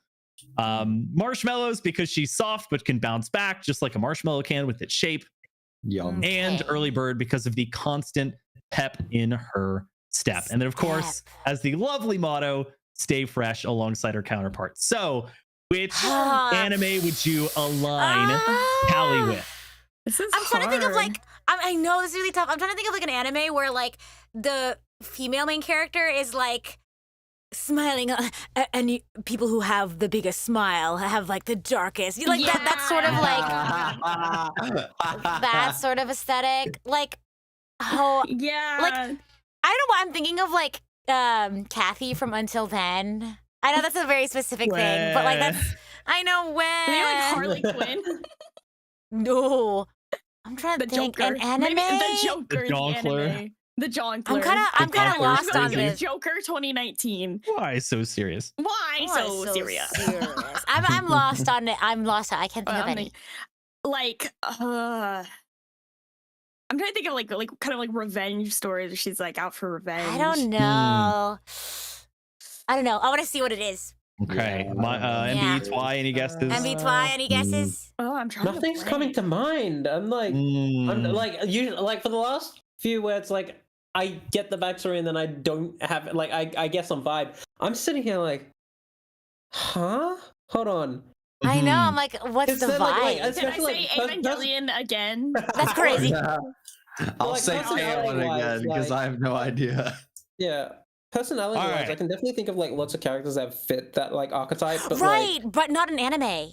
Marshmallows, because she's soft but can bounce back just like a marshmallow can with its shape. Yum. And Early Bird, because of the constant pep in her step. And then, of course, as the lovely motto, stay fresh alongside her counterparts. So, which anime would you align Callie with? I'm trying to think of I know this is really tough. I'm trying to think of like an anime where like the female main character is like smiling, and people who have the biggest smile have like the darkest. That's sort of like that sort of aesthetic. Like, like I don't know why I'm thinking of like Kathy from Until Then. I know that's a very specific thing, but like that's I know when. Maybe like Harley Quinn. No, I'm trying to think Joker. an anime. Maybe the Joker. The Jonkler. The Jonkler. I'm kind of lost on this. Joker 2019. Why so serious? Why so serious? I'm lost on it. I'm lost. I can't think of any. Like, I'm trying to think of like kind of like revenge stories where she's like out for revenge. I don't know. I don't know. I want to see what it is. Okay. MB Twy, any guesses? MB Twy, any guesses? Oh, I'm trying. Nothing's coming to mind. I'm like for the last few where it's like I get the backstory and then I don't have it. Like I guess on vibe. I'm sitting here like, huh? Hold on. I know. I'm like, what's the vibe? Did I say Evangelion again? That's crazy. I'll say K1 again because I have no idea. Yeah. Personality wise, Alright. I can definitely think of like lots of characters that fit that like archetype, but Right, like but not an anime.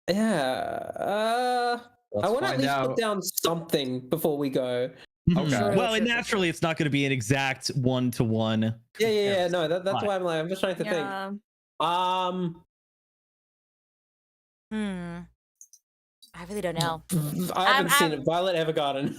yeah. I want to at least put down something before we go. Okay. Sure, Well, sure, and sure. naturally, it's not going to be an exact one-to-one. Yeah. No, that's Fine. why I'm just trying to think. Yeah. I really don't know. I haven't seen it. Violet Evergarden.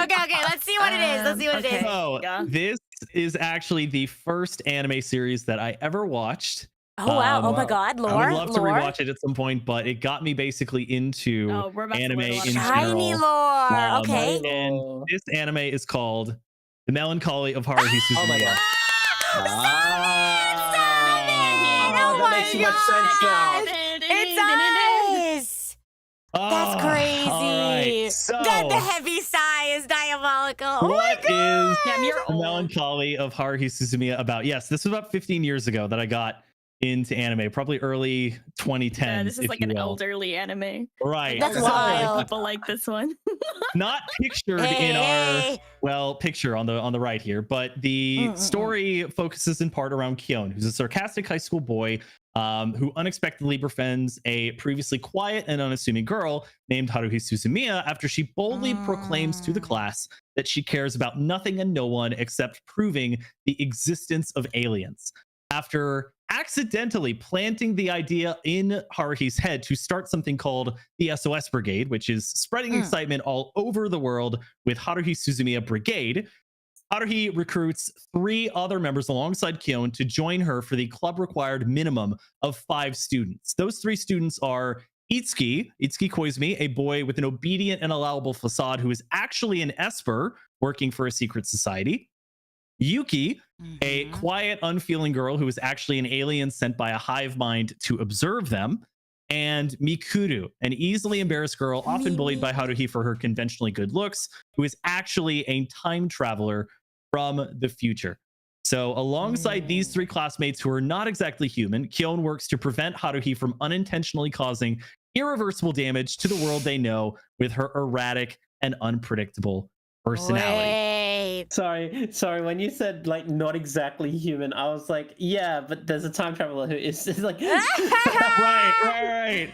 Okay, let's see what it is. Let's see what it is. So Yeah. this is actually the first anime series that I ever watched. Oh wow! Oh my wow. God, I lore, would love to lore. rewatch it at some point, but it got me basically into Oh, we're about to anime learn a lot in about Shiny general. lore. Okay. And this anime is called The Melancholy of Haruhi Suzumiya. Oh my God. Oh that my makes so much sense now. It does. That's crazy. All right. So, The heavy sigh is diabolical. Oh my what God. is Damn, you're The old. Melancholy of Haruhi Suzumiya about? Yes, this was about 15 years ago that I got into anime, probably early 2010s. Yeah, this is if like you an will. elderly anime. Right. That's Not a lot of wild. people like this one. Not pictured in our Hey. picture on the right here, but the story focuses in part around Kyon, who's a sarcastic high school boy who unexpectedly befriends a previously quiet and unassuming girl named Haruhi Suzumiya after she boldly proclaims to the class that she cares about nothing and no one except proving the existence of aliens. After accidentally planting the idea in Haruhi's head to start something called the SOS Brigade, which is spreading excitement all over the world with Haruhi Suzumiya Brigade, Haruhi recruits 3 other members alongside Kyon to join her for the club required minimum of 5 students. Those 3 students are Itsuki Koizumi, a boy with an obedient and allowable facade who is actually an Esper working for a secret society. Yuki, a quiet, unfeeling girl who is actually an alien sent by a hive mind to observe them. And Mikuru, an easily embarrassed girl, often bullied by Haruhi for her conventionally good looks, who is actually a time traveler from the future. So alongside these 3 classmates who are not exactly human, Kyon works to prevent Haruhi from unintentionally causing irreversible damage to the world they know with her erratic and unpredictable personality. Wait. Sorry. When you said like not exactly human, I was like, yeah, but there's a time traveler who is like. right.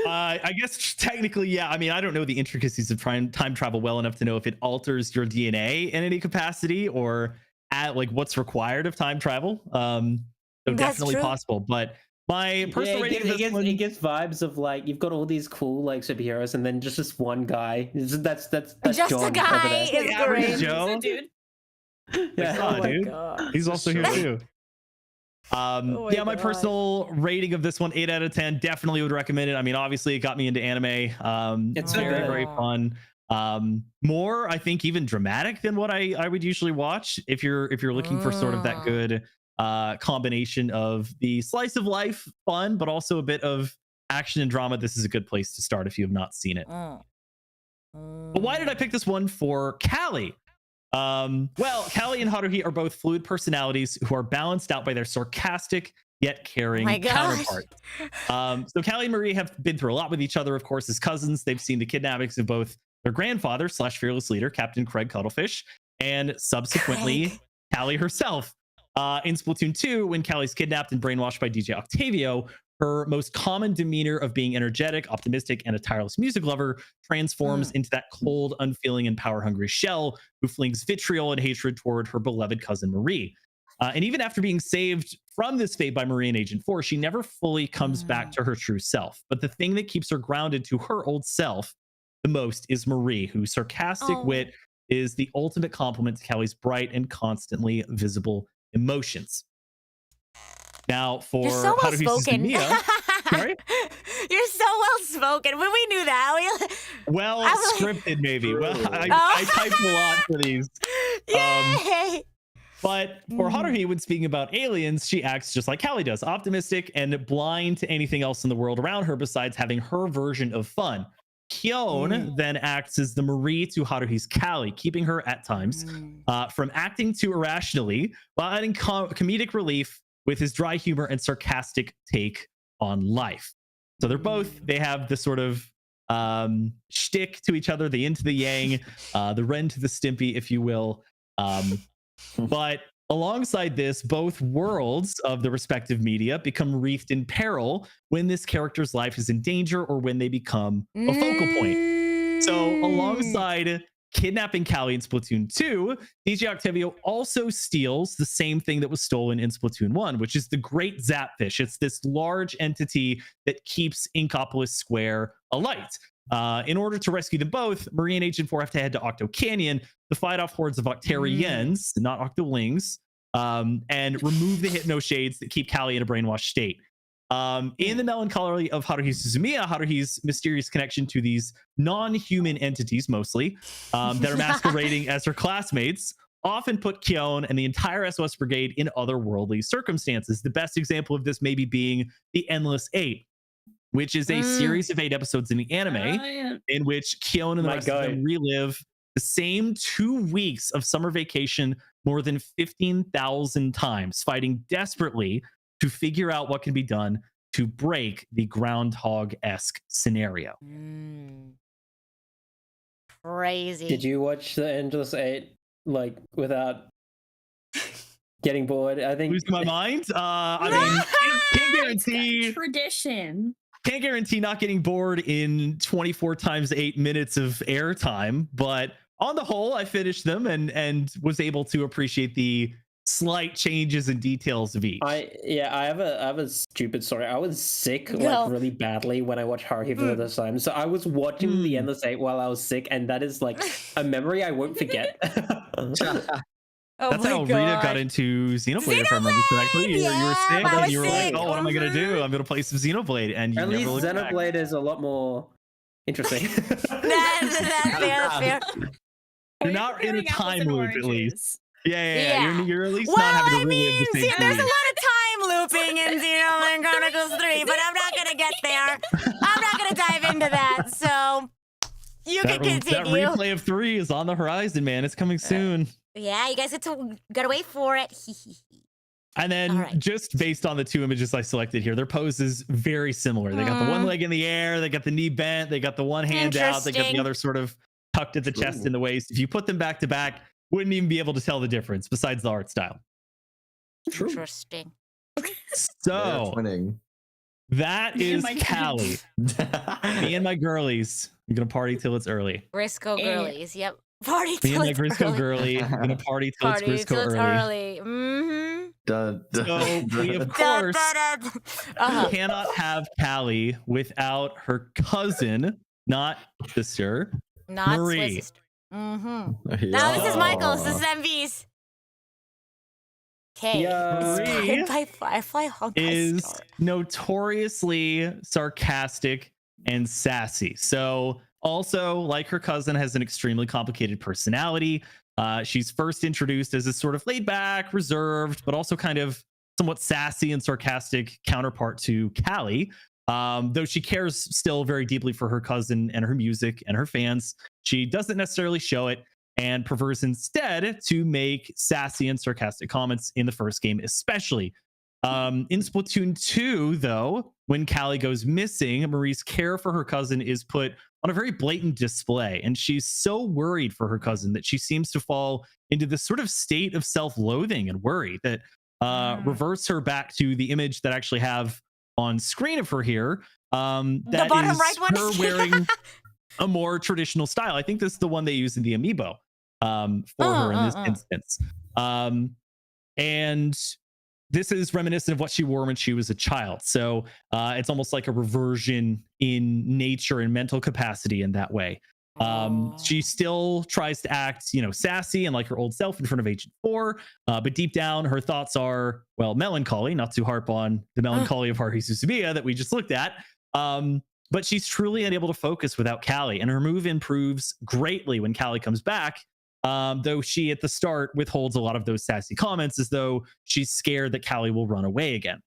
I guess technically, yeah. I mean, I don't know the intricacies of time travel well enough to know if it alters your DNA in any capacity or at like what's required of time travel. So That's definitely true. possible, but my personal rating of this one, it gives vibes of like you've got all these cool like superheroes and then just this one guy. That's Just John a guy over there. is average great. Joe. Dude. Yeah. Oh, my dude. God. He's also here too. my My God. personal rating of this one, 8 out of 10. Definitely would recommend it. I mean, obviously, it got me into anime. It's so very, good. very fun. More, I think, even dramatic than what I would usually watch. If you're looking for sort of that good combination of the slice of life fun, but also a bit of action and drama, this is a good place to start if you have not seen it. But why did I pick this one for Callie? Well, Callie and Haruhi are both fluid personalities who are balanced out by their sarcastic yet caring my gosh. counterparts. So Callie and Marie have been through a lot with each other, of course, as cousins. They've seen the kidnappings of both their grandfather / fearless leader, Captain Craig Cuttlefish, and subsequently Craig. Callie herself. In Splatoon 2, when Callie's kidnapped and brainwashed by DJ Octavio, her most common demeanor of being energetic, optimistic, and a tireless music lover transforms into that cold, unfeeling, and power-hungry shell who flings vitriol and hatred toward her beloved cousin Marie. And even after being saved from this fate by Marie and Agent 4, she never fully comes back to her true self. But the thing that keeps her grounded to her old self the most is Marie, whose sarcastic wit is the ultimate complement to Callie's bright and constantly visible emotions. Now, for You're so well Haruhi spoken. Suzumiya, sorry? You're so well spoken. When we knew that, Well I was like- scripted, maybe. Well, I typed a lot for these. Yay! But for Haruhi, when speaking about aliens, she acts just like Callie does, optimistic and blind to anything else in the world around her besides having her version of fun. Kyon then acts as the Marie to Haruhi's Callie, keeping her at times from acting too irrationally while adding comedic relief with his dry humor and sarcastic take on life. So they have this sort of shtick to each other, the yin to the yang, the Ren to the Stimpy, if you will. But alongside this, both worlds of the respective media become wreathed in peril when this character's life is in danger or when they become a focal point. So alongside kidnapping Callie in Splatoon 2, DJ Octavio also steals the same thing that was stolen in Splatoon 1, which is the Great Zapfish. It's this large entity that keeps Inkopolis Square alight. In order to rescue them both, Marie and Agent 4 have to head to Octo Canyon to fight off hordes of Octarians, not Octolings, and remove the Hypno Shades that keep Callie in a brainwashed state. In the melancholy of Haruhi Suzumiya, Haruhi's mysterious connection to these non-human entities, mostly, that are masquerading as her classmates, often put Kyon and the entire SOS Brigade in otherworldly circumstances. The best example of this maybe being the Endless Eight, which is a series of 8 episodes in the anime in which Kyon and the rest of them relive the same 2 weeks of summer vacation more than 15,000 times, fighting desperately to figure out what can be done to break the Groundhog-esque scenario. Crazy. Did you watch the Endless Eight like without getting bored? I think losing my mind. I mean, can't guarantee tradition. Can't guarantee not getting bored in 24 times 8 minutes of airtime, but on the whole, I finished them and was able to appreciate the slight changes and details of each. I have a stupid story. I was sick like really badly when I watched Haruhi for the first time. So I was watching the Endless Eight while I was sick, and that is like a memory I won't forget. That's how Rita got into Xenoblade, if I remember correctly. You were sick, and you were like, "Oh, what am I gonna do? I'm gonna play some Xenoblade." And you at never least Xenoblade is a lot more interesting. That's fair. You're not in a time loop, at least. Yeah. You're at least not having to relive the same there's a thing. lot of time looping in Xenoblade Chronicles 3, but I'm not gonna get there. I'm not gonna dive into that. So you can continue. That replay of 3 is on the horizon, man. It's coming soon. Yeah, you guys gotta wait for it. And then just based on the 2 images I selected here, their pose is very similar. They got the one leg in the air, they got the knee bent, they got the one hand out, they got the other sort of tucked at the chest and the waist. If you put them back to back, wouldn't even be able to tell the difference besides the art style. True. Interesting. So that is Callie. Me and my girlies. I'm gonna party till it's early. Briscoe girlies. Yep. Party Me till and my it's Briscoe early. girly. I'm gonna party till it's Briscoe till it's early. Mm-hmm. So we of course cannot have Callie without her cousin, not sister, not Marie. Sister. Mm-hmm. Now this is Michael's. This is MV's. Okay. Marie by Firefly Honkai is Star. notoriously sarcastic and sassy. So also, like her cousin, has an extremely complicated personality. She's first introduced as a sort of laid back, reserved, but also kind of somewhat sassy and sarcastic counterpart to Callie. Though she cares still very deeply for her cousin and her music and her fans, she doesn't necessarily show it and prefers instead to make sassy and sarcastic comments in the first game, especially. In Splatoon 2, though, when Callie goes missing, Marie's care for her cousin is put on a very blatant display, and she's so worried for her cousin that she seems to fall into this sort of state of self-loathing and worry that reverts her back to the image that I actually have on screen of her here. That bottom is right one? her wearing a more traditional style. I think this is the one they use in the amiibo for her in this instance. And this is reminiscent of what she wore when she was a child. So it's almost like a reversion in nature and mental capacity in that way. She still tries to act, sassy and like her old self in front of Agent 4. But deep down, her thoughts are, well, melancholy, not to harp on the melancholy of Haruhi Suzumiya that we just looked at. But she's truly unable to focus without Callie, and her move improves greatly when Callie comes back. Though she at the start withholds a lot of those sassy comments as though she's scared that Callie will run away again.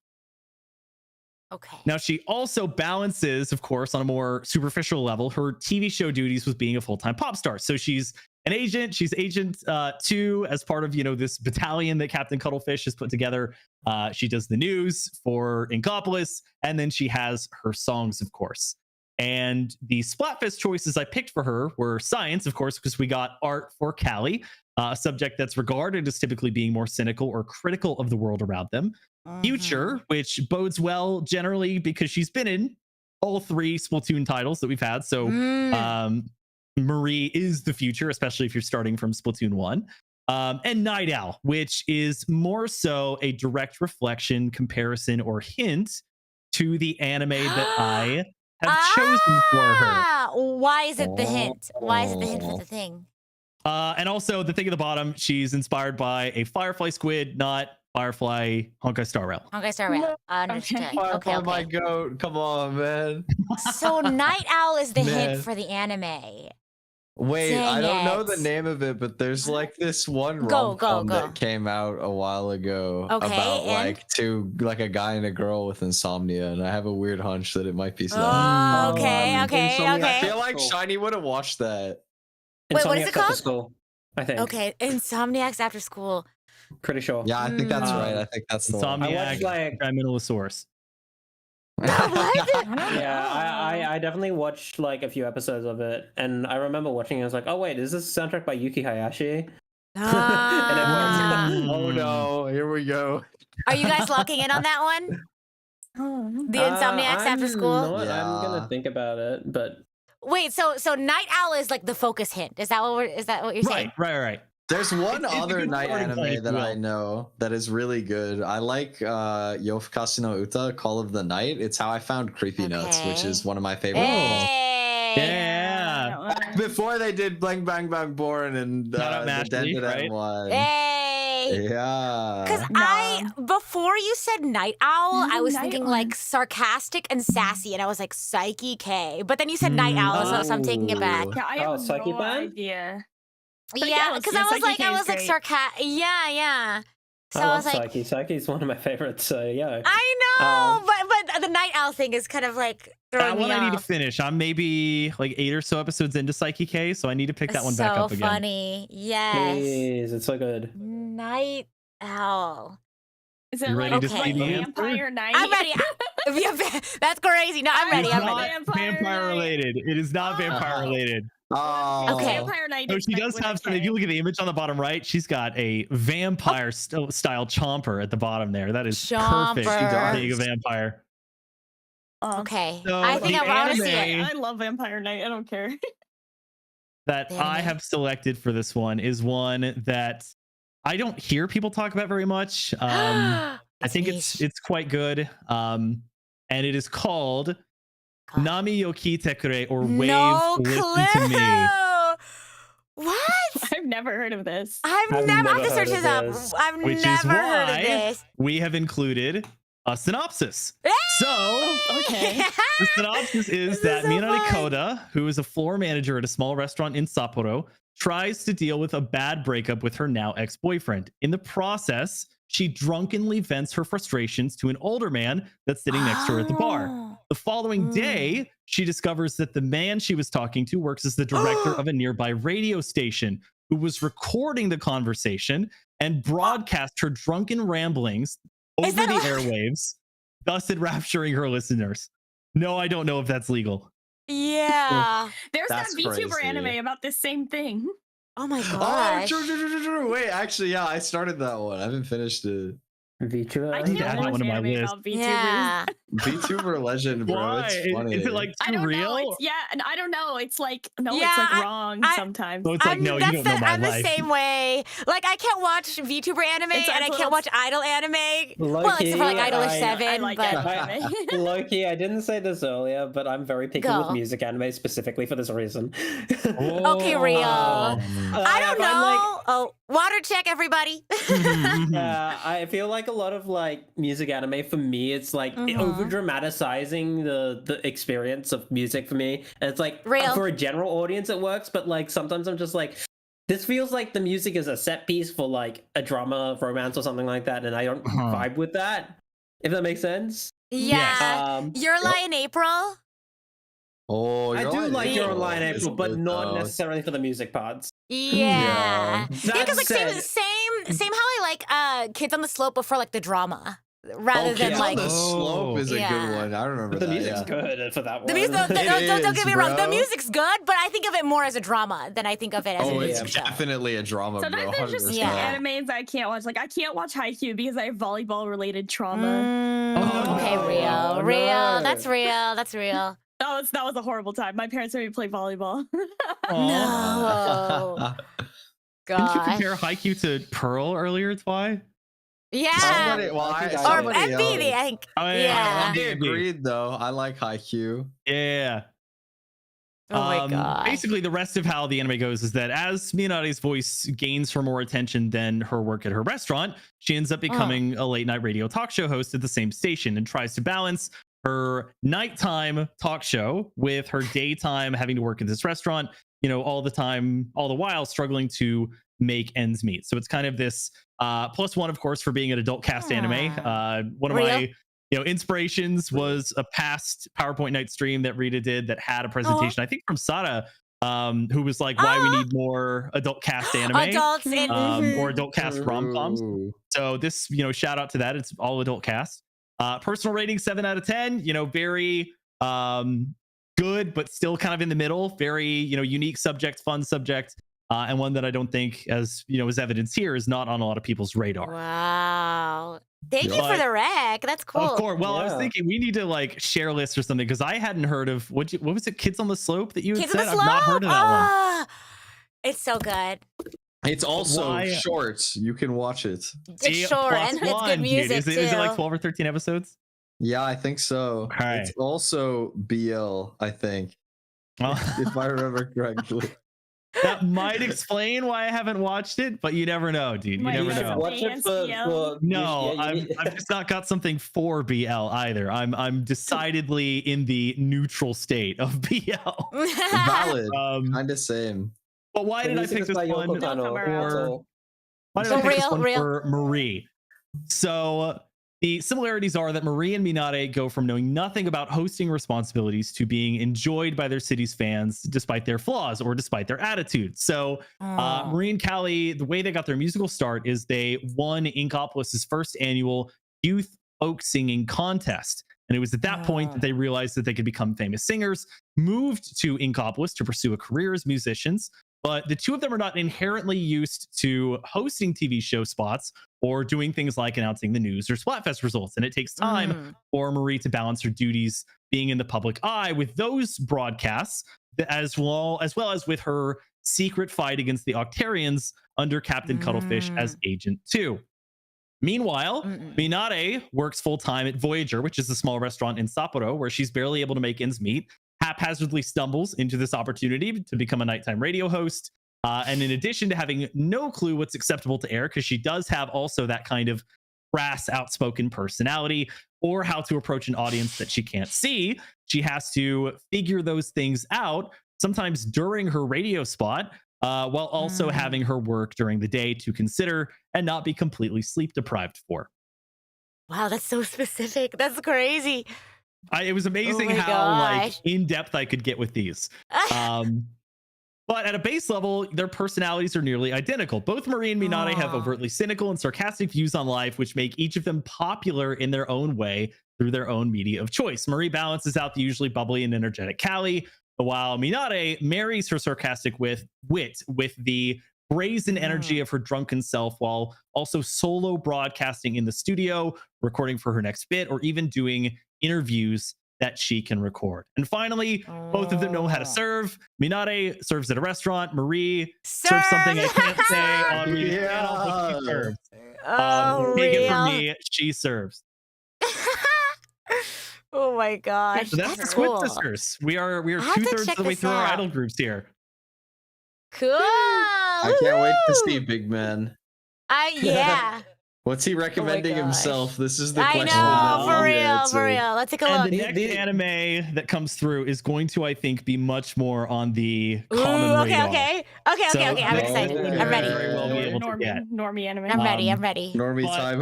Okay. Now, she also balances, of course, on a more superficial level, her TV show duties with being a full-time pop star. So she's an agent. She's Agent 2 as part of, this battalion that Captain Cuttlefish has put together. She does the news for Inkopolis, and then she has her songs, of course. And the Splatfest choices I picked for her were science, of course, because we got art for Callie, a subject that's regarded as typically being more cynical or critical of the world around them. Future, which bodes well generally because she's been in all 3 Splatoon titles that we've had. So Marie is the future, especially if you're starting from Splatoon 1. And Night Owl, which is more so a direct reflection, comparison, or hint to the anime that I have chosen for her. Why is it the hint? Why is it the hint for the thing? And also the thing at the bottom, she's inspired by a Firefly squid, not Firefly Honkai Star Rail. Honkai Star Rail. Understood. Okay. Oh my goat. Come on, man. So Night Owl is the hint for the anime. Wait, Dang I don't know it. the name of it, but there's like this one rom-com go. that came out a while ago Okay, about and? like a guy and a girl with insomnia, and I have a weird hunch that it might be something. Oh, okay. I feel like Shiny would have watched that. Wait, what is it Insomniacs After called? School, I think. Okay, Insomniacs After School. Pretty sure. Yeah, I think that's right. I think that's the one. I Insomniac, watched, like- Trimetalosaurus. Yeah, I definitely watched like a few episodes of it, and I remember watching it. I was like, oh wait, is this soundtrack by Yuki Hayashi? Ah. Oh no, here we go. Are you guys locking in on that one? The Insomniacs After School? Yeah. I'm gonna think about it, but Wait, so Night Owl is like the focus hint. Is that what you're saying? Right. There's one It's a other good night starting point, anime if that you I will. know that is really good. I like Yofukashi no Uta, Call of the Night. It's how I found Creepy Nuts, which Okay. is one of my favorite. Hey. Yeah. Before they did Bang Bang Bang Born and Shout out the Mashley, Dented right? one. Hey. Yeah. Because before you said Night Owl, I was thinking like sarcastic and sassy, and I was like Psyche K. But then you said Night Owl, so I'm taking it back. Yeah, I have Psyche no Band? idea. Yeah, because I was like sarcastic. Yeah. So I was like, Psyche's one of my favorites. So yeah. I know, but the Night Owl thing is kind of like throwing me One I need to off. finish. I'm maybe like 8 or so episodes into Psyche K, so I need to pick that one back up again. So funny. Yes. Please, it's so good. Night Owl. Is it You like, ready to see the Vampire Night? I'm ready. Yeah, that's crazy. No, I'm ready. It's I'm not ready. vampire related. It is not vampire related. Oh. Okay. Vampire Night. So is she like does with a have some. K. If you look at the image on the bottom right, she's got a vampire style chomper at the bottom there. That is perfect. Chomper. Being a vampire. Okay. So I think the I want to see anime- it. I love Vampire Night. I don't care. That Damn I it. have selected for this one is one that I don't hear people talk about very much. I think it's quite good. And it is called Nami yo Kitekure, or Wave No Listen clue. to Me. What? I've never heard of this. I've I've never. I have never to search heard this of up. this. I've Which is never heard of why this. we have included a synopsis. Hey! So Okay. the synopsis is This that is so Minari fun. Koda, who is a floor manager at a small restaurant in Sapporo, tries to deal with a bad breakup with her now ex-boyfriend. In the process, she drunkenly vents her frustrations to an older man that's sitting next to her at the bar. Oh. The following day, she discovers that the man she was talking to works as the director of a nearby radio station, who was recording the conversation and broadcast her drunken ramblings Is over that the allowed? airwaves, thus enrapturing her listeners. No, I don't know if that's legal. Yeah. There's That's that VTuber crazy. anime about this same thing. Oh my Oh, gosh. true. Wait, actually, yeah, I started that one. I haven't finished it. VTuber. I need can't to add watch that one to my anime list. about VTubers. Yeah. VTuber legend, bro. Why? It's funny. Is it like I too don't real? know. It's, and I don't know. It's like Yeah, it's like I- wrong I- sometimes. So it's like, no, you don't know my I'm the life. same way. Like, I can't watch VTuber anime It's and I absolute- can't watch Idol anime. Well, Low-key, except for like Idol I 7, I like but anime. Loki, I didn't say this earlier, but I'm very picky Go. with music anime specifically for this reason. Okay, real. I don't I'm know. Oh, water check, everybody. Yeah, I feel like a lot of like music anime for me, it's like over dramatizing the experience of music for me. And it's like Real. for a general audience it works, but like sometimes I'm just like, this feels like the music is a set piece for like a drama, romance, or something like that, and I don't vibe with that. If that makes sense. Yeah. Your Lie in April. Oh, I do like Your Line is April, but good, not though. necessarily for the music parts. Yeah. That Because like said- same how I like Kids on the Slope, but for like the drama. rather than Kids like on the Slope is a Yeah. good one. I remember But the that. music's Yeah. good for that one. the music. Don't It get me is, wrong. The bro. music's good, but I think of it more as a drama than I think of it as a Oh, music it's show. definitely a drama, bro. Sometimes there's just 100%. Yeah. animes I can't watch. Like I can't watch Haikyuu because I have volleyball related trauma. Mm, okay, Oh, real. no. That's real. That's real. That was a horrible time. My parents made me play volleyball. No. Didn't you Gosh. compare Haikyuu to Pearl earlier, Twy? Yeah. Somebody, well, I think I Or somebody MB, else. I think. Oh, Yeah. I agreed though. I like Haikyuu. Yeah. Oh my god. Basically, the rest of how the anime goes is that as Minare's voice gains her more attention than her work at her restaurant, she ends up becoming a late night radio talk show host at the same station and tries to balance her nighttime talk show with her daytime having to work at this restaurant, you know, all the time, all the while struggling to make ends meet. So it's kind of this plus one, of course, for being an adult cast anime. One of Real? my inspirations was a past PowerPoint night stream that Rita did that had a presentation, I think from Sada, who was like, why we need more adult cast anime Adults in or adult cast rom-coms. Ooh. So this, shout out to that. It's all adult cast. Personal rating 7 out of 10. Very good, but still kind of in the middle. Very unique subject, fun subject, and one that I don't think, as as evidence here, is not on a lot of people's radar. Wow. Thank you for But- the rec. That's cool. Of course. Well, I was Yeah. thinking we need to like share a list or something because I hadn't heard of what was it? Kids on the Slope that you had Kids on said? the I've not heard of that one. Ah, it's so good. It's also Why- short. You can watch it. It's See, short plus and it's one, good dude. music Is too. it like 12 or 13 episodes? Yeah, I think so. Okay. It's also BL, I think, if I remember correctly. That might explain why I haven't watched it, but you never know, dude. You Might never be know. Watch it for No, yeah, you need- I've just not got something for BL either. I'm decidedly in the neutral state of BL. Valid. Um, Kind of same. but why The did I music pick is this by one? Yoko Tano, Or- that's all. Why did I pick this Real, one real. for Marie? So the similarities are that Marie and Minare go from knowing nothing about hosting responsibilities to being enjoyed by their city's fans despite their flaws or despite their attitudes. So Oh. Marie and Callie, the way they got their musical start is they won Inkopolis's first annual youth folk singing contest. And it was at that point that they realized that they could become famous singers, moved to Inkopolis to pursue a career as musicians. But the two of them are not inherently used to hosting TV show spots or doing things like announcing the news or Splatfest results. And it takes time for Marie to balance her duties being in the public eye with those broadcasts, as well as with her secret fight against the Octarians under Captain Cuttlefish as Agent 2. Meanwhile, Minare works full-time at Voyager, which is a small restaurant in Sapporo, where she's barely able to make ends meet, haphazardly stumbles into this opportunity to become a nighttime radio host. And in addition to having no clue what's acceptable to air, because she does have also that kind of crass, outspoken personality, or how to approach an audience that she can't see, she has to figure those things out, sometimes during her radio spot, while also having her work during the day to consider and not be completely sleep deprived for. Wow, that's so specific. That's crazy. It was amazing my how like gosh. in depth I could get with these. But at a base level, their personalities are nearly identical. Both Marie and Minare have overtly cynical and sarcastic views on life, which make each of them popular in their own way through their own media of choice. Marie balances out the usually bubbly and energetic Callie, while Minare marries her sarcastic wit with the brazen energy of her drunken self, while also solo broadcasting in the studio, recording for her next bit, or even doing interviews that she can record. And finally, both of them know how to serve. Minare serves at a restaurant. Marie serves something I can't say on the channel, but she serves. Take it from me, she serves. Oh my gosh. So that's the Squid Sisters. We are I have to 2/3 of check the way this through our out. idol groups here. Cool. I can't wait to see Big Man. Yeah. What's he recommending gosh. himself? This is the I question. know, that for we real, answer. for real. Let's take a And look. the next anime that comes through is going to, I think, be much more on the Ooh, common okay, radar. okay. So I'm this excited. okay. I'm ready. Very well be able to get. Normie anime. I'm ready. I'm ready. Normie But time.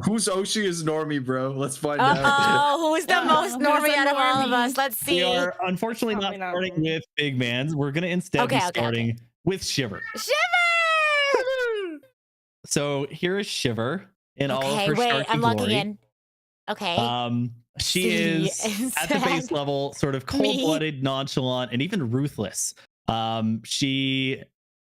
Whose Oshi is Normie, bro? Let's find out. Oh, who's the most Who's normie the out of all of normie? us? Let's We see. are unfortunately not Probably not starting me. with Big Man's. We're going to instead be starting with Shiver. Shiver! So here is Shiver in all of Okay, her wait. sharky I'm glory. logging in. Okay. She is at the base level sort of cold-blooded, nonchalant, and even ruthless. She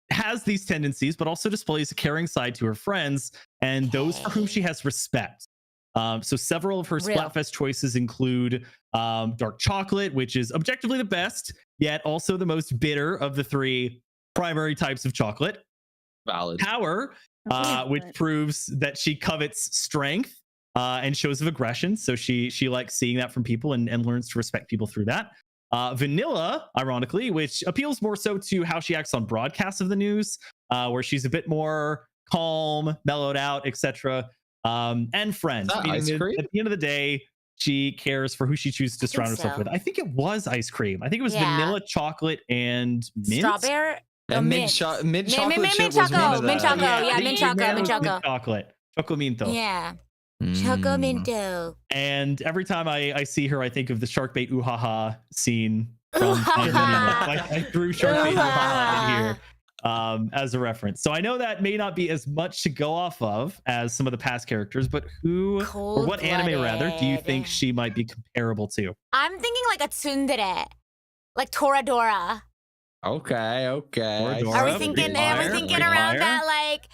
has these tendencies, but also displays a caring side to her friends and those for whom she has respect. So several of her Splatfest choices include dark chocolate, which is objectively the best, yet also the most bitter of the three primary types of chocolate. Valid. Power, which proves that she covets strength and shows of aggression. So she likes seeing that from people and learns to respect people through that. Vanilla, ironically, which appeals more so to how she acts on broadcasts of the news, where she's a bit more calm, mellowed out, etc. And friends. At the end of the day, she cares for who she chooses to surround herself with. I think it was ice cream. I think it was vanilla, chocolate, and mint. Strawberry. And mint chocolate. Mint choco. Yeah, mint choco. Chocolate. Chocominto. Yeah. Chocominto. And every time I see her, I think of the shark bait ooh-ha-ha scene from I threw shark bait ooh-ha-ha in here as a reference. So I know that may not be as much to go off of as some of the past characters, but who or what anime rather do you think she might be comparable to? I'm thinking like a tsundere, like Toradora. Okay. Are we thinking around that, like,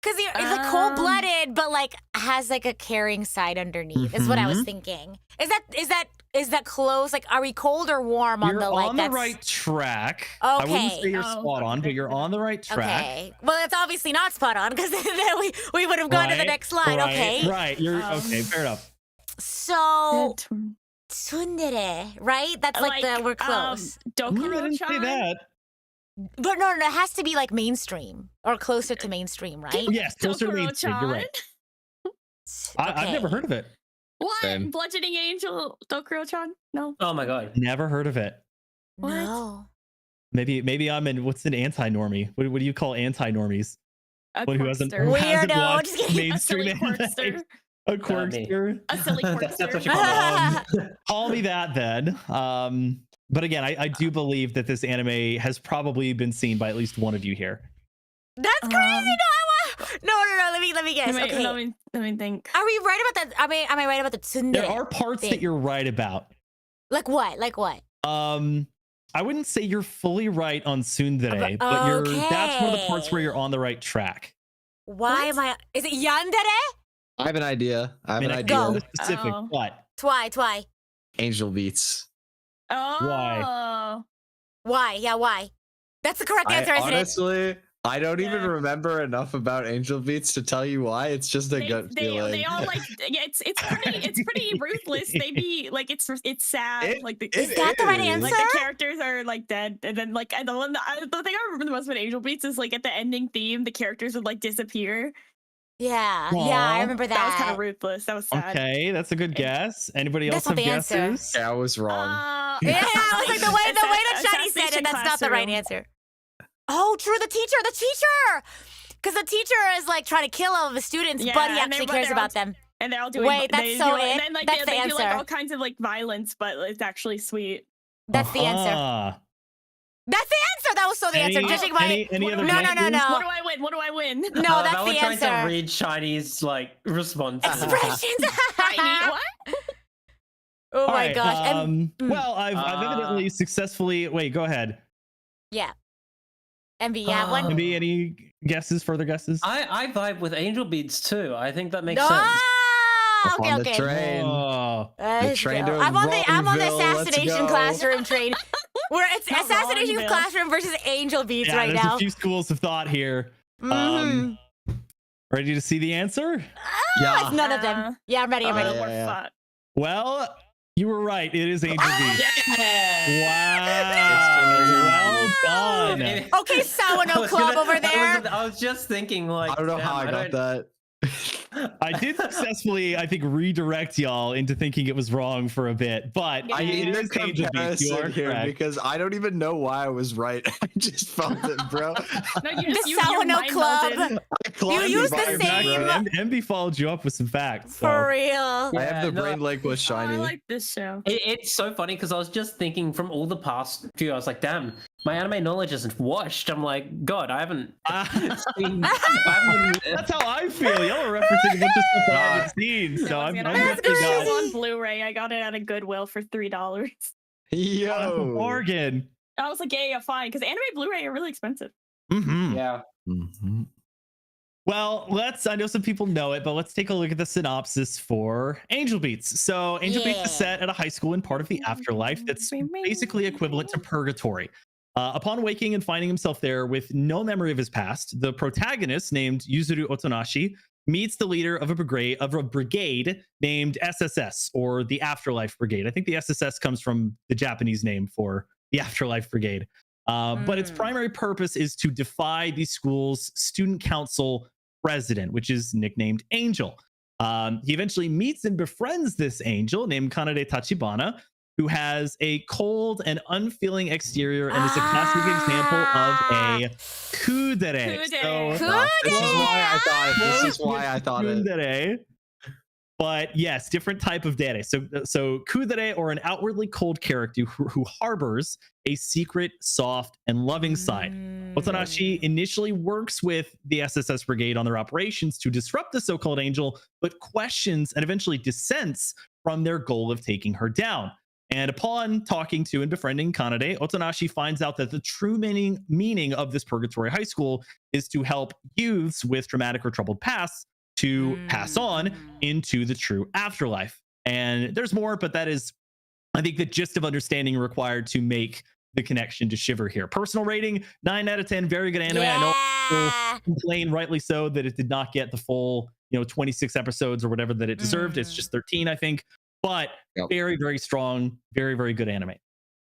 because it's like cold-blooded, but like has like a caring side underneath? Is what I was thinking. Is that close? Like, are we cold or warm on the like? You're on the right track. Okay. I wouldn't say you're spot on, but you're on the right track. Okay. Well, it's obviously not spot on because then we would have gone to the next slide. Okay. Right. You're okay. Fair enough. So tsundere, right? That's like the we're close. Didn't say that. But no, it has to be like mainstream or closer to mainstream, right? Yes, closer to mainstream. You're right. I've never heard of it. What? Same. Bludgeoning Angel Dokuro-chan? No. Oh my god. Never heard of it. What? No. Maybe I'm in. What's an anti-normie? What do you call anti-normies? Who hasn't Weirdo. watched mainstream anime? A quirkster. A silly quirkster. That's what you call me. Call me that then. But again, I do believe that this anime has probably been seen by at least one of you here. That's crazy. No. Let me guess. Okay. Let me think. Are we right about that? Am I right about the tsundere? There are parts that you're right about. Like what? I wouldn't say you're fully right on tsundere, but that's one of the parts where you're on the right track. Why am I? Is it yandere? I have an idea. Go. Specific. What? Twy. Angel Beats. Oh. Why? Yeah, why? That's the correct answer, isn't it? Honestly, I don't even remember enough about Angel Beats to tell you why. It's just a gut feeling. They all like, yeah, it's pretty ruthless. They be like, it's sad. Is that the right answer? Like the characters are like dead, and then like, and the thing I remember the most about Angel Beats is like at the ending theme, the characters would like disappear. Yeah, I remember that. That was kind of ruthless. That was sad. Okay, that's a good guess. Anybody else have guesses? Yeah, I was wrong. Yeah, I was like, the way that Shiny said it, that's not the right answer. Oh, true, the teacher! Because the teacher is like trying to kill all of the students, but he actually cares about them. And they're all doing. Wait, that's so it. And then, like, that's the they answer. do like all kinds of like violence, but it's actually sweet. That's the answer. That's the answer. That was so the answer. Judging by any other no. What do I win? No, that's the answer. Trying to read Shiny's like response. Expressions. What? Oh my gosh. Well, I've evidently successfully. Wait, go ahead. Yeah. MB, you have one? MB, any guesses? Further guesses? I vibe with Angel Beats too. I think that makes sense. Okay. The train. The train to I'm on the assassination classroom train. Where it's assassination classroom versus Angel Beats right now. There's a few schools of thought here. Ready to see the answer? Yeah. It's none of them. Yeah, I'm ready. Well, you were right. It is Angel Beats. Yeah. Wow. Well done. Okay, Sawano Club over there. I was just thinking, like, I don't know how I got that. I did successfully, I think, redirect y'all into thinking it was wrong for a bit, but I need it is Angel Beats. You are here correct. because I don't even know why I was right. I just felt it, bro. No, you just the Sawano Club. You used the same. MB followed you up with some facts. For real. I have the brain lake was shiny. I like this show. It's so funny because I was just thinking from all the past few, I was like, damn, my anime knowledge is washed. I'm like, God, I haven't seen. That's how I feel. Y'all are referencing a bunch of stuff that I haven't seen. So I'm definitely on Blu-ray. I got it at a Goodwill for $3. Yo, bargain. I was like, yeah, fine, because anime Blu-ray are really expensive. Mm-hmm. Yeah. Mm-hmm. Well, I know some people know it, but let's take a look at the synopsis for Angel Beats. So Angel Beats is set at a high school in part of the afterlife that's basically equivalent to purgatory. Upon waking and finding himself there with no memory of his past, the protagonist, named Yuzuru Otonashi, meets the leader of a brigade named SSS, or the Afterlife Brigade. I think the SSS comes from the Japanese name for the Afterlife Brigade. But its primary purpose is to defy the school's student council president, which is nicknamed Angel. He eventually meets and befriends this angel named Kanade Tachibana, who has a cold and unfeeling exterior and is a classic example of a kudere. This is why I thought it. But yes, different type of dere. So kudere, or an outwardly cold character who harbors a secret, soft, and loving side. Otonashi initially works with the SSS Brigade on their operations to disrupt the so-called angel, but questions and eventually dissents from their goal of taking her down. And upon talking to and befriending Kanade, Otonashi finds out that the true meaning of this purgatory high school is to help youths with traumatic or troubled pasts to pass on into the true afterlife. And there's more, but that is, I think, the gist of understanding required to make the connection to Shiver here. Personal rating, 9 out of 10, very good anime. I know people complain, rightly so, that it did not get the full, 26 episodes or whatever that it deserved. It's just 13, I think. But very, very strong, very, very good anime.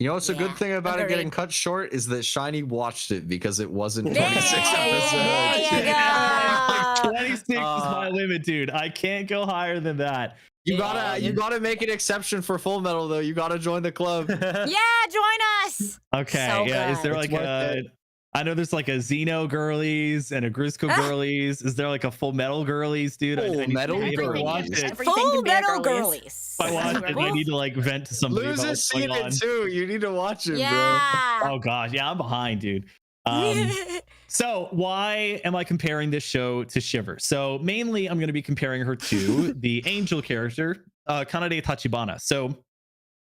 What's a good thing about it getting cut short is that Shiny watched it because it wasn't 26 episodes. There you go. 26 is my limit, dude. I can't go higher than that. You gotta make an exception for Full Metal though. You gotta join the club. Yeah, join us. Okay, So yeah. Is there It's like a? I know there's like a Xeno girlies and a Grisco girlies. Is there like a Full Metal girlies, dude? Full Metal girlies. Full Metal girlies. If I watch it, I need to like vent to somebody. Lose about a what's going on. too. You need to watch it, Yeah. Oh gosh, yeah, I'm behind, dude. So why am I comparing this show to Shiver? So mainly I'm going to be comparing her to the angel character, Kanade Tachibana. So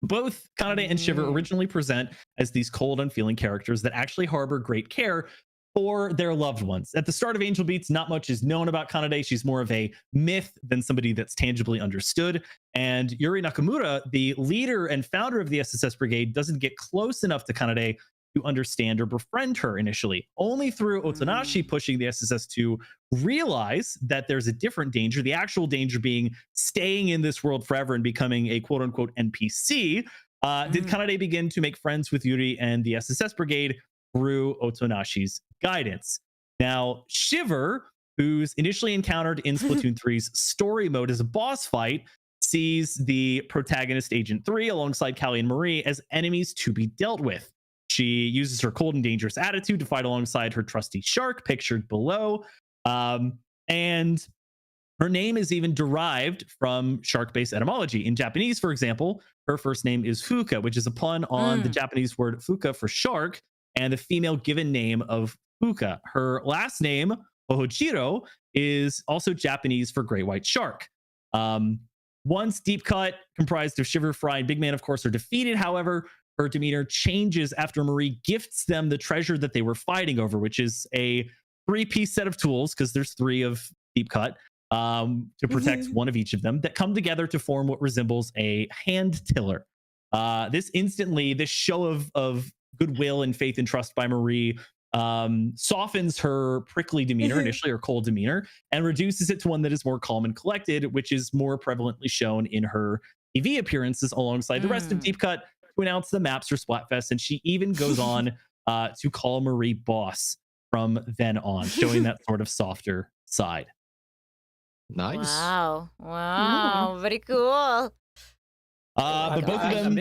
both Kanade and Shiver originally present as these cold, unfeeling characters that actually harbor great care for their loved ones. At the start of Angel Beats, not much is known about Kanade. She's more of a myth than somebody that's tangibly understood. And Yuri Nakamura, the leader and founder of the SSS Brigade, doesn't get close enough to Kanade to understand or befriend her initially. Only through Otonashi pushing the SSS to realize that there's a different danger, the actual danger being staying in this world forever and becoming a quote-unquote NPC, did Kanade begin to make friends with Yuri and the SSS Brigade through Otonashi's guidance. Now, Shiver, who's initially encountered in Splatoon 3's story mode as a boss fight, sees the protagonist Agent 3 alongside Callie and Marie as enemies to be dealt with. She uses her cold and dangerous attitude to fight alongside her trusty shark, pictured below. And her name is even derived from shark-based etymology. In Japanese, for example, her first name is Fuka, which is a pun on the Japanese word fuka for shark and the female given name of Fuka. Her last name, Ohojiro, is also Japanese for great white shark. Once Deep Cut, comprised of Shiver, Fry, and Big Man, of course, are defeated, however, her demeanor changes after Marie gifts them the treasure that they were fighting over, which is a 3-piece set of tools, because there's 3 of Deep Cut, to protect one of each of them, that come together to form what resembles a hand tiller. This show of goodwill and faith and trust by Marie softens her prickly demeanor, initially, or cold demeanor, and reduces it to one that is more calm and collected, which is more prevalently shown in her TV appearances alongside the rest of Deep Cut to announce the maps for Splatfest. And she even goes on to call Marie boss from then on, showing that sort of softer side. Nice. Wow. Very cool. But both of them...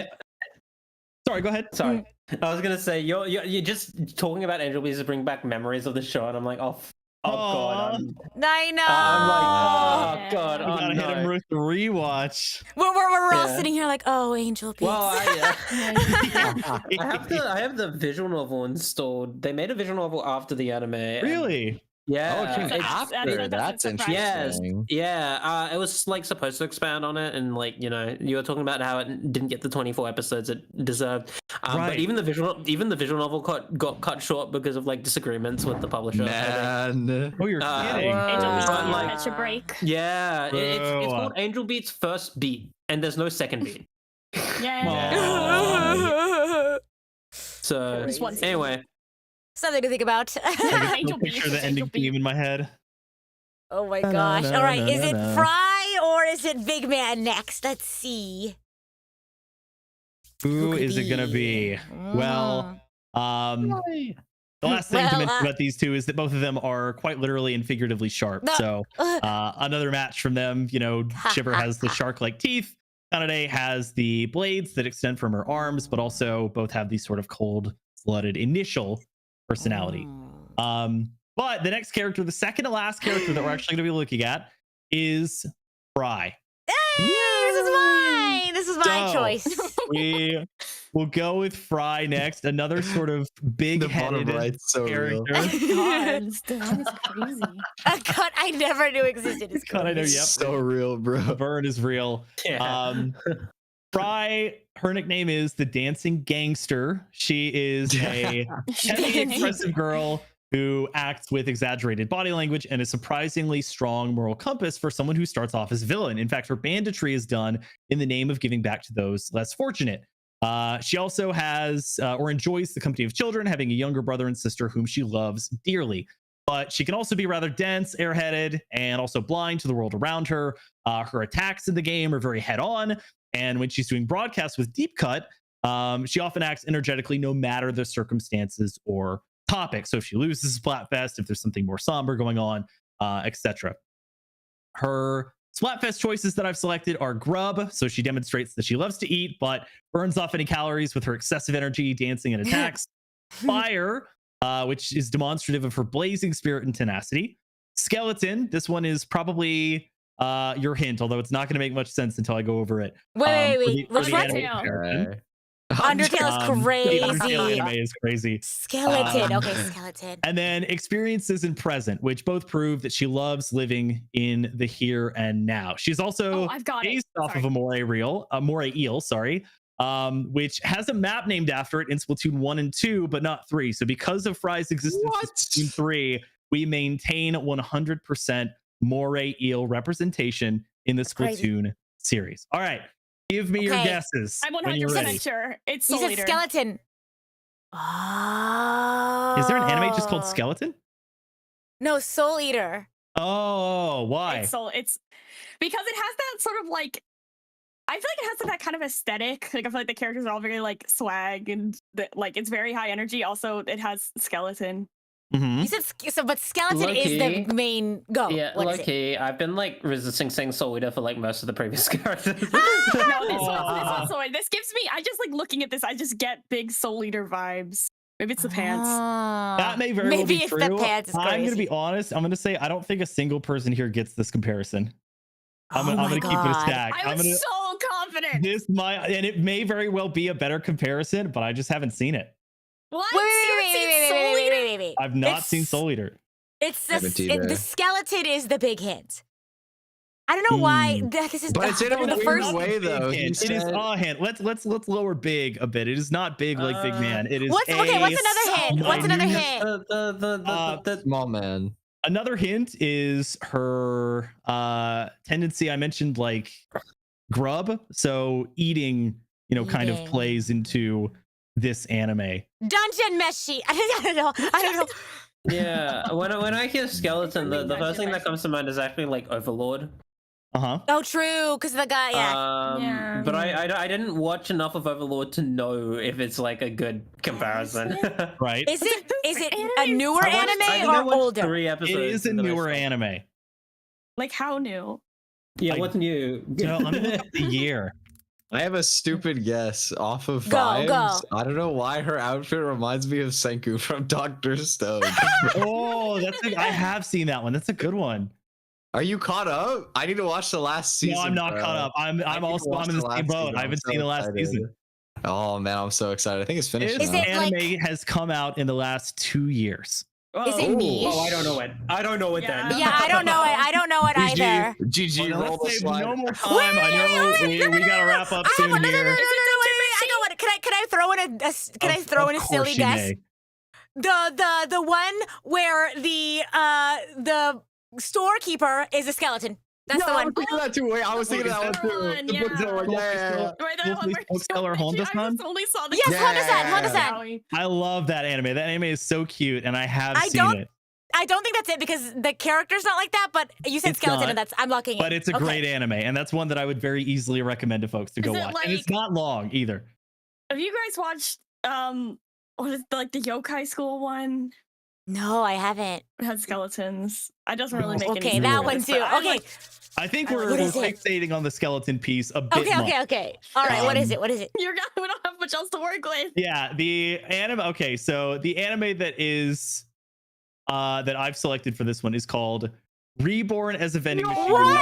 Sorry, go ahead. Sorry. I was gonna say you're just talking about Angel Beats to bring back memories of the show, and I'm like, oh, Oh god. I know. I'm like, oh god. We Oh, gotta hit him no. with the rewatch. We're all sitting here like, oh, Angel Beats. Well, I have the visual novel installed. They made a visual novel after the anime. and- Really? Yeah. Oh, it came it's- after. That's interesting. Yes, yeah. It was like supposed to expand on it, and like you were talking about how it didn't get the 24 episodes it deserved. Right. But even the visual novel got cut short because of like disagreements with the publisher. Man. Oh, you're kidding. Angel Beats But, needs to like- catch a break. Yeah, it's Bro. called Angel Beats First Beat, and there's no second beat. Yeah. So Just one second. anyway, Something to think about. I can Angel still picture Beats, the ending Angel Beats. theme in my head. Oh my gosh. All right, is it Fry or is it Big Man next? Let's see. Who could is it gonna be? Well, the last thing to Well, mention about these two is that both of them are quite literally and figuratively sharp. No. So another match from them. Shiver has the shark-like teeth. Kanade has the blades that extend from her arms, but also both have these sort of cold-blooded initial personality. But the next character, the second to last character that we're actually going to be looking at is Fry. Hey, this is my So, choice. We will go with Fry next. Another sort of The bottom big-headed right's so real. character. God, that is crazy. A cut I never knew existed. Is Cut I know, It's yep. so real, bro. Burn is real. yeah. Fry, her nickname is the Dancing Gangster. She is a heavily expressive girl who acts with exaggerated body language and a surprisingly strong moral compass for someone who starts off as a villain. In fact, her banditry is done in the name of giving back to those less fortunate. She also has or enjoys the company of children, having a younger brother and sister whom she loves dearly. But she can also be rather dense, airheaded, and also blind to the world around her. Her attacks in the game are very head-on, and when she's doing broadcasts with Deep Cut, she often acts energetically no matter the circumstances or topic. So if she loses Splatfest, if there's something more somber going on, etc. Her Splatfest choices that I've selected are Grub, so she demonstrates that she loves to eat, but burns off any calories with her excessive energy, dancing, and attacks. Fire, which is demonstrative of her blazing spirit and tenacity. Skeleton, this one is probably your hint, although it's not going to make much sense until I go over it. Wait. For Which the one? anime Undertale. comparison. Undertale is The crazy. Undertale anime is crazy. Skeleton. Okay, skeleton. And then experiences in present, which both prove that she loves living in the here and now. She's also I've got it. based off of a moray eel, which has a map named after it in Splatoon 1 and 2, but not 3. So because of Fry's existence in Splatoon 3, we maintain 100% moray eel representation in the Splatoon series. All right. Give me your guesses. I'm when you're ready. 100% sure. It's You Soul said Eater. skeleton. Oh. Is there an anime just called Skeleton? No, Soul Eater. Oh, why? It's because it has that sort of like, I feel like it has that kind of aesthetic. Like I feel like the characters are all very like swag and like it's very high energy. Also, it has skeleton. Mhm. You said but skeleton is Low-key. the main go. Yeah, What is it? lucky. I've been like resisting saying Soul Eater for like most of the previous characters. No, this one's Soul Eater. This gives me. I just like looking at this. I just get big Soul Eater vibes. Maybe it's the pants. That may very well Maybe be it's true. the pants. It's I'm going to crazy. be honest. I'm going to say I don't think a single person here gets this comparison. I'm Oh going my to keep it a God. stack. I was so confident. And it may very well be a better comparison, but I just haven't seen it. What? You haven't seen Soul Eater? Wait. I've not seen Soul Eater. It's Haven't either. the skeleton is the big hint. I don't know why this is. But it's in a the weird first. way, though. Big hint. It is a hint. Let's lower big a bit. It is not big like Big Man. It is What's another hint? What's another hint? The Small man. Another hint is her tendency. I mentioned like grub, so eating, kind of Eating. plays into this anime. Dungeon Meshi. I don't know. yeah, when I hear skeleton, the first thing that comes to mind is actually like Overlord. Uh-huh. Oh, true. Because the guy. Yeah. But I didn't watch enough of Overlord to know if it's like a good comparison. Right. Is it a newer I think I anime or watched older? 3 episodes. It is a and then I newer stopped. anime. Like how new? Yeah, I- what's new? Let me look up the year. I have a stupid guess off of Go, vibes. go. I don't know why her outfit reminds me of Senku from Dr. Stone. Oh, I have seen that one. That's a good one. Are you caught up? I need to watch the last season. No, I'm not caught up. I'm in the same boat. I haven't seen the last season. Oh man, I'm so excited. I think it's finished. This now. anime has come out in the last 2 years. Is it niche? Oh, I don't know it. I don't know it then. Yeah, I don't know it. I don't know it either. GG, Well, roll the let's save slide. no more time. I know we gotta wrap up soon No, here. wait. I know what. Can I throw in a silly you guess? may. The one where the storekeeper is a skeleton. That's the I one. was thinking that too. Wait, I was thinking that one too. one, The yeah. bookseller, yeah. Right, that one where Bookseller Honda-san? I only saw the Yes, Yeah. Honda-san. I love that anime. That anime is so cute, and I have I seen don't- it. I don't think that's it because the character's not like that. But you said It's skeleton, not, and I'm locking it. But it's a great anime, and that's one that I would very easily recommend to folks to go Is it watch. And it's like- not long either. Have you guys watched what is like the yokai school one? No, I haven't. It has skeletons. It doesn't really make any Okay, sense. that one too. but I'm Okay, like, I think What we're is it? fixating on the skeleton piece a bit much. okay. All right, what is Um, it? What is it? we don't have much else to work with. Yeah, the anime. Okay, so the anime that is that I've selected for this one is called Reborn as a Vending Machine. What?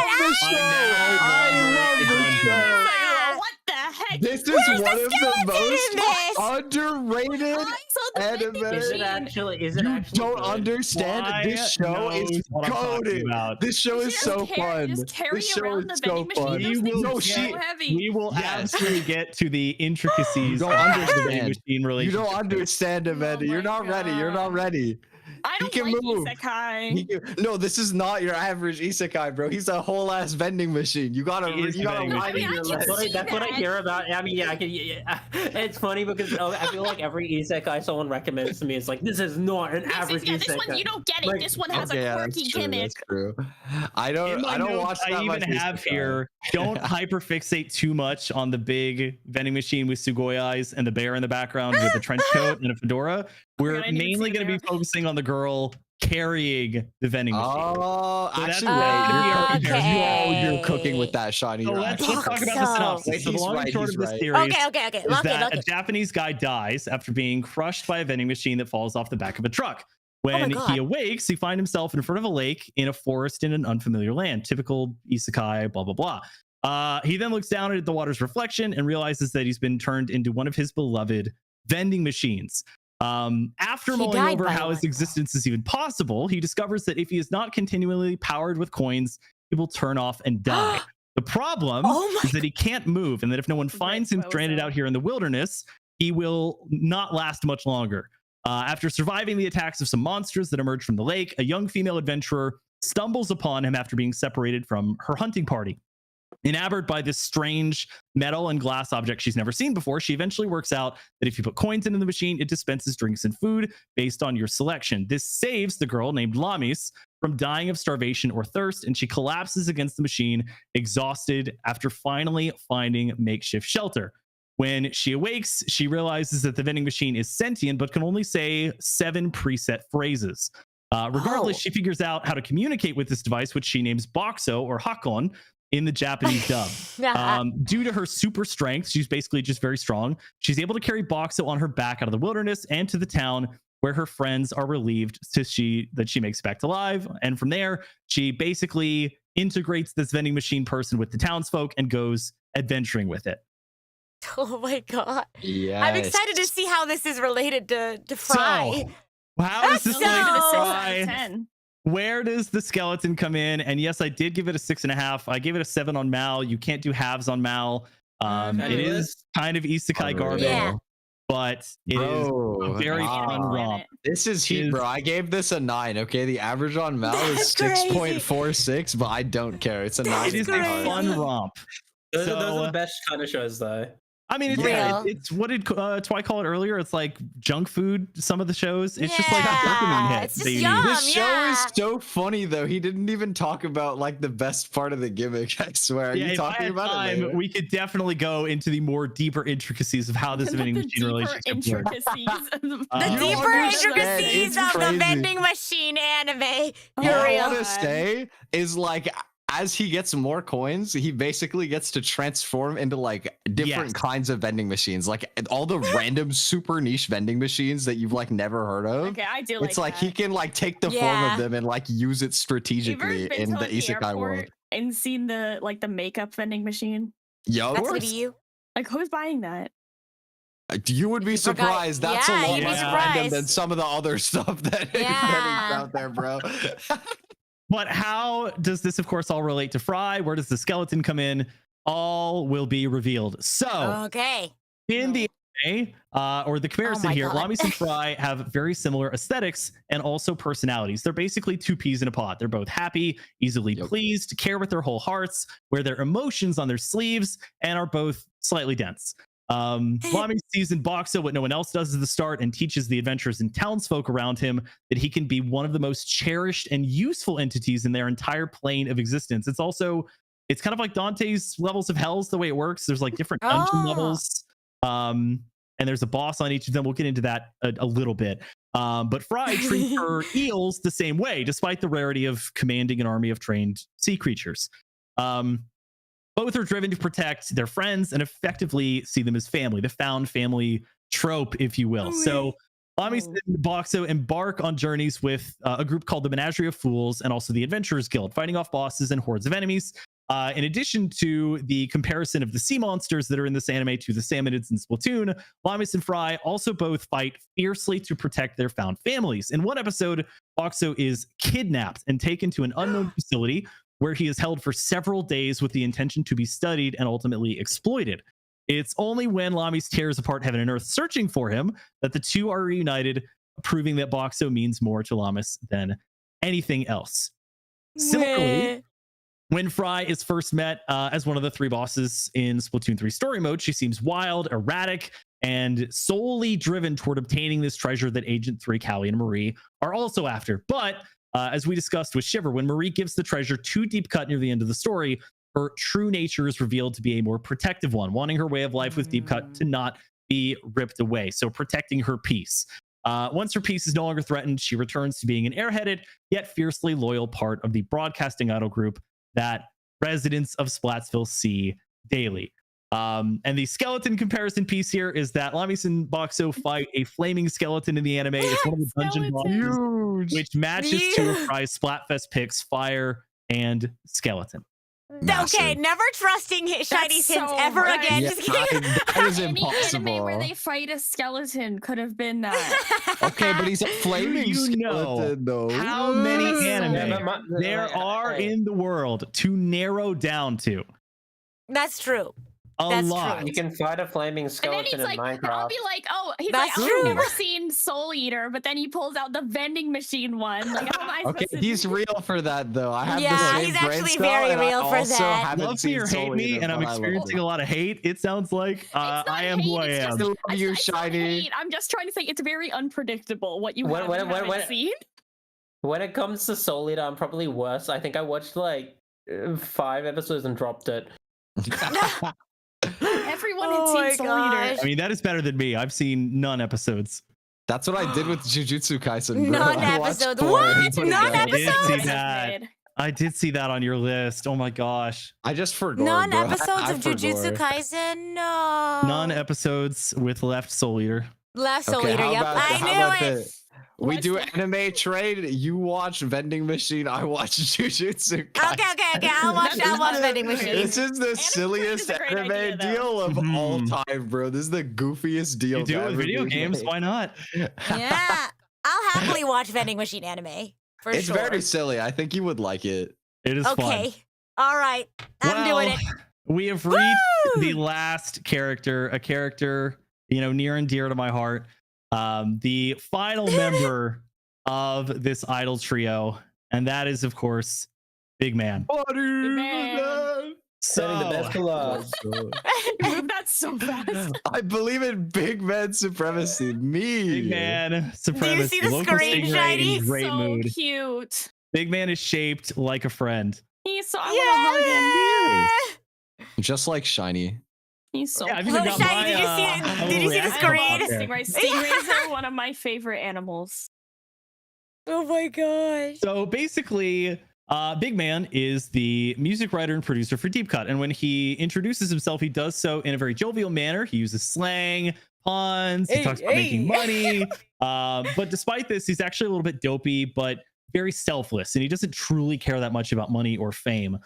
I love this show. What the heck? This is Where's one the of the skeleton in most this? underrated. I saw the vending Anime. Is it machine. actually? Is it You actually? don't good? understand. Why This show knows is what I'm talking goated. about. This show is Just so carry- fun. Just carry This show around is the so vending machine. fun. Those We things will are No, so she- heavy. We will Yes. absolutely get to the intricacies You don't of the vending understand. machine You relationship. don't understand, Amanda. You're my not ready. You're not God. ready. I He don't can like move. isekai. No, this is not your average isekai, bro. He's a whole ass vending machine. You gotta, He is you gotta vending widen machine. your I can lens. see That's what I that. hear about. I mean, yeah, it's funny because I feel like every isekai someone recommends to me is like, this is not an average This isekai. one you don't get it. Like, This one has Okay, a yeah, quirky that's true. gimmick. That's true. I In don't my watch notes, that I much even have isekai. here, don't hyperfixate too much on the big vending machine with Sugoi eyes and the bear in the background with a trench coat and a fedora. We're I didn't even mainly see going to be that. focusing on the girl carrying the vending machine. Oh, So that's actually, gonna wait. be our You're cooking with that, Shawnee. So You're let's actually talk about cooking. the So- synopsis. Wait, So the he's long and right, short he's of this right. series Okay. is Lock that a it. Japanese guy dies after being crushed by a vending machine that falls off the back of a truck. my When God. he awakes, he finds himself in front of a lake in a forest in an unfamiliar land. Typical isekai, blah, blah, blah. He then looks down at the water's reflection and realizes that he's been turned into one of his beloved vending machines. After He mulling died over by how his one. existence is even possible, he discovers that if he is not continually powered with coins, he will turn off and die. The problem Oh my is that he can't move, and that if no one finds him What was stranded that? out here in the wilderness, he will not last much longer. After surviving the attacks of some monsters that emerge from the lake, a young female adventurer stumbles upon him after being separated from her hunting party. Enamored by this strange metal and glass object she's never seen before, she eventually works out that if you put coins into the machine, it dispenses drinks and food based on your selection. This saves the girl named Lamis from dying of starvation or thirst, and she collapses against the machine, exhausted after finally finding makeshift shelter. When she awakes, she realizes that the vending machine is sentient, but can only say 7 preset phrases. Regardless, she figures out how to communicate with this device, which she names Boxo or Hakon in the Japanese dub. Due to her super strength, she's basically just very strong. She's able to carry Boxo on her back out of the wilderness and to the town where her friends are relieved that she makes it back to life. And from there, she basically integrates this vending machine person with the townsfolk and goes adventuring with it. Oh my God. Yes. I'm excited to see how this is related to Fry. So, how is this So- like Give it a 6 out Fry? of 10. Where does the skeleton come in? And yes, I did give it a 6.5. I gave it a 7 on Mal. You can't do halves on Mal. Mhm. It is kind of isekai garbage, Yeah. but it is a very wow. fun romp. This is heat, Is- bro. I gave this a 9. Okay, the average on Mal is That's crazy. 6.46, but I don't care. It's a 9. It is a crazy. fun romp. Those are So, the best kind of shows, though. I mean, it's, Real. it's what did Twy call it earlier? It's like junk food. Some of the shows, it's just like a Yeah, dopamine hit. it's just that you yum. need. This show yeah. is so funny though. He didn't even talk about like the best part of the gimmick. I swear. Are Yeah, you if I talking had about it? time, Later? we could definitely go into the more deeper intricacies of how this The vending deeper machine relationship works. intricacies of The You don't deeper understand. intricacies It's of the crazy. vending machine anime. All You're I real. want to say is like as he gets more coins, he basically gets to transform into like different kinds of vending machines, like all the random super niche vending machines that you've like never heard of. Okay, I do It's like that. he can like take the form of them and like use it strategically You've ever been in to, the like, isekai airport world. and seen the makeup vending machine? Yo, That's what you. Like, who's buying that? you would be surprised. That's a lot you'd be less random surprised. than some of the other stuff that is out there, bro. But how does this, of course, all relate to Fry? Where does the skeleton come in? All will be revealed. So, Okay. in the anime, or the comparison my here, God. Lamis and Fry have very similar aesthetics and also personalities. They're basically two peas in a pod. They're both happy, easily pleased, care with their whole hearts, wear their emotions on their sleeves, and are both slightly dense. Lamis sees in Boxo what no one else does at the start and teaches the adventurers and townsfolk around him that he can be one of the most cherished and useful entities in their entire plane of existence. It's kind of like Dante's levels of hells, the way it works. There's like different dungeon levels. And there's a boss on each of them. We'll get into that a little bit. But Fry treats her eels the same way, despite the rarity of commanding an army of trained sea creatures. Both are driven to protect their friends and effectively see them as family, the found family trope, if you will. So Lamis and Boxo embark on journeys with a group called the Menagerie of Fools and also the Adventurers Guild, fighting off bosses and hordes of enemies. In addition to the comparison of the sea monsters that are in this anime to the Salmonids in Splatoon, Lamis and Fry also both fight fiercely to protect their found families. In one episode, Boxo is kidnapped and taken to an unknown facility where he is held for several days with the intention to be studied and ultimately exploited. It's only when Lamis tears apart heaven and earth searching for him that the two are reunited, proving that Boxo means more to Lamis than anything else. Similarly, when Fry is first met as one of the three bosses in Splatoon 3 story mode, she seems wild, erratic, and solely driven toward obtaining this treasure that Agent 3, Callie, and Marie are also after. But as we discussed with Shiver, when Marie gives the treasure to Deep Cut near the end of the story, her true nature is revealed to be a more protective one, wanting her way of life with Deep Cut to not be ripped away. So protecting her peace. Once her peace is no longer threatened, she returns to being an airheaded, yet fiercely loyal part of the broadcasting idol group that residents of Splatsville see daily. And the skeleton comparison piece here is that Lamis and Boxo fight a flaming skeleton in the anime. It's one of the dungeon bosses, which matches two of Fry's Splatfest picks, Fire and Skeleton. Okay, never trusting Shiny's hints ever again. Just kidding. That is Any impossible. anime where they fight a skeleton could have been that. Okay, but he's a flaming skeleton, though. How many anime there Yeah, are in the world to narrow down to? That's true. A That's lot. true. You can fight a flaming And then skeleton he's in like, Minecraft. I'll be like, oh, he's That's like, true. I've never seen Soul Eater, but then he pulls out the vending machine one. Like, how am I Okay, supposed to he's do? real for that, though. I have Yeah, the same he's brain actually cell, very and real I for also that. haven't Love seen me or hate Soul me, Eater, and I'm but I love experiencing it. a lot of hate. It sounds like It's not I am hate, who I it's am. just- I love you, it's not Shiny. hate. I'm just trying to say it's very unpredictable what you When- have when- and when- haven't when- seen. When it comes to Soul Eater, I'm probably worse. I think I watched like 5 episodes and dropped it. Everyone Oh my had seen Soul gosh. Eater. I mean, that is better than me. I've seen none episodes. That's what I did with Jujutsu Kaisen, bro. None I watched episodes. 4 What? and put it None down. I did episodes? see That's that. good. I did see that on your list. Oh my gosh. I just forgot. None bro. episodes I of Jujutsu forgot. Kaisen? No. None episodes with left Soul Eater. Left Soul Okay, Eater, how yep. about I how knew about it. this? We Let's do look. anime trade. You watch Vending Machine. I watch Jujutsu Kaisen. Okay. I'll watch Vending Machine. This is the silliest trade is a great anime idea, though. deal of all Mhm. time, bro. This is the goofiest deal. You do to it with ever video be games. made. Why not? Yeah. I'll happily watch Vending Machine anime. For It's sure. very silly. I think you would like it. It is fun. Okay. All right. I'm doing it. We have reached Woo! the last character, a character, near and dear to my heart. The final member of this idol trio, and that is, of course, Big Man. Man. Sending the best So, of love. You moved that so fast. I believe in big man supremacy. Me. Big Man supremacy. see the Local screen, Stingray Shiny? in great so mood. cute. Big Man is shaped like a friend. He's so. I want Yeah. Just like Shiny. to hug him. He's so. Yeah, I've cute. even Oh, got Shiny, my, did you see it? little Did you see the reaction screen? out there. Stingrays are one of my favorite animals. Oh my gosh. So basically, Big Man is the music writer and producer for Deep Cut, and when he introduces himself, he does so in a very jovial manner. He uses slang, puns, he talks about making money. But despite this, he's actually a little bit dopey, but very selfless, and he doesn't truly care that much about money or fame.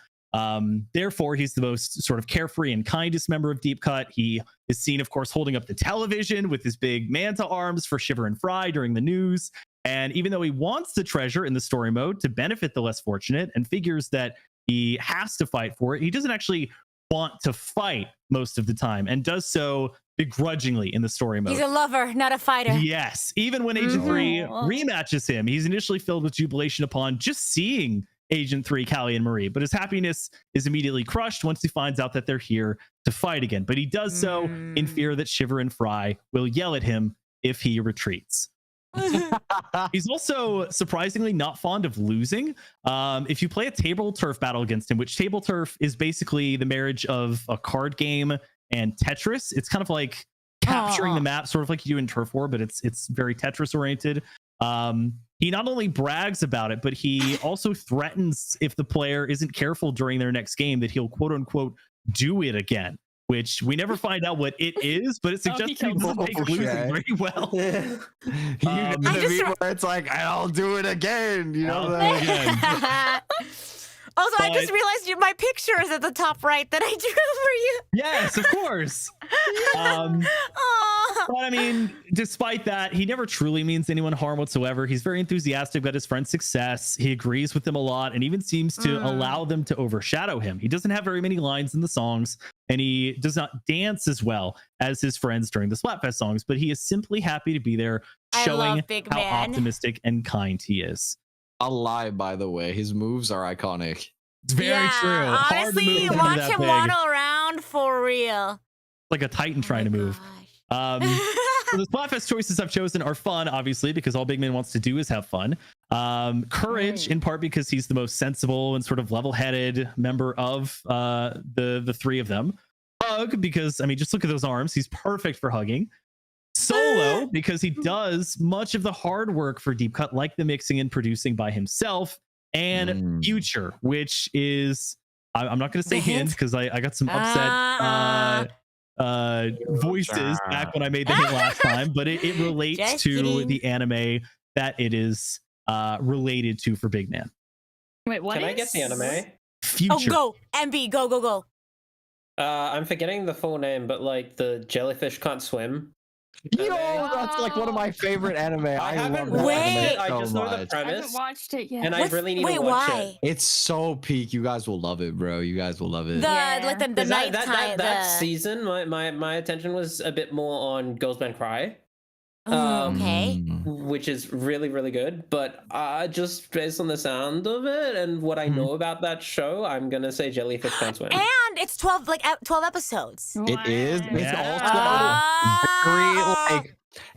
Therefore, he's the most sort of carefree and kindest member of Deep Cut. He is seen, of course, holding up the television with his big manta arms for Shiver and Fry during the news. And even though he wants the treasure in the story mode to benefit the less fortunate and figures that he has to fight for it, he doesn't actually want to fight most of the time, and does so begrudgingly in the story mode. He's a lover, not a fighter. Yes. Even when Agent 3 rematches him, he's initially filled with jubilation upon just seeing Agent 3, Callie and Marie, but his happiness is immediately crushed once he finds out that they're here to fight again. But he does so in fear that Shiver and Fry will yell at him if he retreats. He's also surprisingly not fond of losing. If you play a table turf battle against him, which table turf is basically the marriage of a card game and Tetris, it's kind of like capturing the map, sort of like you do in Turf War, but it's very Tetris oriented. He not only brags about it, but he also threatens, if the player isn't careful during their next game, that he'll quote unquote do it again, which we never find out what it is, but it suggests he doesn't take losing very well. You know the meme where it's like, I'll do it again. You know that? Also, I just realized my picture is at the top right that I drew for you. Yes, of course. But I mean, despite that, he never truly means anyone harm whatsoever. He's very enthusiastic about his friend's success. He agrees with them a lot and even seems to allow them to overshadow him. He doesn't have very many lines in the songs, and he does not dance as well as his friends during the Splatfest songs, but he is simply happy to be there, showing how optimistic and kind he is. A lie, by the way. His moves are iconic. It's very true. Honestly, watch him waddle around for real. Like a Titan trying to move. So the Splatfest choices I've chosen are fun, obviously, because all Big Man wants to do is have fun. Courage, in part because he's the most sensible and sort of level-headed member of the three of them. Hug, because, I mean, just look at those arms. He's perfect for hugging. Solo, because he does much of the hard work for Deep Cut, like the mixing and producing by himself. And Future, which is, I'm not going to say hint, because I got some upset voices back when I made the hint last time, but it relates just to kidding. The anime that it is related to for Big Man. Wait, what? Can I get the anime? Future. Oh, go MB, go. I'm forgetting the full name, but like the jellyfish can't swim. Yo, that's like one of my favorite anime. I haven't watched it. I just know the premise. I haven't watched it yet. And I really need to watch it. It's so peak. You guys will love it, bro. You guys will love it. Like the night time. That season, my attention was a bit more on Girls Band Cry. Okay. Which is really, really good. But just based on the sound of it and what I know about that show, I'm gonna say Jellyfish Can't Swim. And it's 12 episodes. It is. It's also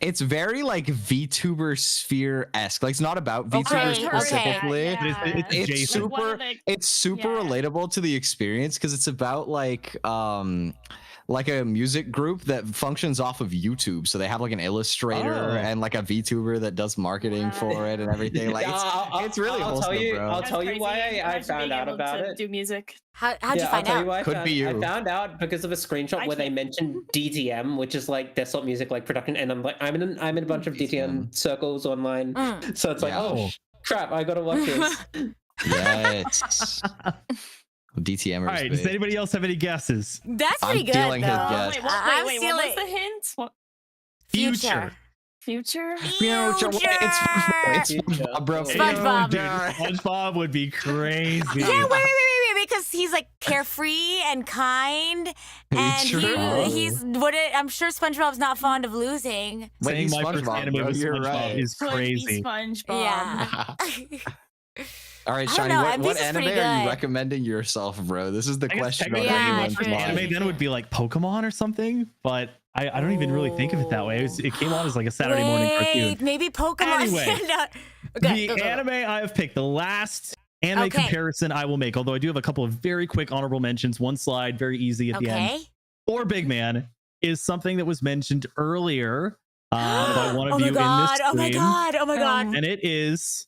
it's very like VTuber sphere-esque. Like, it's not about VTubers specifically. Okay. It's super relatable to the experience, because it's about like a music group that functions off of YouTube. So they have like an illustrator and like a VTuber that does marketing for it and everything. Like it's really wholesome, bro. I'll tell you why I found out about it. Do music. How'd you find out? Could be you. I found out because of a screenshot where they mentioned DTM, which is like desktop music like production, and I'm like, I'm in a bunch of DTM circles online. So it's like, oh crap, I gotta watch this. Yes. DTMers. All right. Does anybody else have any guesses? That's pretty good, though. Wait, what was the hint? What? Future. It's SpongeBob, bro. SpongeBob would be crazy. Yeah, wait, because he's like carefree and kind, and he's I'm sure SpongeBob's not fond of losing. Saying my first anime with SpongeBob is crazy. SpongeBob. Yeah. All right, Shiny, what anime are you recommending yourself, bro? This is the question. My first anime then would be like Pokemon or something, but I don't even really think of it that way. It came on as like a Saturday morning cartoon. Maybe Pokemon. Anyway, the anime I have picked, the last anime comparison I will make, although I do have a couple of very quick honorable mentions. One slide, very easy at the end. For Big Man is something that was mentioned earlier by one of you in this stream. Oh my god! And it is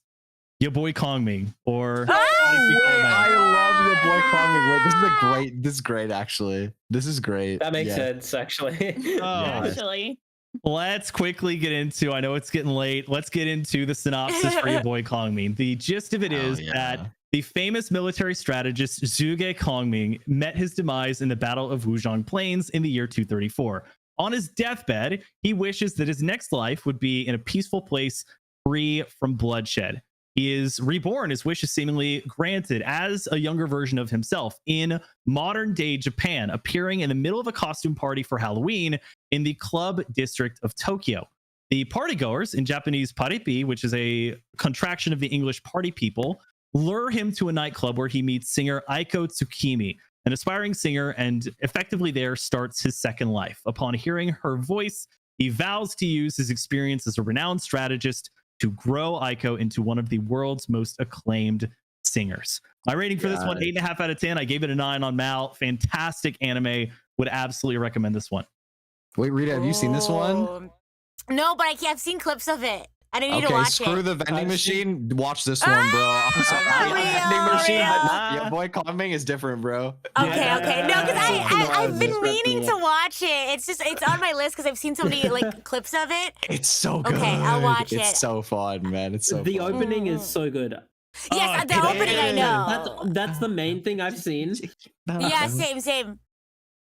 your boy Kongming, or I love your boy Kongming. Wait, this is great actually. This is great. That makes sense actually. Actually. Let's quickly get into, I know it's getting late. Let's get into the synopsis for your boy Kongming. The gist of it is that the famous military strategist Zhuge Kongming met his demise in the Battle of Wuzhong Plains in the year 234. On his deathbed, he wishes that his next life would be in a peaceful place, free from bloodshed. He is reborn, his wish is seemingly granted as a younger version of himself in modern day Japan, appearing in the middle of a costume party for Halloween in the club district of Tokyo. The partygoers, in Japanese paripi, which is a contraction of the English party people, lure him to a nightclub where he meets singer Aiko Tsukimi, an aspiring singer, and effectively there starts his second life. Upon hearing her voice, he vows to use his experience as a renowned strategist to grow Aiko into one of the world's most acclaimed singers. My rating for this one, 8.5 out of 10. I gave it a 9 on Mal. Fantastic anime. Would absolutely recommend this one. Wait, Rita, have you seen this one? No, but I've seen clips of it. I didn't need to watch it. Screw the vending machine. Watch this one, bro. I'm sorry. Vending machine, but your boy Kongming is different, bro. Okay. No, because I've been meaning to watch it. It's on my list because I've seen so many like clips of it. It's so good. Okay, I'll watch it. It's so fun, man. It's so the fun. opening is so good. Yes, the opening I know. That's the main thing I've seen. Yeah, same.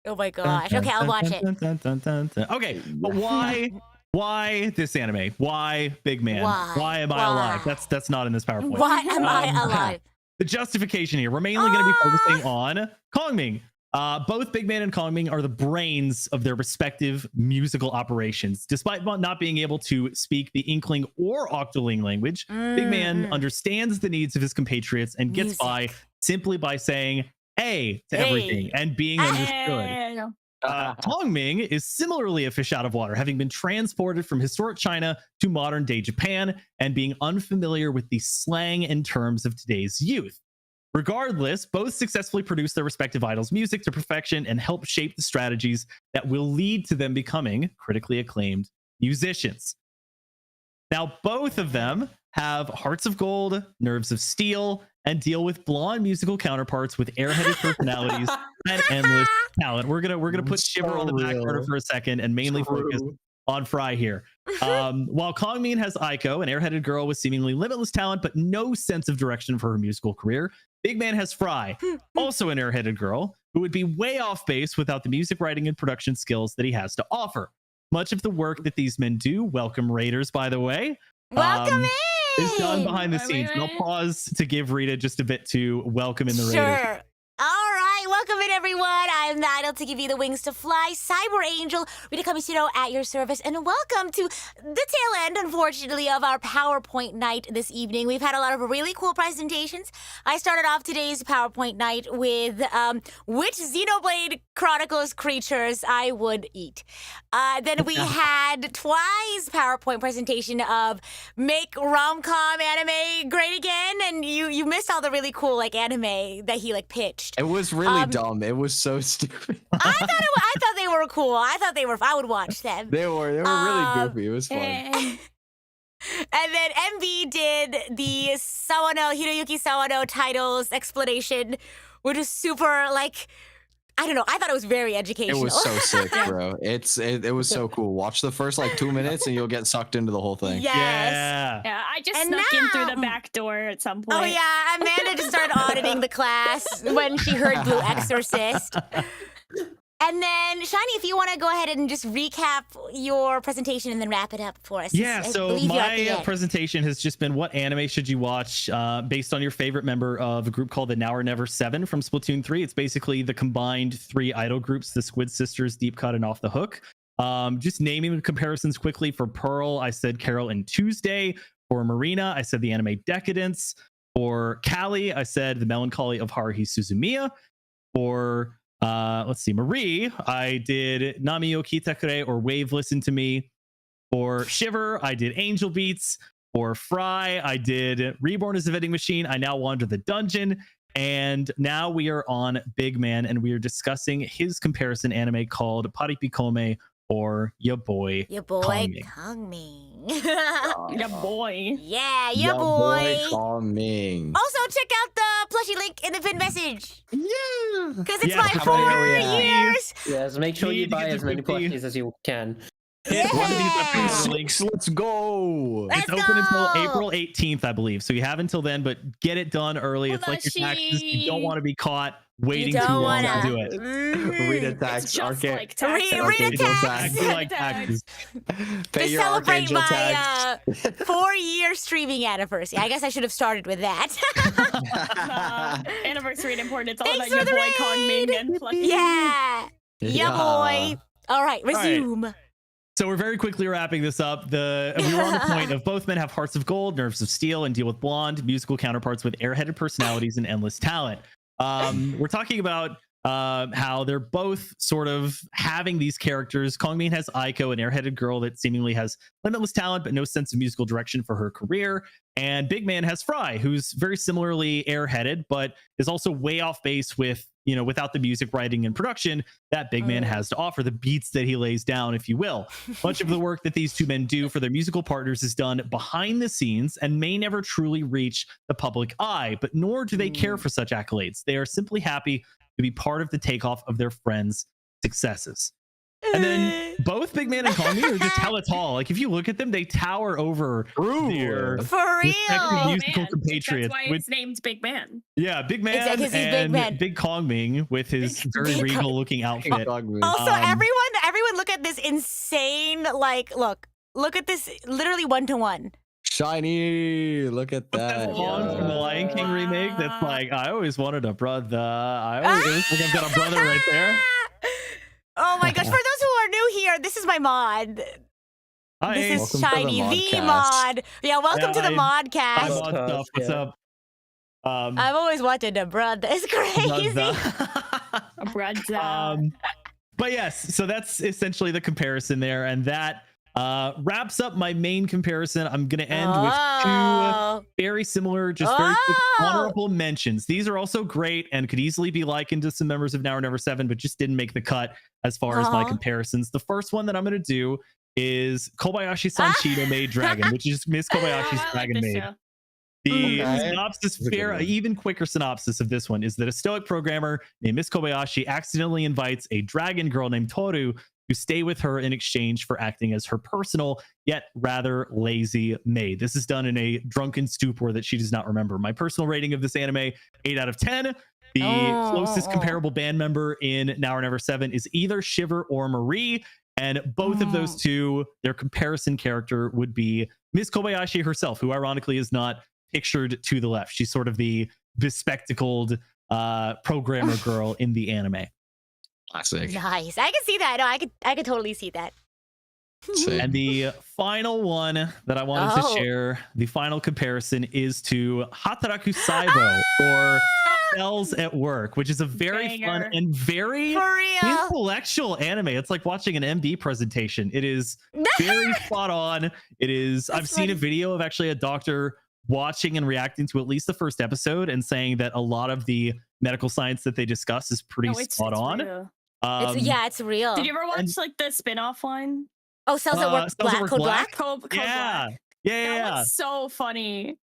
Oh my gosh. Okay, I'll watch it. Okay, but why this anime? Why Big Man? Why am I alive? That's not in this PowerPoint. Why am I alive? The justification here. We're mainly going to be focusing on Kongming. Both Big Man and Kongming are the brains of their respective musical operations. Despite not being able to speak the Inkling or Octoling language, Big Man understands the needs of his compatriots and gets by simply by saying "A" to everything and being understood. Kongming is similarly a fish out of water, having been transported from historic China to modern day Japan and being unfamiliar with the slang and terms of today's youth. Regardless, both successfully produce their respective idols' music to perfection and help shape the strategies that will lead to them becoming critically acclaimed musicians. Now, both of them have hearts of gold, nerves of steel, and deal with blonde musical counterparts with airheaded personalities and endless talent. We're gonna put Shiver on the back burner for a second and mainly focus on Fry here. While Kongming has Aiko, an airheaded girl with seemingly limitless talent but no sense of direction for her musical career, Big Man has Fry, also an airheaded girl who would be way off base without the music writing and production skills that he has to offer. Much of the work that these men do, welcome Raiders, by the way, welcome in, is done behind the scenes. And I'll pause to give Rita just a bit to welcome in the Raiders. Sure. All right, welcome in everyone. I'm the idol to give you the wings to fly, Cyber Angel, Rita Kamishiro at your service, and welcome to the tail end, unfortunately, of our PowerPoint night this evening. We've had a lot of really cool presentations. I started off today's PowerPoint night with which Xenoblade Chronicles creatures I would eat. Then we had Twi's PowerPoint presentation of make RomCom anime great again, and you missed all the really cool like anime that he like pitched. It was really dumb. It was so stupid. I thought they were cool. I would watch them. They were really goofy. It was fun. And then MB did the Sawano, Hiroyuki Sawano titles explanation, which is super like, I don't know. I thought it was very educational. It was so sick, bro. It was so cool. Watch the first like 2 minutes and you'll get sucked into the whole thing. Yes. Yeah, I just snuck in through the back door at some point. Oh yeah, Amanda just started auditing the class when she heard Blue Exorcist. And then, Shiny, if you want to go ahead and just recap your presentation and then wrap it up for us. Yeah, so my presentation has just been what anime should you watch based on your favorite member of a group called the Now or Never 7 from Splatoon 3. It's basically the combined 3 idol groups, the Squid Sisters, Deep Cut, and Off the Hook. Just naming the comparisons quickly. For Pearl, I said Carol and Tuesday. For Marina, I said the anime Decadence. For Callie, I said the Melancholy of Haruhi Suzumiya. For let's see, Marie, I did Nami yo Kitakure or Wave Listen to Me. For Shiver, I did Angel Beats. For Fry, I did Reborn as a Vending Machine. I Now Wander the Dungeon. And now we are on Big Man and we are discussing his comparison anime called Paripikome or Ya Boy Kongming. Ya boy. Yeah, ya boy Kongming. Also, check out the plushie link in the pinned message. Yeah. Because it's Yeah, my how 4 many- years. Yes, make sure We you need to buy get as to many 50. plushies as you can. Hit one of these episode Six, links. let's go. Let's It's open until go. April 18th, I believe. So you have until then, but get it done early. It's like your taxes. You don't want to be caught waiting too don't long wanna. to do it. Rita It's tax, just arcade. like taxes. Rita Archangel tax. I like taxes. Pay To your celebrate archangel my tax. 4-year streaming anniversary. I guess I should have started with that. Anniversary and important. It's all Thanks about for your the boy Kong raid. Ming and plushie. Yeah, boy. All right, resume. So we're very quickly wrapping this up. We were on the point of both men have hearts of gold, nerves of steel, and deal with blonde musical counterparts with airheaded personalities and endless talent. We're talking about how they're both sort of having these characters. Kongmin has Aiko, an airheaded girl that seemingly has limitless talent but no sense of musical direction for her career. And Big Man has Fry, who's very similarly airheaded but is also way off base with, without the music writing and production that Big Man has to offer, the beats that he lays down, if you will. Much of the work that these two men do for their musical partners is done behind the scenes and may never truly reach the public eye, but nor do they care for such accolades. They are simply happy to be part of the takeoff of their friends' successes. And then both Big Man and Kongmi are just hella tall. Like if you look at them, they tower over their For respective real. musical Man. compatriots. That's why with, it's named Big Man. yeah, Big Man Exactly, 'cause he's Big and Man. Big Kongming with his very Big regal looking outfit. Also, everyone look at this insane, look at this literally 1-to-1. Shiny, look at What's that that. song from the Lion King remake that's like, I always wanted a brother. I always like I've got a brother right there. Oh my gosh, for those who are new here, this is my mod. Hi. This is Welcome to the Shiny, the modcast. mod. Yeah, welcome to the Hi, modcast. mod stuff. What's Yeah. up? I've always wanted a brother. It's crazy. A brother. But yes, so that's essentially the comparison there, and that wraps up my main comparison. I'm gonna end with Oh. two very similar, just very quick Oh. honorable mentions. These are also great and could easily be likened to some members of Now or Never 7, but just didn't make the cut as far as my comparisons. The first one that I'm gonna do is Kobayashi Sanshiro Maid Dragon, which is Miss Kobayashi's Dragon Maid. The synopsis, even quicker synopsis of this one is that a stoic programmer named Miss Kobayashi accidentally invites a dragon girl named Toru to stay with her in exchange for acting as her personal, yet rather lazy maid. This is done in a drunken stupor that she does not remember. My personal rating of this anime, 8 out of 10. The closest comparable band member in Now or Never 7 is either Shiver or Marie. And both of those two, their comparison character would be Miss Kobayashi herself, who ironically is not pictured to the left. She's sort of the bespectacled programmer girl in the anime. Classic. Nice. I can see that. No, I could totally see that. Sick. And the final one that I wanted to share, the final comparison is to Hataraku Saibo, or Cells at Work, which is a very fun and very For real. intellectual anime. It's like watching an MD presentation. It is very spot on. It is. I've seen a video of actually a doctor watching and reacting to at least the first episode and saying that a lot of the medical science that they discuss is pretty spot on. Real. It's real. Did you ever watch like the spin-off one? Oh, Cells at Work Cells at Work Code Black? Code Yeah. Black. Yeah. That one's so funny.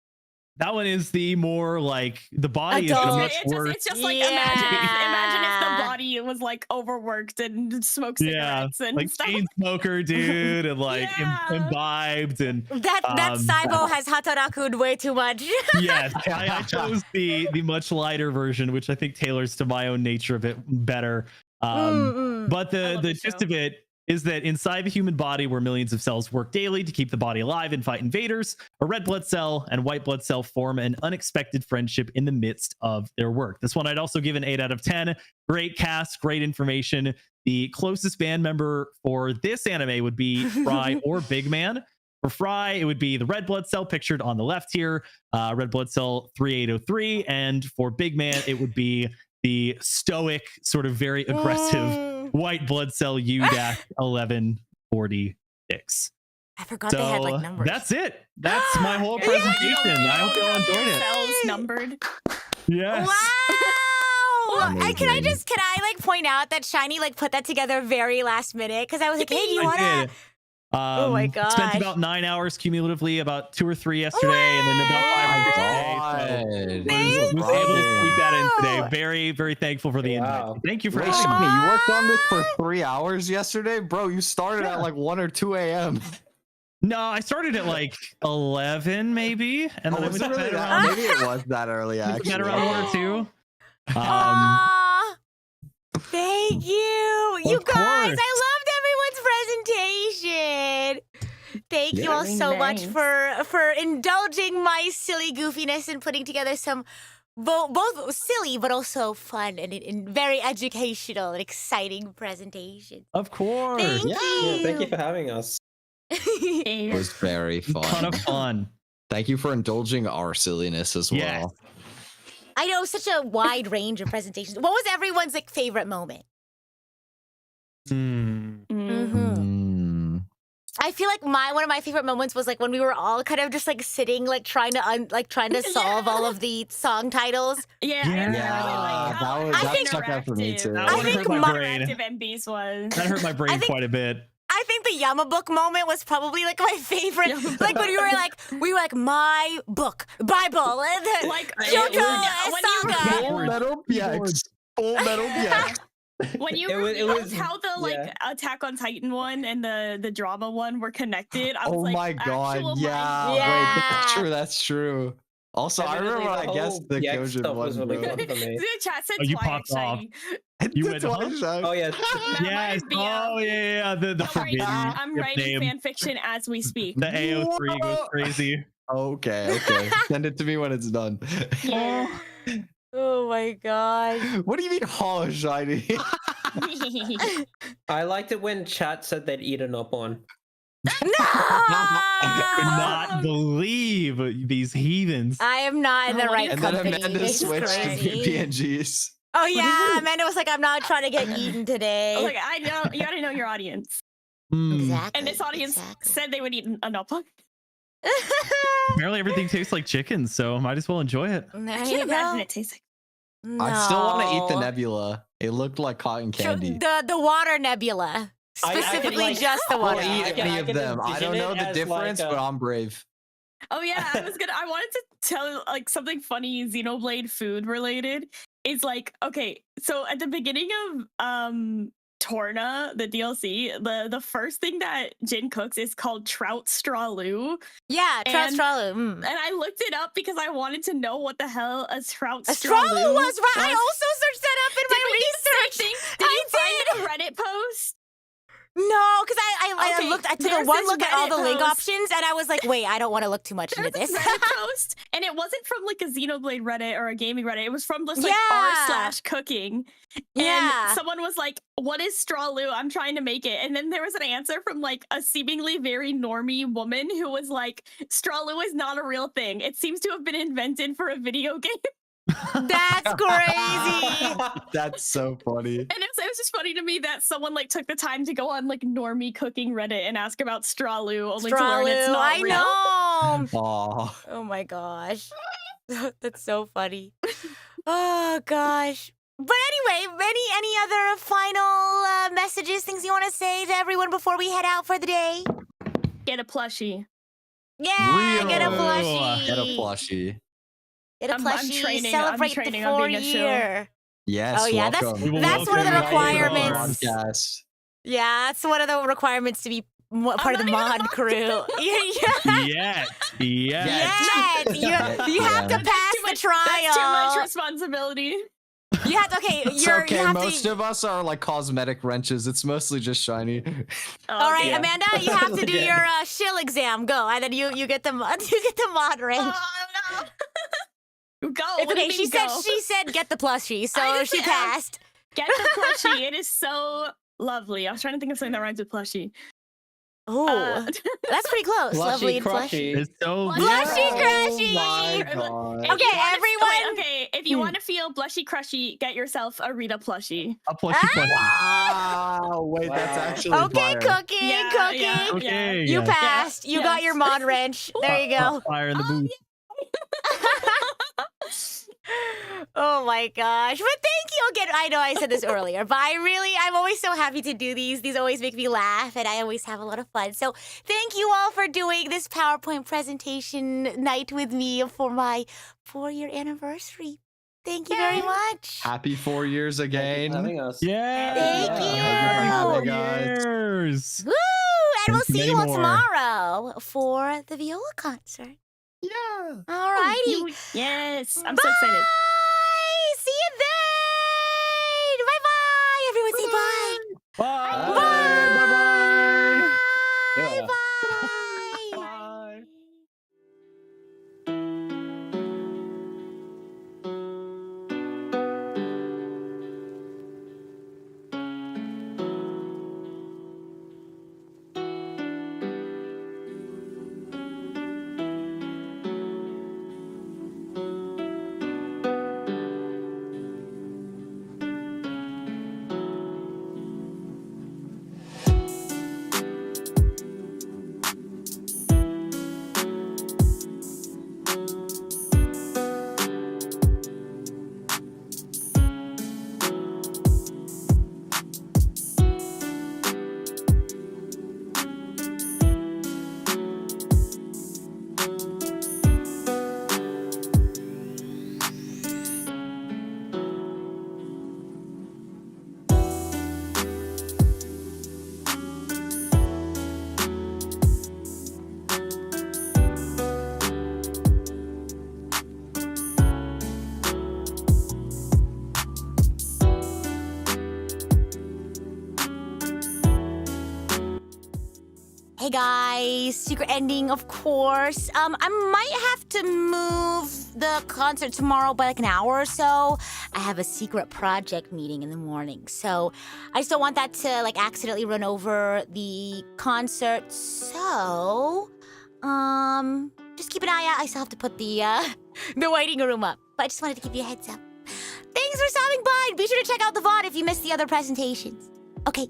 That one is the more like the body is in a Adult. much worse. It's just like Yeah. imagine if the body was like overworked and smoked cigarettes and like stuff. chain smoker dude and like imbibed and That Saibo has Hataraku'd way too much. yes, I chose the much lighter version, which I think tailors to my own nature a bit better. But the gist of it is that inside the human body, where millions of cells work daily to keep the body alive and fight invaders, a red blood cell and white blood cell form an unexpected friendship in the midst of their work. This one I'd also give an 8 out of 10. Great cast, great information. The closest band member for this anime would be Fry or Big Man. For Fry, it would be the red blood cell pictured on the left here, red blood cell 3803. And for Big Man, it would be the stoic, sort of very aggressive white blood cell U-1146. I forgot they had like numbers. That's it. That's my whole presentation. I hope you all enjoyed it. Cells numbered. Yes. Wow! Amazing. Can I like point out that Shiny like put that together very last minute? Because I was like, hey, do you wanna? Oh my Spent gosh. about 9 hours cumulatively, about 2 or 3 yesterday, and then about 5 or 6 today. So was able to squeak that in today. Very, very thankful for the invite. Thank you for Wait, having me. Shani, you worked on this for 3 hours yesterday? Bro, you started at like 1 or 2 a.m. No, I started at like 11 maybe, and then I was went it to really bed that? around, Maybe it was that early, actually. around 1 or 2. Aw, thank you. You Of guys, course. I loved everyone's presentation. Thank you all Very so much nice. for indulging my silly goofiness and putting together some both silly but also fun and very educational and exciting presentations. Of course. Thank Yeah, you. thank you for having us. It was very fun. Ton of fun. Thank you for indulging our silliness as well. Yes. I know such a wide range of presentations. What was everyone's like favorite moment? I feel like one of my favorite moments was like when we were all kind of just like sitting, like trying to solve all of the song titles. Yeah, I really like how that stuck out for me too. That one hurt my brain. interactive MBs was. That hurt my brain quite a bit. I think the Yama book moment was probably like my favorite. Like when we were like my book, Bible, and the Like, JoJo Saga. Full Metal PX. Full Metal PX. When you It was- how the like yeah. Attack on Titan one and the drama one were connected, I was Oh like, my god, actual yeah. mind- Yeah. Wait, that's true, that's true. Also, I remember when I guessed the PX Kojin stuff was one, really bro. fun for me. The chat said Oh, you Twilight popped off. Shiny. You That's went, why huh? I- Oh yeah. That Yes. might be, Oh yeah. The Don't worry, forbidden I'm ship writing name. fan fiction as we speak. The AO3 goes Whoa. crazy. Okay. Send it to me when it's done. Yeah. Oh my god. What do you mean, oh, shiny? I liked it when chat said they'd eaten up on. I could No! not believe these heathens. I am not in the What right And then company. Amanda This is switched to crazy. PNGs. Oh yeah, Amanda was like, I'm not trying to get eaten today. Like I know you gotta know your audience. Exactly. And this audience said they would eat an upon. Apparently everything tastes like chicken, so might as well enjoy it. There I you can't imagine go. it tastes like. I still want to eat the No. nebula. It looked like cotton candy. The water nebula. I can, Specifically like- just the I'll water. Yeah, eat I can- any I of can them. I don't envision know it the as difference, like but a- I'm brave. Oh yeah, I wanted to tell like something funny Xenoblade food related. Is like, okay, so at the beginning of Torna, the DLC, the first thing that Jin cooks is called trout straloo. Yeah, trout And- stralu. And I looked it up because I wanted to know what the hell a trout A straloo stralu was right. I also searched that up in Did my we do the research. same thing? Did you I find a Reddit post? No, because I Okay, looked. I took a there's one this look at all the Reddit link post. options, and I was like, wait, I don't want to look too much into There's this. this Reddit post, and it wasn't from like a Xenoblade Reddit or a gaming Reddit. It was from this like Yeah. r/cooking. Yeah. And someone was like, "What is straloo? I'm trying to make it." And then there was an answer from like a seemingly very normie woman who was like, "Straloo is not a real thing. It seems to have been invented for a video game." That's crazy. That's so funny. And it was just funny to me that someone like took the time to go on like normie cooking Reddit and ask about straloo, only to learn it's Stralu, not I real. know. Aw. Oh my gosh, that's so funny. Oh gosh. But anyway, any other final messages, things you want to say to everyone before we head out for the day? Get a plushie. Yeah, get a Real. plushie. Get a plushie. Get a I'm plushie. training- Celebrate I'm training the on 4 being a shill. year. Yes, Oh, yeah, welcome. We will That's one of the welcome you to the requirements. Podcast. Yeah, that's one of the requirements to be part of the not even a mod mod crew. Yes. Yes, you have to Yeah. pass the That's too much trial. responsibility. You have to. Okay, It's you're. okay. You have Most to. of us are like cosmetic wrenches. It's mostly just shiny. All right, yeah. Amanda, you have to do Legit. your shill exam. Go, and then you get the you get the mod range. Oh, no. Go. It's What do okay. you mean go? She said get the plushie, so I she just- passed. Get the plushie. It is so lovely. I was trying to think of something that rhymes with plushie. Oh, that's pretty close. Lovely and Plushy plushy. crushy. It's so Blushy Oh crushy. my If god. you Okay, wanna- everyone. Okay, if you want to feel blushy crushy, get yourself a Rita plushie. a plushy plushie. Wow. Wait, that's Wow. actually Okay, fire. cooking, Yeah, cooking. yeah. Okay. You yeah. passed. You got Yes. your mod wrench. There you go. Fire in the booth. Oh my gosh. But thank you don't get. I know I said this earlier, but I'm always so happy to do these. These always make me laugh, and I always have a lot of fun. So thank you all for doing this PowerPoint presentation night with me for my 4-year anniversary. Thank you very much. Happy 4 years again. Having us. Yeah. Thank you. Happy guys. Years. Woo! And we'll see you all Many more. tomorrow for the viola concert. Yeah. All righty. Yes, I'm so excited. Bye. See you then. Bye bye. Everyone say bye. Bye. Bye. Yeah. Bye. Hey guys, secret ending, of course. I might have to move the concert tomorrow by like an hour or so. I have a secret project meeting in the morning, so I just don't want that to like accidentally run over the concert. So, just keep an eye out. I still have to put the waiting room up, but I just wanted to give you a heads up. Thanks for stopping by. Be sure to check out the VOD if you missed the other presentations. Okay.